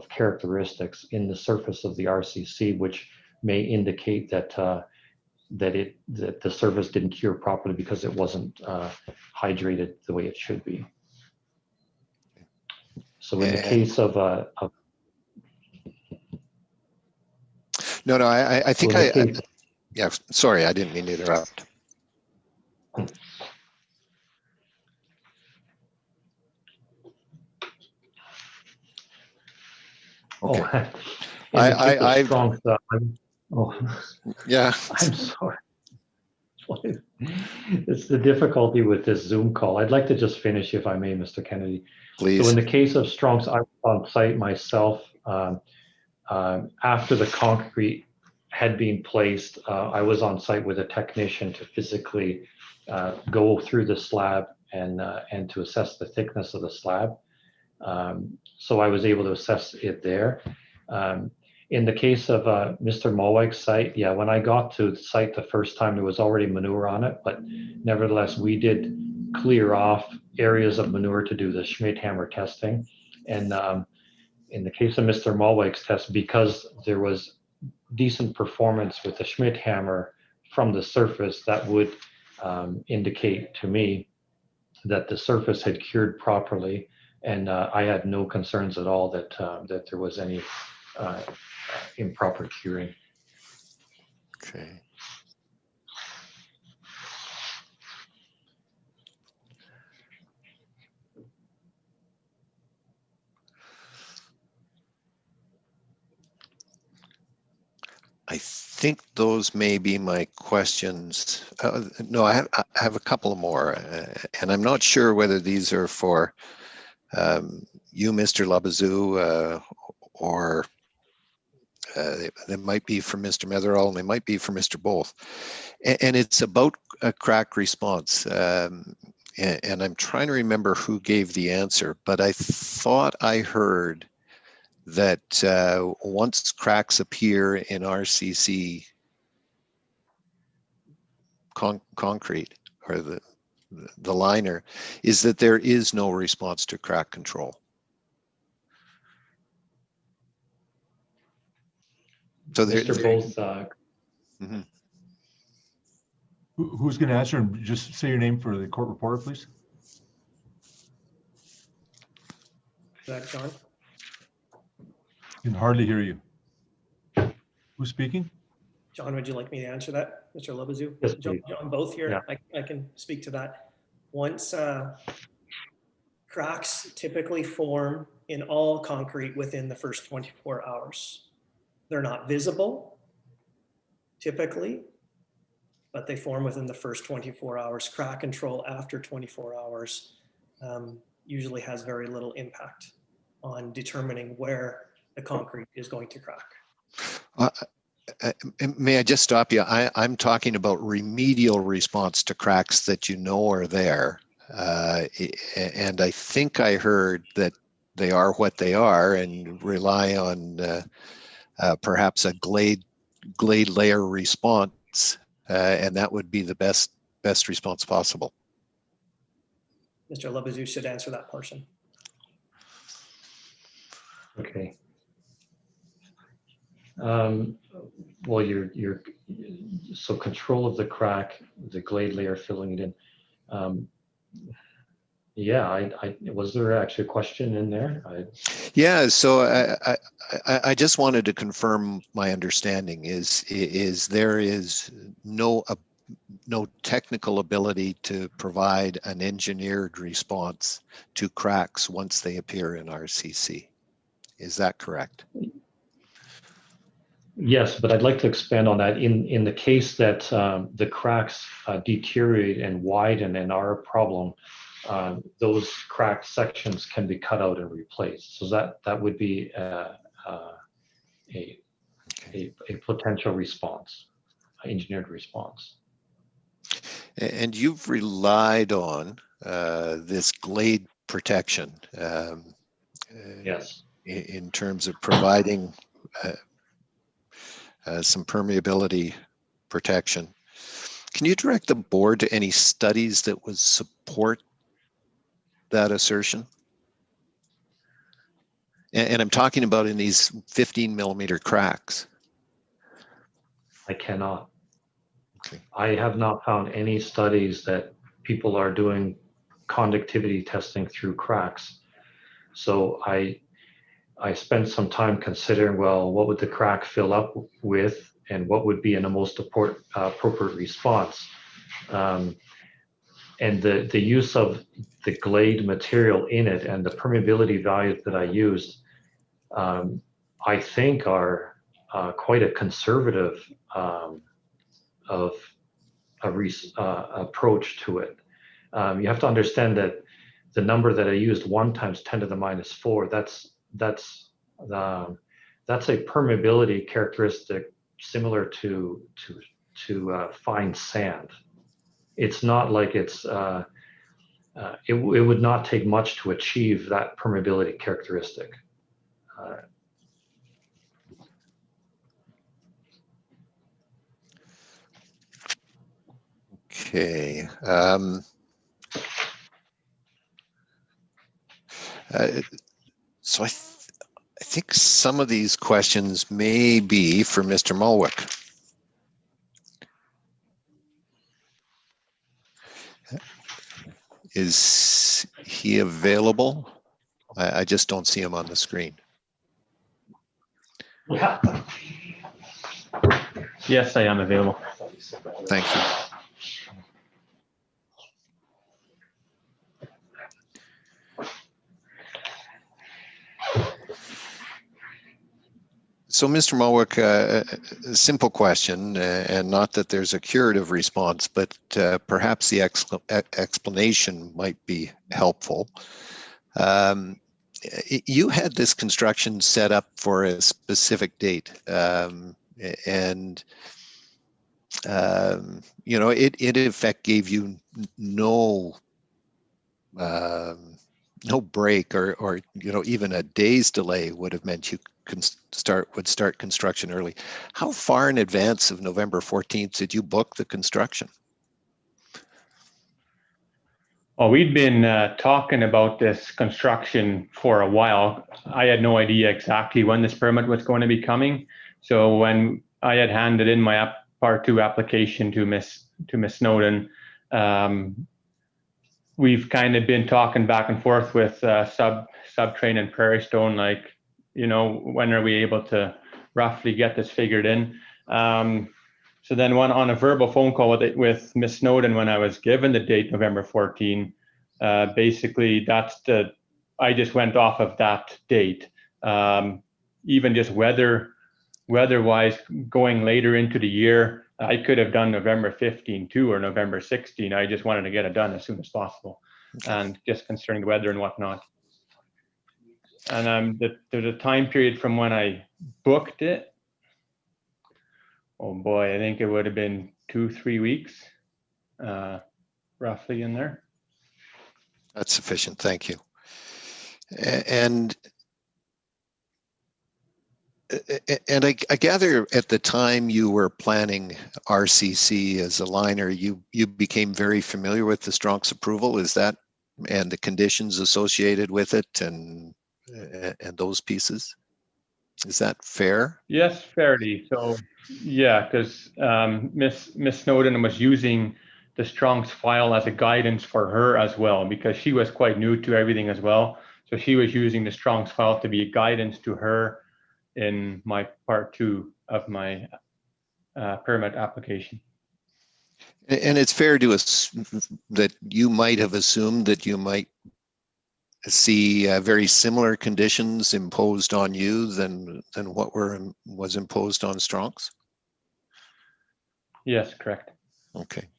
characteristics in the surface of the RCC, which may indicate that that the surface didn't cure properly because it wasn't hydrated the way it should be. So in the case of no, I think yeah, sorry, I didn't mean to interrupt. Okay. Yeah. I'm sorry. It's the difficulty with this Zoom call. I'd like to just finish, if I may, Mr. Kennedy. Please. So in the case of Strong's, I was on site myself after the concrete had been placed. I was on site with a technician to physically go through the slab and to assess the thickness of the slab. So I was able to assess it there. In the case of Mr. Muilwijk's site, yeah, when I got to the site the first time, there was already manure on it, but nevertheless, we did clear off areas of manure to do the Schmidt-Hammer testing. And in the case of Mr. Muilwijk's test, because there was decent performance with the Schmidt-Hammer from the surface, that would indicate to me that the surface had cured properly, and I had no concerns at all that that there was any improper curing. Okay. I think those may be my questions. No, I have a couple more, and I'm not sure whether these are for you, Mr. Labazou, or they might be for Mr. Metherall, and they might be for Mr. Both. And it's about a crack response. And I'm trying to remember who gave the answer, but I thought I heard that once cracks appear in RCC concrete, or the liner, is that there is no response to crack control. So Mr. Both. Who's going to answer? And just say your name for the court reporter, please. Is that John? Can hardly hear you. Who's speaking? John, would you like me to answer that, Mr. Labazou? Yes, John Both here. Yeah. I can speak to that. Once cracks typically form in all concrete within the first 24 hours. They're not visible typically, but they form within the first 24 hours. Crack control after 24 hours usually has very little impact on determining where the concrete is going to crack. May I just stop you? I'm talking about remedial response to cracks that you know are there. And I think I heard that they are what they are and rely on perhaps a glade layer response, and that would be the best response possible. Mr. Labazou should answer that portion. Okay. Well, so control of the crack, the glade layer filling it in. Yeah, was there actually a question in there? Yeah, so I just wanted to confirm my understanding is there is no technical ability to provide an engineered response to cracks once they appear in RCC. Is that correct? Yes, but I'd like to expand on that. In the case that the cracks deteriorate and widen and are a problem, those cracked sections can be cut out and replaced. So that would be a potential response, engineered response. And you've relied on this glade protection. Yes. In terms of providing some permeability protection. Can you direct the board to any studies that would support that assertion? And I'm talking about in these 15 millimeter cracks. I cannot. Okay. I have not found any studies that people are doing conductivity testing through cracks. So I spent some time considering, well, what would the crack fill up with and what would be in the most appropriate response. And the use of the glade material in it and the permeability values that I used, I think are quite a conservative approach to it. You have to understand that the number that I used, 1 × 10⁻⁴, that's a permeability characteristic similar to fine sand. It's not like it's it would not take much to achieve that permeability characteristic. Okay. So I think some of these questions may be for Mr. Muilwijk. Is he available? I just don't see him on the screen. Yeah. Yes, I am available. Thank you. So, Mr. Muilwijk, a simple question, and not that there's a curative response, but perhaps the explanation might be helpful. You had this construction set up for a specific date, and you know, it in effect gave you no break, or you know, even a day's delay would have meant you would start construction early. How far in advance of November 14th did you book the construction? Well, we'd been talking about this construction for a while. I had no idea exactly when this permit was going to be coming. So when I had handed in my Part 2 application to Miss Snowden, we've kind of been talking back and forth with Subtrain and Prairie Stone, like, you know, when are we able to roughly get this figured in? So then on a verbal phone call with Miss Snowden, when I was given the date November 14, basically I just went off of that date. Even just weather-wise, going later into the year, I could have done November 15 too, or November 16. I just wanted to get it done as soon as possible, and just concerning the weather and whatnot. And there's a time period from when I booked it. Oh boy, I think it would have been 2-3 weeks, roughly in there. That's sufficient, thank you. And I gather at the time you were planning RCC as a liner, you became very familiar with the Strong's approval, is that, and the conditions associated with it and those pieces? Is that fair? Yes, fairly. So yeah, because Miss Snowden was using the Strong's file as a guidance for her as well, because she was quite new to everything as well. So she was using the Strong's file to be a guidance to her in my part 2 of my permit application. And it's fair to assume that you might have assumed that you might see very similar conditions imposed on you than what was imposed on Strong's? Yes, correct. Okay.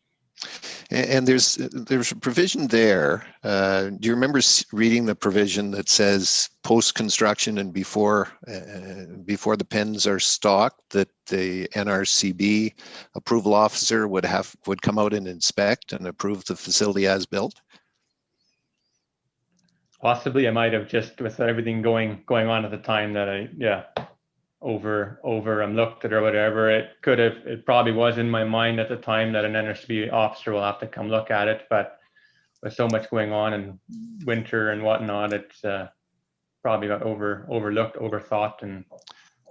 And there's a provision there. Do you remember reading the provision that says post-construction and before the pens are stocked, that the NRCB approval officer would come out and inspect and approve the facility as built? Possibly, I might have, just with everything going on at the time, that I over looked at or whatever. It probably was in my mind at the time that an NRCB officer will have to come look at it, but with so much going on in winter and whatnot, it's probably got overlooked, overthought, and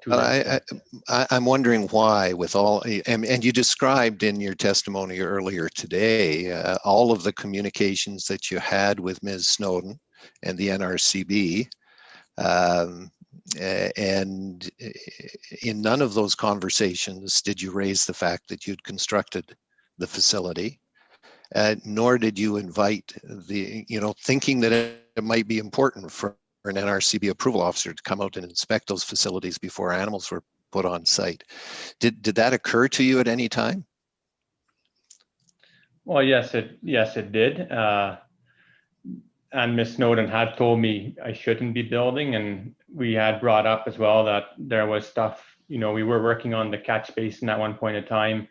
too late. I'm wondering why, with all, and you described in your testimony earlier today, all of the communications that you had with Ms. Snowden and the NRCB, and in none of those conversations did you raise the fact that you'd constructed the facility, nor did you invite thinking that it might be important for an NRCB approval officer to come out and inspect those facilities before animals were put on site. Did that occur to you at any time? Well, yes, it did. And Miss Snowden had told me I shouldn't be building, and we had brought up as well that there was stuff, we were working on the catch basin at one point in time,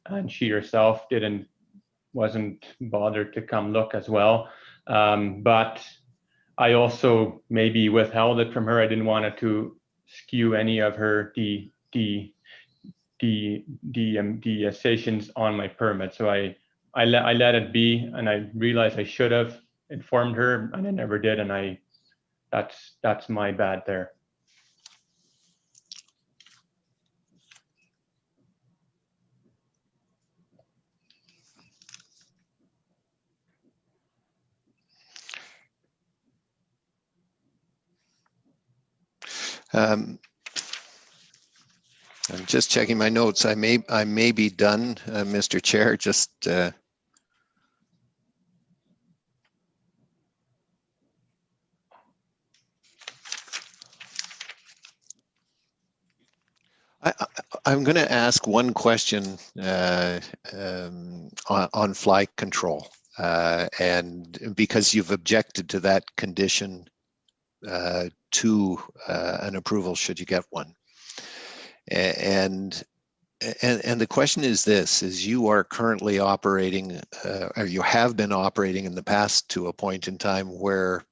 and she herself wasn't bothered to come look as well. But I also maybe withheld it from her. I didn't want it to skew any of her decisions on my permit. So I let it be, and I realized I should have informed her, and I never did, and that's my bad there. I'm just checking my notes. I may be done, Mr. Chair. Just I'm going to ask one question on fly control, and because you've objected to that condition to an approval should you get one. And the question is this, is you are currently operating, or you have been operating in the past to a point in time where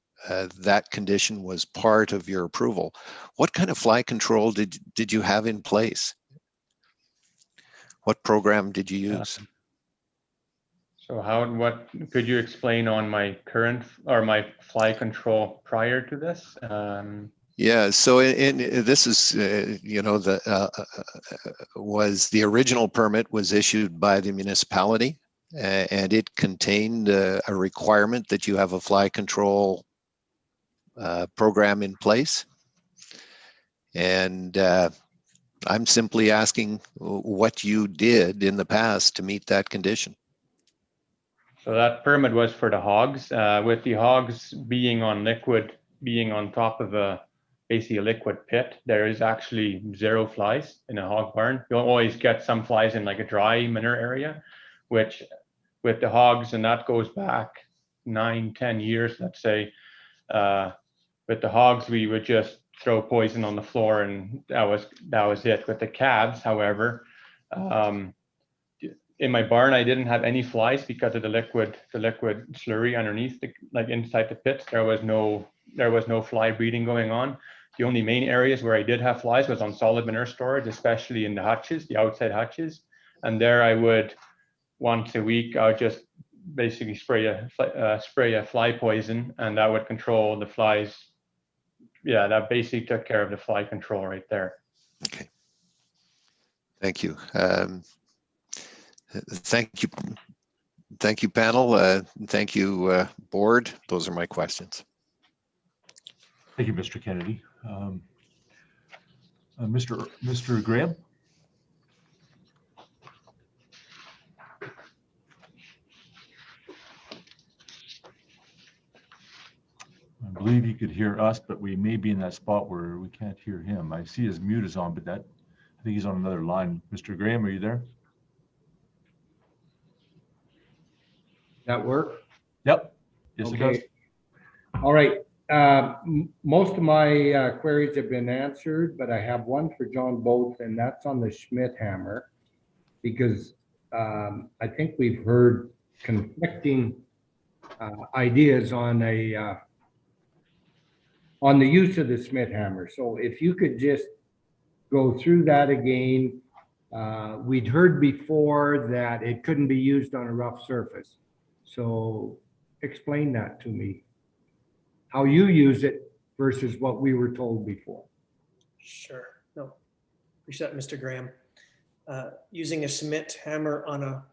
that condition was part of your approval. What kind of fly control did you have in place? What program did you use? So what could you explain on my current or my fly control prior to this? Yeah, so this is, was the original permit was issued by the municipality, and it contained a requirement that you have a fly control program in place. And I'm simply asking what you did in the past to meet that condition. So that permit was for the hogs. With the hogs being on top of basically a liquid pit, there is actually 0 flies in a hog barn. You'll always get some flies in like a dry manure area, which with the hogs, and that goes back 9-10 years, let's say. With the hogs, we would just throw poison on the floor, and that was it. With the calves, however, in my barn, I didn't have any flies because of the liquid slurry underneath, like inside the pit. There was no fly breeding going on. The only main areas where I did have flies was on solid manure storage, especially in the hutches, the outside hutches. And there I would, once a week, I would just basically spray a fly poison, and that would control the flies. Yeah, that basically took care of the fly control right there. Okay. Thank you. Thank you, panel. Thank you, board. Those are my questions. Thank you, Mr. Kennedy. Mr. Graham? I believe he could hear us, but we may be in that spot where we can't hear him. I see his mute is on, but I think he's on another line. Mr. Graham, are you there? That work? Yep. Yes, okay. It does. All right. Most of my queries have been answered, but I have one for John Both, and that's on the Schmidt hammer, because I think we've heard conflicting ideas on the use of the Schmidt hammer. So if you could just go through that again. We'd heard before that it couldn't be used on a rough surface. So explain that to me, how you use it versus what we were told before. Sure. No, appreciate that, Mr. Graham. Using a Schmidt hammer on a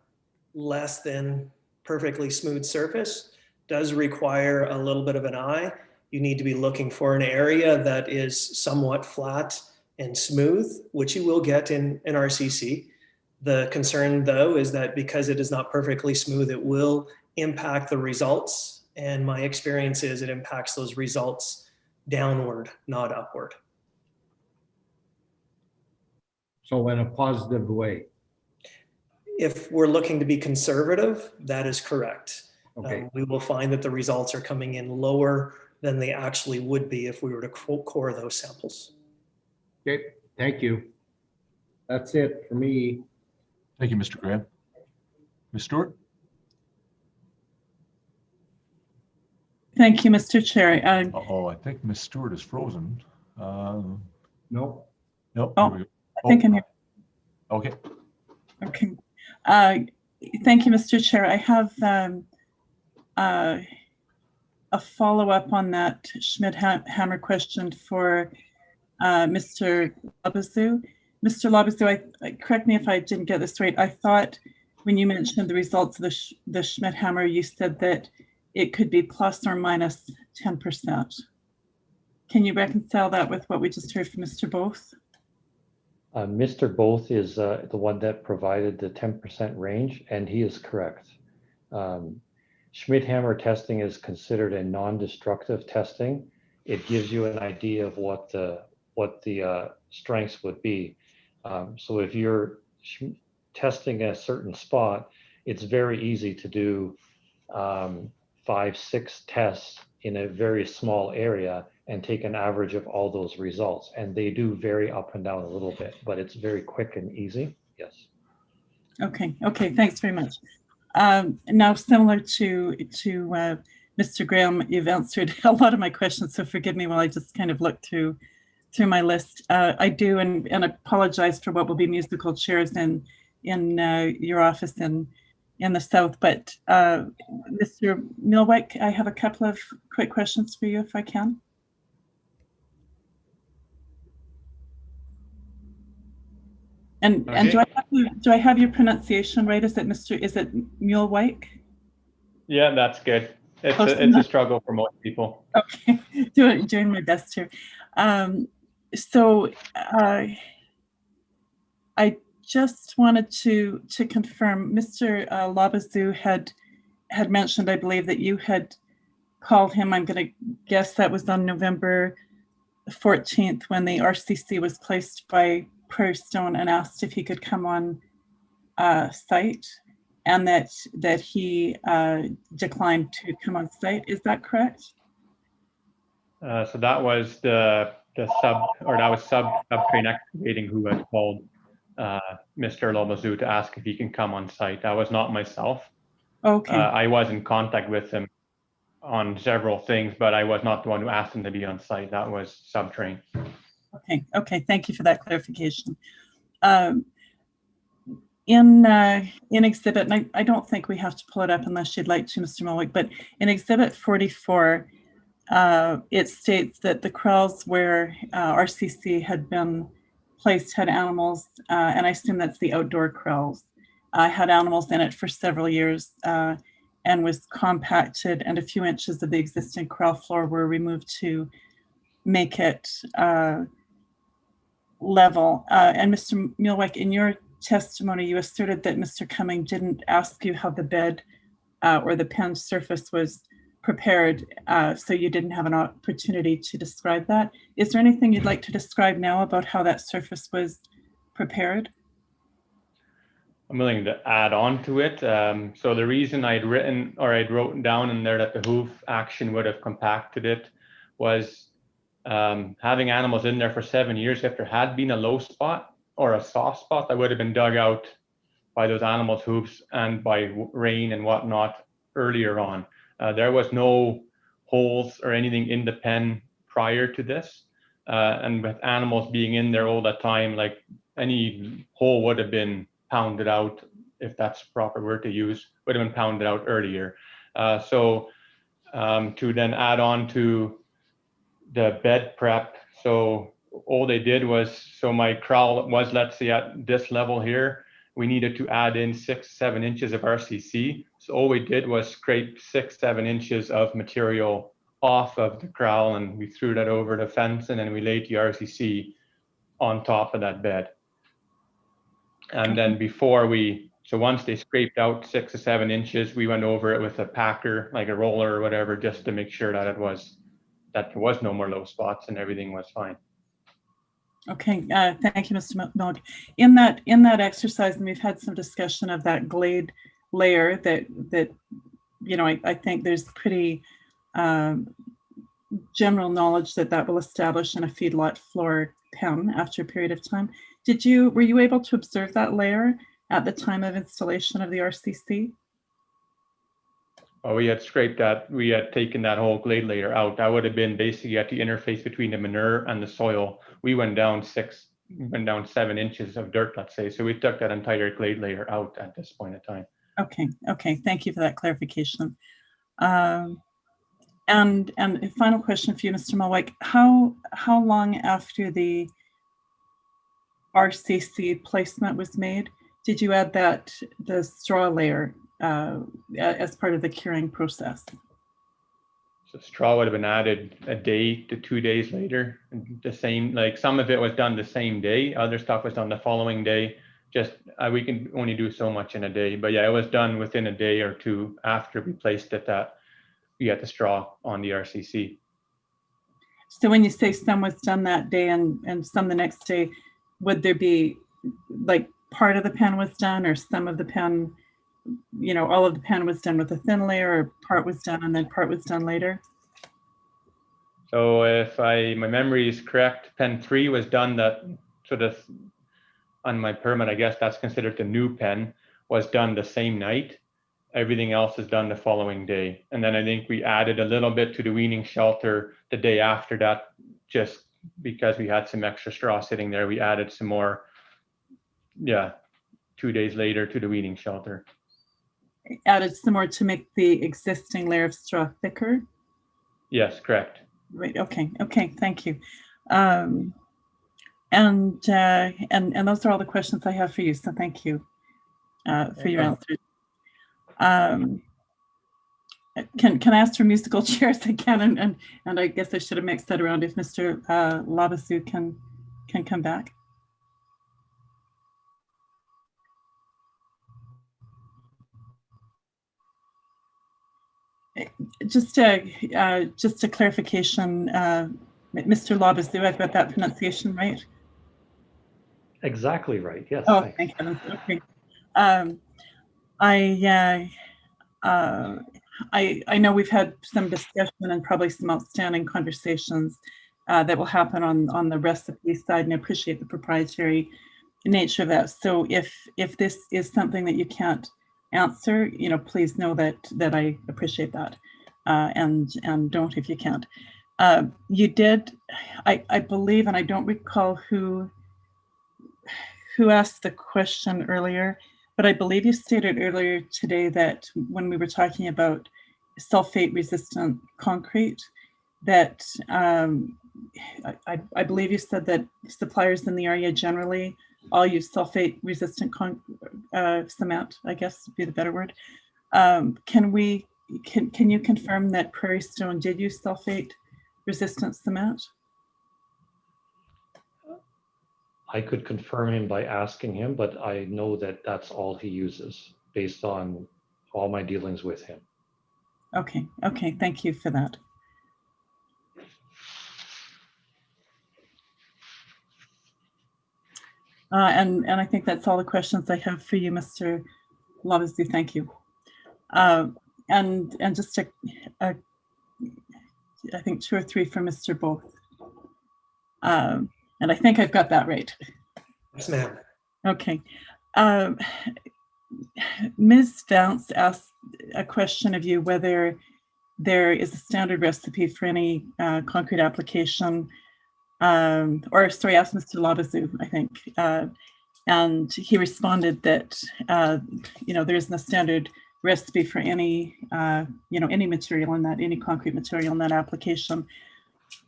less than perfectly smooth surface does require a little bit of an eye. You need to be looking for an area that is somewhat flat and smooth, which you will get in an RCC. The concern, though, is that because it is not perfectly smooth, it will impact the results. And my experience is it impacts those results downward, not upward. So in a positive way? If we're looking to be conservative, that is correct. Okay. We will find that the results are coming in lower than they actually would be if we were to core those samples. Okay, thank you. That's it for me. Thank you, Mr. Graham. Ms. Stewart? Thank you, Mr. Chair. I think Ms. Stewart is frozen. Nope. Nope. Oh, I think I'm here. Okay. Okay. Thank you, Mr. Chair. I have a follow-up on that Schmidt hammer question for Mr. Labazu. Mr. Labazu, correct me if I didn't get this right. I thought when you mentioned the results of the Schmidt hammer, you said that it could be plus or minus 10%. Can you reconcile that with what we just heard from Mr. Both? Mr. Both is the one that provided the 10% range, and he is correct. Schmidt hammer testing is considered a non-destructive testing. It gives you an idea of what the strengths would be. So if you're testing a certain spot, it's very easy to do 5-6 tests in a very small area and take an average of all those results. And they do vary up and down a little bit, but it's very quick and easy. Yes. Okay, thanks very much. Now, similar to Mr. Graham, you've answered a lot of my questions, so forgive me while I just kind of look through my list. I do, and apologize for what will be musical chairs in your office in the south. But Mr. Muilwijk, I have a couple of quick questions for you, if I can. And okay. do I have your pronunciation right? Is it Muilwijk? Yeah, that's good. It's a struggle for most people. Okay, doing my best here. So I just wanted to confirm, Mr. Labazou had mentioned, I believe, that you had called him. I'm going to guess that was on November 14th when the RCC was placed by Prairie Stone, and asked if he could come on site, and that he declined to come on site. Is that correct? So that was the subtrain excavating who had called Mr. Lomazou to ask if he can come on site. That was not myself. Okay. I was in contact with him on several things, but I was not the one who asked him to be on site. That was subtrain. Okay. Okay. Thank you for that clarification. In exhibit, and I don't think we have to pull it up unless you'd like to, Mr. Muilwijk, but in exhibit 44, it states that the kraals where RCC had been placed had animals, and I assume that's the outdoor kraals, had animals in it for several years, and was compacted, and a few inches of the existing kraal floor were removed to make it level. And Mr. Muilwijk, in your testimony, you asserted that Mr. Cumming didn't ask you how the bed or the pen surface was prepared, so you didn't have an opportunity to describe that. Is there anything you'd like to describe now about how that surface was prepared? I'm willing to add on to it. So the reason I'd wrote down in there that the hoof action would have compacted it was having animals in there for 7 years. If there had been a low spot or a soft spot that would have been dug out by those animals' hoofs and by rain and whatnot earlier on. There was no holes or anything in the pen prior to this. And with animals being in there all the time, like any hole would have been pounded out, if that's the proper word to use, would have been pounded out earlier. So to then add on to the bed prep, so all they did was, so my kraal was, let's say at this level here, we needed to add in 6-7 inches of RCC. So all we did was scrape 6-7 inches of material off of the kraal, and we threw that over the fence, and then we laid the RCC on top of that bed. And then so once they scraped out 6 or 7 inches, we went over it with a packer, like a roller or whatever, just to make sure that there was no more low spots and everything was fine. Okay, thank you, Mr. Muilwijk. In that exercise, and we've had some discussion of that glade layer that I think there's pretty general knowledge that will establish in a feedlot floor pen after a period of time. Were you able to observe that layer at the time of installation of the RCC? Oh, we had scraped that. We had taken that whole glade layer out. That would have been basically at the interface between the manure and the soil. We went down 7 inches of dirt, let's say. So we took that entire glade layer out at this point in time. Okay. Okay. Thank you for that clarification. And a final question for you, Mr. Muilwijk. How long after the RCC placement was made did you add the straw layer as part of the curing process? So straw would have been added a day to 2 days later. The same, like some of it was done the same day. Other stuff was done the following day. Just we can only do so much in a day. But yeah, it was done within a day or two after we placed it that we had the straw on the RCC. So when you say some was done that day and some the next day, would there be like part of the pen was done, or some of the pen, all of the pen was done with a thin layer, or part was done and then part was done later? So if my memory is correct, pen 3 was done that sort of on my permit, I guess that's considered the new pen, was done the same night. Everything else is done the following day. And then I think we added a little bit to the weaning shelter the day after that, just because we had some extra straw sitting there. We added some more, 2 days later to the weaning shelter. Added some more to make the existing layer of straw thicker? Yes, correct. Right, okay, thank you. And those are all the questions I have for you, so thank you for your answers. Can I ask for musical chairs again? And I guess I should have mixed that around if Mr. Labazou can come back. Just a clarification, Mr. Labazu, I've got that pronunciation right? Exactly right. Yes. Oh, thanks. thank heavens. Okay. I know we've had some discussion and probably some outstanding conversations that will happen on the recipe side, and I appreciate the proprietary nature of that. So if this is something that you can't answer, please know that I appreciate that, and don't if you can't. You did, I believe, and I don't recall who asked the question earlier, but I believe you stated earlier today that when we were talking about sulfate resistant concrete, that I believe you said that suppliers in the area generally all use sulfate resistant cement, I guess would be the better word. Can you confirm that Prairie Stone did use sulfate resistant cement? I could confirm him by asking him, but I know that that's all he uses based on all my dealings with him. Okay, thank you for that. And I think that's all the questions I have for you, Mr. Labazu. Thank you. And just I think 2 or 3 for Mr. Both. And I think I've got that right. Yes, ma'am. Okay. Ms. Vance asked a question of you whether there is a standard recipe for any concrete application, or sorry, asked Mr. Labazu, I think. And he responded that, there isn't a standard recipe for any, any material in that, any concrete material in that application.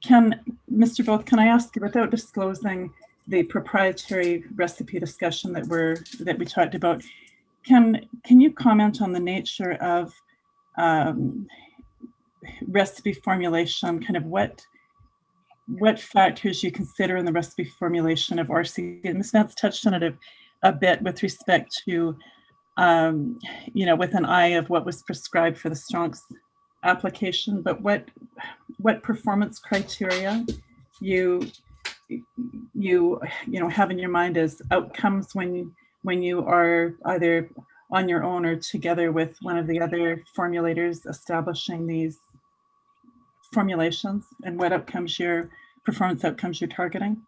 Mr. Both, can I ask you, without disclosing the proprietary recipe discussion that we talked about, can you comment on the nature of recipe formulation, kind of what factors you consider in the recipe formulation of RCC? And Ms. Vance touched on it a bit with respect to, with an eye of what was prescribed for the Strongs application, but what performance criteria you have in your mind as outcomes when you are either on your own or together with one of the other formulators establishing these formulations, and what performance outcomes you're targeting?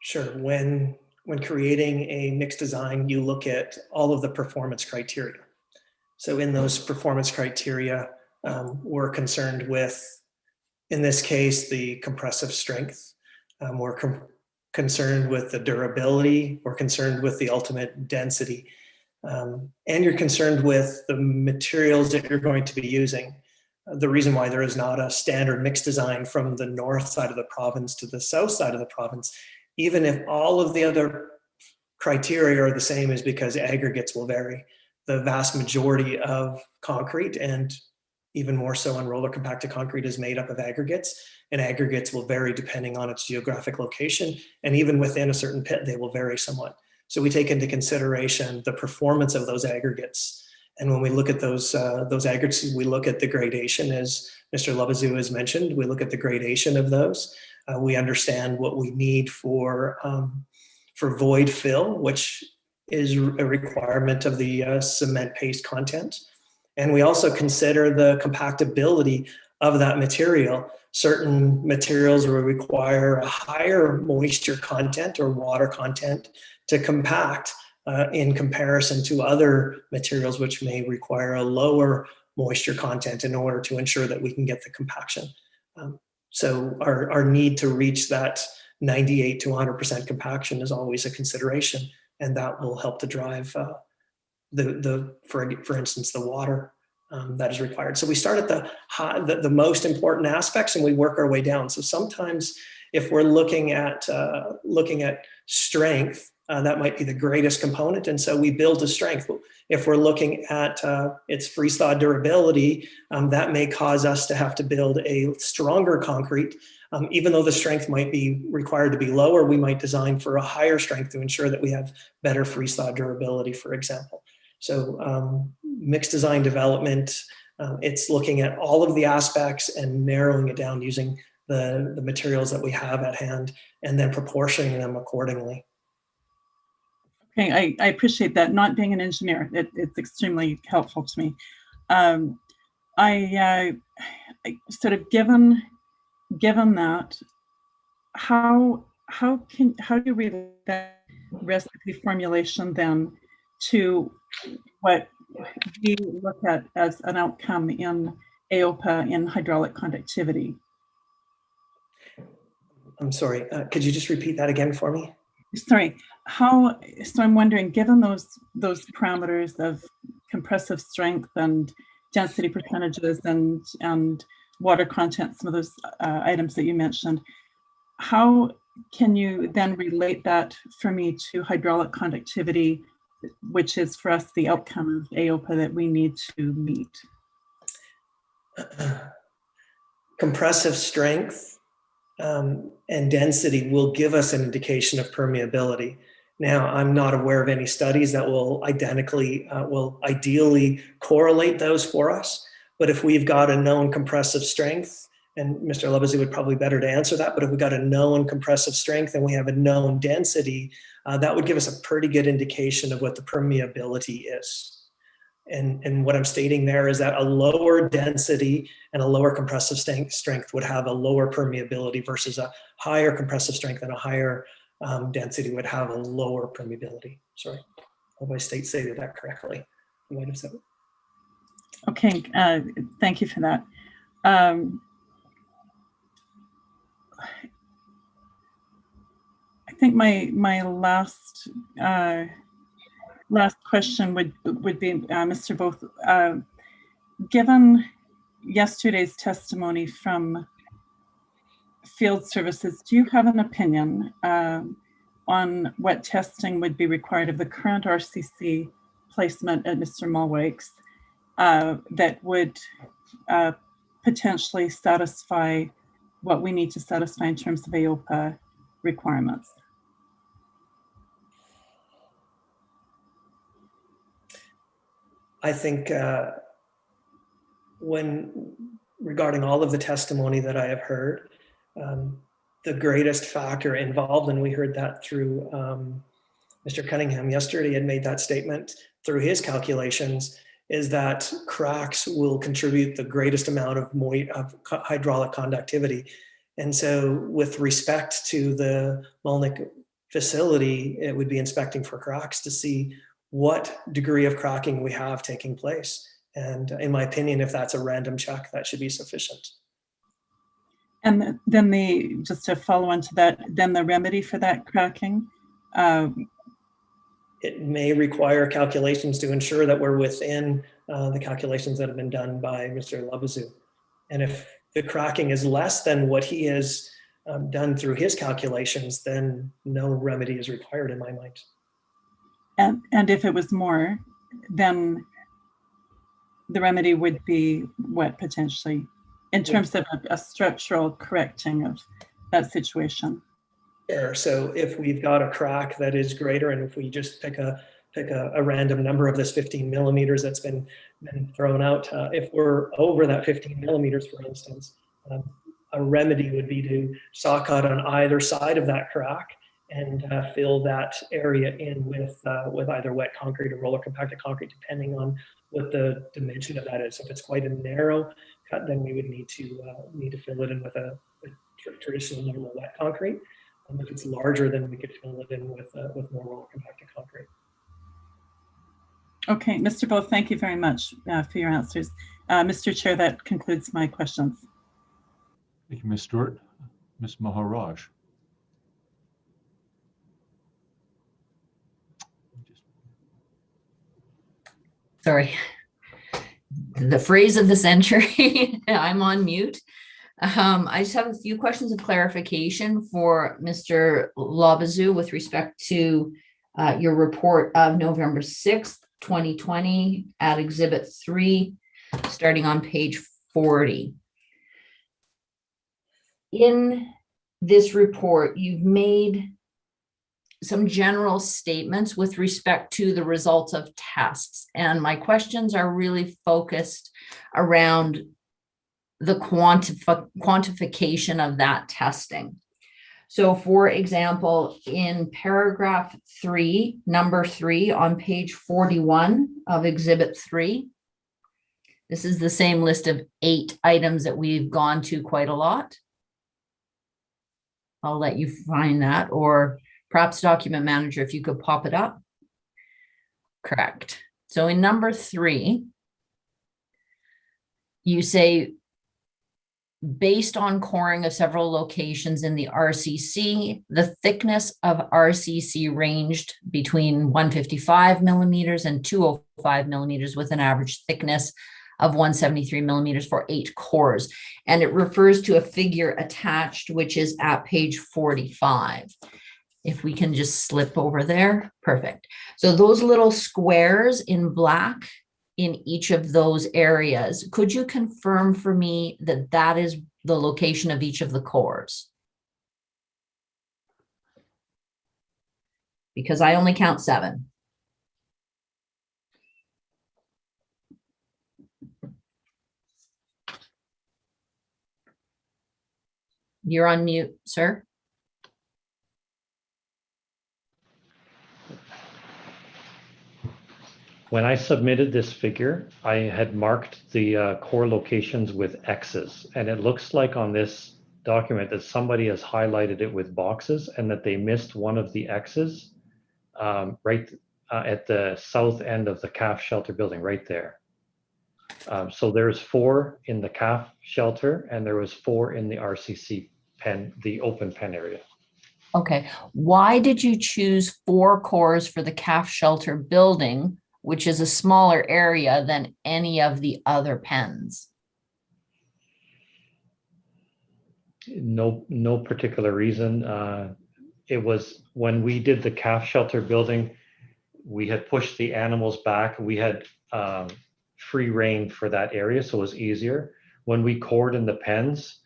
Sure. When creating a mixed design, you look at all of the performance criteria. So in those performance criteria, we're concerned with, in this case, the compressive strength. We're concerned with the durability. We're concerned with the ultimate density. And you're concerned with the materials that you're going to be using. The reason why there is not a standard mixed design from the north side of the province to the south side of the province, even if all of the other criteria are the same, is because aggregates will vary. The vast majority of concrete, and even more so on roller compacted concrete, is made up of aggregates, and aggregates will vary depending on its geographic location. And even within a certain pit, they will vary somewhat. So we take into consideration the performance of those aggregates. And when we look at those aggregates, we look at the gradation, as Mr. Labazu has mentioned. We look at the gradation of those. We understand what we need for void fill, which is a requirement of the cement paste content. And we also consider the compactability of that material. Certain materials will require a higher moisture content or water content to compact in comparison to other materials which may require a lower moisture content in order to ensure that we can get the compaction. So our need to reach that 98 to 100% compaction is always a consideration, and that will help to drive for instance, the water that is required. So we start at the most important aspects and we work our way down. So sometimes if we're looking at strength, that might be the greatest component, and so we build to strength. If we're looking at its freeze-thaw durability, that may cause us to have to build a stronger concrete. Even though the strength might be required to be lower, we might design for a higher strength to ensure that we have better freeze-thaw durability, for example. So mixed design development, it's looking at all of the aspects and narrowing it down using the materials that we have at hand and then proportioning them accordingly. Okay, I appreciate that. Not being an engineer, it's extremely helpful to me. I sort of given that, how do you relate that recipe formulation then to what we look at as an outcome in AOPA in hydraulic conductivity? I'm sorry, could you just repeat that again for me? Sorry, so I'm wondering, given those parameters of compressive strength and density percentages and water content, some of those items that you mentioned, how can you then relate that for me to hydraulic conductivity, which is for us the outcome of AOPA that we need to meet? Compressive strength and density will give us an indication of permeability. Now, I'm not aware of any studies that will ideally correlate those for us, but if we've got a known compressive strength, and Mr. Lebesue would probably be better to answer that, but if we've got a known compressive strength and we have a known density, that would give us a pretty good indication of what the permeability is. And what I'm stating there is that a lower density and a lower compressive strength would have a lower permeability versus a higher compressive strength and a higher density would have a lower permeability. Sorry, hope I stated that correctly. I might have said it. Okay, thank you for that. I think my last question would be, Mr. Both, given yesterday's testimony from field services, do you have an opinion on what testing would be required of the current RCC placement at Mr. Muilwijk's that would potentially satisfy what we need to satisfy in terms of AOPA requirements? I think regarding all of the testimony that I have heard, the greatest factor involved, and we heard that through Mr. Cunningham yesterday had made that statement through his calculations, is that cracks will contribute the greatest amount of hydraulic conductivity. And so with respect to the Muilwijk facility, it would be inspecting for cracks to see what degree of cracking we have taking place. And in my opinion, if that's a random check, that should be sufficient. And then just to follow on to that, then the remedy for that cracking? It may require calculations to ensure that we're within the calculations that have been done by Mr. Lebesue. And if the cracking is less than what he has done through his calculations, then no remedy is required in my mind. And if it was more, then the remedy would be what potentially, in terms of a structural correcting of that situation? Sure. So if we've got a crack that is greater, and if we just pick a random number of this 15 millimeters that's been thrown out, if we're over that 15 millimeters, for instance, a remedy would be to saw cut on either side of that crack and fill that area in with either wet concrete or roller compacted concrete, depending on what the dimension of that is. So if it's quite a narrow cut, then we would need to fill it in with a traditional normal wet concrete. If it's larger, then we could fill it in with more roller compacted concrete. Okay, Mr. Both, thank you very much for your answers. Mr. Chair, that concludes my questions. Thank you, Ms. Stewart. Ms. Maharaj. Sorry. The phrase of the century. I'm on mute. I just have a few questions of clarification for Mr. Lebesue with respect to your report of November 6th, 2020 at Exhibit 3, starting on page 40. In this report, you've made some general statements with respect to the results of tests. And my questions are really focused around the quantification of that testing. So for example, in paragraph 3, number 3 on page 41 of exhibit 3, this is the same list of 8 items that we've gone to quite a lot. I'll let you find that, or perhaps document manager, if you could pop it up. Correct. So in number 3, you say, based on coring of several locations in the RCC, the thickness of RCC ranged between 155 millimeters and 205 millimeters with an average thickness of 173 millimeters for 8 cores. And it refers to a figure attached, which is at page 45. If we can just slip over there, perfect. So those little squares in black in each of those areas, could you confirm for me that that is the location of each of the cores? Because I only count 7. You're on mute, sir. When I submitted this figure, I had marked the core locations with X's, and it looks like on this document that somebody has highlighted it with boxes and that they missed one of the X's right at the south end of the calf shelter building, right there. So there's 4 in the calf shelter and there was 4 in the RCC pen, the open pen area. Okay, why did you choose 4 cores for the calf shelter building, which is a smaller area than any of the other pens? No particular reason. It was when we did the calf shelter building, we had pushed the animals back. We had free rein for that area, so it was easier. When we cored in the pens,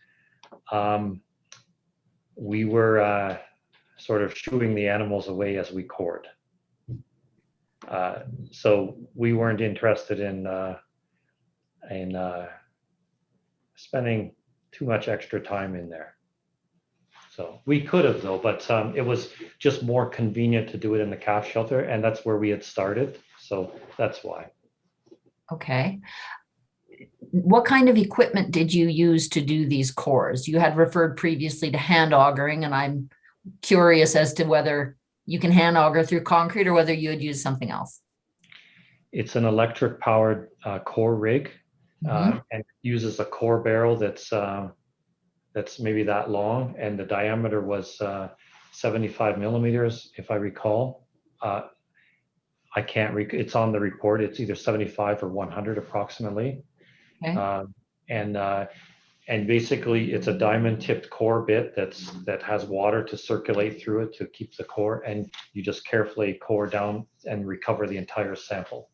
we were sort of shooing the animals away as we cored. So we weren't interested in spending too much extra time in there. So we could have though, but it was just more convenient to do it in the calf shelter, and that's where we had started. So that's why. Okay. What kind of equipment did you use to do these cores? You had referred previously to hand augering, and I'm curious as to whether you can hand auger through concrete or whether you would use something else. It's an electric powered core rig, and it uses a core barrel that's maybe that long, and the diameter was 75 millimeters, if I recall. I can't it's on the report. It's either 75 or 100 approximately. Okay. And basically it's a diamond tipped core bit that has water to circulate through it to keep the core, and you just carefully core down and recover the entire sample.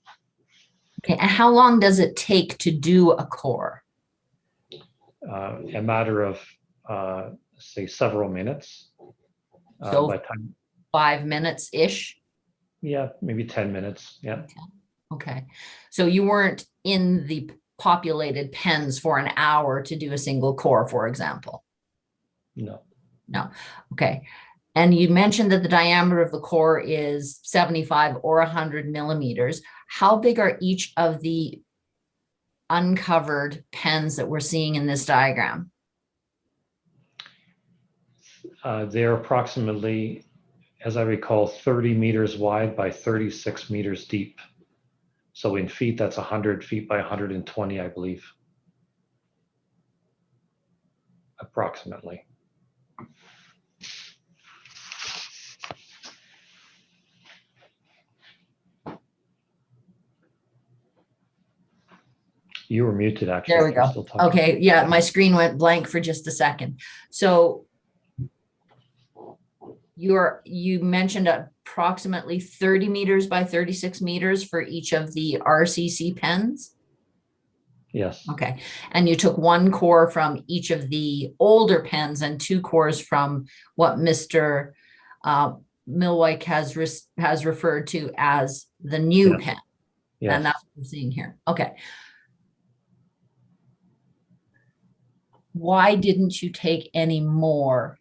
Okay, and how long does it take to do a core? A matter of say several minutes. So by time, 5 minutes-ish? Yeah, maybe 10 minutes, yeah. Okay, so you weren't in the populated pens for an hour to do a single core, for example? No. No, okay. And you mentioned that the diameter of the core is 75 or 100 millimeters. How big are each of the uncovered pens that we're seeing in this diagram? They're approximately, as I recall, 30 meters wide by 36 meters deep. So in feet, that's 100 feet by 120, I believe. Approximately. You were muted, actually. There we go. Okay, yeah, my screen went blank for just a second. So you mentioned approximately 30 meters by 36 meters for each of the RCC pens? Yes. Okay, and you took 1 core from each of the older pens and 2 cores from what Mr. Muilwijk has referred to as the new Yes. pen. Yes. And that's what we're seeing here. Okay. Why didn't you take any more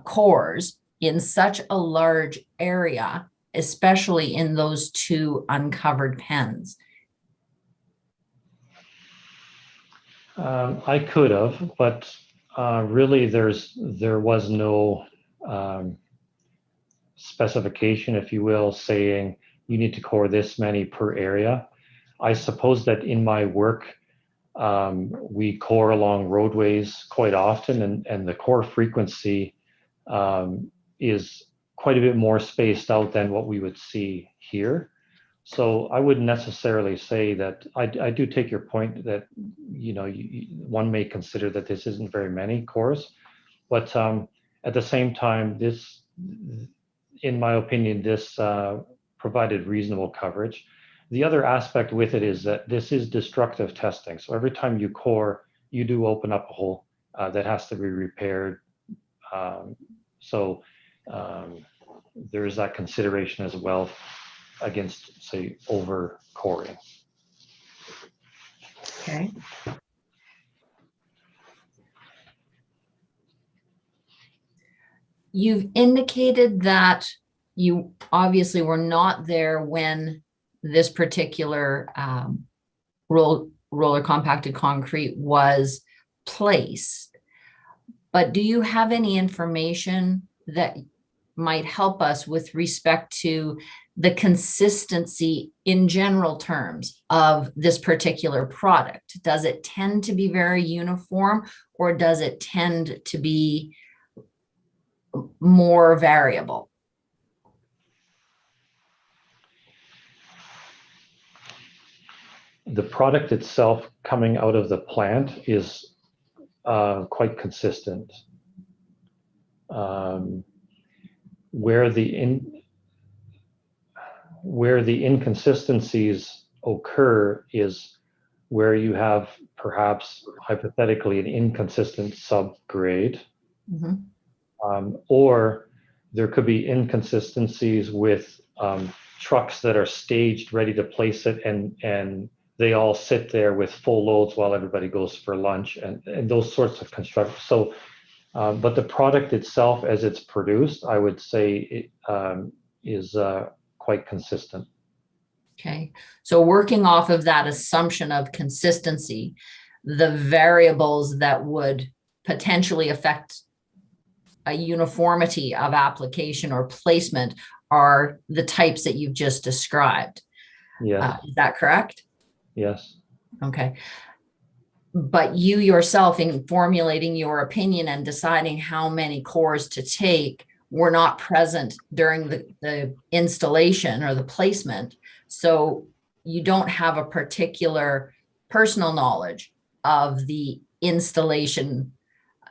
cores in such a large area, especially in those two uncovered pens? I could have, but really there was no specification, if you will, saying you need to core this many per area. I suppose that in my work, we core along roadways quite often, and the core frequency is quite a bit more spaced out than what we would see here. So I wouldn't necessarily say that. I do take your point that one may consider that this isn't very many cores, but at the same time, this, in my opinion, this provided reasonable coverage. The other aspect with it is that this is destructive testing. So every time you core, you do open up a hole that has to be repaired. There is that consideration as well against, say, over coring. Okay. You've indicated that you obviously were not there when this particular roller compacted concrete was placed, but do you have any information that might help us with respect to the consistency in general terms of this particular product? Does it tend to be very uniform, or does it tend to be more variable? The product itself coming out of the plant is quite consistent. Where the inconsistencies occur is where you have perhaps hypothetically an inconsistent subgrade, or there could be inconsistencies with trucks that are staged ready to place it, and they all sit there with full loads while everybody goes for lunch, and those sorts of constructions. So, but the product itself, as it's produced, I would say it is quite consistent. Okay, so working off of that assumption of consistency, the variables that would potentially affect a uniformity of application or placement are the types that you've just described. Yes. Is that correct? Yes. Okay. But you yourself, in formulating your opinion and deciding how many cores to take, were not present during the installation or the placement. So you don't have a particular personal knowledge of the installation,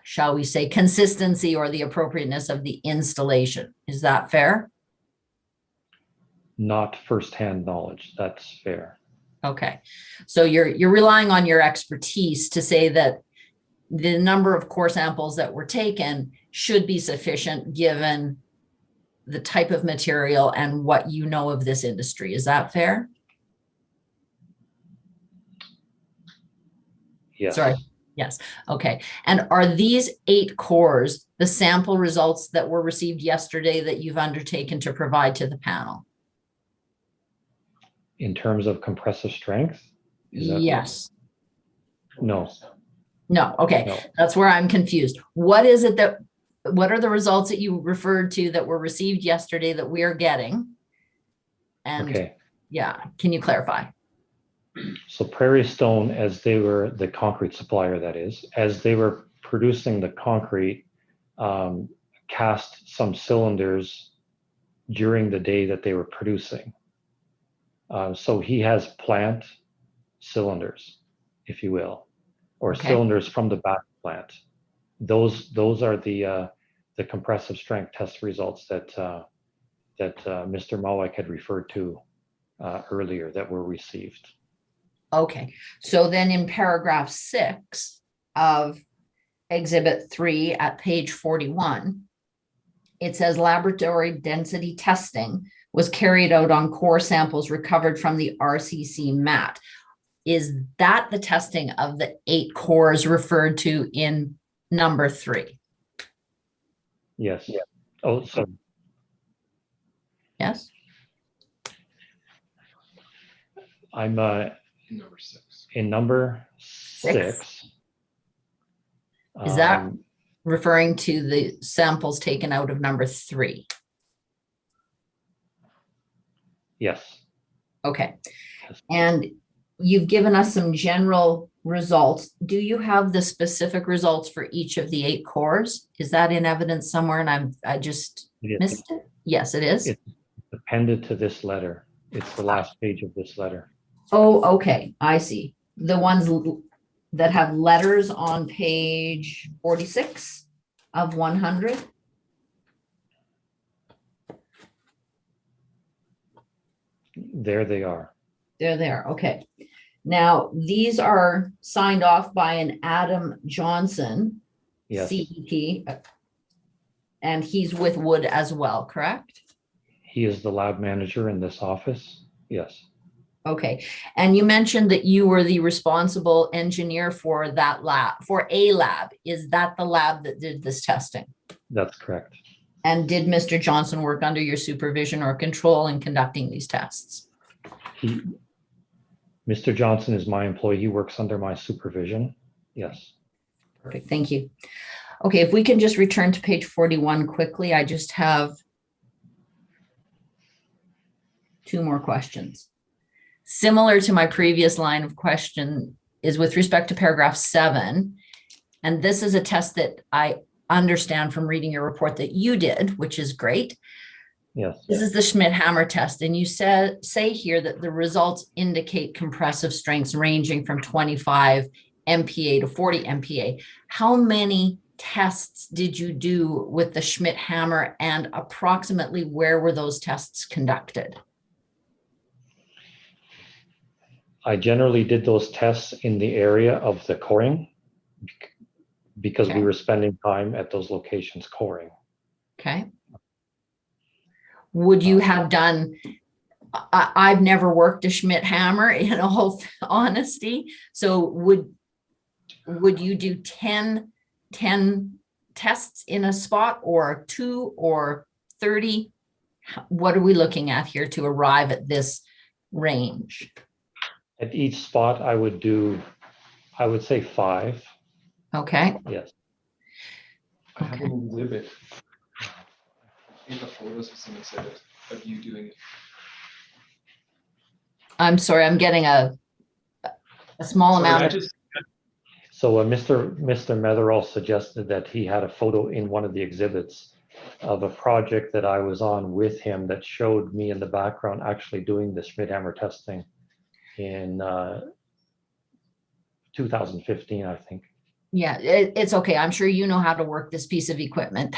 shall we say, consistency or the appropriateness of the installation. Is that fair? Not firsthand knowledge. That's fair. Okay, so you're relying on your expertise to say that the number of core samples that were taken should be sufficient given the type of material and what you know of this industry. Is that fair? Yes. Sorry. Yes. Okay. And are these 8 cores the sample results that were received yesterday that you've undertaken to provide to the panel? In terms of compressive strength? Yes. No. No. Okay. No. That's where I'm confused. What is it that, what are the results that you referred to that were received yesterday that we are getting? And okay. Yeah, can you clarify? So Prairie Stone, as they were the concrete supplier, that is, as they were producing the concrete, cast some cylinders during the day that they were producing. So he has plant cylinders, if you will, or cylinders from the back plant. Those are the compressive strength test results that Mr. Muilwijk had referred to earlier that were received. Okay, so then in paragraph 6 of Exhibit 3 at page 41, it says laboratory density testing was carried out on core samples recovered from the RCC mat. Is that the testing of the 8 cores referred to in number 3? Yes. Oh, so Yes. I'm In number 6. in number 6. Is that referring to the samples taken out of number 3? Yes. Okay. And you've given us some general results. Do you have the specific results for each of the 8 cores? Is that in evidence somewhere and I just missed it? Yes, it is. It's appended to this letter. It's the last page of this letter. Oh, okay. I see. The ones that have letters on page 46 of 100. There they are. They're there. Okay. Now, these are signed off by an Adam Johnson, Yes. CEP, and he's with Wood as well, correct? He is the lab manager in this office. Yes. Okay. And you mentioned that you were the responsible engineer for that lab, for a lab. Is that the lab that did this testing? That's correct. And did Mr. Johnson work under your supervision or control in conducting these tests? Mr. Johnson is my employee. He works under my supervision. Yes. Perfect. Thank you. Okay, if we can just return to page 41 quickly, I just have 2 more questions. Similar to my previous line of question is with respect to paragraph 7. And this is a test that I understand from reading your report that you did, which is great. Yes. This is the Schmidt-Hammer test. And you say here that the results indicate compressive strengths ranging from 25 MPa to 40 MPa. How many tests did you do with the Schmidt-Hammer and approximately where were those tests conducted? I generally did those tests in the area of the coring because we were spending time at those locations coring. Okay. Would you have done, I've never worked a Schmidt-Hammer in all honesty. So would you do 10 tests in a spot or 2 or 30? What are we looking at here to arrive at this range? At each spot, I would say 5. Okay. Yes. I have an exhibit. In the photos of some exhibit of you doing it. I'm sorry, I'm getting a small amount. So Mr. Metherall suggested that he had a photo in one of the exhibits of a project that I was on with him that showed me in the background actually doing the Schmidt-Hammer testing in 2015, I think. Yeah, it's okay. I'm sure you know how to work this piece of equipment.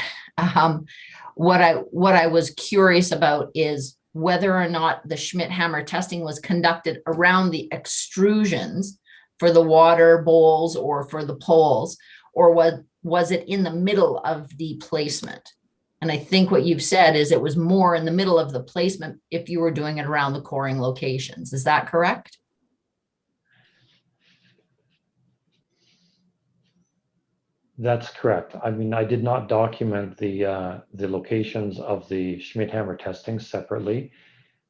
What I was curious about is whether or not the Schmidt-Hammer testing was conducted around the extrusions for the water bowls or for the poles, or was it in the middle of the placement? And I think what you've said is it was more in the middle of the placement if you were doing it around the coring locations. Is that correct? That's correct. I mean, I did not document the locations of the Schmidt-Hammer testing separately.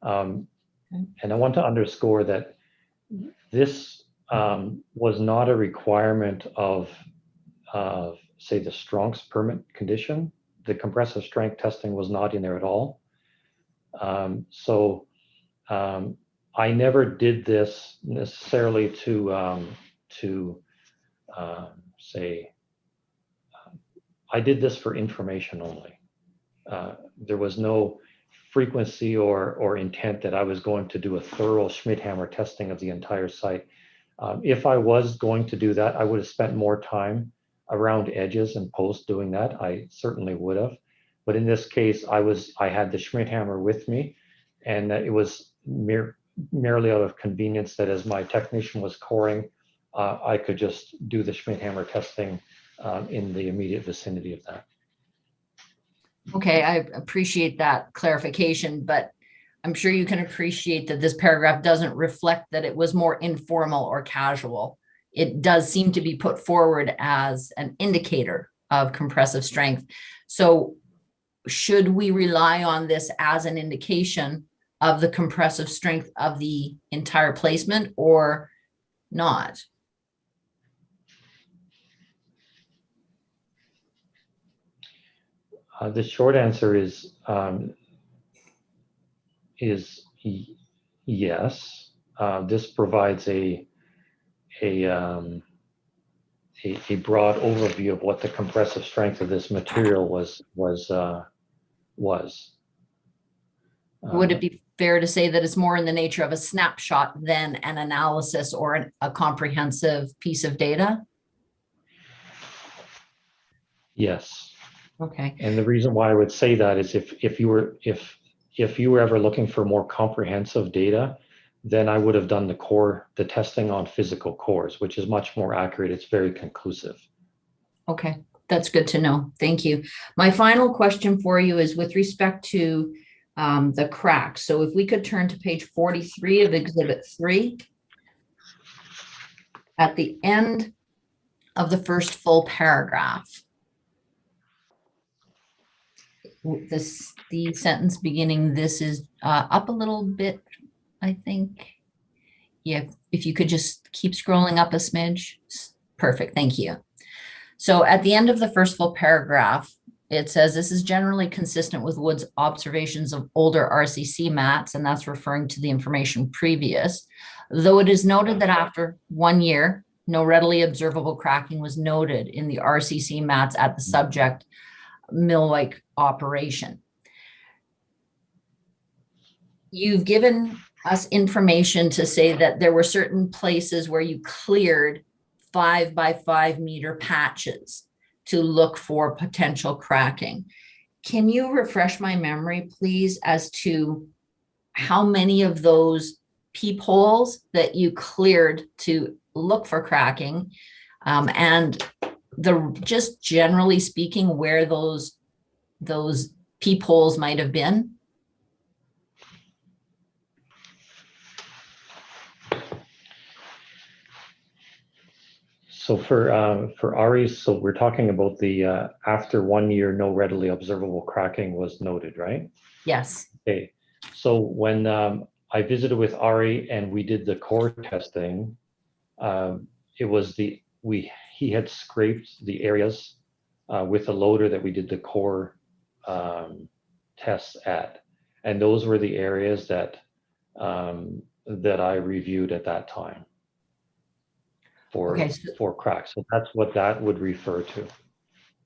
And I want to underscore that this was not a requirement of, say, the Strong's permit condition. The compressive strength testing was not in there at all. I never did this necessarily to say, I did this for information only. There was no frequency or intent that I was going to do a thorough Schmidt-Hammer testing of the entire site. If I was going to do that, I would have spent more time around edges and posts doing that. I certainly would have. But in this case, I had the Schmidt-Hammer with me, and it was merely out of convenience that as my technician was coring, I could just do the Schmidt-Hammer testing in the immediate vicinity of that. Okay, I appreciate that clarification, but I'm sure you can appreciate that this paragraph doesn't reflect that it was more informal or casual. It does seem to be put forward as an indicator of compressive strength. So should we rely on this as an indication of the compressive strength of the entire placement or not? The short answer is yes. This provides a broad overview of what the compressive strength of this material was. Would it be fair to say that it's more in the nature of a snapshot than an analysis or a comprehensive piece of data? Yes. Okay. And the reason why I would say that is if you were ever looking for more comprehensive data, then I would have done the testing on physical cores, which is much more accurate. It's very conclusive. Okay, that's good to know. Thank you. My final question for you is with respect to the cracks. So if we could turn to page 43 of Exhibit 3, at the end of the first full paragraph, the sentence beginning, this is up a little bit, I think. Yeah, if you could just keep scrolling up a smidge. Perfect, thank you. So at the end of the first full paragraph, it says this is generally consistent with Wood's observations of older RCC mats, and that's referring to the information previous. Though it is noted that after 1 year, no readily observable cracking was noted in the RCC mats at the subject Muilwijk operation. You've given us information to say that there were certain places where you cleared 5 by 5 meter patches to look for potential cracking. Can you refresh my memory, please, as to how many of those peepholes that you cleared to look for cracking, and just generally speaking, where those peepholes might have been? So for Ari, so we're talking about the after 1 year, no readily observable cracking was noted, right? Yes. Okay. So when I visited with Ari and we did the core testing, it was he had scraped the areas with a loader that we did the core tests at, and those were the areas that that I reviewed at that time for cracks. So that's what that would refer to.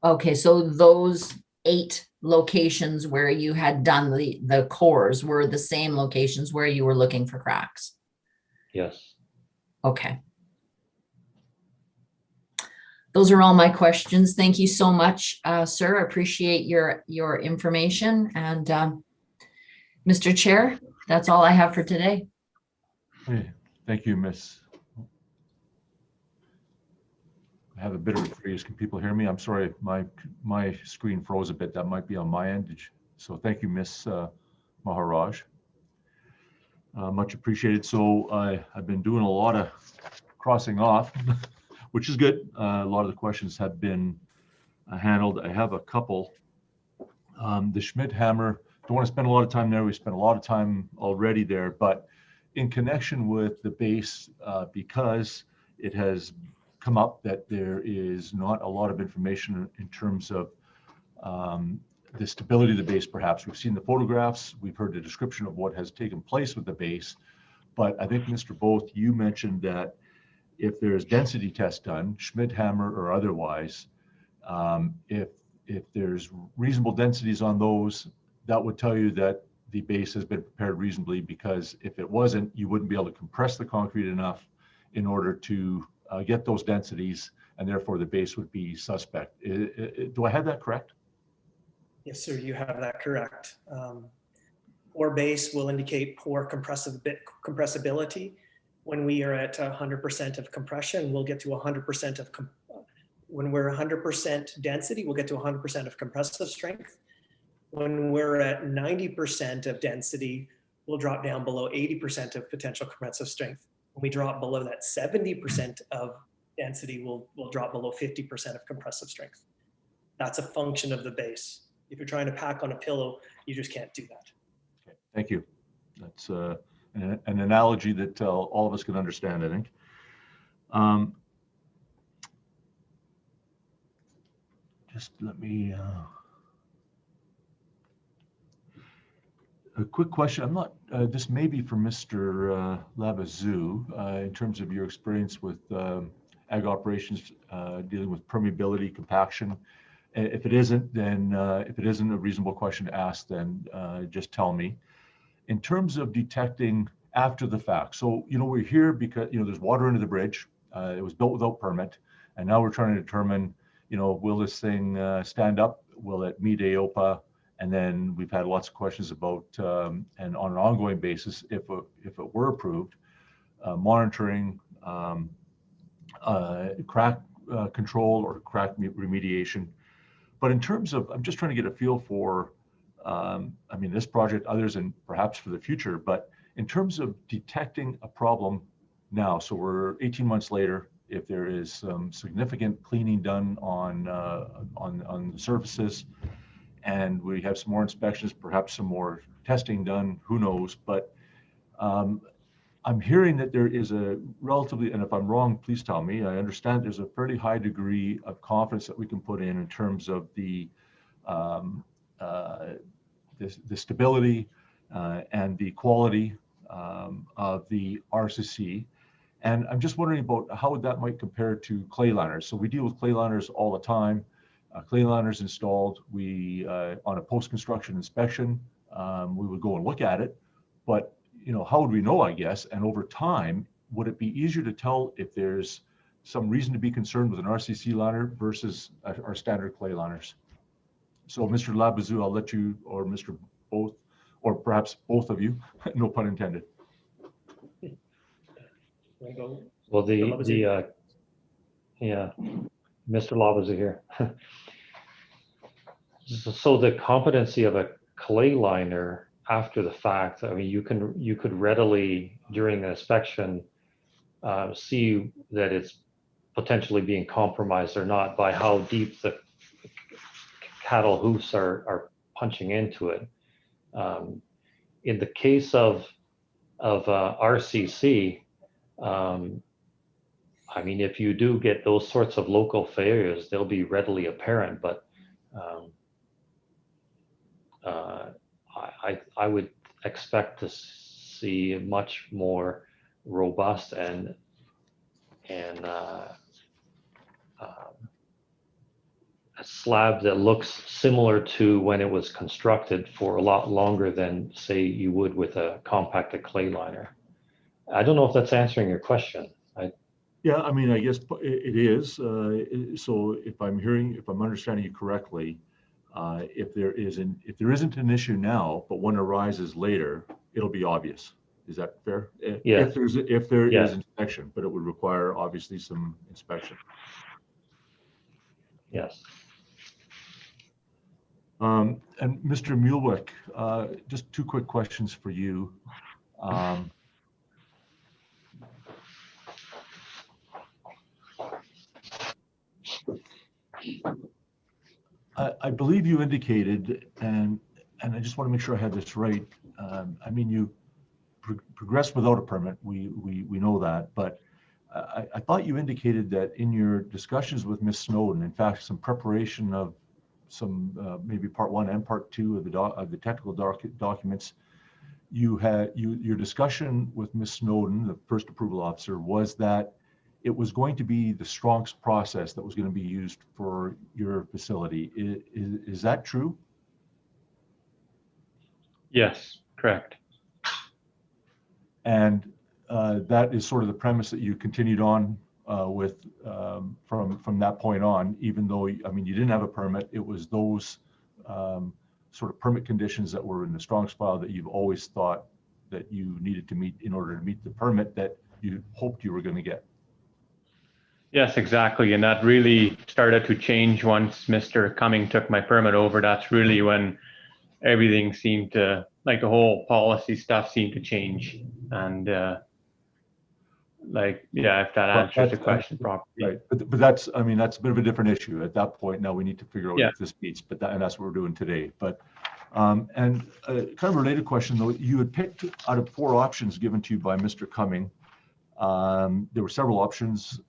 Okay, so those 8 locations where you had done the cores were the same locations where you were looking for cracks? Yes. Okay. Those are all my questions. Thank you so much, sir. I appreciate your information. And Mr. Chair, that's all I have for today. Hey, thank you, Miss. I have a bit of a freeze. Can people hear me? I'm sorry, my screen froze a bit. That might be on my end. So thank you, Miss Maharaj. Much appreciated. So I've been doing a lot of crossing off, which is good. A lot of the questions have been handled. I have a couple. The Schmidt hammer, don't want to spend a lot of time there. We spent a lot of time already there, but in connection with the base, because it has come up that there is not a lot of information in terms of the stability of the base. Perhaps we've seen the photographs, we've heard the description of what has taken place with the base, but I think Mr. Both, you mentioned that if there's density test done, Schmidt hammer or otherwise, if there's reasonable densities on those, that would tell you that the base has been prepared reasonably, because if it wasn't, you wouldn't be able to compress the concrete enough in order to get those densities, and therefore the base would be suspect. Do I have that correct? Yes, sir, you have that correct. Poor base will indicate poor compressibility. When we are at 100% of compression, we'll get to 100% of when we're 100% density, we'll get to 100% of compressive strength. When we're at 90% of density, we'll drop down below 80% of potential compressive strength. When we drop below that 70% of density, we'll drop below 50% of compressive strength. That's a function of the base. If you're trying to pack on a pillow, you just can't do that. Okay, thank you. That's an analogy that all of us can understand, I think. Just let me, a quick question. I'm not, this may be for Mr. Labazou, in terms of your experience with ag operations dealing with permeability, compaction. If it isn't, then if it isn't a reasonable question to ask, then just tell me. In terms of detecting after the fact, so, we're here because, there's water under the bridge. It was built without permit. And now we're trying to determine, will this thing stand up? Will it meet AOPA? And then we've had lots of questions about, and on an ongoing basis, if it were approved, monitoring crack control or crack remediation. But in terms of, I'm just trying to get a feel for, this project, others, and perhaps for the future, but in terms of detecting a problem now, so we're 18 months later, if there is some significant cleaning done on the surfaces, and we have some more inspections, perhaps some more testing done, who knows, but I'm hearing that there is a relatively, and if I'm wrong, please tell me, I understand there's a fairly high degree of confidence that we can put in terms of the stability and the quality of the RCC. And I'm just wondering about how that might compare to clay liners. So we deal with clay liners all the time. Clay liners installed, we on a post-construction inspection, we would go and look at it, but how would we know, I guess? And over time, would it be easier to tell if there's some reason to be concerned with an RCC liner versus our standard clay liners? So Mr. Labazou, I'll let you, or Mr. Both, or perhaps both of you, no pun intended. Well, yeah, Mr. Labazou here. So the competency of a clay liner after the fact, you could readily during the inspection see that it's potentially being compromised or not by how deep the cattle hoofs are punching into it. In the case of RCC, if you do get those sorts of local failures, they'll be readily apparent, but I would expect to see a much more robust and a slab that looks similar to when it was constructed for a lot longer than, say, you would with a compacted clay liner. I don't know if that's answering your question. Yeah, I guess it is. So if I'm understanding you correctly, if there isn't an issue now, but one arises later, it'll be obvious. Is that fair? Yeah. If there is inspection, but it would require obviously some inspection. Yes. And Mr. Muilwijk, just two quick questions for you. I believe you indicated, and I just want to make sure I have this right. You progressed without a permit. We know that, but I thought you indicated that in your discussions with Ms. Snowden, in fact, some preparation of some maybe part 1 and part 2 of the technical documents, your discussion with Ms. Snowden, the first approval officer, was that it was going to be the Strong's process that was going to be used for your facility. Is that true? Yes, correct. And that is sort of the premise that you continued on with from that point on, even though, you didn't have a permit. It was those sort of permit conditions that were in the Strong's file that you've always thought that you needed to meet in order to meet the permit that you hoped you were going to get. Yes, exactly. And that really started to change once Mr. Cumming took my permit over. That's really when everything seemed to, like the whole policy stuff seemed to change. And like, yeah, if that Well, answers the that's, question properly. right, but that's, I mean, that's a bit of a different issue. At that point, now we need to figure out Yeah. if this meets, but that, and that's what we're doing today. But, and kind of a related question though, you had picked out of 4 options given to you by Mr. Cumming. There were several options,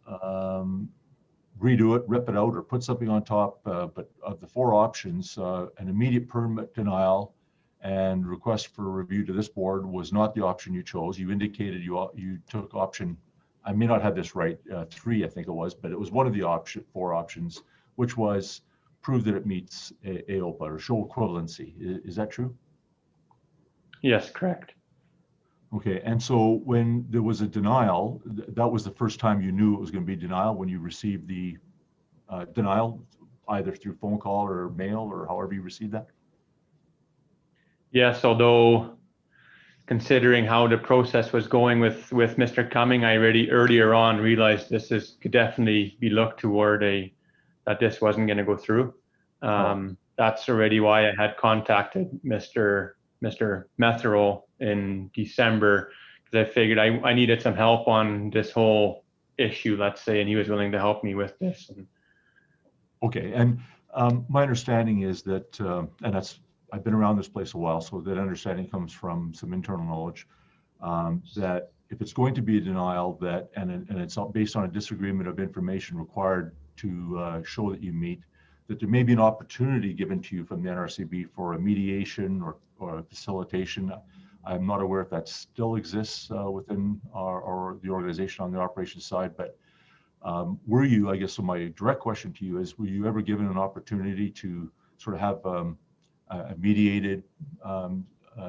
redo it, rip it out, or put something on top. But of the 4 options, an immediate permit denial and request for review to this board was not the option you chose. You indicated you took option, I may not have this right, 3 I think it was, but it was one of the 4 options, which was prove that it meets AOPA or show equivalency. Is that true? Yes, correct. Okay, and so when there was a denial, that was the first time you knew it was going to be denial, when you received the denial, either through phone call or mail or however you received that? Yes, although considering how the process was going with Mr. Cumming, I already earlier on realized could definitely be looked toward that this wasn't going to go through. That's already why I had contacted Mr. Metherell in December, because I figured I needed some help on this whole issue, let's say, and he was willing to help me with this. Okay, and my understanding is that, and that's, I've been around this place a while, so that understanding comes from some internal knowledge, that if it's going to be a denial, that and it's based on a disagreement of information required to show that you meet, that there may be an opportunity given to you from the NRCB for a mediation or a facilitation. I'm not aware if that still exists within the organization on the operations side, but were you, I guess, so my direct question to you is, were you ever given an opportunity to sort of have a mediated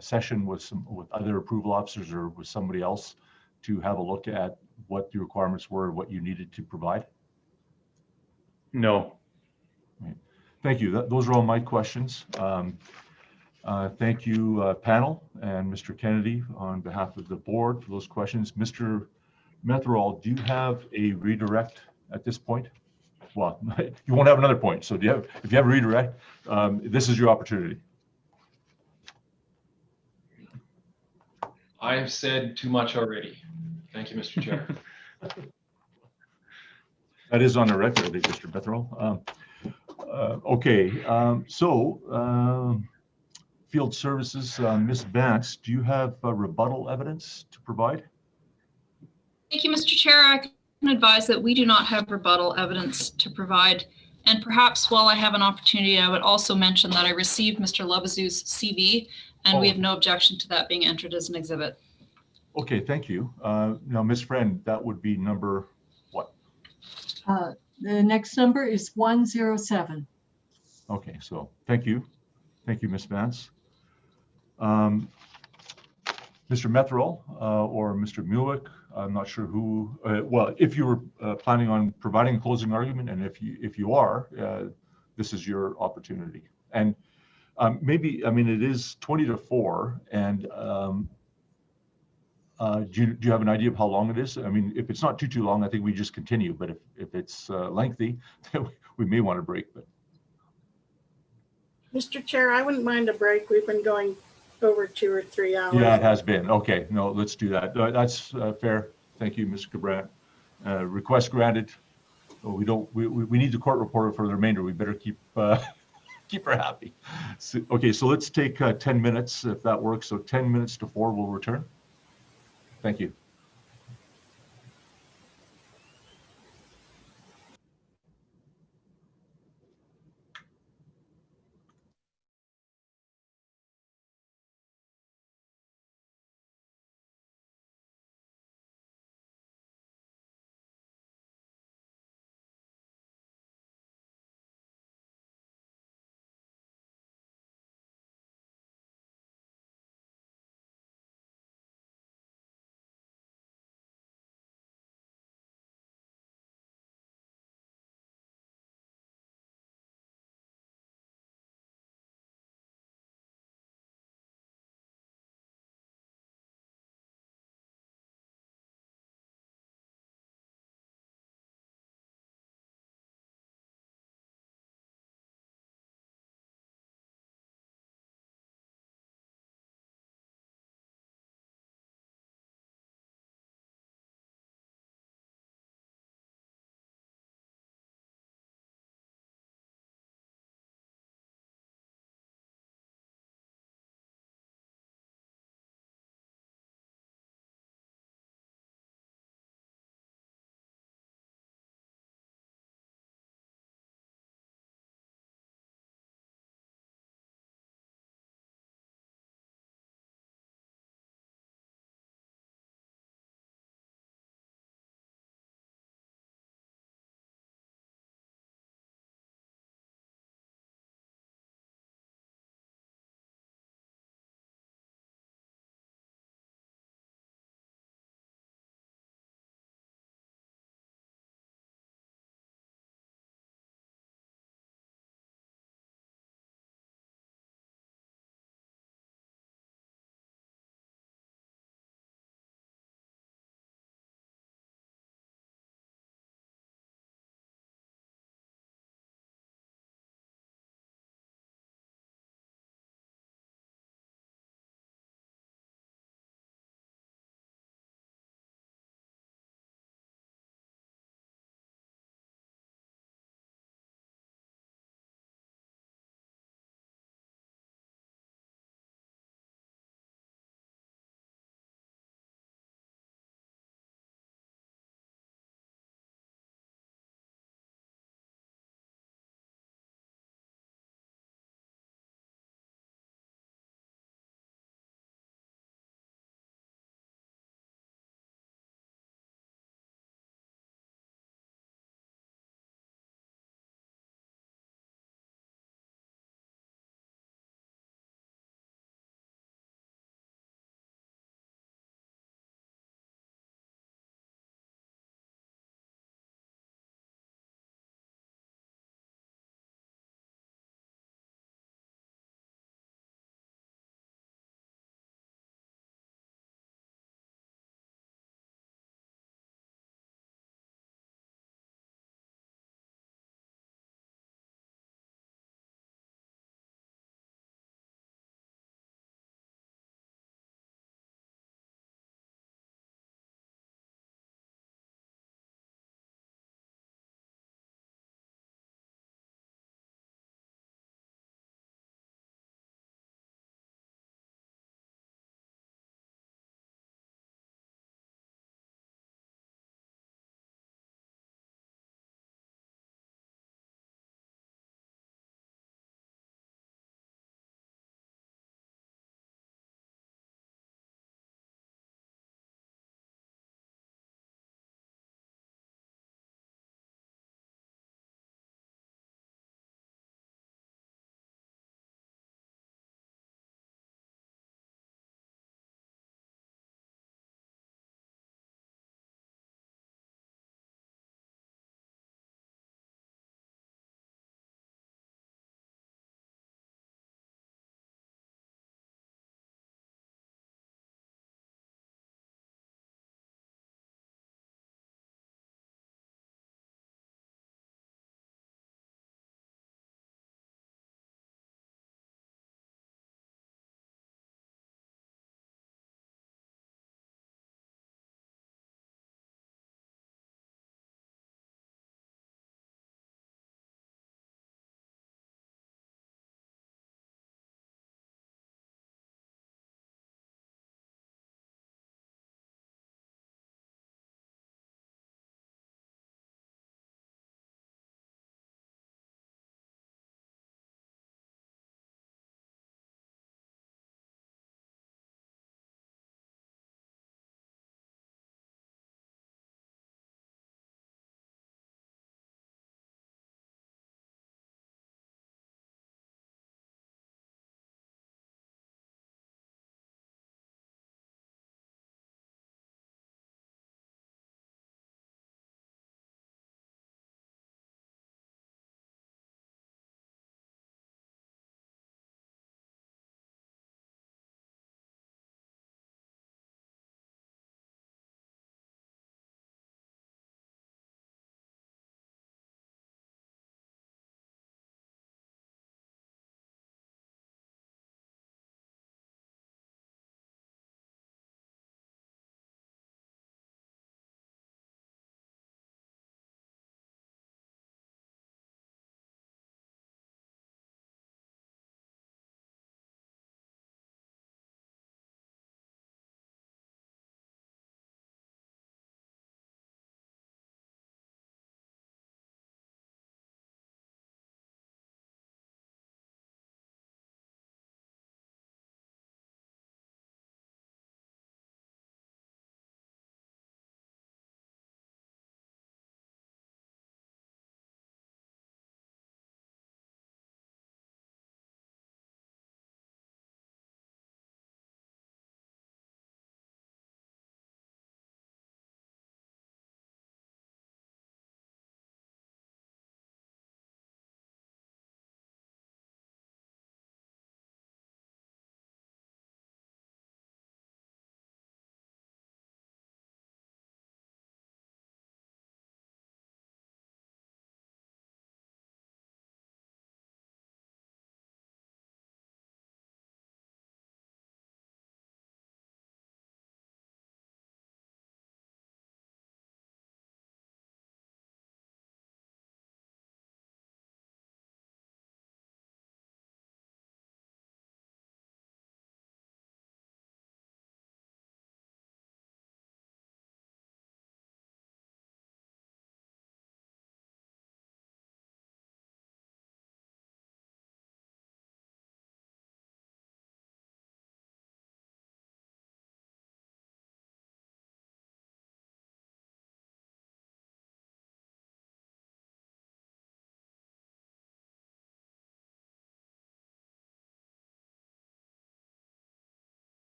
session with other approval officers or with somebody else to have a look at what the requirements were, what you needed to provide? No. Right. Thank you. Those are all my questions. Thank you, panel, and Mr. Kennedy on behalf of the board for those questions. Mr. Metherell, do you have a redirect at this point? Well, you won't have another point. So if you have a redirect, this is your opportunity. I've said too much already. Thank you, Mr. Chair. That is on the record, I think, Mr. Metherell. Okay, field services, Ms. Vance, do you have rebuttal evidence to provide? Thank you, Mr. Chair. I can advise that we do not have rebuttal evidence to provide. And perhaps while I have an opportunity, I would also mention that I received Mr. Lebazou's CV, and we have no objection to that being entered as an exhibit. Okay, thank you. Now, Ms. Friend, that would be number what? The next number is 107. Okay, so thank you. Thank you, Ms. Vance. Mr. Metherell or Mr. Muilwijk, I'm not sure who, well, if you were planning on providing a closing argument, and if you are, this is your opportunity. And maybe, I mean, it is 20 to 4, and do you have an idea of how long it is? I mean, if it's not too long, I think we just continue, but if it's lengthy, we may want to break. But Mr. Chair, I wouldn't mind a break. We've been going over 2 or 3 hours. yeah, it has been. Okay, no, let's do that. That's fair. Thank you, Mr. Cabrat. Request granted. We need the court reporter for the remainder. We better keep keep her happy. So, okay, so let's take 10 minutes if that works. So 10 minutes to 4, we'll return. Thank you.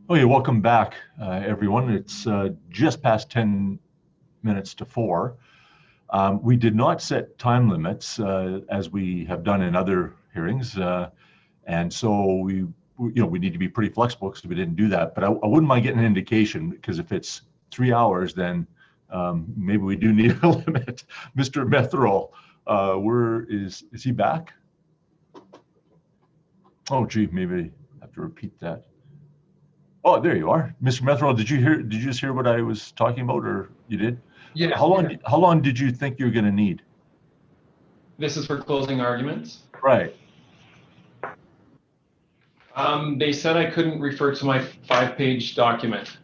Okay, welcome back, everyone. It's just past 10 minutes to 4. We did not set time limits as we have done in other hearings, and so we need to be pretty flexible because we didn't do that. But I wouldn't mind getting an indication, because if it's 3 hours, then maybe we do need a limit. Mr. Metherell, is he back? Oh, gee, maybe I have to repeat that. Oh, there you are, Mr. Metherell. Did you just hear what I was talking about, or you did? Yeah. How long did you think you're going to need? This is for closing arguments. Right. They said I couldn't refer to my 5-page document.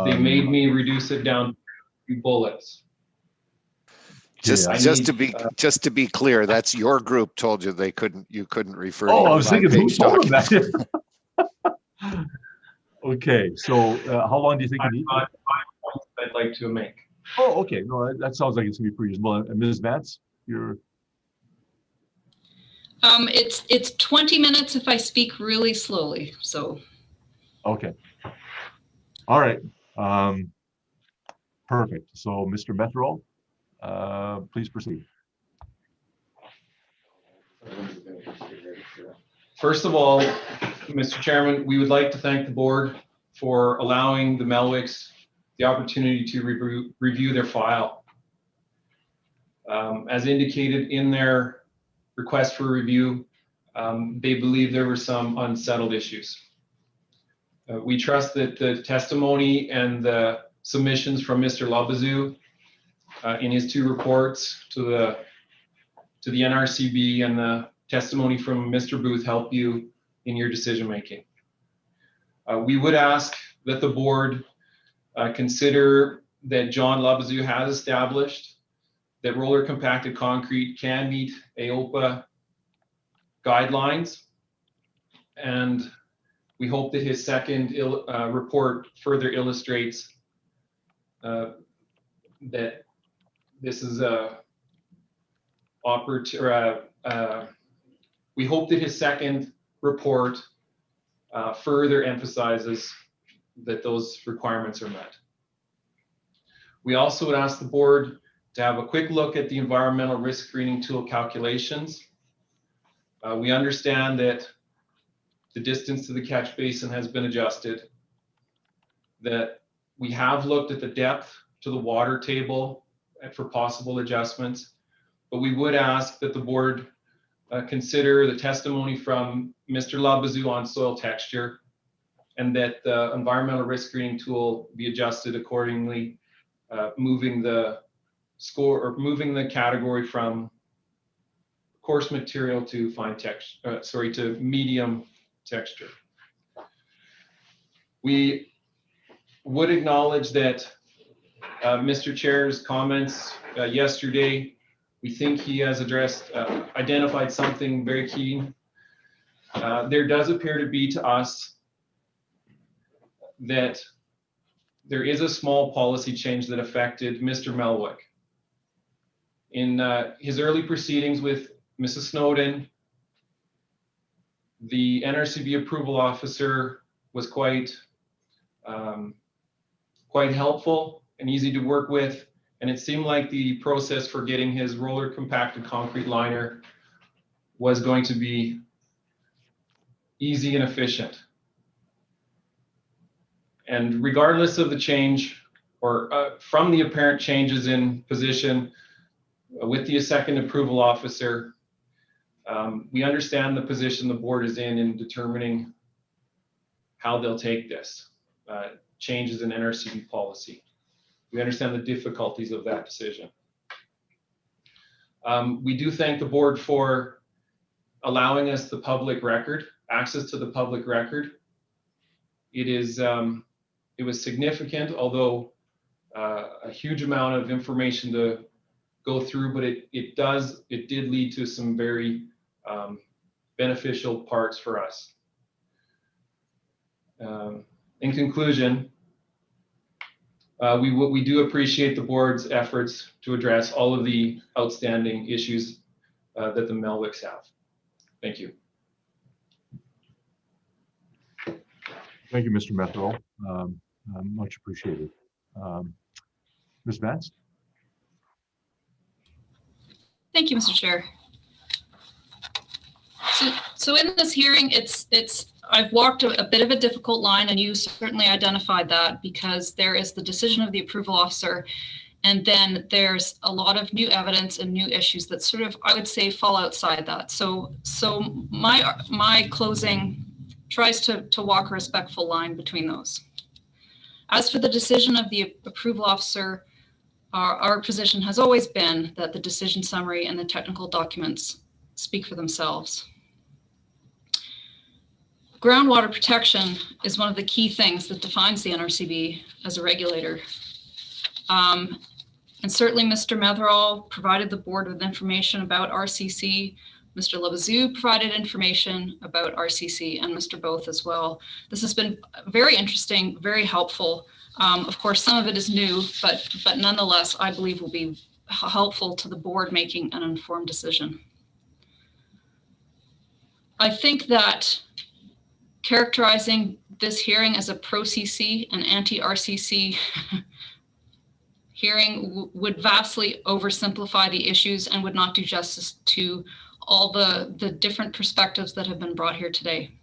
They made me reduce it down to 2 bullets. Just to be clear, that's your group told you you couldn't refer to I was thinking, who told them document. that? Okay, so how long do you think you need? 5 points I'd like to make. Oh, okay. No, that sounds like it's gonna be pretty reasonable. And Ms. Vance, you're. It's 20 minutes if I speak really slowly. So. Okay. All right. Perfect. So, Mr. Metherell, please proceed. First of all, Mr. Chairman, we would like to thank the board for allowing the Muilwyks the opportunity to review their file. As indicated in their request for review, they believe there were some unsettled issues. We trust that the testimony and the submissions from Mr. Labazou in his 2 reports to the NRCB and the testimony from Mr. Booth help you in your decision making. We would ask that the board consider that John Labazou has established that roller compacted concrete can meet AOPA guidelines, and we hope that his second report further illustrates that this is we hope that his second report further emphasizes that those requirements are met. We also would ask the board to have a quick look at the environmental risk screening tool calculations. We understand that the distance to the catch basin has been adjusted, that we have looked at the depth to the water table for possible adjustments, but we would ask that the board consider the testimony from Mr. Labazou on soil texture, and that the environmental risk screening tool be adjusted accordingly, moving the score or moving the category from coarse material to fine texture, to medium texture. We would acknowledge that Mr. Chair's comments yesterday, we think he has identified something very key. There does appear to be to us that there is a small policy change that affected Mr. Muilwijk. In his early proceedings with Mrs. Snowden, the NRCB approval officer was quite helpful and easy to work with, and it seemed like the process for getting his roller compacted concrete liner was going to be easy and efficient. And regardless of the change or from the apparent changes in position with the second approval officer, we understand the position the board is in determining how they'll take this, changes in NRCB policy. We understand the difficulties of that decision. We do thank the board for allowing us the public record, access to the public record. It was significant, although a huge amount of information to go through, but it did lead to some very beneficial parts for us. In conclusion, we do appreciate the board's efforts to address all of the outstanding issues that the Muilwyks have. Thank you. Thank you, Mr. Metherell. Much appreciated. Ms. Vance? Thank you, Mr. Chair. So in this hearing, I've walked a bit of a difficult line, and you certainly identified that, because there is the decision of the approval officer, and then there's a lot of new evidence and new issues that sort of, I would say, fall outside that. So my closing tries to walk a respectful line between those. As for the decision of the approval officer, our position has always been that the decision summary and the technical documents speak for themselves. Groundwater protection is one of the key things that defines the NRCB as a regulator. And certainly Mr. Metherell provided the board with information about RCC. Mr. Labazou provided information about RCC, and Mr. Both as well. This has been very interesting, very helpful. Of course, some of it is new, but nonetheless, I believe will be helpful to the board making an informed decision. I think that characterizing this hearing as a pro-CC and anti-RCC hearing would vastly oversimplify the issues and would not do justice to all the different perspectives that have been brought here today.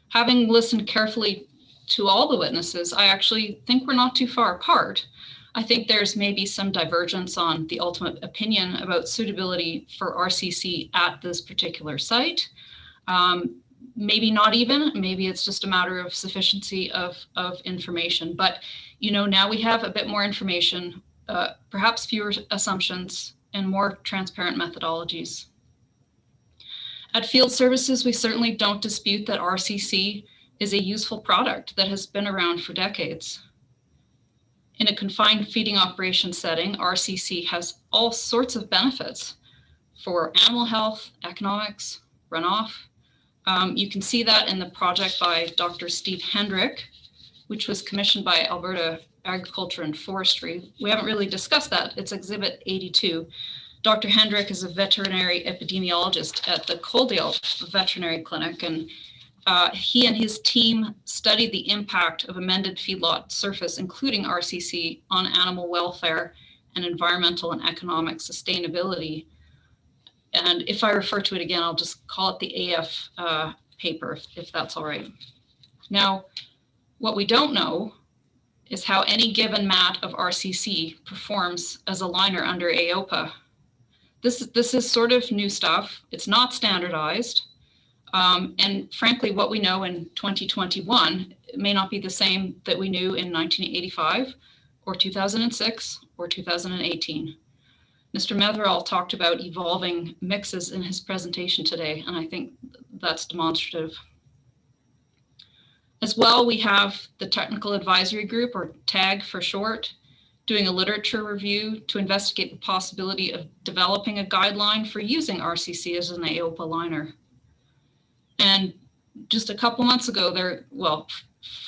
Having listened carefully to all the witnesses, I actually think we're not too far apart. I think there's maybe some divergence on the ultimate opinion about suitability for RCC at this particular site. Maybe not even, maybe it's just a matter of sufficiency of information. But, you know, now we have a bit more information, perhaps fewer assumptions and more transparent methodologies. At Field Services, we certainly don't dispute that RCC is a useful product that has been around for decades. In a confined feeding operation setting, RCC has all sorts of benefits for animal health, economics, runoff. You can see that in the project by Dr. Steve Hendrick, which was commissioned by Alberta Agriculture and Forestry. We haven't really discussed that. It's Exhibit 82. Dr. Hendrick is a veterinary epidemiologist at the Coaldale Veterinary Clinic, and he and his team studied the impact of amended feedlot surface, including RCC, on animal welfare and environmental and economic sustainability. And if I refer to it again, I'll just call it the AF paper, if that's all right. Now, what we don't know is how any given mat of RCC performs as a liner under AOPA. This is sort of new stuff. It's not standardized. And frankly, what we know in 2021 may not be the same that we knew in 1985 or 2006 or 2018. Mr. Metherell talked about evolving mixes in his presentation today, and I think that's demonstrative. As well, we have the Technical Advisory Group, or TAG for short, doing a literature review to investigate the possibility of developing a guideline for using RCC as an AOPA liner. And just a couple months ago, well,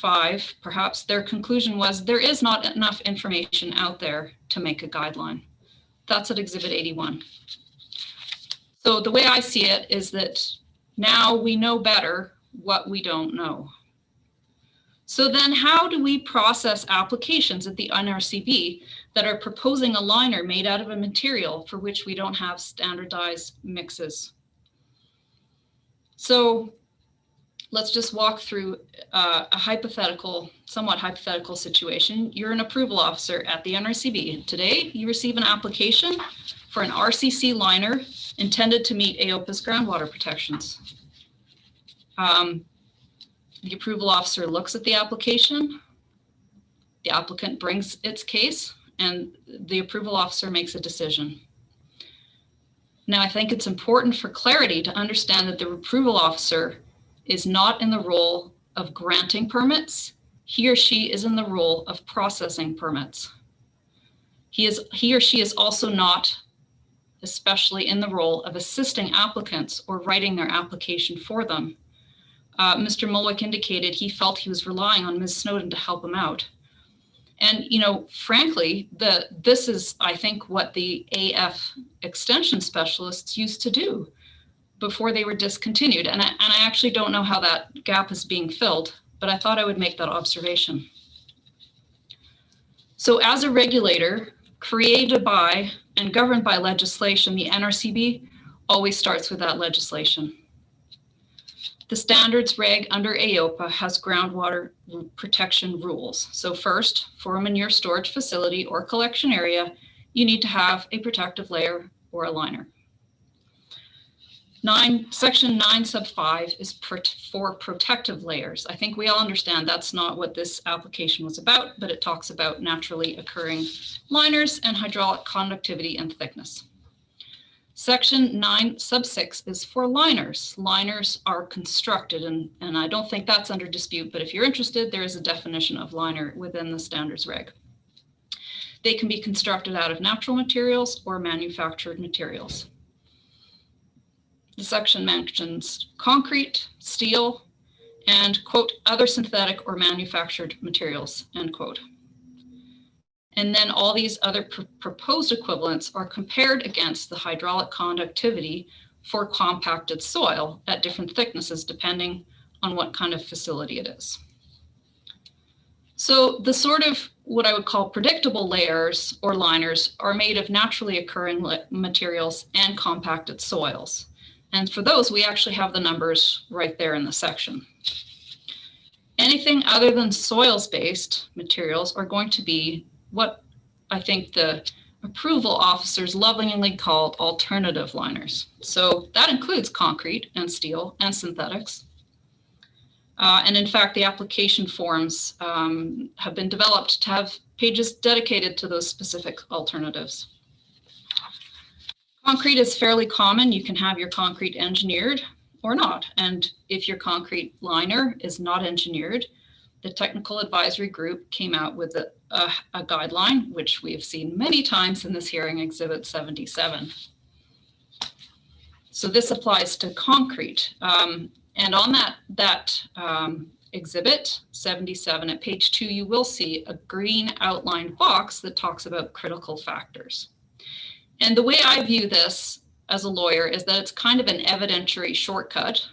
5 perhaps, their conclusion was there is not enough information out there to make a guideline. That's at Exhibit 81. So the way I see it is that now we know better what we don't know. So then how do we process applications at the NRCB that are proposing a liner made out of a material for which we don't have standardized mixes? So let's just walk through a hypothetical, somewhat hypothetical situation. You're an approval officer at the NRCB. Today, you receive an application for an RCC liner intended to meet AOPA's groundwater protections. The approval officer looks at the application, the applicant brings its case, and the approval officer makes a decision. Now, I think it's important for clarity to understand that the approval officer is not in the role of granting permits. He or she is in the role of processing permits. He or she is also not especially in the role of assisting applicants or writing their application for them. Mr. Muilwijk indicated he felt he was relying on Ms. Snowden to help him out. And, you know, frankly, this is, I think, what the AF extension specialists used to do before they were discontinued. And I actually don't know how that gap is being filled, but I thought I would make that observation. So as a regulator created by and governed by legislation, the NRCB always starts with that legislation. The standards reg under AOPA has groundwater protection rules. So first, for a manure storage facility or collection area, you need to have a protective layer or a liner. Section 9 sub 5 is for protective layers. I think we all understand that's not what this application was about, but it talks about naturally occurring liners and hydraulic conductivity and thickness. Section 9 sub 6 is for liners. Liners are constructed, and I don't think that's under dispute, but if you're interested, there is a definition of liner within the standards reg. They can be constructed out of natural materials or manufactured materials. The section mentions concrete, steel, and, quote, other synthetic or manufactured materials, end quote. And then all these other proposed equivalents are compared against the hydraulic conductivity for compacted soil at different thicknesses, depending on what kind of facility it is. So the sort of what I would call predictable layers or liners are made of naturally occurring materials and compacted soils. And for those, we actually have the numbers right there in the section. Anything other than soils-based materials are going to be what I think the approval officers lovingly call alternative liners. So that includes concrete and steel and synthetics. And in fact, the application forms have been developed to have pages dedicated to those specific alternatives. Concrete is fairly common. You can have your concrete engineered or not. And if your concrete liner is not engineered, the technical advisory group came out with a guideline, which we have seen many times in this hearing, Exhibit 77. So this applies to concrete. And on that Exhibit 77 at page 2, you will see a green outlined box that talks about critical factors. And the way I view this as a lawyer is that it's kind of an evidentiary shortcut,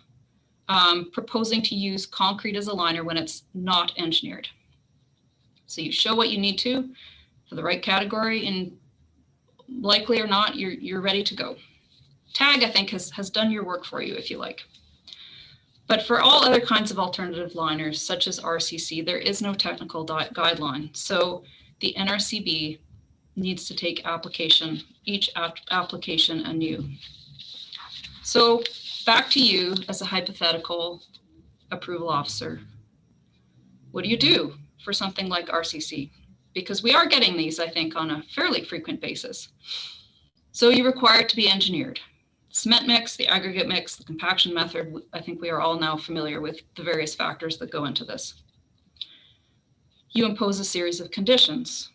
proposing to use concrete as a liner when it's not engineered. So you show what you need to for the right category, and likely or not, you're ready to go. TAG, I think, has done your work for you, if you like. But for all other kinds of alternative liners, such as RCC, there is no technical guideline. So the NRCB needs to take each application anew. So back to you as a hypothetical approval officer. What do you do for something like RCC? Because we are getting these, I think, on a fairly frequent basis. So you require it to be engineered. Cement mix, the aggregate mix, the compaction method, I think we are all now familiar with the various factors that go into this. You impose a series of conditions.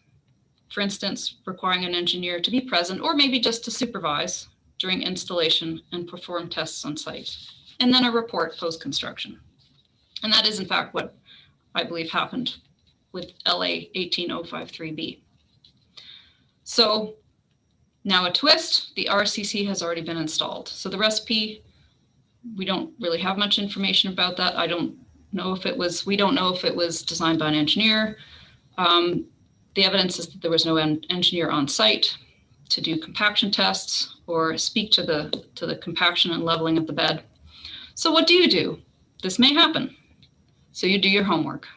For instance, requiring an engineer to be present or maybe just to supervise during installation and perform tests on site, and then a report post-construction. And that is in fact what I believe happened with LA19036. So now a twist, the RCC has already been installed. So the recipe, we don't really have much information about that. I don't know if it was, we don't know if it was designed by an engineer. The evidence is that there was no engineer on site to do compaction tests or speak to the compaction and leveling of the bed. So what do? This may happen. So you do your homework.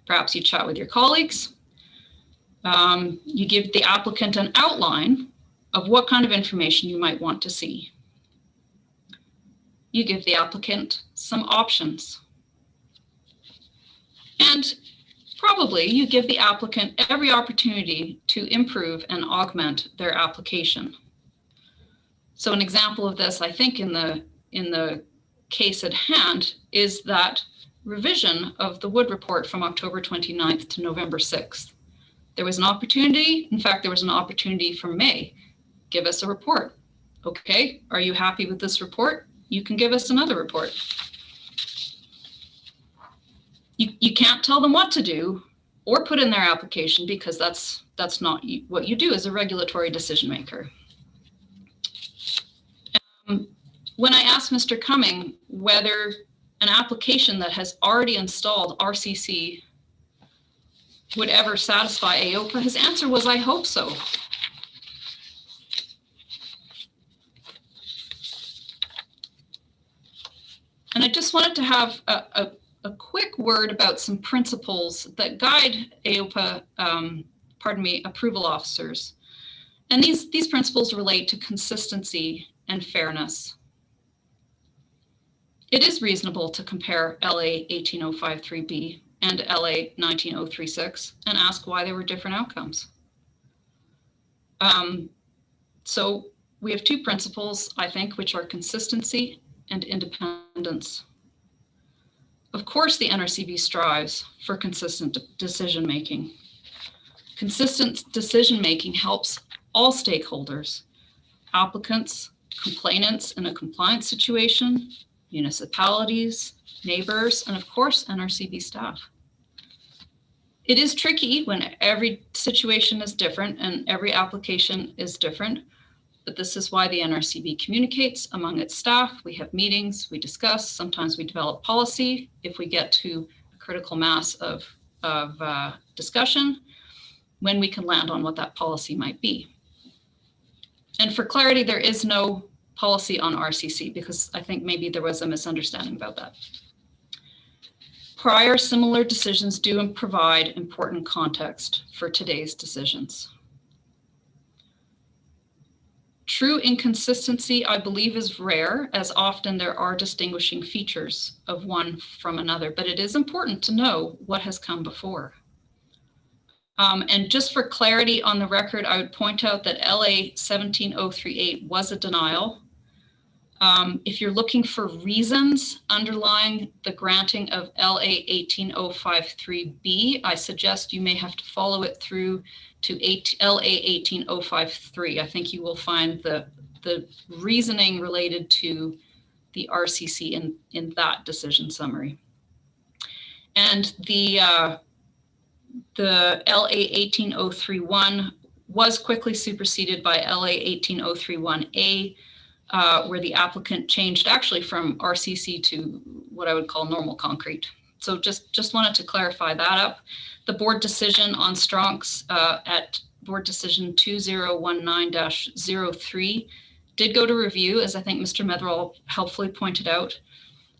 Perhaps you chat with your colleagues. You give the applicant an outline of what kind of information you might want to see. You give the applicant some options. And probably you give the applicant every opportunity to improve and augment their application. So an example of this, I think, in the case at hand is that revision of the Wood report from October 29th to November 6th. There was an opportunity, in fact, there was an opportunity for May. Give us a report. Okay, are you happy with this report? You can give us another report. You can't tell them what to do or put in their application because that's not what you do as a regulatory decision maker. When I asked Mr. Cumming whether an application that has already installed RCC would ever satisfy AOPA? His answer was, I hope so. And I just wanted to have a quick word about some principles that guide AOPA, approval officers. And these principles relate to consistency and fairness. It is reasonable to compare LA19053B and LA19036 and ask why there were different outcomes. So we have two principles, I think, which are consistency and independence. Of course, the NRCB strives for consistent decision-making. Consistent decision-making helps all stakeholders, applicants, complainants in a compliance situation, municipalities, neighbors, and of course, NRCB staff. It is tricky when every situation is different and every application is different, but this is why the NRCB communicates among its staff. We have meetings, we discuss, sometimes we develop policy if we get to a critical mass of discussion, when we can land on what that policy might be. And for clarity, there is no policy on RCC because I think maybe there was a misunderstanding about that. Prior similar decisions do provide important context for today's decisions. True inconsistency, I believe, is rare, as often there are distinguishing features of one from another, but it is important to know what has come before. And just for clarity on the record, I would point out that LA19038 was a denial. If you're looking for reasons underlying the granting of LA18053B, I suggest you may have to follow it through to LA18053. I think you will find the reasoning related to the RCC in that decision summary. And the LA18031 was quickly superseded by LA18031A, where the applicant changed actually from RCC to what I would call normal concrete. So just wanted to clarify that up. The board decision on Stronks at board decision 2019-03 did go to review, as I think Mr. Metherall helpfully pointed out.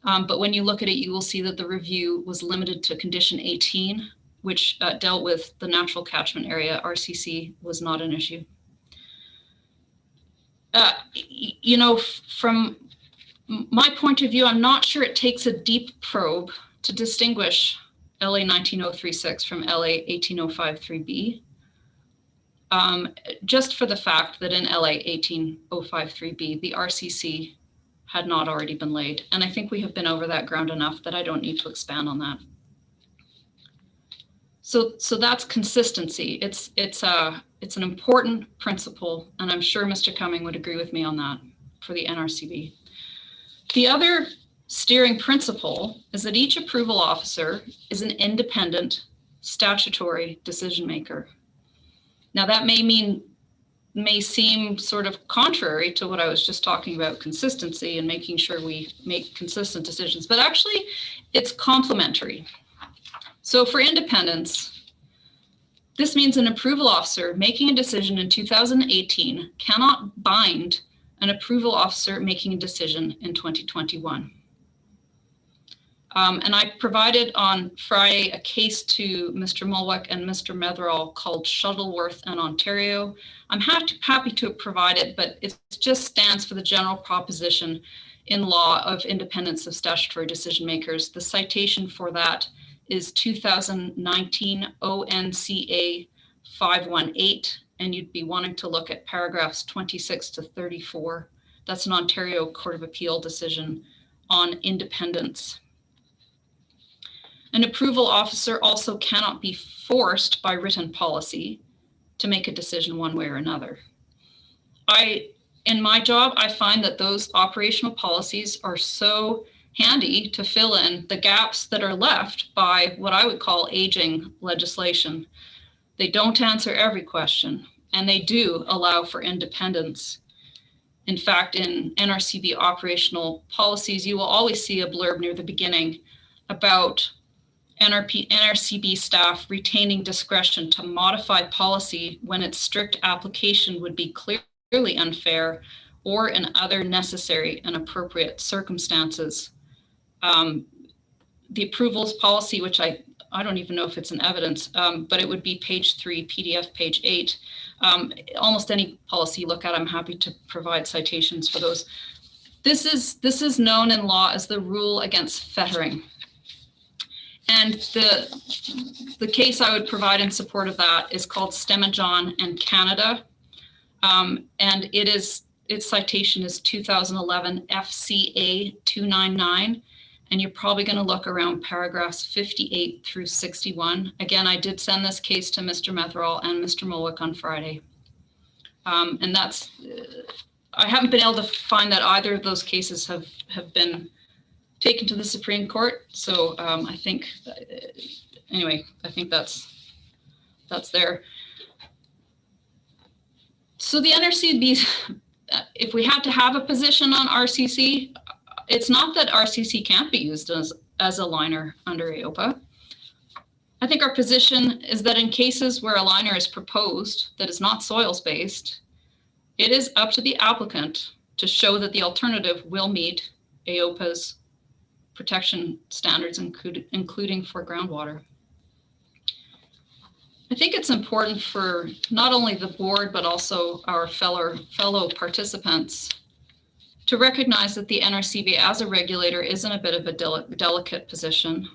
But when you look at it, you will see that the review was limited to condition 18, which dealt with the natural catchment area. RCC was not an issue. You know, from my point of view, I'm not sure it takes a deep probe to distinguish LA19036 from LA18053B, just for the fact that in LA18053B, the RCC had not already been laid. And I think we have been over that ground enough that I don't need to expand on that. So that's consistency. It's an important principle, and I'm sure Mr. Cumming would agree with me on that for the NRCB. The other steering principle is that each approval officer is an independent statutory decision maker. Now that may seem sort of contrary to what I was just talking about, consistency and making sure we make consistent decisions, but actually it's complementary. So for independence, this means an approval officer making a decision in 2018 cannot bind an approval officer making a decision in 2021. And I provided on Friday a case to Mr. Muilwijk and Mr. Metherall called Shuttleworth and Ontario. I'm happy to provide it, but it just stands for the general proposition in law of independence of statutory decision makers. The citation for that is 2019 ONCA 518, and you'd be wanting to look at paragraphs 26 to 34. That's an Ontario Court of Appeal decision on independence. An approval officer also cannot be forced by written policy to make a decision one way or another. In my job, I find that those operational policies are so handy to fill in the gaps that are left by what I would call aging legislation. They don't answer every question, and they do allow for independence. In fact, in NRCB operational policies, you will always see a blurb near the beginning about NRCB staff retaining discretion to modify policy when its strict application would be clearly unfair or in other necessary and appropriate circumstances. The approvals policy, which I don't even know if it's in evidence, but it would be page 3, PDF page 8. Almost any policy you look at, I'm happy to provide citations for those. This is known in law as the rule against fettering. And the case I would provide in support of that is called Stemajon and Canada. And its citation is 2011 FCA 299. And you're probably going to look around paragraphs 58 through 61. Again, I did send this case to Mr. Metherall and Mr. Muilwijk on Friday. And that's, I haven't been able to find that either of those cases have been taken to the Supreme Court. So I think, anyway, I think that's there. So the NRCB, if we had to have a position on RCC, it's not that RCC can't be used as a liner under AOPA. I think our position is that in cases where a liner is proposed that is not soils-based, it is up to the applicant to show that the alternative will meet AOPA's protection standards, including for groundwater. I think it's important for not only the board, but also our fellow participants to recognize that the NRCB as a regulator is in a bit of a delicate position.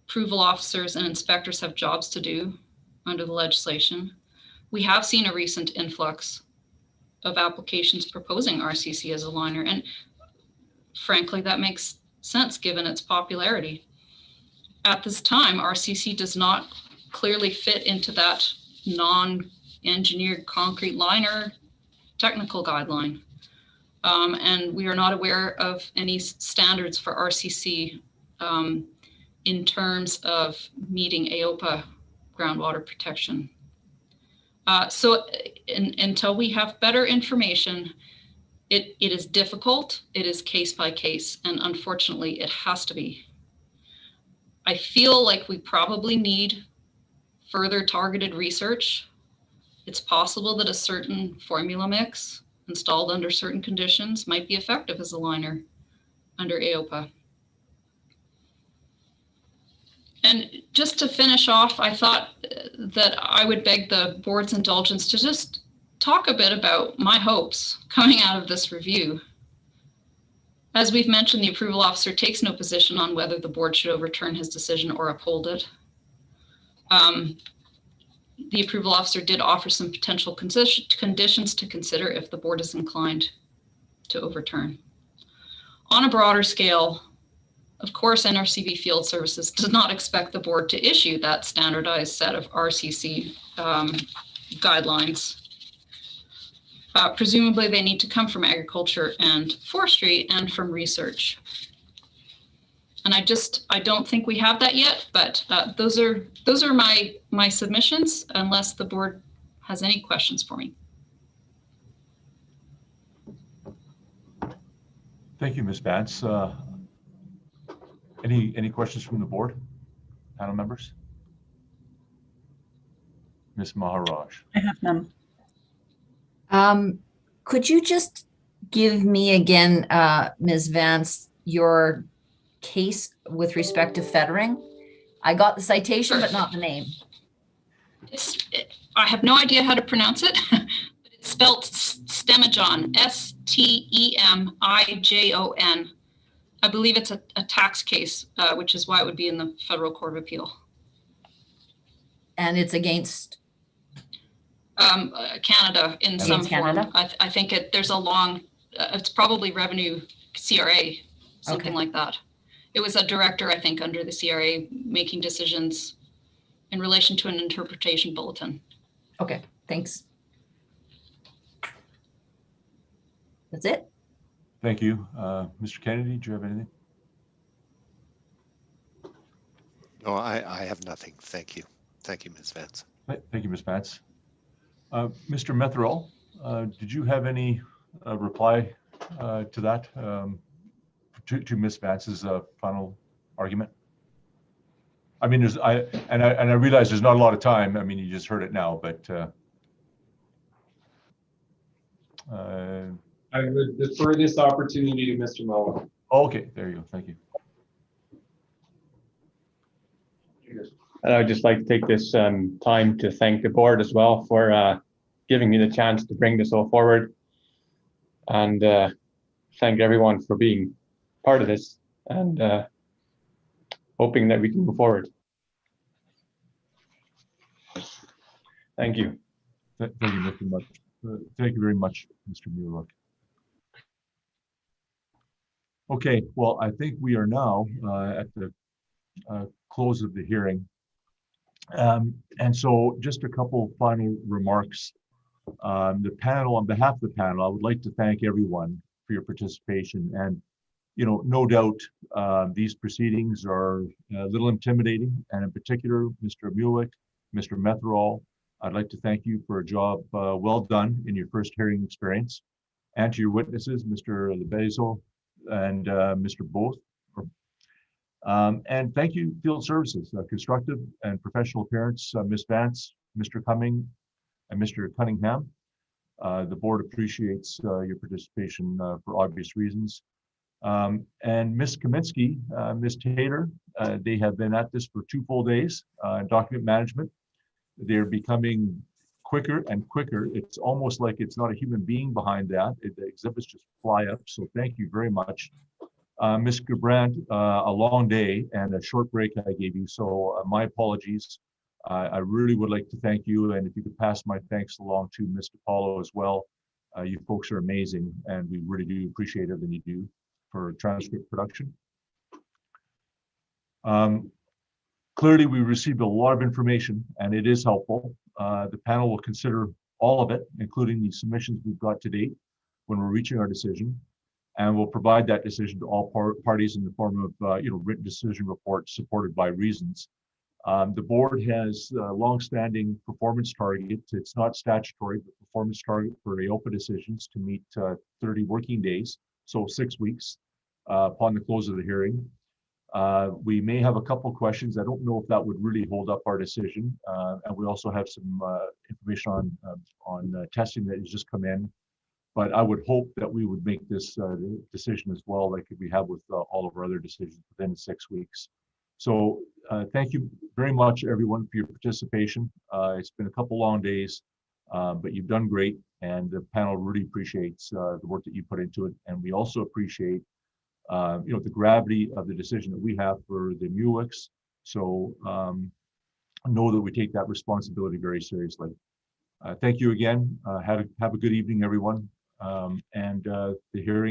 Approval officers and inspectors have jobs to do under the legislation. We have seen a recent influx of applications proposing RCC as a liner, and frankly, that makes sense given its popularity. At this time, RCC does not clearly fit into that non-engineered concrete liner technical guideline. And we are not aware of any standards for RCC in terms of meeting AOPA groundwater protection. So until we have better information, it is difficult, it is case by case, and unfortunately it has to be. I feel like we probably need further targeted research. It's possible that a certain formula mix installed under certain conditions might be effective as a liner under AOPA. And just to finish off, I thought that I would beg the board's indulgence to just talk a bit about my hopes coming out of this review. As we've mentioned, the approval officer takes no position on whether the board should overturn his decision or uphold it. The approval officer did offer some potential conditions to consider if the board is inclined to overturn. On a broader scale, of course, NRCB Field Services does not expect the board to issue that standardized set of RCC guidelines. Presumably, they need to come from agriculture and forestry and from research. And I don't think we have that yet, but those are my submissions, unless the board has any questions for me. Thank you, Ms. Vance. Any questions from the board, panel members? Ms. Maharaj. I have none. Could you just give me again, Ms. Vance, your case with respect to fettering? I got the citation, but not the name. I have no idea how to pronounce it. It's spelled Stemajon, S-T-E-M-I-J-O-N. I believe it's a tax case, which is why it would be in the Federal Court of Appeal. And it's against? Canada in some form. I think there's a long, it's probably revenue CRA, something like that. It was a director, I think, under the CRA making decisions in relation to an interpretation bulletin. Okay, thanks. That's it. Thank you. Mr. Kennedy, do you have anything? No, I have nothing. Thank you. Thank you, Ms. Vance. Thank you, Ms. Vance. Mr. Metherall, did you have any reply to that, to Ms. Vance's final argument? I mean, I realize there's not a lot of time. I mean, you just heard it now, but I would defer this opportunity to Mr. Muilwijk. okay, there you go. Thank you. And I would just like to take this time to thank the board as well for giving me the chance to bring this all forward, and thank everyone for being part of this, and hoping that we can move forward. Thank you. Thank you, Mr. Much. Thank you very much, Mr. Muilwijk. Okay, well, I think we are now at the close of the hearing. And so just a couple final remarks. The panel, on behalf of the panel, I would like to thank everyone for your participation. And, you know, no doubt these proceedings are a little intimidating. And in particular, Mr. Muilwijk, Mr. Metherall, I'd like to thank you for a job well done in your first hearing experience. And to your witnesses, Mr. Lebezo and Mr. Both. And thank you, Field Services, constructive and professional appearance, Ms. Vance, Mr. Cumming, and Mr. Cunningham. The board appreciates your participation for obvious reasons. And Ms. Kaminsky, Ms. Taylor, they have been at this for 2 full days in document management. They're becoming quicker and quicker. It's almost like it's not a human being behind that. The exhibits just fly up. So thank you very much. Ms. Gebrand, a long day and a short break I gave you, so my apologies. I really would like to thank you, and if you could pass my thanks along to Mr. Paulo as well. You folks are amazing, and we really do appreciate everything you do for transcript production. Clearly, we received a lot of information, and it is helpful. The panel will consider all of it, including the submissions we've got to date, when we're reaching our decision. And we'll provide that decision to all parties in the form of written decision reports supported by reasons. The board has long-standing performance targets. It's not statutory, but performance target for AOPA decisions to meet 30 working days, so 6 weeks upon the close of the hearing. We may have a couple questions. I don't know if that would really hold up our decision. And we also have some information on testing that has just come in. But I would hope that we would make this decision as well, like we have with all of our other decisions within 6 weeks. So thank you very much, everyone, for your participation. It's been a couple long days, but you've done great, and the panel really appreciates the work that you put into it. And we also appreciate, the gravity of the decision that we have for the Muilwijks. So know that we take that responsibility very seriously. Thank you again. Have a good evening, everyone. And the hearing